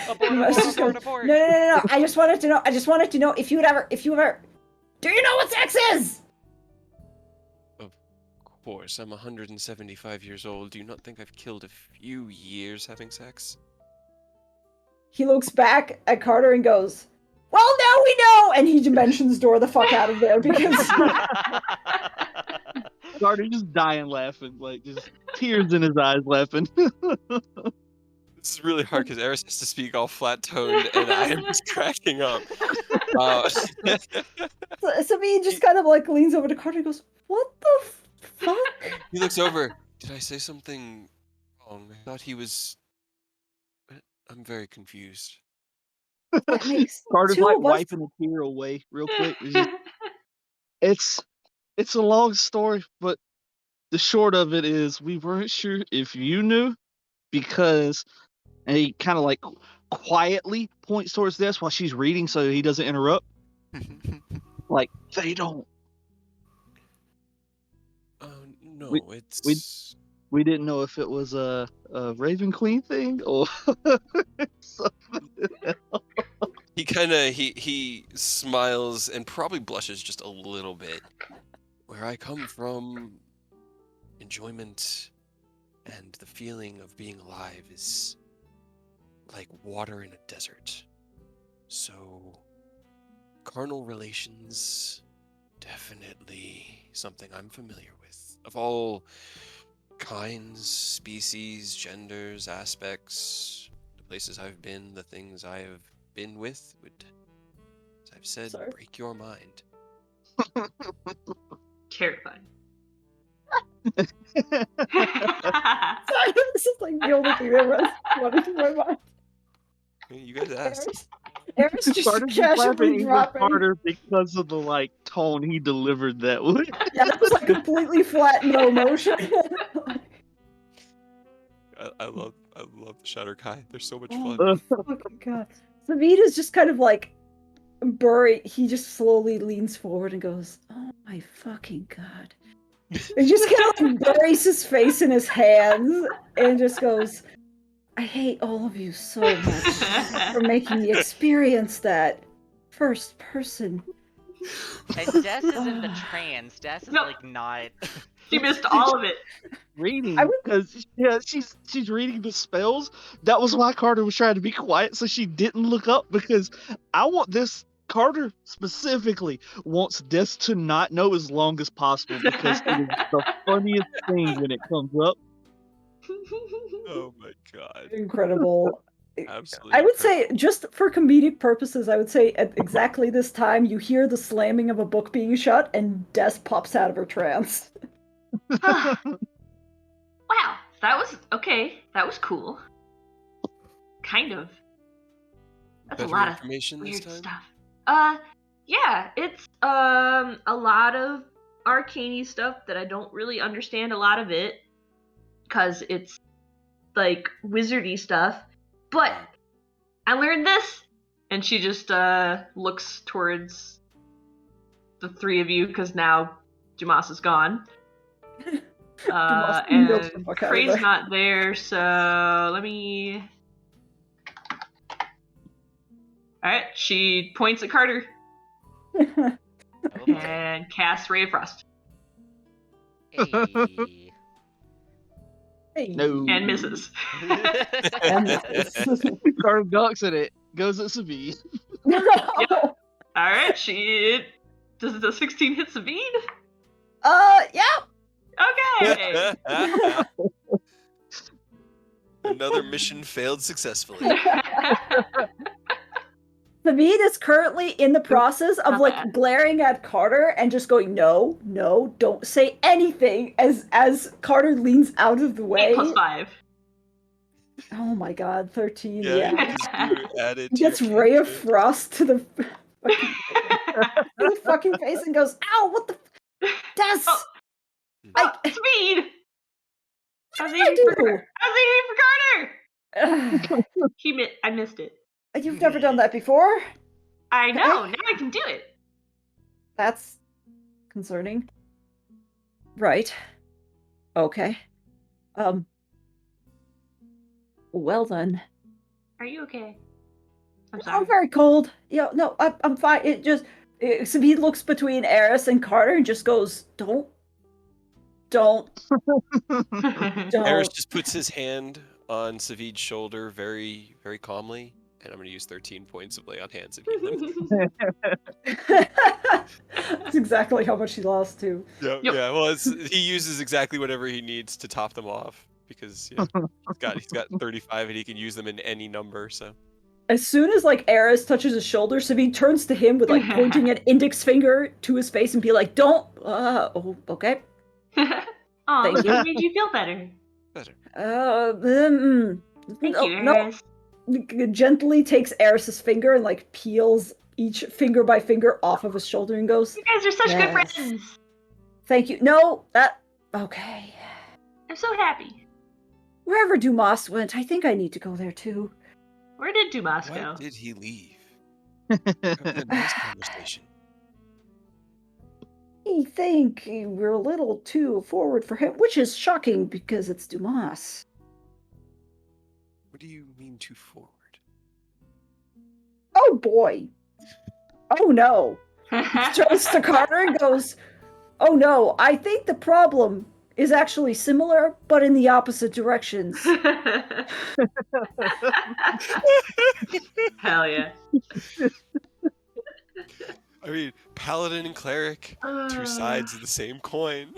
Abort. No. I just wanted to know if you ever. Do you know what sex is? Of course, I'm 175 years old. Do you not think I've killed a few years having sex? He looks back at Carter and goes, "Well, now we know!" And he dimensions door the fuck out of there because... Carter just dying laughing, like, just tears in his eyes laughing. This is really hard because Eris has to speak all flat-toned, and I am just cracking up. Sabi just kind of like leans over to Carter and goes, "What the fuck?" He looks over. Did I say something wrong? I thought he was... I'm very confused. That makes Carter's two like of us. wiping a tear away real quick. It's a long story, but the short of it is we weren't sure if you knew, because, and he kind of like quietly points towards this while she's reading so he doesn't interrupt. Like, they don't. No, We didn't know if it was a Raven Queen thing or something else. He smiles and probably blushes just a little bit. Where I come from, enjoyment and the feeling of being alive is like water in a desert. So, carnal relations, definitely something I'm familiar with. Of all kinds, species, genders, aspects, the places I've been, the things I have been with would, as I've said, Sorry. break your mind. Terrifying. Sorry, this is like the only thing that runs running through my mind. You guys asked. Eris just Carter's just casually laughing even dropping. harder because of the like tone he delivered that with. Yeah, that was like completely flat, no emotion. I love the Shatter Kai. They're so much fun. Oh fucking god. Savid is just kind of like buried. He just slowly leans forward and goes, "Oh my fucking god." And just kind of like buries his face in his hands and just goes, "I hate all of you so much for making me experience that first person." And Des is in the trance. Des is No. like not. She missed all of it. Reading, I would- because she's reading the spells. That was why Carter was trying to be quiet, so she didn't look up, because I want this. Carter specifically wants this to not know as long as possible, because it is the funniest thing when it comes up. Oh my god. Incredible. Absolutely. I would perfect. say, just for comedic purposes, I would say at exactly this time, you hear the slamming of a book being shut, and Des pops out of her trance. Wow, that was okay. That was cool. Kind of. That's Better a lot of information this weird time? stuff. Yeah, it's a lot of arcane stuff that I don't really understand a lot of it, because it's like wizardy stuff. But I learned this, and she just looks towards the three of you, because now Jamas is gone. Jamas milks And the fuck out of Cray's her. not there, so let me. Alright, she points at Carter Oh boy. and casts Ray of Frost. Hey. Hey. No. And misses. And misses. Carter ducks at it. Goes at Sabine. No! Alright, she. Does the 16 hit Sabine? Yeah! Okay! Another mission failed successfully. Sabine is currently in the process of Not like bad. glaring at Carter and just going, no, don't say anything, as Carter leans out of the 8 way. plus 5. Oh my god, 13, Yeah, yeah. because you were added He to your gets Ray of cantrip. Frost to the fucking face and goes, ow, what the Des! Oh. I Speed! I was I aiming do? for Carter! I missed it. You've never done that before? I Okay. know, now I can do it. That's concerning. Right. Okay. Well then. Are you okay? I'm I'm sorry. very cold. Yeah, no, I'm fine. It just Sabine looks between Eris and Carter and just goes, don't. Eris just puts his hand on Savid's shoulder very, very calmly, and I'm going to use 13 points of lay on hands and heal him. That's exactly how much he lost too. Yeah, Yep. yeah. Well, he uses exactly whatever he needs to top them off because he's got 35 and he can use them in any number. So As soon as like Eris touches his shoulder, Sabine turns to him with like pointing an index finger to his face and be like, "Don't." Oh, okay. Aw, Thank look, you. it made you feel better. better. Thank you, No. Eris. Gently takes Eris's finger and like peels each finger by finger off of his shoulder and goes, You guys are such good Yes. friends. "Thank you." No, that okay. I'm so happy. Wherever Dumas went, I think I need to go there too. Where did Dumas Why go? did he leave? Having a nice conversation. I think we're a little too forward for him, which is shocking because it's Dumas. What do you mean too forward? Oh boy. Oh no. Turns to Carter and goes, "Oh no, I think the problem is actually similar, but in the opposite directions." Hell yeah. I mean, paladin and cleric, two sides of the same coin.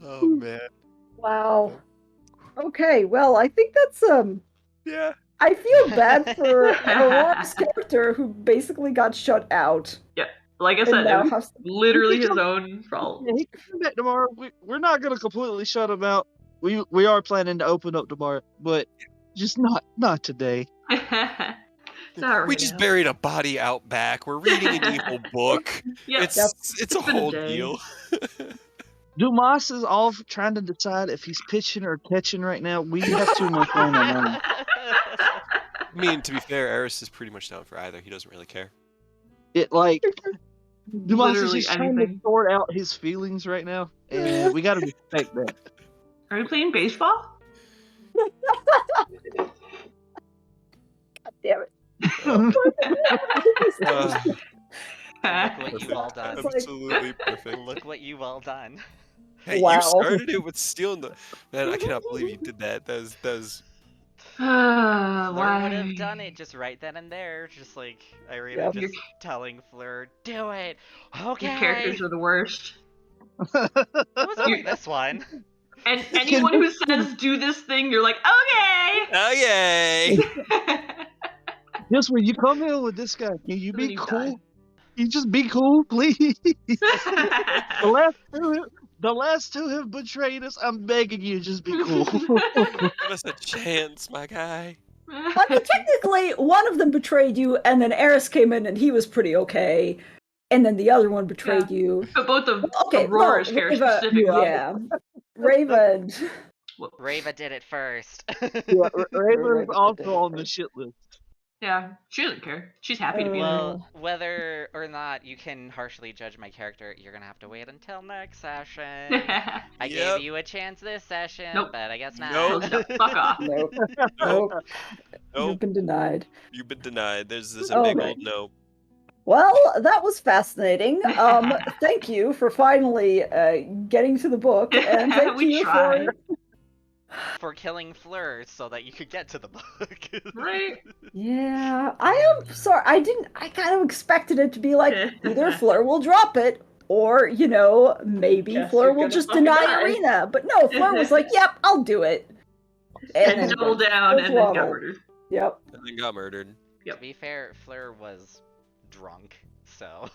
Oh man. Wow. Okay, well, I think that's Yeah. I feel bad for Aurora's character who basically got shut out. Like I And said, now it was has literally his own fault. Yeah, he can come back tomorrow. We're not gonna completely shut him out. We are planning to open up tomorrow, but just not today. It's alright We just now. buried a body out back. We're reading an evil book. Yep. It's a It's been a whole day. deal. Dumas is off trying to decide if he's pitching or catching right now. We have too much on our mind. I mean, to be fair, Eris is pretty much down for either. He doesn't really care. It like Dumas is Literally just trying to anything. sort out his feelings right now, and we gotta respect that. Are we playing baseball? God damn it. Look what you've all done. It's like- Absolutely perfect. Look what you've all done. Hey, Wow. you started it with stealing the. Man, I cannot believe you did that. That was. Fleur would Why? have done it just right then and there, just like Irina Yep. just telling Fleur, "Do it." Okay. Your characters are the worst. It was only this one. And anyone who says do this thing, you're like, okay. Oh yay! Just when you come in with this guy, can you And then be you cool? die. Can you just be cool, please? The last two have betrayed us. I'm begging you, just be cool. Give us a chance, my guy. I mean, technically, one of them betrayed you, and then Eris came in, and he was pretty okay. And then the other one betrayed you. But both of Okay, Aurora's no, characters Rava, specifically. yeah. Raven. Rava did it first. Yeah, Raven's Raven also did on it the first. shit list. Yeah, she doesn't care. She's happy to be there. Well, whether or not you can harshly judge my character, you're gonna have to wait until next session. I Yep. gave you a chance this session, Nope. but I guess not. Nope. Fuck off. Nope. Nope. Nope. You've Nope. been denied. You've been denied. There's a All big right. old no. Well, that was fascinating. Thank you for finally getting to the book, and thank We you tried. For killing Fleur so that you could get to the book. Right? Yeah, I am sorry. I kind of expected it to be like either Fleur will drop it, or maybe Guess Fleur you're will gonna just fucking deny die. Arena. But no, Fleur was like, "Yep, I'll do it," And then double down and then got throttle. murdered. Yep. And then got murdered. Yep. To be fair, Fleur was drunk, so.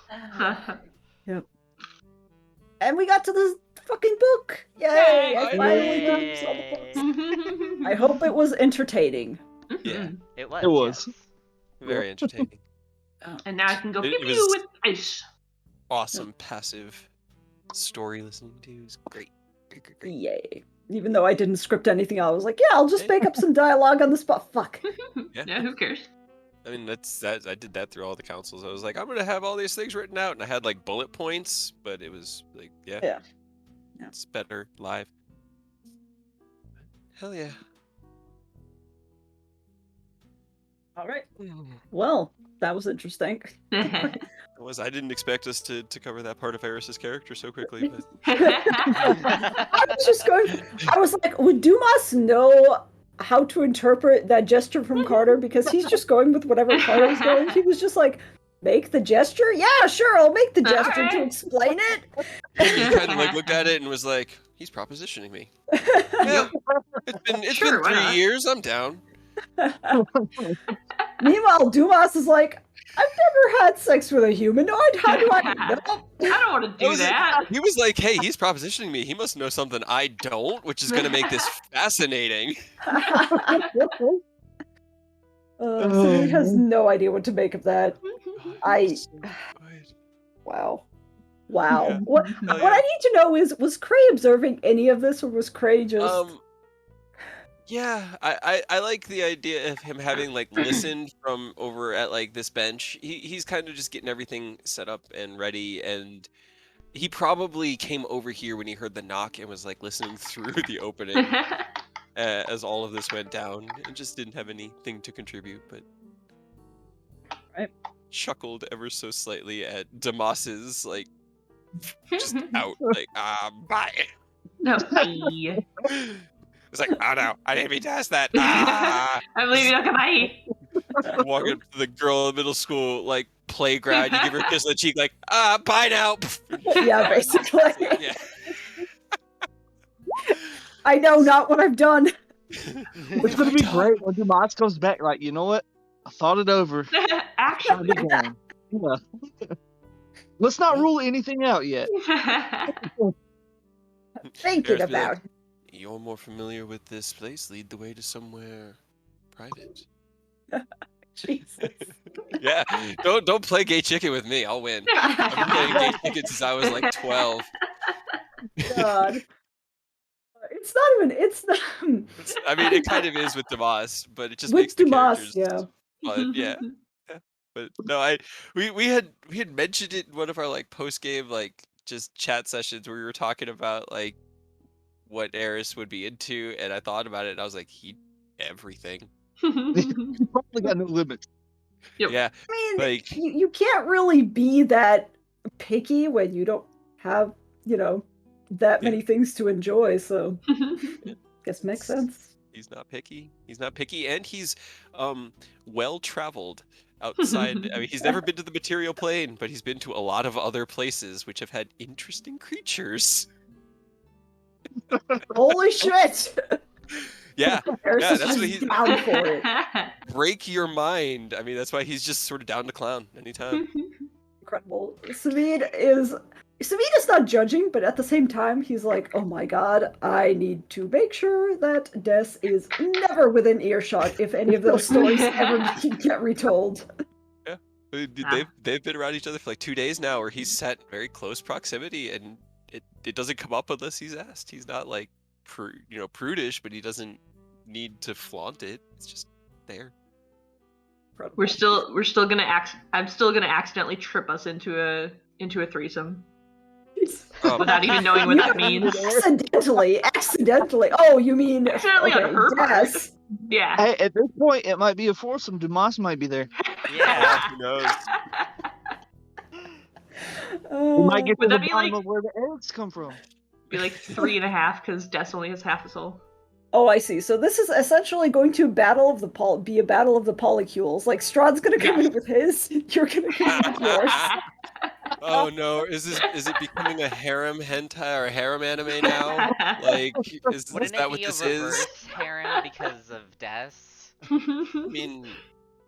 And we got to the fucking book. Yay! Yay! I finally saw the book. I hope it was entertaining. Yeah. It was. It was. Yes. Very entertaining. And now I can go It- pew it pew was- with ice. Awesome passive story listening to. It's great. Great. Yay. Even though I didn't script anything, I was like, yeah, I'll just make up some dialogue on the spot. Fuck. Yeah, who cares? I mean, I did that through all the councils. I was like, I'm gonna have all these things written out, and I had like bullet points, but it was like, yeah. Yeah. It's better live. Hell yeah. All right. Well, that was interesting. I didn't expect us to cover that part of Eris's character so quickly, but I was just going. I was like, would Dumas know how to interpret that gesture from Carter? Because he's just going with whatever Carter's going. He was just like, make the gesture? Yeah, sure, I'll make the gesture to Alright. explain it. he kind of like looked at it and was like, he's propositioning me. Yeah, it's Sure, been why 3 not? years. I'm down. Meanwhile, Dumas is like, I've never had sex with a humanoid. How do I know? I don't want to do was- that. He was like, hey, he's propositioning me. He must know something I don't, which is going to make this fascinating. So he has no idea what to make of that. So good. Wow. Yeah. What Hell what yeah. I need to know is, was Cray observing any of this, or was Cray just... Yeah, I like the idea of him having like listened from over at like this bench. He's kind of just getting everything set up and ready, and he probably came over here when he heard the knock and was like listening through the opening as all of this went down, and just didn't have anything to contribute, but Right. chuckled ever so slightly at Damas's like just out like bye. No, bye. It's like, oh no, I didn't mean to ask that. Ah! I'm leaving. Okay, bye. Walk up to the girl in middle school, like, playground, you give her a kiss on the cheek, like, bye now. Yeah, basically. Yeah. I know not what I've done. It's gonna be great when Dumas comes back. Like, you know what? I thought it over. Actually. Yeah. Let's not rule anything out yet. Thinking Eris be like, about. you're more familiar with this place. Lead the way to somewhere private. Jesus. Yeah, don't play gay chicken with me. I'll win. I've been playing gay chicken since I was like 12. God. It's not even. It's not. I mean, it kind of is with Damas, but it just With makes the Dumas, characters yeah. fun. Yeah. But no, we had mentioned it in one of our like post game like just chat sessions where we were talking about like what Eris would be into, and I thought about it and I was like, everything. You probably got no limits. Yep. Yeah, I mean, like you can't really be that picky when you don't have, that many things to enjoy. So, guess makes sense. he's not picky. He's not picky, and he's well traveled outside. I mean, he's never been to the material plane, but he's been to a lot of other places which have had interesting creatures. Holy shit! Yeah, Eris is that's what just he's down for it. break your mind. I mean, that's why he's just sort of down to clown anytime. Incredible. Savid is not judging, but at the same time, he's like, oh my god, I need to make sure that Des is never within earshot if any of those stories ever get retold. Yeah, Ah. they've been around each other for like 2 days now, where he's sat in very close proximity, and it doesn't come up unless he's asked. He's not like prudish, but he doesn't need to flaunt it. It's just there. We're still gonna I'm still gonna accidentally trip us into a threesome without even knowing what that means. Accidentally. Oh, you mean Accidentally on her part. yes. Yeah. Hey, at this point, it might be a foursome. Dumas might be there. Yeah. Who knows? We might get to Would the that be bottom like- of where the eggs come from. Be like 3.5 because Des only has half a soul. Oh, I see. So this is essentially going to be a battle of the polycules. Like Strahd's gonna come in with his, you're gonna come in with yours. Oh no, is it becoming a harem hentai or a harem anime now? Like, is Wouldn't that it what be a this reverse is? harem because of Des? I mean,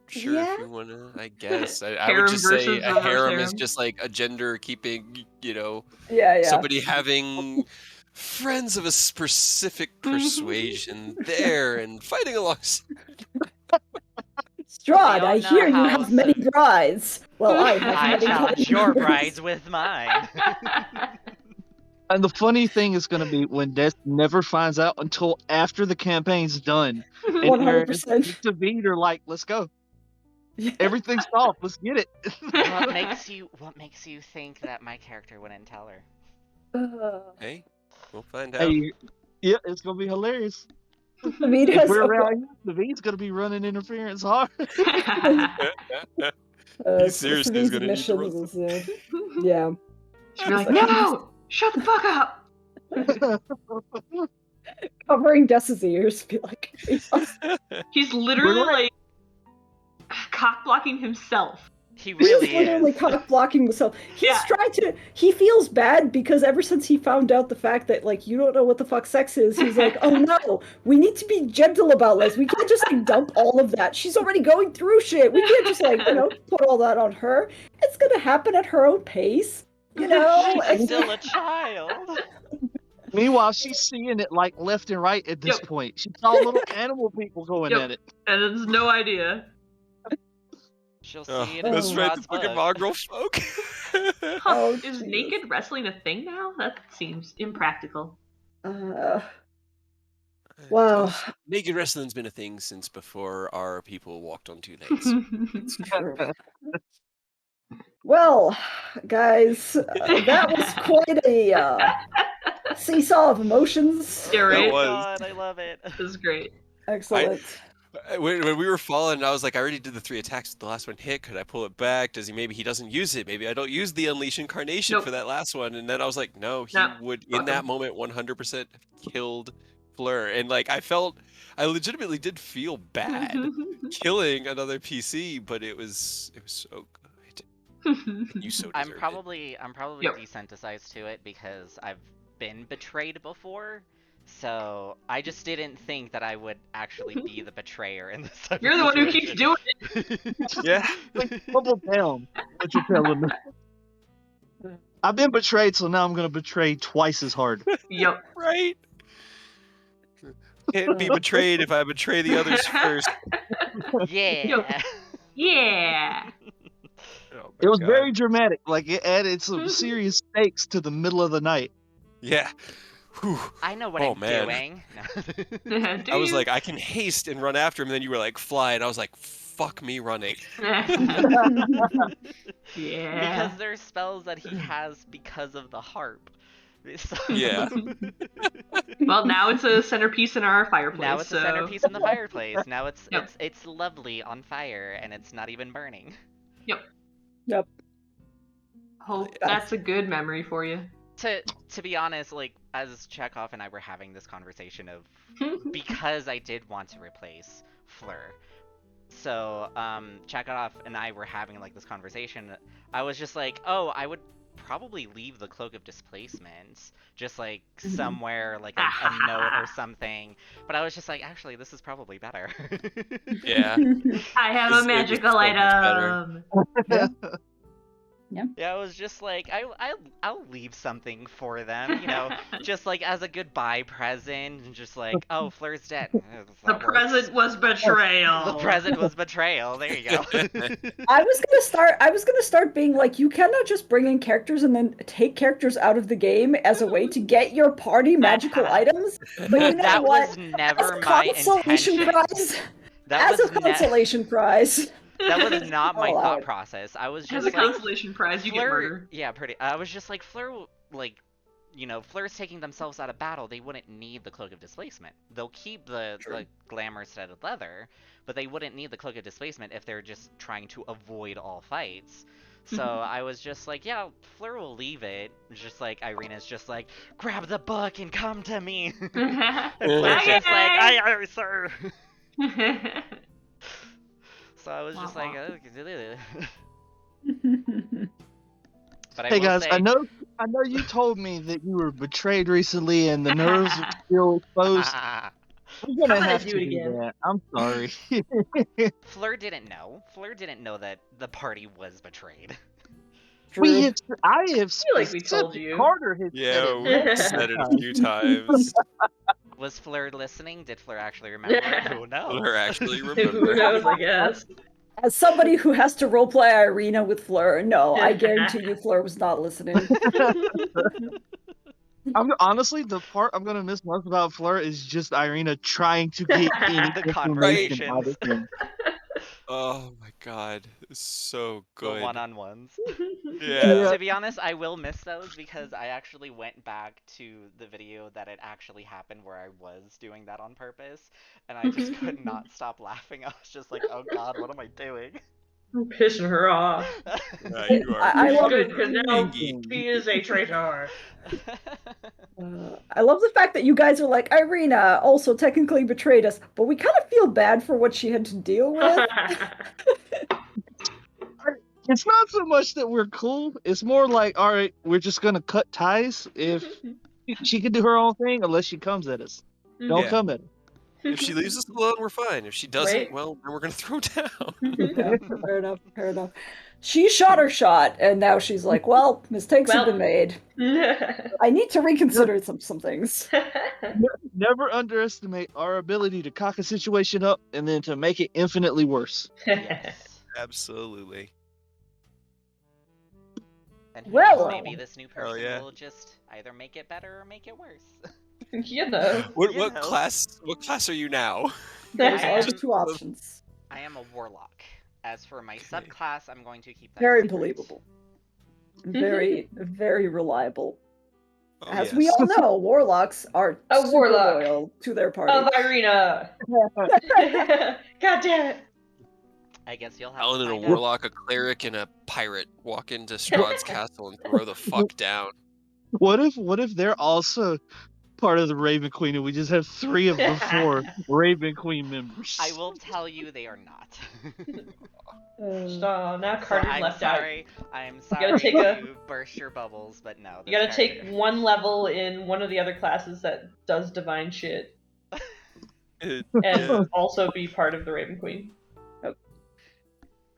sure, Yeah. if you wanna, I guess. I Harem would just say versus a reverse harem is harem. just like a gender keeping, Yeah. somebody having friends of a specific persuasion there and fighting alongside. Strahd, all I know hear you how have many some- brides. Well, I have I many challenge brides. your brides with mine. And the funny thing is going to be when Des never finds out until after the campaign's done. And 100%. David are like, let's go. Everything's solved. Let's get it. What makes you think that my character wouldn't tell her? Hey, we'll find out. Hey, yeah, it's going to be hilarious. Savid If has we're around here, David's going to be running interference hard. He seriously is Savid's gonna need to run missions is, yeah. She'd be like, no! Shut the fuck up! Covering Des's ears, be like, He's literally We're like cock blocking himself. He he's really literally is. cock blocking himself. He's Yeah. trying to. He feels bad because ever since he found out the fact that like you don't know what the fuck sex is, he's like, oh no, we need to be gentle about this. We can't just like dump all of that. She's already going through shit. We can't just like put all that on her. It's gonna happen at her own pace, She's and still a child. Meanwhile, she's seeing it like left and right at this Yep. point. She saw little animal people going Yep. at it. And there's no idea. She'll Oh, see it that's in right, the Strahd's fucking book. mongrel folk. Huh, Oh, is jeez. naked wrestling a thing now? That seems impractical. Wow. Naked wrestling's been a thing since before our people walked on 2 legs. It's true. Well, guys, that was quite a seesaw of emotions. Yeah, right? Oh was. God, I love it. This is great. Excellent. When we were falling, I was like, I already did the 3 attacks. The last one hit. Could I pull it back? Maybe he doesn't use it. Maybe I don't use the Unleash Incarnation Nope. for that last one. And then I was like, no, he No, would fuck in that him. moment 100% have killed Fleur. And like I legitimately did feel bad killing another PC, but it was so good. And you so I'm deserved probably Yep. desensitized to it because I've been betrayed before. So I just didn't think that I would actually be the betrayer in this. type You're of the one who keeps situation. doing it. Yeah. Like, double down. What you're telling me. I've been betrayed, so now I'm gonna betray twice as hard. Yep. Right. Can't be betrayed if I betray the others first. Yeah. Yeah. Oh It my was God. very dramatic. Like it added some serious stakes to the middle of the night. Yeah. Whew. I know what Oh, I'm man. doing. Do I was you? like, I can haste and run after him, and then you were like, fly, and I was like, fuck me running. Yeah. Because there's spells that he has because of the harp. So- Yeah. Well, now it's a centerpiece in our fireplace. Now it's a so... centerpiece in the fireplace. Now it's Yep. it's lovely on fire and it's not even burning. Yep. Hope that's a good memory for you. To be honest, like as Chekhov and I were having this conversation of because I did want to replace Fleur. So Chekhov and I were having like this conversation. I was just like, oh, probably leave the Cloak of Displacement, just like Mhm. somewhere, like a note or something. But I was just like, actually, this is probably better. Yeah. I have It a was magical so much better. item. Yeah, I was just like, I'll leave something for them, just like as a goodbye present, and just like, oh, Fleur's dead. The That works. present was betrayal. The present was betrayal. There you go. I was gonna start being like, you cannot just bring in characters and then take characters out of the game as a way to get your party magical items. But you know That what? was As never a my consolation intention. prize. That As was a consolation prize. That was not my I'll allow thought it. process. I was As just a like, consolation prize, you get Fleur. murder. Yeah, pretty. I was just like, Fleur, like, Fleur's taking themselves out of battle. They wouldn't need the Cloak of Displacement. They'll keep the glamour studded leather, but they wouldn't need the Cloak of Displacement if they're just trying to avoid all fights. So I was just like, yeah, Fleur will leave it. Just like Irina's just like, grab the book and come to me. And Fleur's just like, aye, sir. So I was just like, but I Hey will guys, say, I know you told me that you were betrayed recently and the nerves are still exposed. We're gonna I'm gonna have do to it do again. that. I'm sorry. Fleur didn't know. Fleur didn't know that the party was betrayed. I have feel like we told specific- you. Carter has said Yeah, it we multiple said it a times. few times. Was Fleur listening? Did Fleur actually remember? Who knows? Fleur actually Who remembered. knows, I guess. As somebody who has to roleplay Irina with Fleur, no, I guarantee you Fleur was not listening. Honestly, the part I'm gonna miss most about Fleur is just Irina trying to get any The information out conversations. of him. Oh my god, it's so The good. one-on-ones. Yeah. To be honest, I will miss those because I actually went back to the video that it actually happened where I was doing that on purpose, and I just could not stop laughing. I was just like, oh god, what am I doing? I'm pissing her off. You are I love Good, because now stinky. she is a traitor. I love the fact that you guys are like, Irina also technically betrayed us, but we kind of feel bad for what she had to deal with. It's not so much that we're cool. It's more like, all right, we're just gonna cut ties. If she can do her own thing, unless she comes at us, don't Yeah. come at her. If she leaves us alone, we're fine. If she doesn't, Right. well, then we're gonna throw down. Yeah, fair enough, fair enough. She shot her shot, and now she's like, well, mistakes have been made. I need to reconsider some things. Never underestimate our ability to cock a situation up and then to make it infinitely worse. Yes. Absolutely. And who Well, knows, maybe this new hell person yeah. will just either make it better or make it worse. You know. What You know. class are you now? There's I always am- two options. I am a warlock. As for my Okay. subclass, I'm going to keep that Very secret. believable. Very, very reliable. Oh, As yes. we all know, warlocks are A super warlock. loyal to their party. Of Irina. God damn it. I guess you'll have Alan to and a find out. warlock, a cleric, and a pirate walk into Strahd's castle and throw the fuck down. What if they're also part of the Raven Queen and we just have 3 of the 4 Raven Queen members? I will tell you they are not. So now So Carter's I'm left sorry. I'm gotta sorry take to burst your bubbles, but no. out. You gotta this take character- one level in one of the other classes that does divine shit, and Yeah. also be part of the Raven Queen.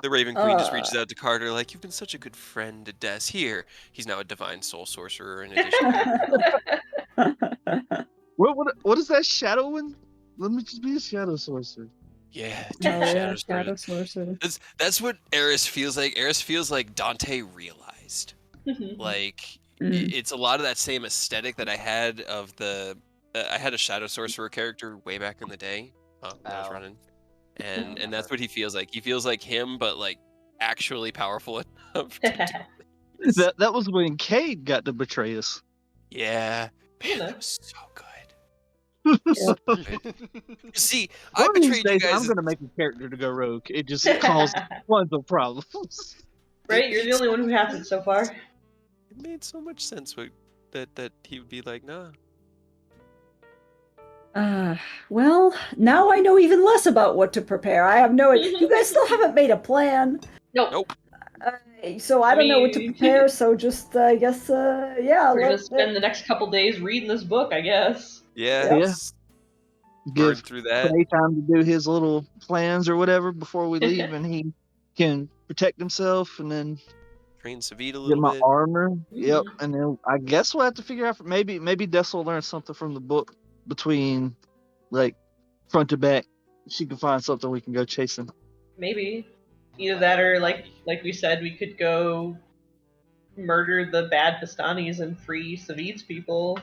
The Raven Queen just reaches out to Carter like, you've been such a good friend to Des. Here, he's now a divine soul sorcerer in addition to... What is that shadow one? Let me just be a shadow sorcerer. Yeah, dude, Shadow Shadow Sorcerer. That's what Eris feels like. Eris feels like Dante realized. Like, it's a lot of that same aesthetic that I had of the... I had a Shadow Sorcerer character way back in the day when I was Oh. running. And that's what he feels like. He feels like him, but, like, actually powerful enough to do this. That was when Cade got to betray us. Yeah. Man, know. that was so good. So good. See, I One of these betrayed you days, guys. I'm gonna make a character to go rogue. It just causes tons of problems. Right, you're the only one who hasn't so far. It made so much sense that he would be like, nah. Well, now I know even less about what to prepare. I have no idea. You guys still haven't made a plan. Nope. Nope. So I don't know what to prepare. So just I guess yeah. We're gonna spend the next couple days reading this book, I guess. Yeah. Yeah. just Burn Give through that. Clay time to do his little plans or whatever before we leave, and he can protect himself, and then Train Savita a get little my bit. armor. Yep, Mhm. and then I guess we'll have to figure out. Maybe Des will learn something from the book between, like, front to back. She can find something we can go chasing. Maybe. Either that or like we said, we could go murder the bad Bastanis and free Savid's people.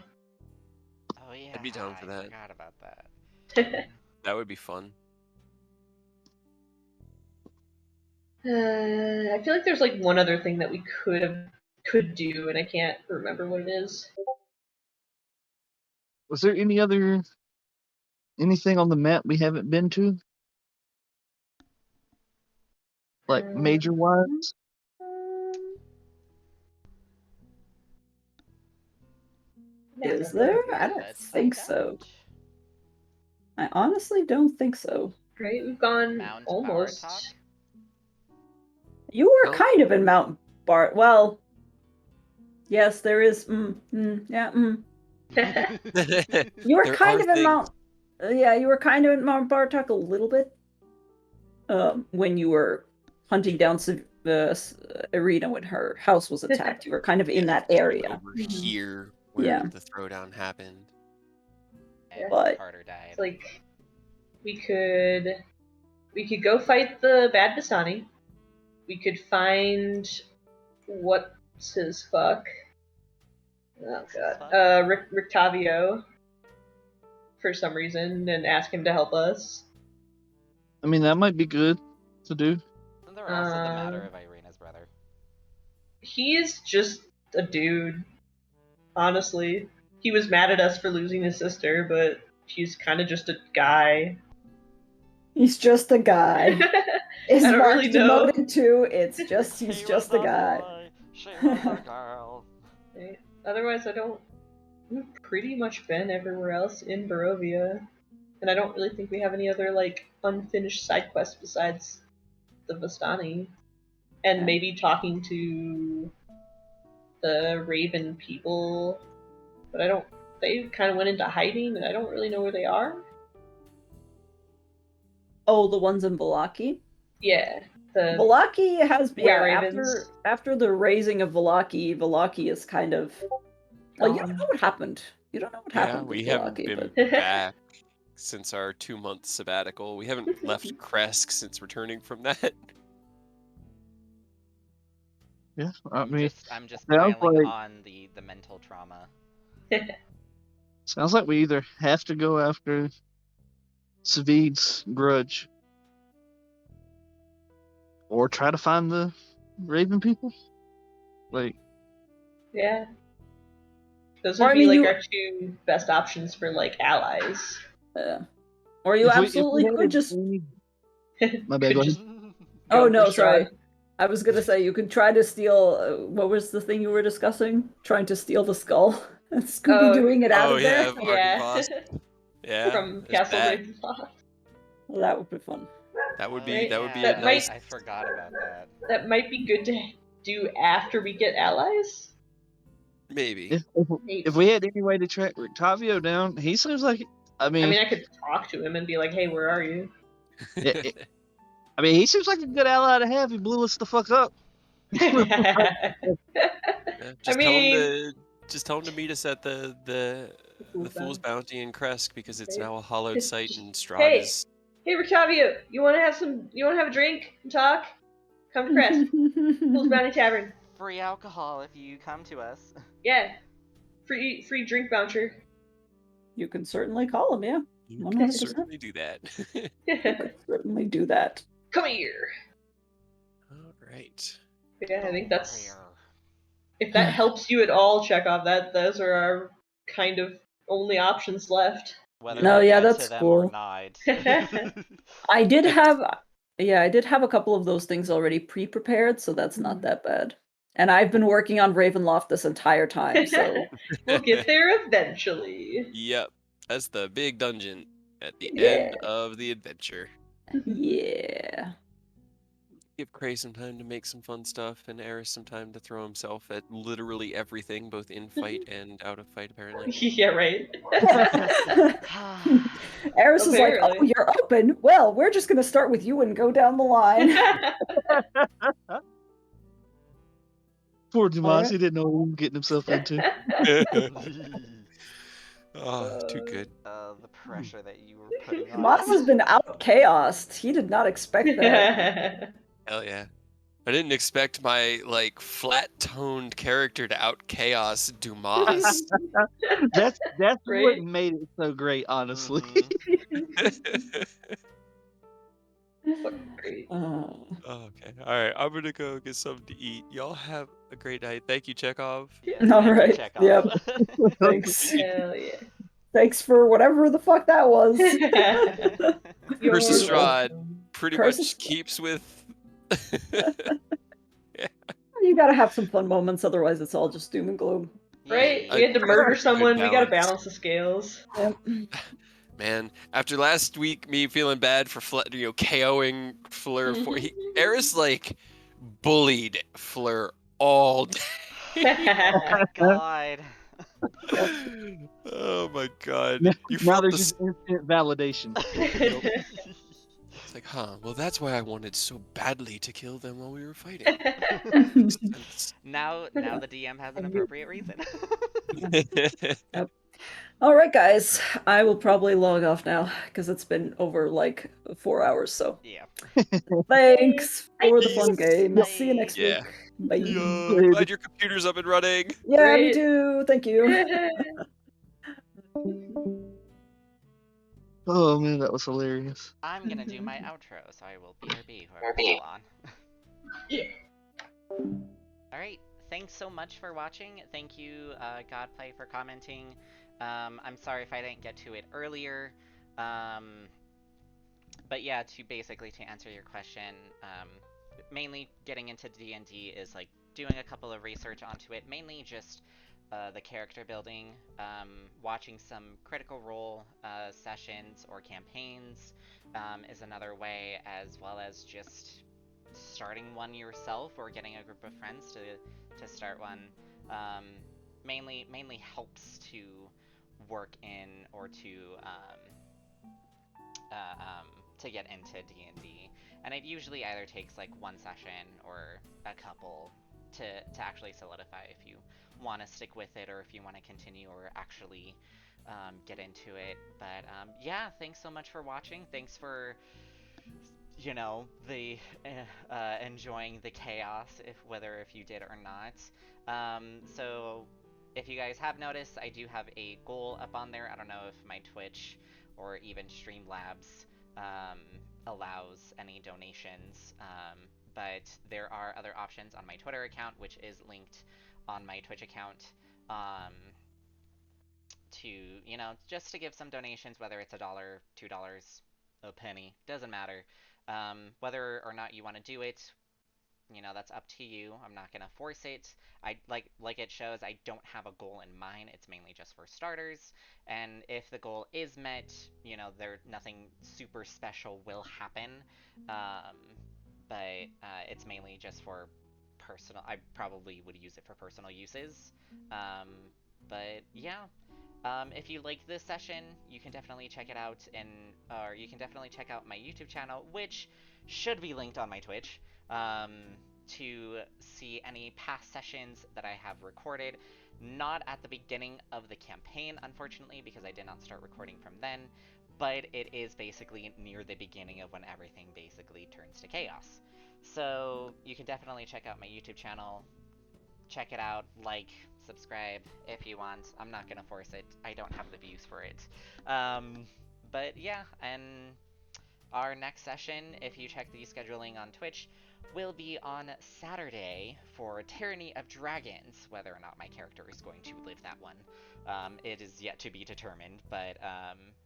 Oh yeah, I'd be down for I that. forgot about that. That would be fun. I feel like there's like one other thing that we could do, and I can't remember what it is. Was there anything on the map we haven't been to? Like major wise? Is there? I don't Let's think find so. out. I honestly don't think so. Right, we've gone Mount almost. Baratok? You were Well- kind of in Mount Bart. Well, yes, there is. Yeah. You were There kind are of in things- Mount. Yeah, you were kind of in Mount Bartok a little bit. When you were hunting down Irina when her house was attacked, you were kind of in that area. over Mhm. here where Yeah. the throwdown happened. And But- Carter died. It's like we could go fight the bad Bastani. We could find what's his fuck. Oh god. Rictavio for some reason and ask him to help us. I mean, that might be good to do. Isn't there also the matter of Irina's brother? He is just a dude. Honestly. He was mad at us for losing his sister, but he's kind of just a guy. He's just a guy. Is I don't Mark really know. demoted to? It's just he's He just was a guy. boy, she was a girl. Right. Otherwise, we've pretty much been everywhere else in Barovia. And I don't really think we have any other, like, unfinished side quests besides the Vistani. And Yeah. maybe talking to the Raven people. But they kind of went into hiding, and I don't really know where they are. Oh, the ones in Valaki. Yeah. The Valaki has Were-Ravens. after the raising of Valaki is kind of. Well, you don't gone. know what happened. You don't know what Yeah, happened we with haven't Valaki, been but back since our 2-month sabbatical. We haven't left Kresk since returning from that. Yeah, I mean, I'm just sounds piling like- on the mental trauma. sounds like we either have to go after Savid's grudge or try to find the Raven people. Like, Yeah. Those Or, would I be mean, like our two best options for like allies. or you if we absolutely had could just. My bad, go ahead. Oh Go no, for sorry. Strahd. I was gonna say you could try to steal. What was the thing you were discussing? Trying to steal the skull and Scooby doing it out Oh of yeah, there. Arden Yeah. Voss. Yeah, From there's Castle that. Ravenloft. Well, that would be fun. That would Right, be that a might- nice. I forgot about that. That might be good to do after we get allies. Maybe. If we had any way to track Rictavio down, he seems like. I I mean, mean, I could talk to him and be like, "Hey, where are you?" he seems like a good ally to have. He blew us the fuck up. Yeah, just mean- tell him to meet us at the Fool's Bounty in Kresk because it's now a hollowed site and Strahd Hey. is. Hey, Rictavio, you want to have a drink and talk? Come to Crest, Fool's Bounty Tavern. Free alcohol if you come to us. Yeah, free drink voucher. You can certainly call him. Yeah, You 100%. can certainly do that. you could certainly do that. Come here. All right. Yeah, I think that's. Rare. If that helps you at all, check off that. Those are our kind of only options left. Whether No, we yeah, get that's to them or cool. not. I did have a couple of those things already pre-prepared, so that's not that bad. And I've been working on Ravenloft this entire time, so We'll get there eventually. Yep. That's the big dungeon at the Yeah. end of the adventure. yeah. Give Cray some time to make some fun stuff, and Eris some time to throw himself at literally everything, both in fight and out of fight, apparently. Yeah, right. Eris is like, oh, Apparently. you're open? Well, we're just going to start with you and go down the line. Poor Dumas, Alright. he didn't know what he was getting himself into. Oh, too good. The pressure that you were putting on Moss has him. been out chaosed. He did not expect that. Hell yeah. I didn't expect my, like, flat-toned character to out-chaos Dumas. That's what Right? made it so great, honestly. Mhm. Great. Okay. Alright, I'm gonna go get something to eat. Y'all have a great night. Thank you, Chekhov. Yes, All thank you, right. Chekhov. Yep. Thanks. Hell yeah. Thanks for whatever the fuck that was. You're Curse of Strahd welcome. pretty Curse of much keeps with... You gotta have some fun moments, otherwise it's all just doom and gloom. Right? A We had to murder good someone. We gotta balance. balance the scales. Yep. Man, after last week, me feeling bad for KOing Fleur, Eris like bullied Fleur all day. Oh my god. Oh my god! now You now felt there's this. just instant validation. Yep. It's like, huh? Well, that's why I wanted so badly to kill them while we were fighting. Makes sense. Now the DM has an appropriate reason. All right, guys. I will probably log off now because it's been over like 4 hours. So Yeah. thanks for the fun Peace. game. See you next Yeah. week. Bye. Yeah, I'm glad your computer's up and running. Yeah, me Great. too. Thank you. Oh man, that was hilarious. I'm gonna do my outro, so I will BRB whoever's still on. Yeah. Alright, thanks so much for watching. Thank you, Godplay, for commenting. I'm sorry if I didn't get to it earlier. But yeah, to answer your question, mainly getting into D&D is like doing a couple of research onto it, mainly just the character building, watching some Critical Role sessions or campaigns is another way, as well as just starting one yourself or getting a group of friends to start one. Mainly helps to work in or to get into D&D, and it usually either takes like one session or a couple to actually solidify if you want to stick with it or if you want to continue or actually get into it. But yeah, thanks so much for watching. Thanks for the enjoying the chaos, if you did or not. So if you guys have noticed, I do have a goal up on there. I don't know if my Twitch or even Streamlabs allows any donations, but there are other options on my Twitter account, which is linked on my Twitch account, to, just to give some donations, whether it's $1, $2, a penny, doesn't matter. Whether or not you want to do it, that's up to you. I'm not gonna force it. I like it shows, I don't have a goal in mind. It's mainly just for starters. And if the goal is met, nothing super special will happen. But it's mainly just for personal. I probably would use it for personal uses. But yeah. If you like this session, you can definitely check it out, or you can definitely check out my YouTube channel, which should be linked on my Twitch, to see any past sessions that I have recorded. Not at the beginning of the campaign, unfortunately, because I did not start recording from then, but it is basically near the beginning of when everything basically turns to chaos. So you can definitely check out my YouTube channel. Check it out, like, subscribe if you want. I'm not gonna force it. I don't have the views for it. But yeah, and our next session, if you check the scheduling on Twitch, will be on Saturday for Tyranny of Dragons. Whether or not my character is going to live that one, it is yet to be determined. But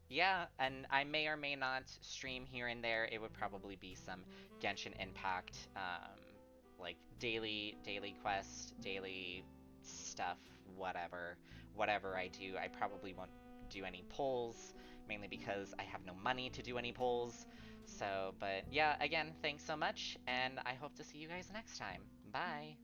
yeah, and I may or may not stream here and there. It would probably be some Genshin Impact, like daily quests, daily stuff, whatever I do. I probably won't do any polls, mainly because I have no money to do any polls. So, but yeah, again, thanks so much, and I hope to see you guys next time. Bye.